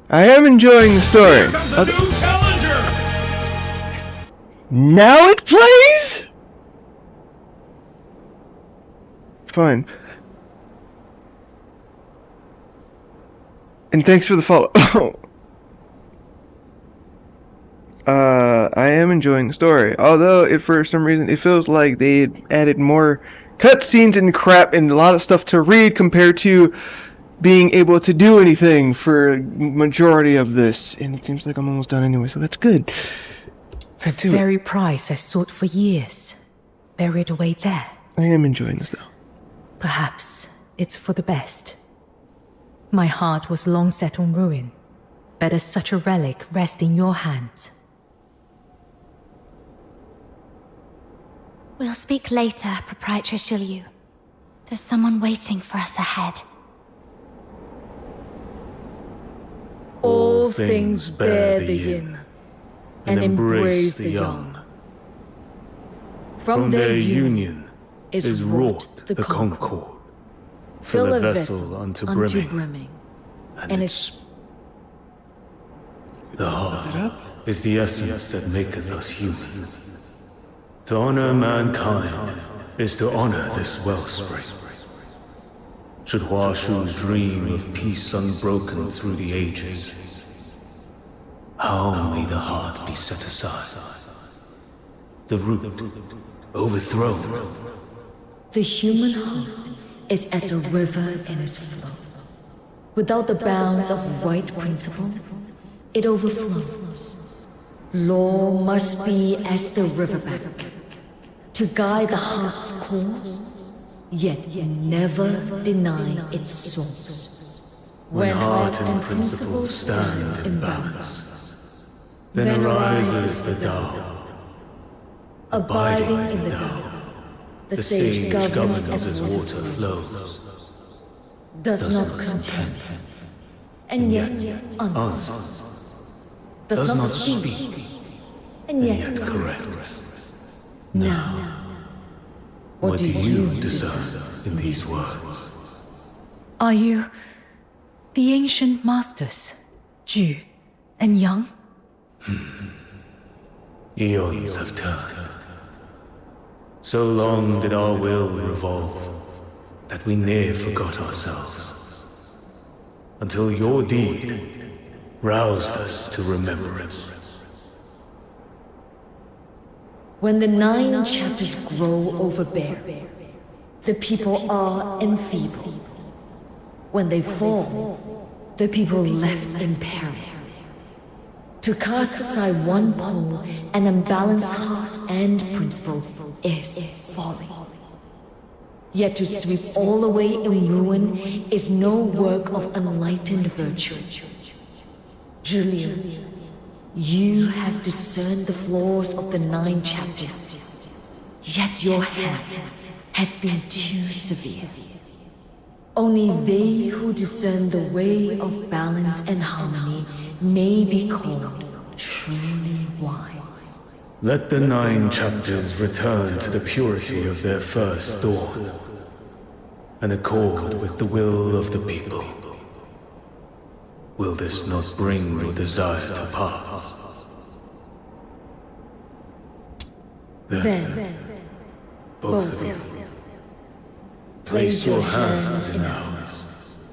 I am enjoying the story. Here comes a new challenger! Now it plays? Fine. And thanks for the follow. I am enjoying the story. Although, for some reason, it feels like they added more cutscenes and crap and a lot of stuff to read compared to being able to do anything for a majority of this. And it seems like I'm almost done anyway, so that's good. The very prize I sought for years, buried away there. I am enjoying this now. Perhaps it's for the best. My heart was long set on ruin. Better such a relic rest in your hands. We'll speak later, Proprietor Shilyu. There's someone waiting for us ahead. All things bear the yin, and embrace the yang. From their union is wrought the concord. Fill a vessel unto brimming, and its the heart is the essence that maketh us human. To honor mankind is to honor this wellspring. Should Hua Shu dream of peace unbroken through the ages, how may the heart be set aside? The root overthrown. The human heart is as a river in its flow. Without the bounds of right principle, it overflows. Law must be as the riverbank, to guide the heart's course, yet never deny its source. When heart and principle stand in balance, then arises the Tao. Abiding in the Tao, the sage governs as water flows, does not contend, and yet answers, does not speak, and yet corrects. Now, what do you discern in these words? Are you the ancient masters, Ju and Yang? Eons have turned. So long did our will revolve that we near forgot ourselves, until your deed roused us to remembrance. When the 9 chapters grow overbearing, the people are enfeebled. When they fall, the people left in peril. To cast aside one pole, an unbalanced heart and principle is folly. Yet to sweep all away in ruin is no work of enlightened virtue. Zhu, you have discerned the flaws of the 9 chapters, yet your hand has been too severe. Only they who discern the way of balance and harmony may be called truly wise. Let the 9 chapters return to the purity of their first dawn, and accord with the will of the people. Will this not bring your desire to pass? Then, both of you, place your hands in ours.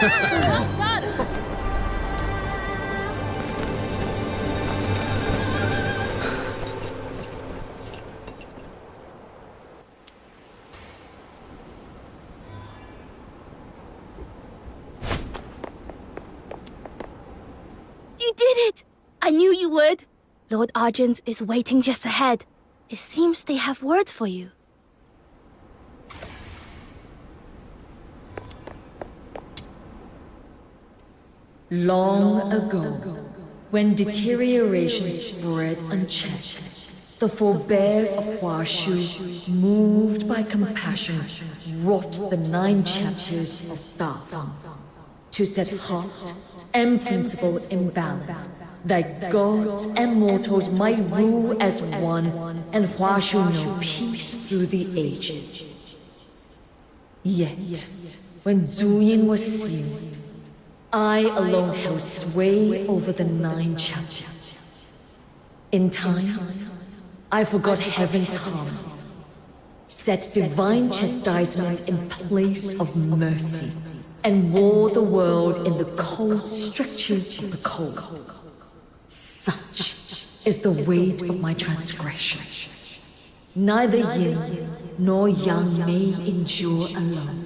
Well done! You did it! I knew you would. Lord Argent is waiting just ahead. It seems they have words for you. Long ago, when deterioration spread unchecked, the forebears of Huashu, moved by compassion, wrought the 9 chapters of Dafeng to set heart and principle in balance, that gods and mortals might rule as one and Huashu know peace through the ages. Yet, when Zuyin was sealed, I alone held sway over the 9 chapters. In time, I forgot heaven's harm, set divine chastisement in place of mercy, and wore the world in the cold strictures of the cold. Such is the weight of my transgression. Neither yin nor yang may endure alone.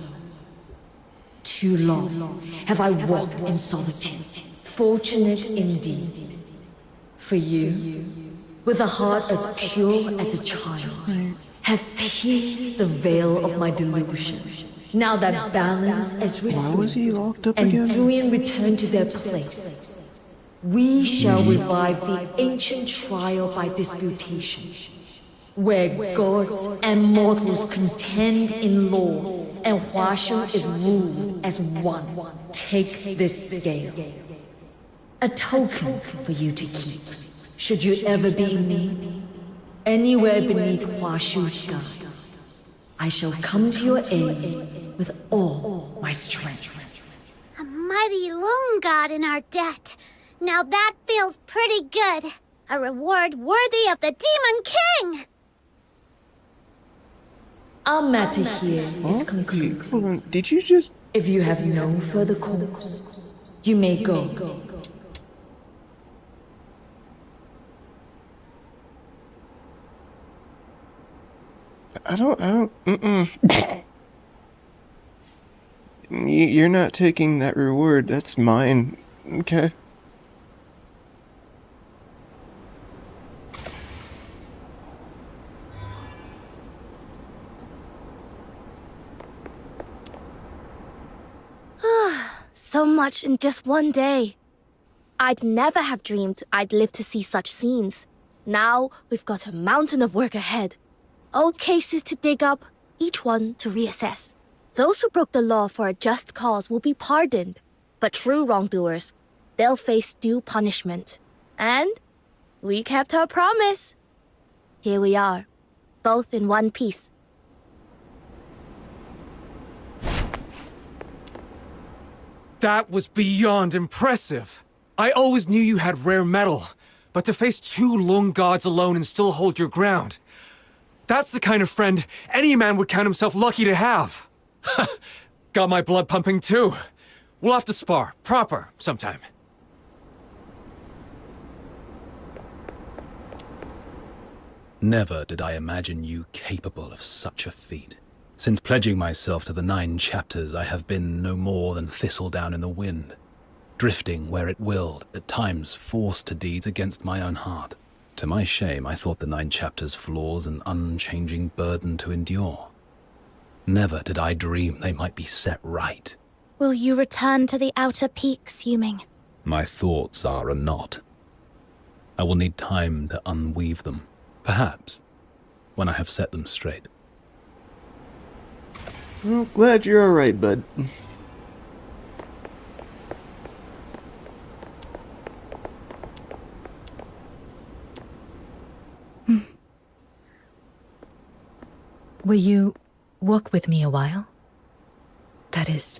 Too long have I walked in solitude, fortunate indeed. For you, with a heart as pure as a child, have pierced the veil of my delusion. Now that balance is restored, and Zuyin returned to their place, we shall revive the ancient trial by disputation, where gods and mortals contend in law, and Huashu is ruled as one. Take this scale, a token for you to keep, should you ever be in need. Anywhere beneath Huashu's sky, I shall come to your aid with all my strength. A mighty loon god in our debt. Now that feels pretty good. A reward worthy of the Demon King! Our matter here is concluded. Hold on, did you just... If you have no further cause, you may go. I don't, You're not taking that reward, that's mine, okay? So much in just one day. I'd never have dreamed I'd live to see such scenes. Now we've got a mountain of work ahead. Old cases to dig up, each one to reassess. Those who broke the law for a just cause will be pardoned, but true wrongdoers, they'll face due punishment. And we kept our promise. Here we are, both in one piece. That was beyond impressive. I always knew you had rare metal, but to face 2 Lung gods alone and still hold your ground, that's the kind of friend any man would count himself lucky to have. Got my blood pumping too. We'll have to spar, proper, sometime. Never did I imagine you capable of such a feat. Since pledging myself to the 9 chapters, I have been no more than thistledown in the wind, drifting where it willed, at times forced to deeds against my own heart. To my shame, I thought the 9 chapters' flaws an unchanging burden to endure. Never did I dream they might be set right. Will you return to the outer peaks, Yuming? My thoughts are a knot. I will need time to unweave them, perhaps, when I have set them straight. Well, glad you're alright, bud. Will you walk with me a while? That is,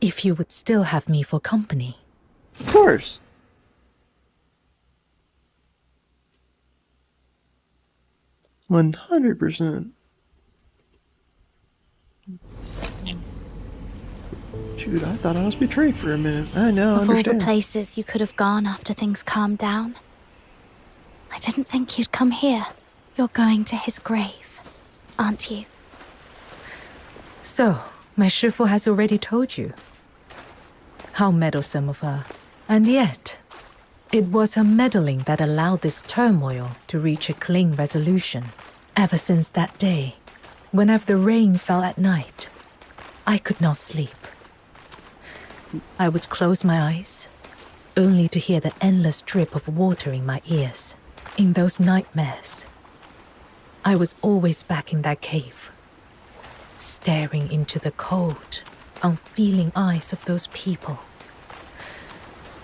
if you would still have me for company. Of course. $100%. Shoot, I thought I was betrayed for a minute. I now Of all understand. the places you could have gone after things calmed down, I didn't think you'd come here. You're going to his grave, aren't you? So, my Shifu has already told you. How meddlesome of her. And yet, it was her meddling that allowed this turmoil to reach a clean resolution. Ever since that day, whenever the rain fell at night, I could not sleep. I would close my eyes, only to hear the endless drip of water in my ears. In those nightmares, I was always back in that cave, staring into the cold, unfeeling eyes of those people.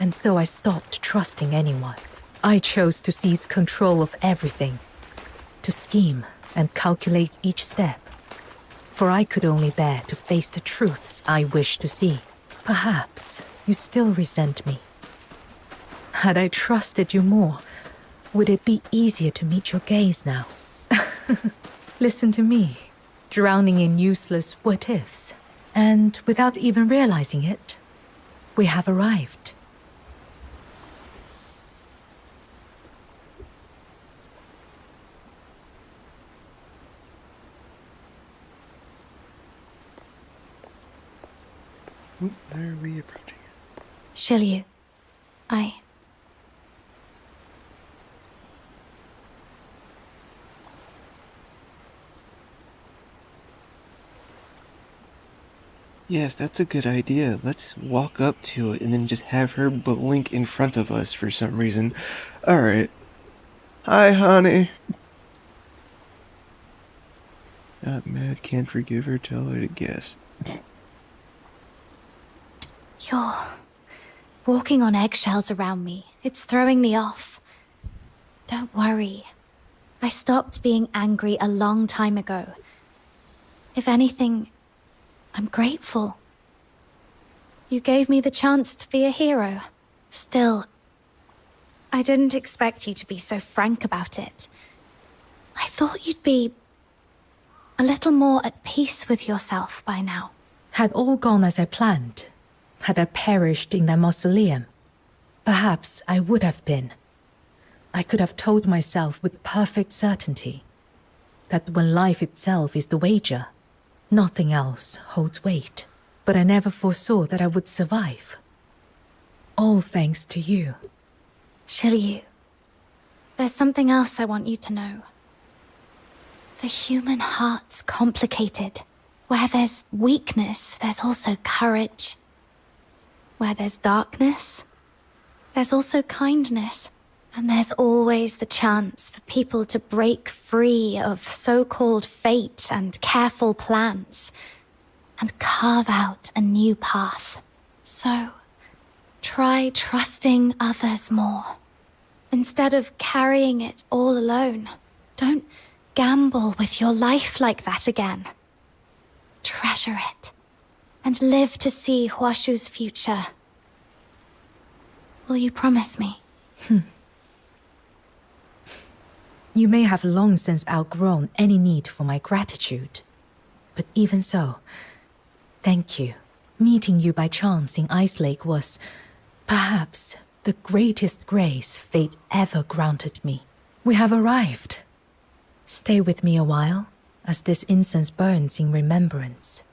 And so I stopped trusting anyone. I chose to seize control of everything, to scheme and calculate each step, for I could only bear to face the truths I wished to see. Perhaps you still resent me. Had I trusted you more, would it be easier to meet your gaze now? Listen to me, drowning in useless what-ifs. And without even realizing it, we have arrived. Where are we approaching? Shiryu, Yes, that's a good idea. Let's walk up to it and then just have her blink in front of us for some reason. Alright. Hi, honey. Not mad, can't forgive her, tell her to guess. You're walking on eggshells around me. It's throwing me off. Don't worry. I stopped being angry a long time ago. If anything, I'm grateful. You gave me the chance to be a hero. Still, I didn't expect you to be so frank about it. I thought you'd be a little more at peace with yourself by now. Had all gone as I planned, had I perished in that mausoleum, perhaps I would have been. I could have told myself with perfect certainty that when life itself is the wager, nothing else holds weight. But I never foresaw that I would survive. All thanks to you. Shiryu, there's something else I want you to know. The human heart's complicated. Where there's weakness, there's also courage. Where there's darkness, there's also kindness. And there's always the chance for people to break free of so-called fate and careful plans and carve out a new path. So, try trusting others more. Instead of carrying it all alone, don't gamble with your life like that again. Treasure it and live to see Huashu's future. Will you promise me? You may have long since outgrown any need for my gratitude. But even so, thank you. Meeting you by chance in Ice Lake was, perhaps, the greatest grace fate ever granted me. We have arrived. Stay with me a while, as this incense burns in remembrance.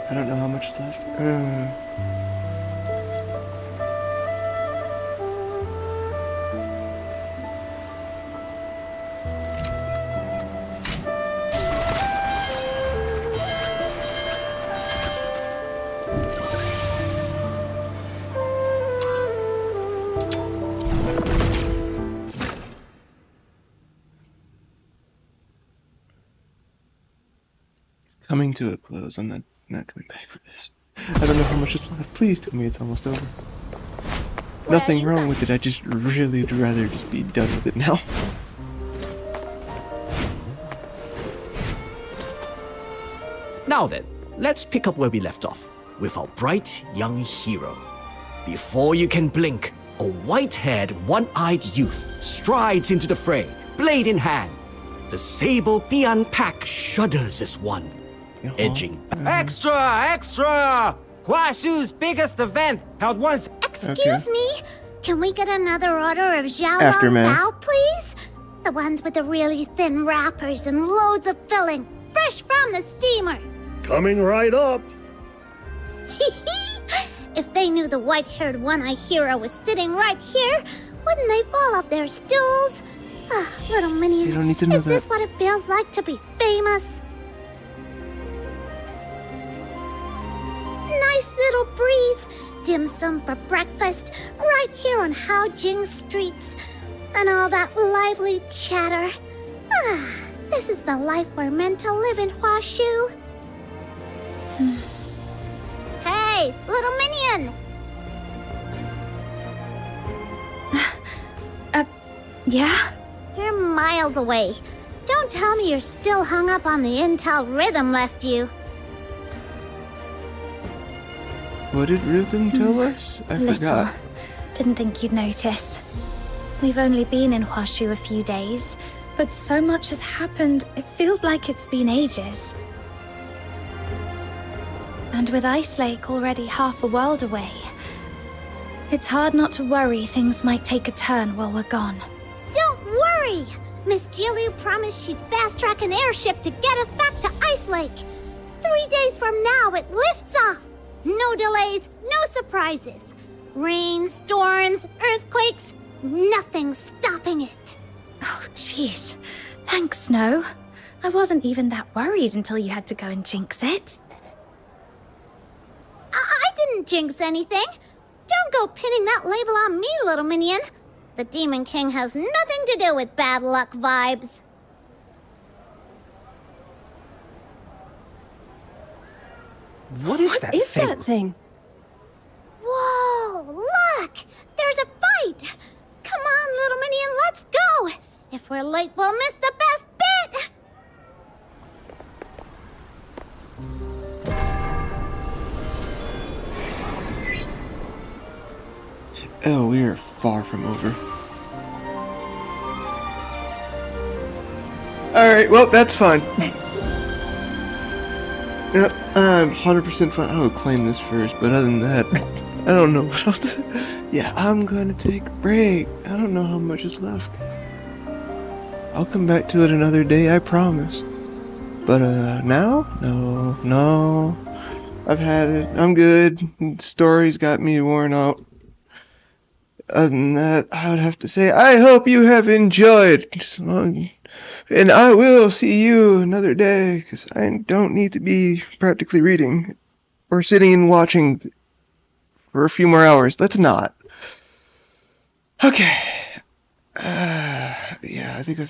I don't know how much left. Coming to a close. I'm not coming back for this. I don't know how much is left. Please tell me it's almost over. Nothing wrong with it, I just really would rather just be done with it now. Now then, let's pick up where we left off, with our bright young hero. Before you can blink, a white-haired, one-eyed youth strides into the fray, blade in hand. The sable Bian pack shudders as one, edging back. Extra! Extra! Hua Shu's biggest event held once. Excuse me? Can we get another order of Xiaolong Aftermath. Bao, please? The ones with the really thin wrappers and loads of filling, fresh from the steamer. Coming right up. If they knew the white-haired one-eyed hero was sitting right here, wouldn't they fall off their stools? Ah, little Minion, You don't need to know is this that. what it feels like to be famous? Nice little breeze, dim sum for breakfast, right here on Haojing streets, and all that lively chatter. Ah, this is the life we're meant to live in Huashu. Hey, little Minion! Yeah? You're miles away. Don't tell me you're still hung up on the intel Rhythm left you. What did Rhythm tell us? I Little. forgot. Didn't think you'd notice. We've only been in Huashu a few days, but so much has happened, it feels like it's been ages. And with Ice Lake already half a world away, it's hard not to worry things might take a turn while we're gone. Don't worry! Miss Jilu promised she'd fast-track an airship to get us back to Ice Lake. 3 days from now, it lifts off. No delays, no surprises. Rain, storms, earthquakes, nothing's stopping it. Oh, jeez. Thanks, Snow. I wasn't even that worried until you had to go and jinx it. I didn't jinx anything. Don't go pinning that label on me, little Minion. The Demon King has nothing to do with bad luck vibes. What is that thing? Whoa, look! There's a fight! Come on, little Minion, let's go! If we're late, we'll miss the best bit! Oh, we are far from over. Alright, well, that's fine. Yep, I'm 100% fine. I would claim this first, but other than that, I don't know what else to... Yeah, I'm gonna take a break. I don't know how much is left. I'll come back to it another day, I promise. But, now? No. I've had it. I'm good. The story's got me worn out. Other than that, I would have to say, I hope you have enjoyed. And I will see you another day, because I don't need to be practically reading or sitting and watching for a few more hours. Let's not. Okay. Yeah, I think I